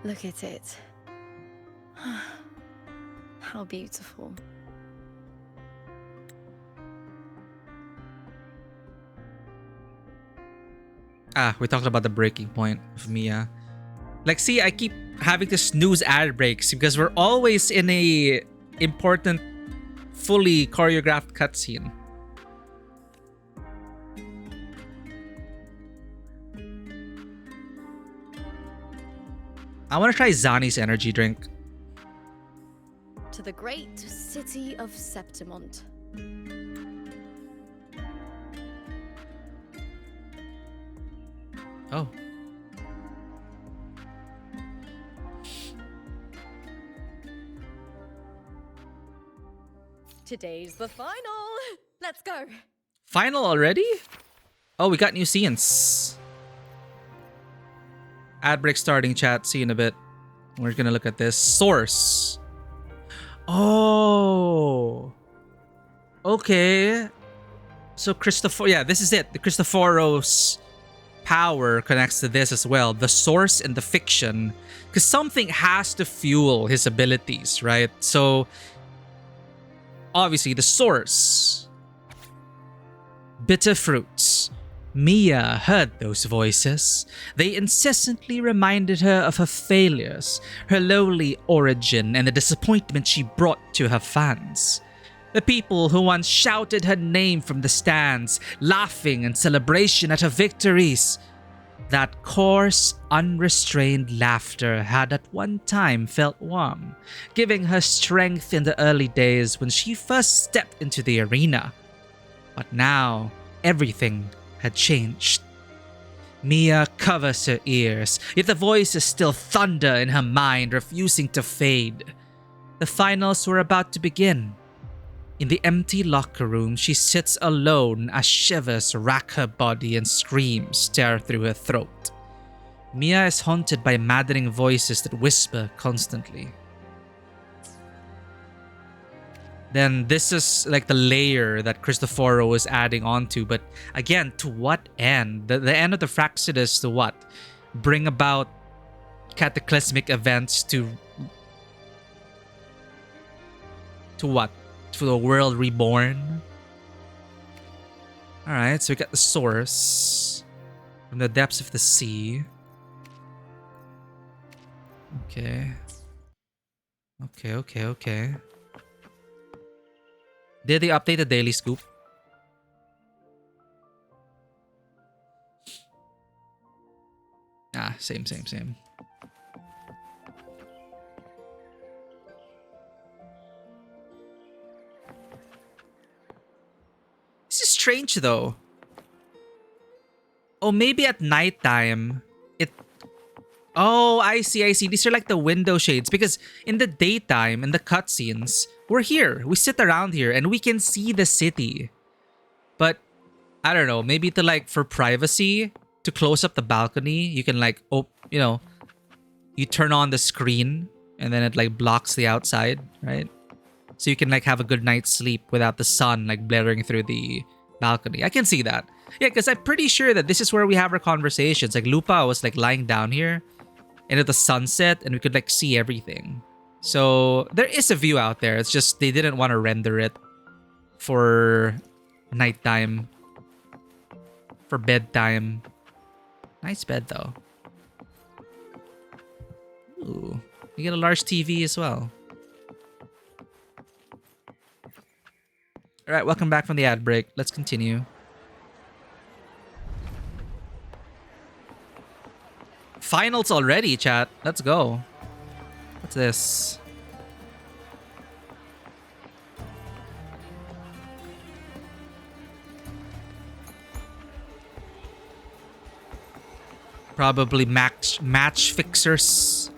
Look at it. How beautiful. We talked about the breaking point of Mia. Like, see, I keep having to snooze ad breaks because we're always in a important, fully choreographed cutscene. I want to try Zani's energy drink. To the great city of Septimont. Oh. Today's the final. Let's go. Final already? Oh, we got new scenes. Ad break starting, chat. See you in a bit. We're gonna look at this. Source. Oh. Okay. So Christopher, yeah, this is it. The Cristoforos power connects to this as well. The source and the fiction. Because something has to fuel his abilities, right? So obviously the source. Bitter fruits. Mia heard those voices. They incessantly reminded her of her failures, her lowly origin, and the disappointment she brought to her fans. The people who once shouted her name from the stands, laughing in celebration at her victories. That coarse, unrestrained laughter had at one time felt warm, giving her strength in the early days when she first stepped into the arena. But now, everything had changed. Mia covers her ears, yet the voices still thunder in her mind, refusing to fade. The finals were about to begin. In the empty locker room, she sits alone as shivers rack her body and screams tear through her throat. Mia is haunted by maddening voices that whisper constantly. Then this is like the layer that Cristoforo is adding onto, but again, to what end? The end of the Fractsidus to what? Bring about cataclysmic events to what? To the world reborn? Alright, so we got the source from the depths of the sea. Okay. Okay. Did they update the Daily Scoop? Ah, same. This is strange though. Oh, maybe at nighttime it... Oh, I see. These are like the window shades because in the daytime, in the cutscenes, we're here. We sit around here and we can see the city. But I don't know, maybe to like for privacy, to close up the balcony, you can like, you turn on the screen and then it like blocks the outside, right? So you can like have a good night's sleep without the sun like blaring through the balcony. I can see that. Yeah, because I'm pretty sure that this is where we have our conversations. Like Lupa was like lying down here and at the sunset and we could like see everything. So there is a view out there. It's just they didn't want to render it for nighttime, for bedtime. Nice bed though. Ooh, you get a large TV as well. All right, welcome back from the ad break. Let's continue. Finals already, chat. Let's go. What's this? Probably match fixers.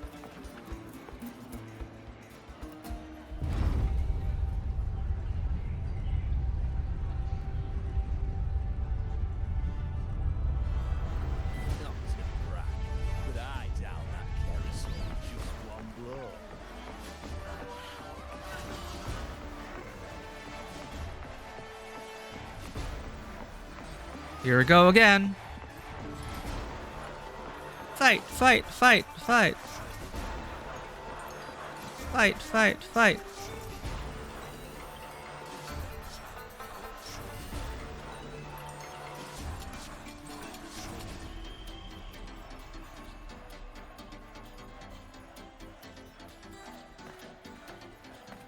Here we go again. Fight.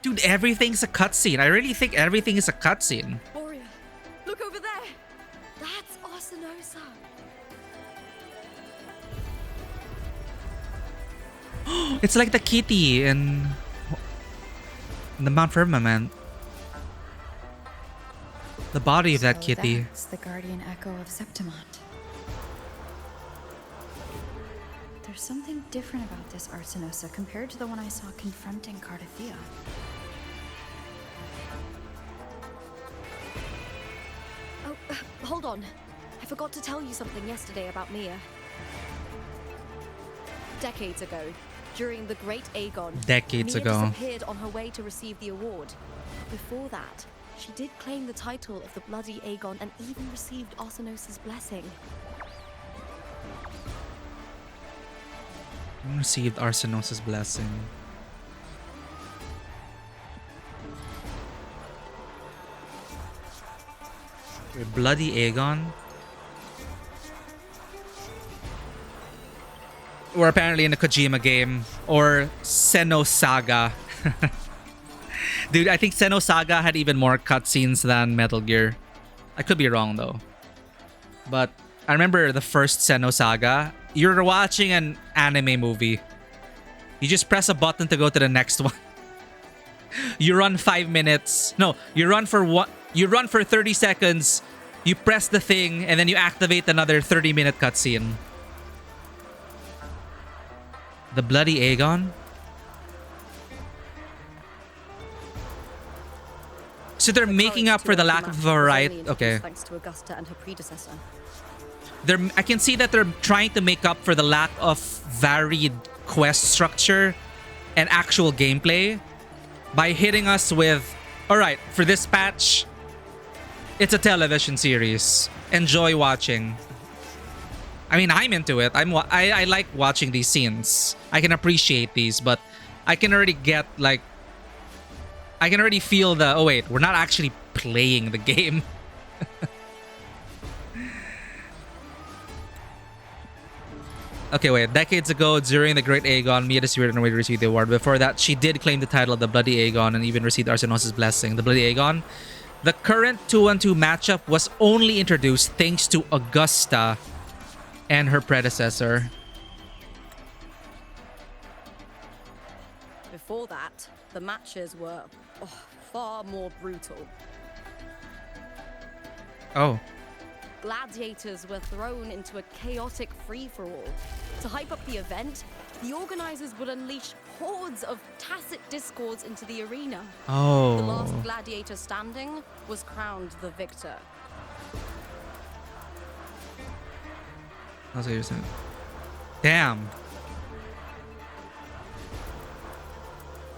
Dude, everything's a cutscene. I really think everything is a cutscene. Warrior, look over there. That's Arsinosa. It's like the kitty in the Mount Firmament. The body of that kitty. That's the guardian echo of Septimont. There's something different about this Arsinosa compared to the one I saw confronting Cardathea. Oh, hold on. I forgot to tell you something yesterday about Mia. Decades ago, during the Great Aegon, Mia disappeared on her way to receive the award. Before that, she did claim the title of the Bloody Aegon and even received Arsinosa's blessing. Received Arsinosa's blessing. Wait, Bloody Aegon? Or apparently in a Kojima game. Or Senno Saga. Dude, I think Senno Saga had even more cutscenes than Metal Gear. I could be wrong though. But I remember the first Senno Saga. You're watching an anime movie. You just press a button to go to the next one. You run 5 minutes. No, you run for 30 seconds. You press the thing and then you activate another 30-minute cutscene. The Bloody Aegon? So they're making up for the lack of variety. Okay. Thanks to Augusta and her predecessor. I can see that they're trying to make up for the lack of varied quest structure and actual gameplay by hitting us with, all right, for this patch, it's a television series. Enjoy watching. I mean, I'm into it. I like watching these scenes. I can appreciate these, but I can already get like, I can already feel the, oh wait, we're not actually playing the game. Okay, wait. Decades ago, during the Great Aegon, Mia the Spirit and Wade received the award. Before that, she did claim the title of the Bloody Aegon and even received Arsenos' blessing. The Bloody Aegon. The current 2-on-2 matchup was only introduced thanks to Augusta and her predecessor. Before that, the matches were far more brutal. Oh. Gladiators were thrown into a chaotic free-for-all. To hype up the event, the organizers would unleash hordes of tacit discords into the arena. Oh. The last gladiator standing was crowned the victor. That's what you're saying. Damn.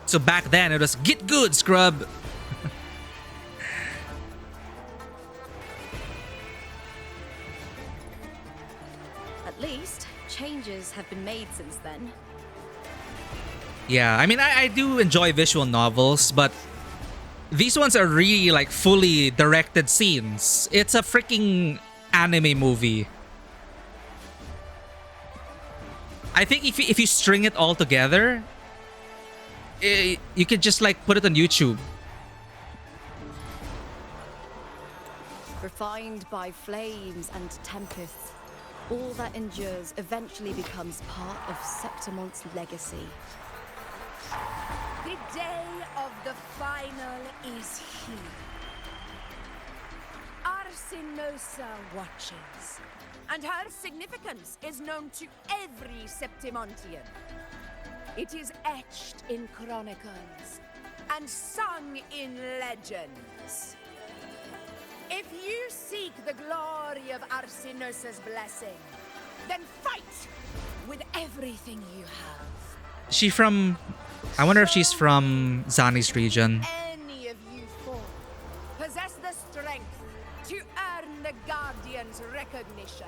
So back then it was get good, scrub. At least, changes have been made since then. Yeah, I mean, I do enjoy visual novels, but these ones are really like fully directed scenes. It's a freaking anime movie. I think if you string it all together, you could just like put it on YouTube. Refined by flames and tempests, all that endures eventually becomes part of Septimont's legacy. The day of the final is here. Arsinosa watches, and her significance is known to every Septimontian. It is etched in chronicles and sung in legends. If you seek the glory of Arsinosa's blessing, then fight with everything you have. Is she from... I wonder if she's from Zani's region. Any of you four possess the strength to earn the Guardian's recognition.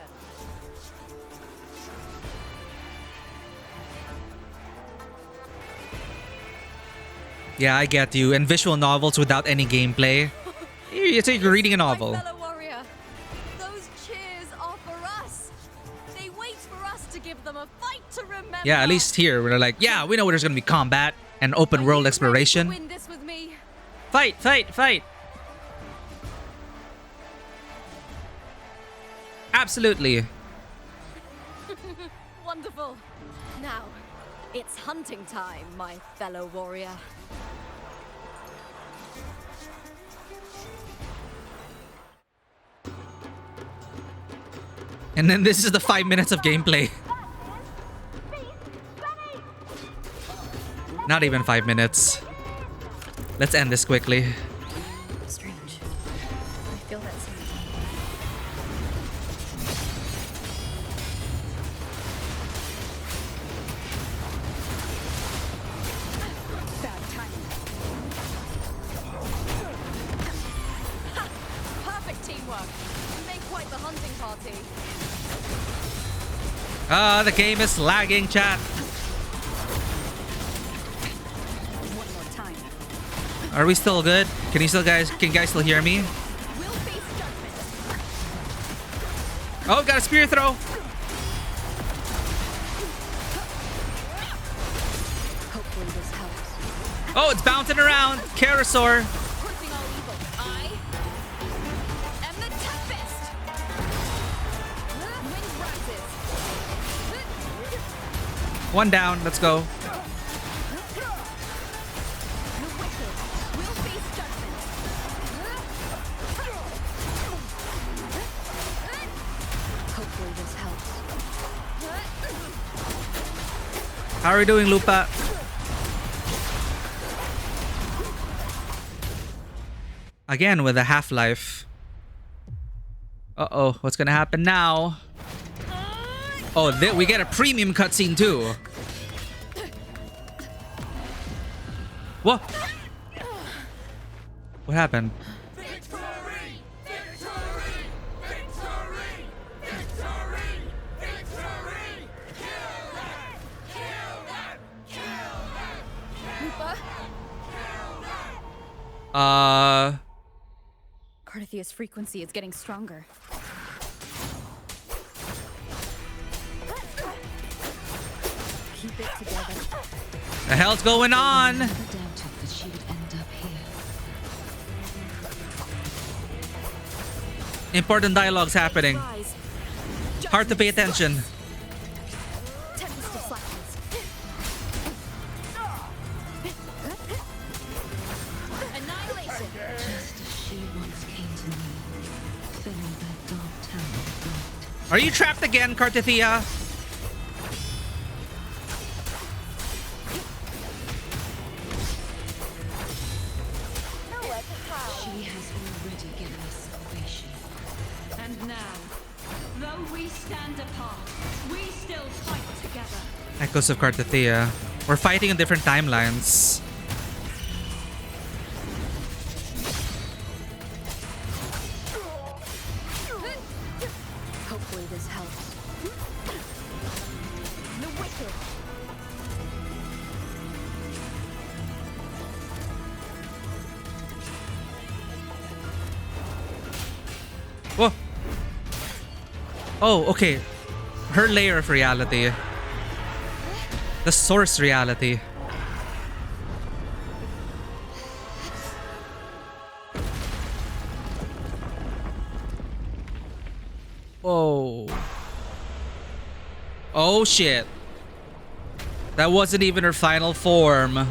Yeah, I get you. And visual novels without any gameplay. It's like you're reading a novel. My fellow warrior, those cheers are for us. They wait for us to give them a fight to remember. Yeah, at least here we're like, yeah, we know there's gonna be combat and open world exploration. Win this with me. Fight, fight, fight. Absolutely. Wonderful. Now, it's hunting time, my fellow warrior. And then this is the 5 minutes of gameplay. Not even 5 minutes. Let's end this quickly. Strange. I feel that same. Bad timing. Perfect teamwork. You make quite the hunting party. Ah, the game is lagging, chat. One more time. Are we still good? Can you guys still hear me? Oh, got a spear throw. Hopefully this helps. Oh, it's bouncing around. Karasaur. Cursing all evil. I am the Tempest. Wind rises. One down. Let's go. How are we doing, Lupa? Again with a half-life. Uh-oh, what's gonna happen now? Oh, we get a premium cutscene too. What? What happened? Carthia's frequency is getting stronger. Keep it together. The hell's going on? Never doubted that she would end up here. Important dialogues happening. Hard to pay attention. Just as she once came to me, filling that dark tower with light. Are you trapped again, Cartithia? She has already given us salvation. And now, though we stand apart, we still fight together. Echoes of Cartithia. We're fighting in different timelines. Hopefully this helps. The wicked. Whoa. Oh, okay. Her layer of reality. The source reality. Whoa. Oh shit. That wasn't even her final form.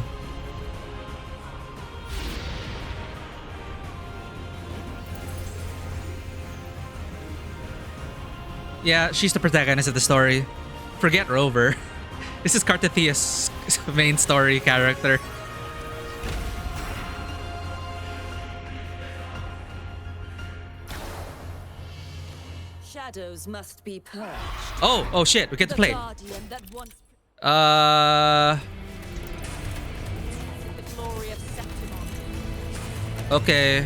Yeah, she's the protagonist of the story. Forget Rover. This is Cartithia's main story character. Shadows must be purged. Oh shit, we get to The play. guardian that once Uh the glory of Septimon. Okay.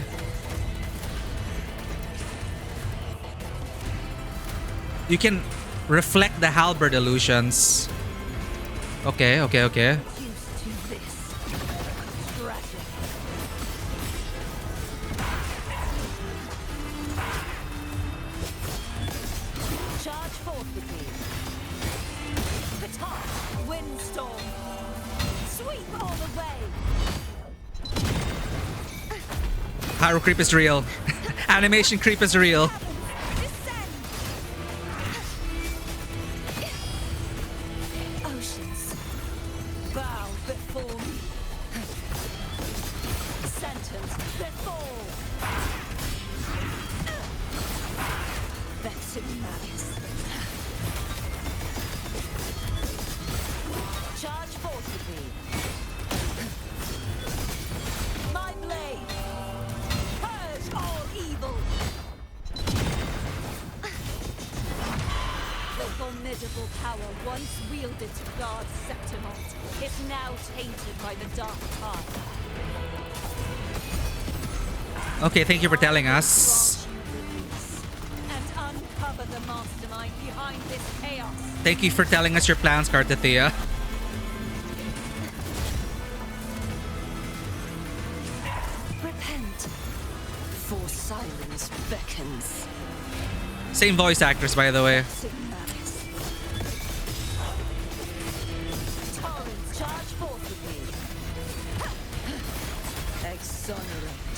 You can reflect the halberd illusions. Okay. Used to this. Tragic. Charge forth with me. Baton, windstorm. Sweep all the way. Pyro creep is real. Animation creep is real. Oceans, bow before me. Sentence before. Vexing malice. Charge forth with me. My blade. Purge all evil. The formidable power once wielded to guard Septimont is now tainted by the dark tide. Okay, thank you for telling us. And uncover the mastermind behind this chaos. Thank you for telling us your plans, Cartithia. Repent, for silence beckons. Same voice actors, by the way. Torrents, charge forth with me. Exonerate.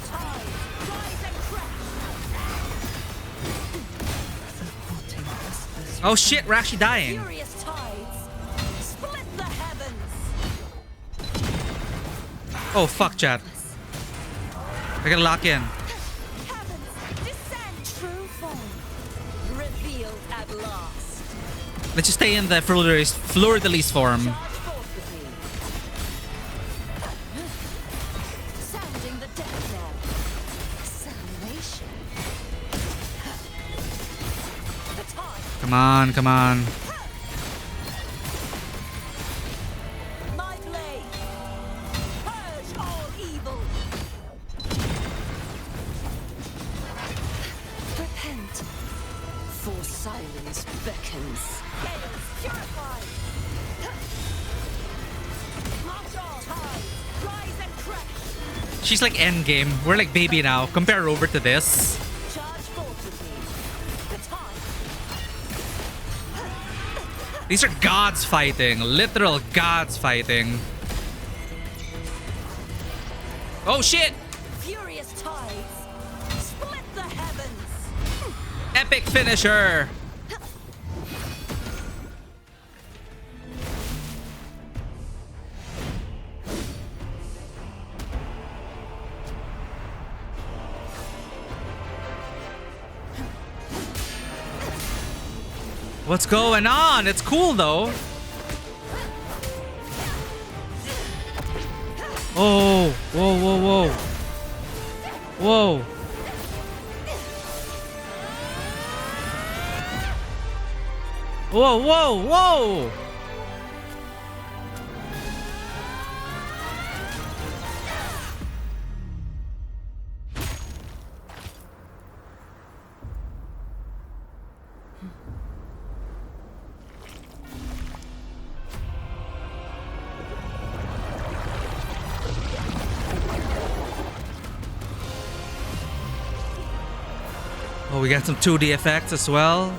Tide, rise and crash. Oh shit, we're actually dying. Furious tides, split the heavens. Oh fuck, chat. I gotta lock in. Descend, true form, revealed at last. Let's just stay in the fleur-de-lis form. Sounding the death knell. Acceleration. The time. Come on, come on. My blade. Purge all evil. Repent. For silence beckons. Chaos purified. March on. Tide. Rise and crash. She's like endgame. We're like baby now. Compare Rover to this. Charge forth with me. The time. These are gods fighting. Literal gods fighting. Oh shit! Furious tides. Split the heavens. Epic finisher! What's going on? It's cool though. Oh, whoa, whoa, whoa. Whoa. Whoa, whoa, whoa! Oh, we got some 2D effects as well.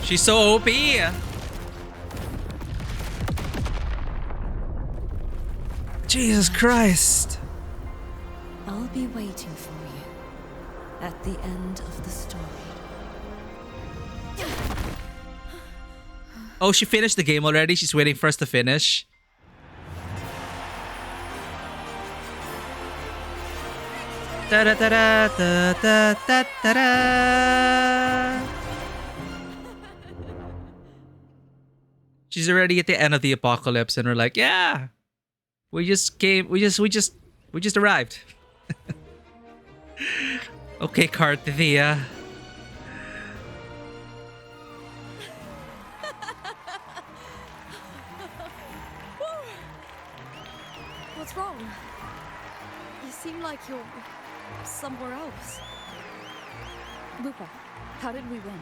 She's so OP. Jesus Christ. I'll be waiting for you at the end of the story. Oh, she finished the game already? She's waiting for us to finish. Da da da da da da da da da. She's already at the end of the apocalypse, and we're like, yeah, we just arrived. Okay, Carthia. What's wrong? You seem like you're somewhere else. Lupa, how did we win?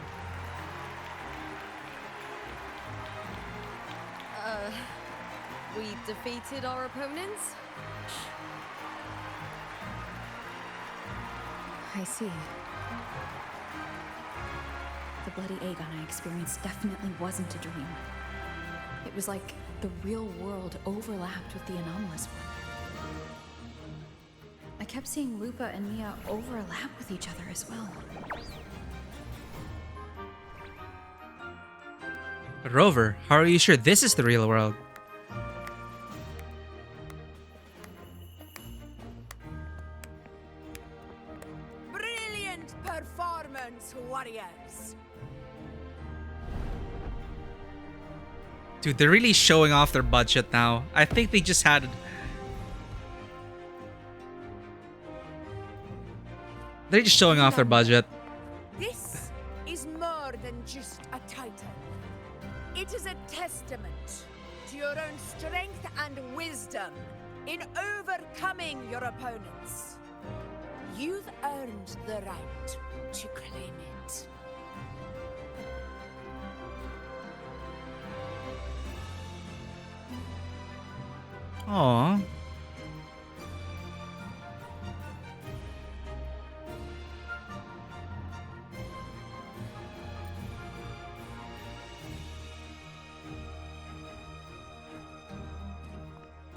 We defeated our opponents? I see. The bloody Aegon I experienced definitely wasn't a dream. It was like the real world overlapped with the anomalous one. I kept seeing Lupa and Mia overlap with each other as well. But Rover, how are you sure this is the real world? Brilliant performance, warriors! Dude, they're really showing off their budget now. I think they just had... They're just showing off their budget. This is more than just a title. It is a testament to your own strength and wisdom in overcoming your opponents. You've earned the right to claim it. Aww.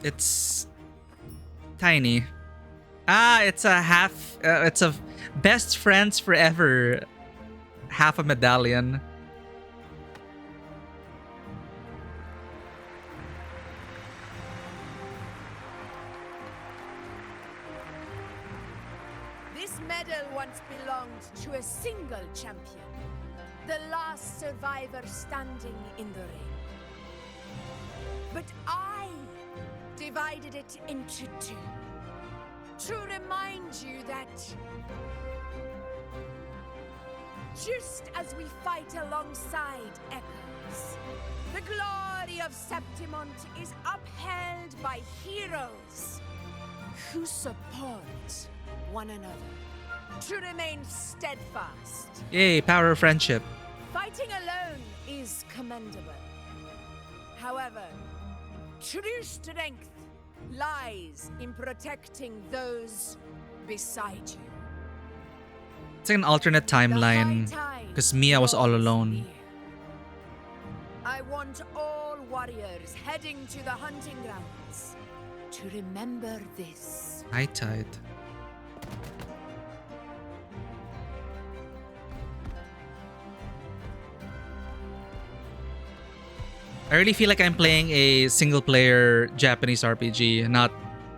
It's tiny. Ah, it's a half. It's a best friends forever. Half a medallion. belonged to a single champion, the last survivor standing in the ring. But I divided it into two, to remind you that just as we fight alongside echoes, the glory of Septimont is upheld by heroes who support one another, to remain steadfast. Yay, power of friendship. Fighting alone is commendable. However, true strength lies in protecting those beside you. It's like an alternate timeline because Mia was all alone. I want all warriors heading to the hunting grounds to remember this. High tide. I really feel like I'm playing a single-player Japanese RPG, not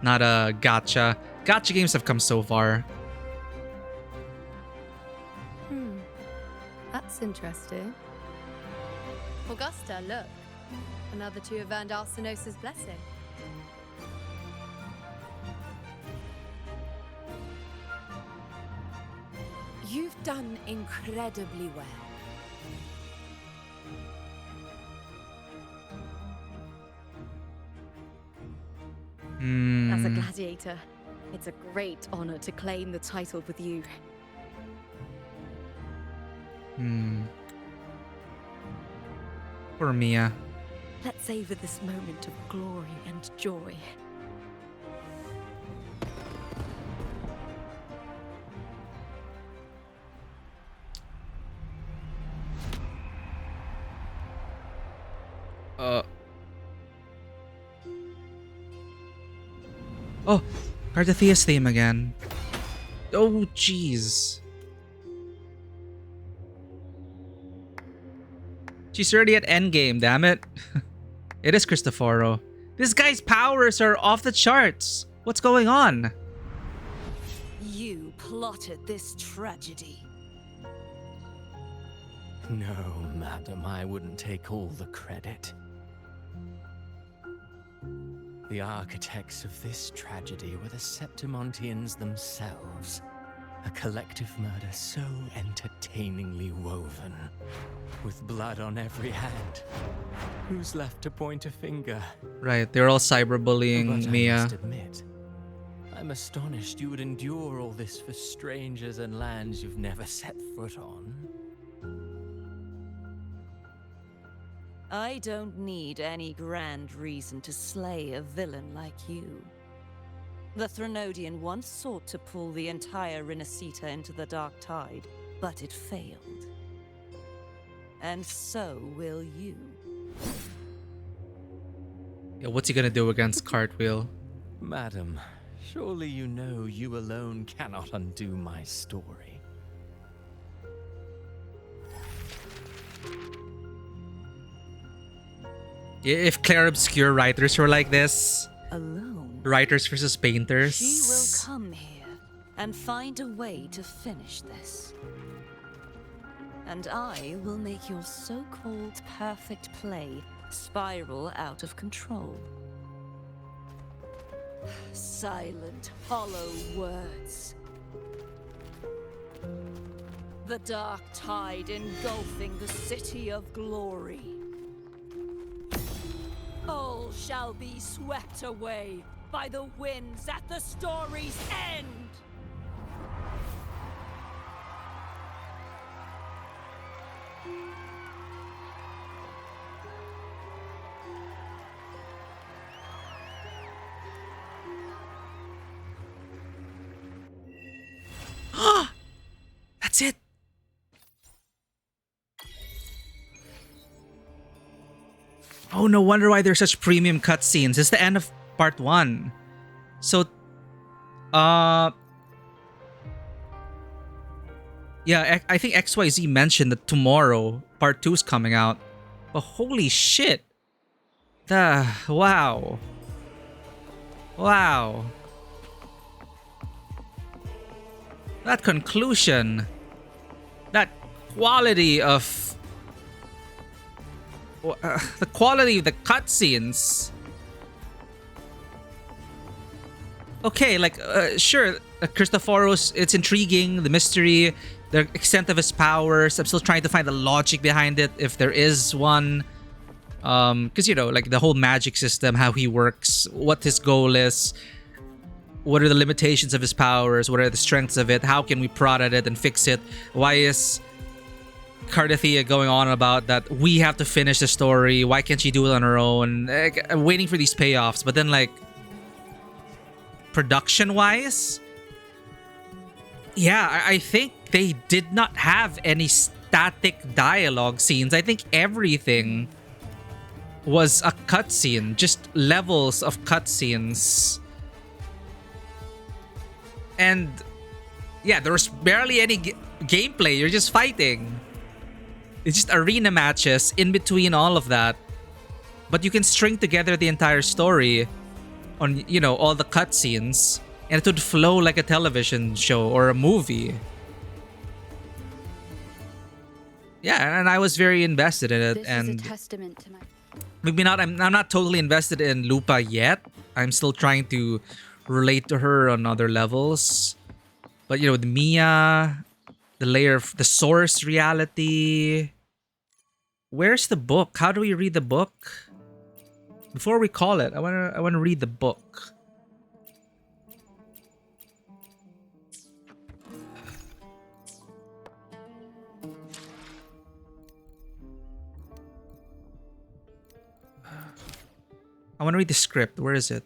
a gacha. Gacha games have come so far. That's interesting. Augusta, look. Another two of earned Arsenosa's blessing. You've done incredibly well. As a gladiator, it's a great honor to claim the title with you. Poor Mia. Let's savor this moment of glory and joy. Oh, Cardathia's theme again. Oh, jeez. She's already at endgame, damn it. It is Cristoforo. This guy's powers are off the charts. What's going on? You plotted this tragedy. No, madam, I wouldn't take all the credit. The architects of this tragedy were the Septimontians themselves. A collective murder so entertainingly woven, with blood on every hand. Who's left to point a finger? Right, they're all cyberbullying But Mia. I must admit, I'm astonished you would endure all this for strangers and lands you've never set foot on. I don't need any grand reason to slay a villain like you. The Threnodian once sought to pull the entire Renacita into the Dark Tide, but it failed. And so will you. Yeah, what's he gonna do against Cartwheel? Madam, surely you know you alone cannot undo my story. If Claire Obscure writers were like this, alone, writers versus painters. She will come here and find a way to finish this. And I will make your so-called perfect play spiral out of control. Silent, hollow words. The dark tide engulfing the city of glory. All shall be swept away by the winds at the story's end. That's it. Oh, no wonder why there's such premium cutscenes. It's the end of part 1. So, yeah, I think XYZ mentioned that tomorrow part 2 is coming out. But holy shit. Wow. Wow. that conclusion, that quality of the quality of the cutscenes. Okay, like sure, Christophoros, it's intriguing, the mystery, the extent of his powers. I'm still trying to find the logic behind it, if there is one. Because you know, like the whole magic system, how he works, what his goal is, what are the limitations of his powers, what are the strengths of it, how can we prod at it and fix it, why is Cardathia going on about that we have to finish the story, why can't she do it on her own. Like, I'm waiting for these payoffs, but then like production wise, yeah, I think they did not have any static dialogue scenes. I think everything was a cutscene, just levels of cutscenes. And yeah, there was barely any gameplay. You're just fighting. It's just arena matches in between all of that. But you can string together the entire story on, you know, all the cutscenes, and it would flow like a television show or a movie. Yeah, and I was very invested in it. This and is a testament to my... Maybe not. I'm not totally invested in Lupa yet. I'm still trying to relate to her on other levels. But you know, with Mia, the layer of the source reality. Where's the book? How do we read the book? Before we call it, I wanna read the book. I want to read the script. Where is it?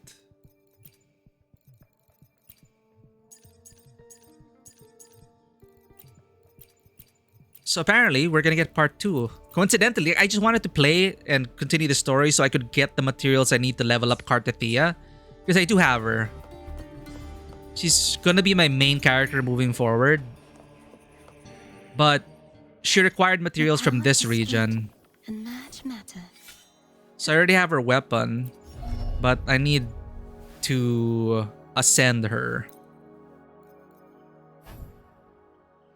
So apparently, we're gonna get part 2. Coincidentally, I just wanted to play and continue the story so I could get the materials I need to level up Cardathia. Because I do have her. She's gonna be my main character moving forward. But she required materials from this region. And match matter. So I already have her weapon. But I need to ascend her.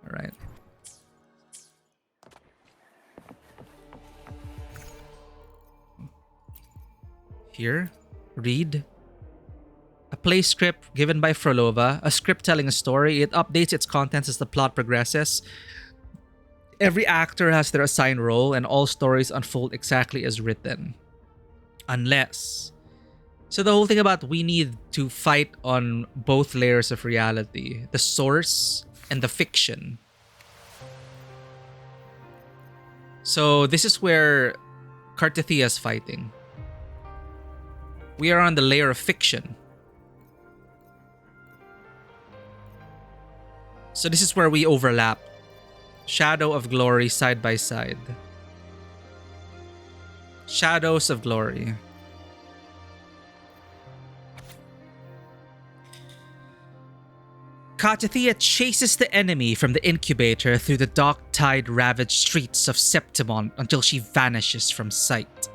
Alright. Here, read. A play script given by Frolova, a script telling a story. It updates its contents as the plot progresses. Every actor has their assigned role, and all stories unfold exactly as written. Unless... So the whole thing about we need to fight on both layers of reality. The source and the fiction. So this is where Cardathia is fighting. We are on the layer of fiction. So this is where we overlap. Shadow of Glory side by side. Shadows of Glory. Cardathia chases the enemy from the incubator through the dark tide-ravaged streets of Septimont until she vanishes from sight.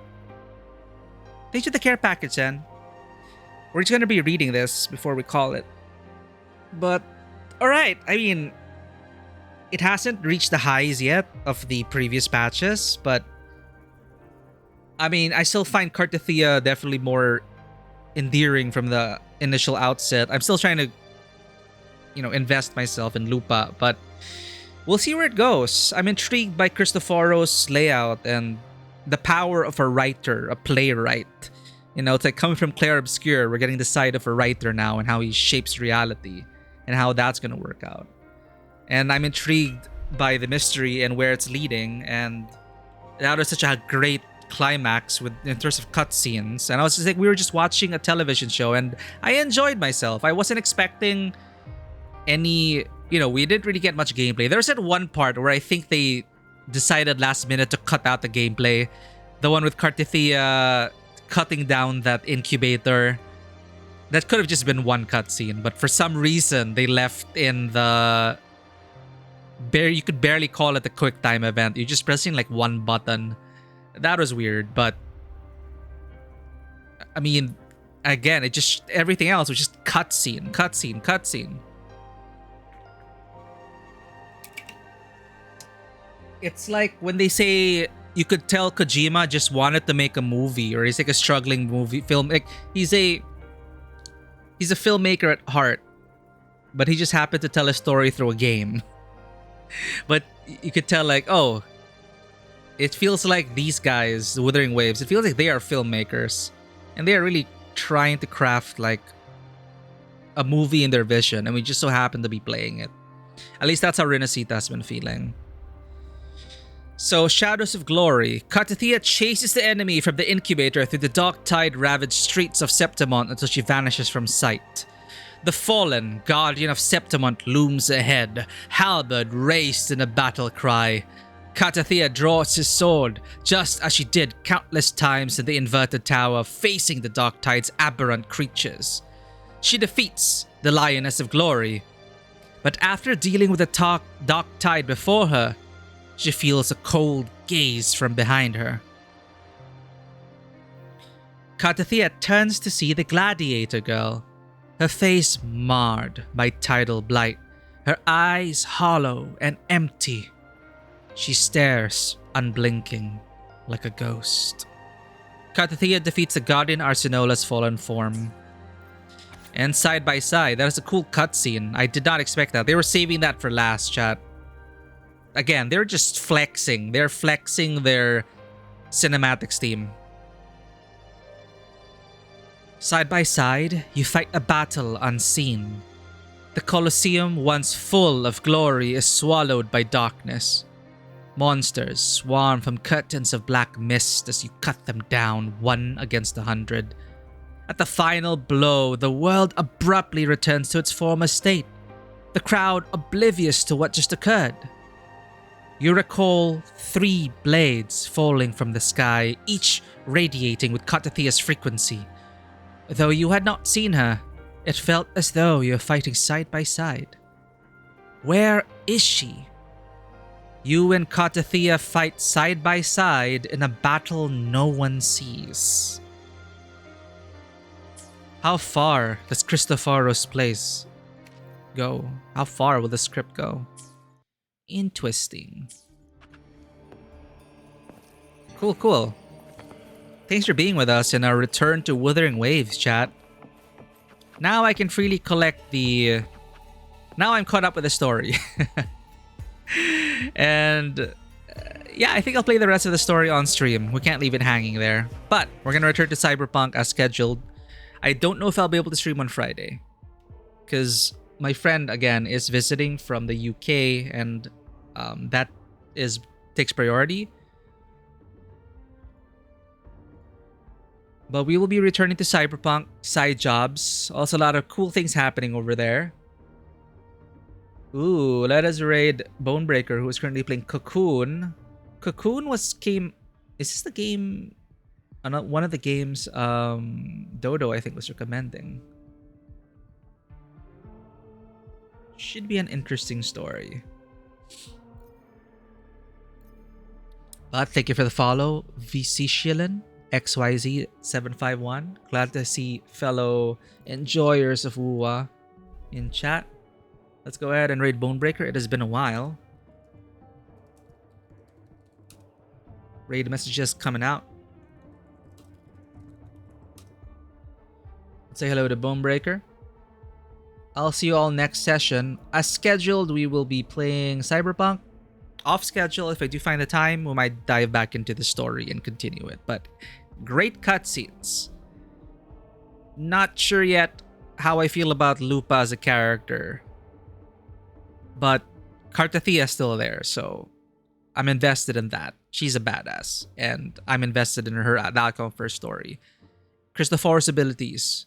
Thanks for the care package, Jen. We're just gonna be reading this before we call it. But, alright, I mean, it hasn't reached the highs yet of the previous patches, but I mean, I still find Cardathia definitely more endearing from the initial outset. I'm still trying to, you know, invest myself in Lupa, but we'll see where it goes. I'm intrigued by Christophoros' layout and the power of a writer, a playwright. You know, it's like coming from Clair Obscure, we're getting the side of a writer now and how he shapes reality and how that's going to work out. And I'm intrigued by the mystery and where it's leading, and that was such a great climax with in terms of cutscenes. And I was just like, we were just watching a television show and I enjoyed myself. I wasn't expecting any, you know, we didn't really get much gameplay. There was that one part where I think they decided last minute to cut out the gameplay. The one with Cardathia cutting down that incubator. That could have just been one cutscene, but for some reason they left in the... You could barely call it a quick time event. You're just pressing like one button. That was weird, but I mean, again, it just everything else was just cutscene, cutscene, cutscene. It's like when they say you could tell Kojima just wanted to make a movie, or he's like a struggling movie film. Like he's a filmmaker at heart, but he just happened to tell a story through a game. But you could tell, like, oh, it feels like these guys, the Wuthering Waves, it feels like they are filmmakers, and they are really trying to craft like a movie in their vision, and we just so happen to be playing it. At least that's how Renacita has been feeling. So, Shadows of Glory. Katathea chases the enemy from the incubator through the dark tide-ravaged streets of Septimont until she vanishes from sight. The fallen guardian of Septimont looms ahead, halberd raised in a battle cry. Katathea draws his sword, just as she did countless times in the inverted tower, facing the dark tide's aberrant creatures. She defeats the Lioness of Glory, but after dealing with the dark tide before her, she feels a cold gaze from behind her. Katathea turns to see the gladiator girl, her face marred by tidal blight, her eyes hollow and empty. She stares, unblinking, like a ghost. Katathea defeats the Guardian Arsenola's fallen form. And side by side, that is a cool cutscene. I did not expect that. They were saving that for last, chat. Again, they're just flexing. They're flexing their cinematics team. Side by side, you fight a battle unseen. The Colosseum, once full of glory, is swallowed by darkness. Monsters swarm from curtains of black mist as you cut them down 1 against 100. At the final blow, the world abruptly returns to its former state, the crowd oblivious to what just occurred. You recall 3 blades falling from the sky, each radiating with Katathea's frequency. Though you had not seen her, it felt as though you were fighting side by side. Where is she? You and Katathea fight side by side in a battle no one sees. How far does Cristoforos' place go? How far will the script go? Interesting. Cool. Thanks for being with us in our return to Wuthering Waves, chat. Now I can freely collect the... Now I'm caught up with the story. And yeah, I think I'll play the rest of the story on stream. We can't leave it hanging there. But we're going to return to Cyberpunk as scheduled. I don't know if I'll be able to stream on Friday, because my friend, again, is visiting from the UK, and that takes priority. But we will be returning to Cyberpunk, side jobs. Also, a lot of cool things happening over there. Ooh, let us raid Bonebreaker, who is currently playing Cocoon. Cocoon came... Is this the game... one of the games Dodo, I think, was recommending. Should be an interesting story. But thank you for the follow, VC Shilin, XYZ751. Glad to see fellow enjoyers of WUWA in chat. Let's go ahead and raid Bonebreaker. It has been a while. Raid messages coming out. Let's say hello to Bonebreaker. I'll see you all next session. As scheduled, we will be playing Cyberpunk. Off schedule, if I do find the time, we might dive back into the story and continue it. But great cutscenes. Not sure yet how I feel about Lupa as a character. But Katathea is still there, so I'm invested in that. She's a badass, and I'm invested in her outcome of her story. Cristoforos' abilities.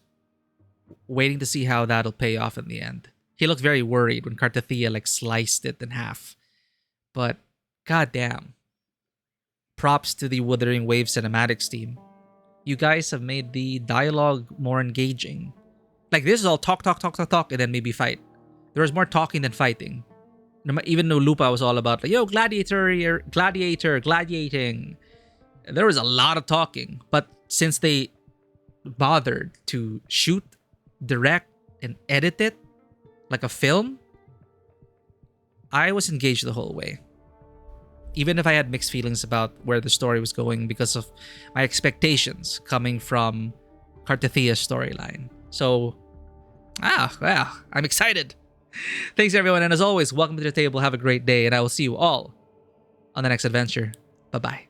Waiting to see how that'll pay off in the end. He looked very worried when Katathea sliced it in half. But goddamn. Props to the Wuthering Waves cinematics team. You guys have made the dialogue more engaging. This is all talk, and then maybe fight. There was more talking than fighting. Even though Lupa was all about yo, gladiator, gladiating. There was a lot of talking. But since they bothered to shoot, direct, and edit it like a film, I was engaged the whole way. even if I had mixed feelings about where the story was going because of my expectations coming from Cartathia's storyline. So, I'm excited. Thanks, everyone. And as always, welcome to the table. Have a great day. And I will see you all on the next adventure. Bye-bye.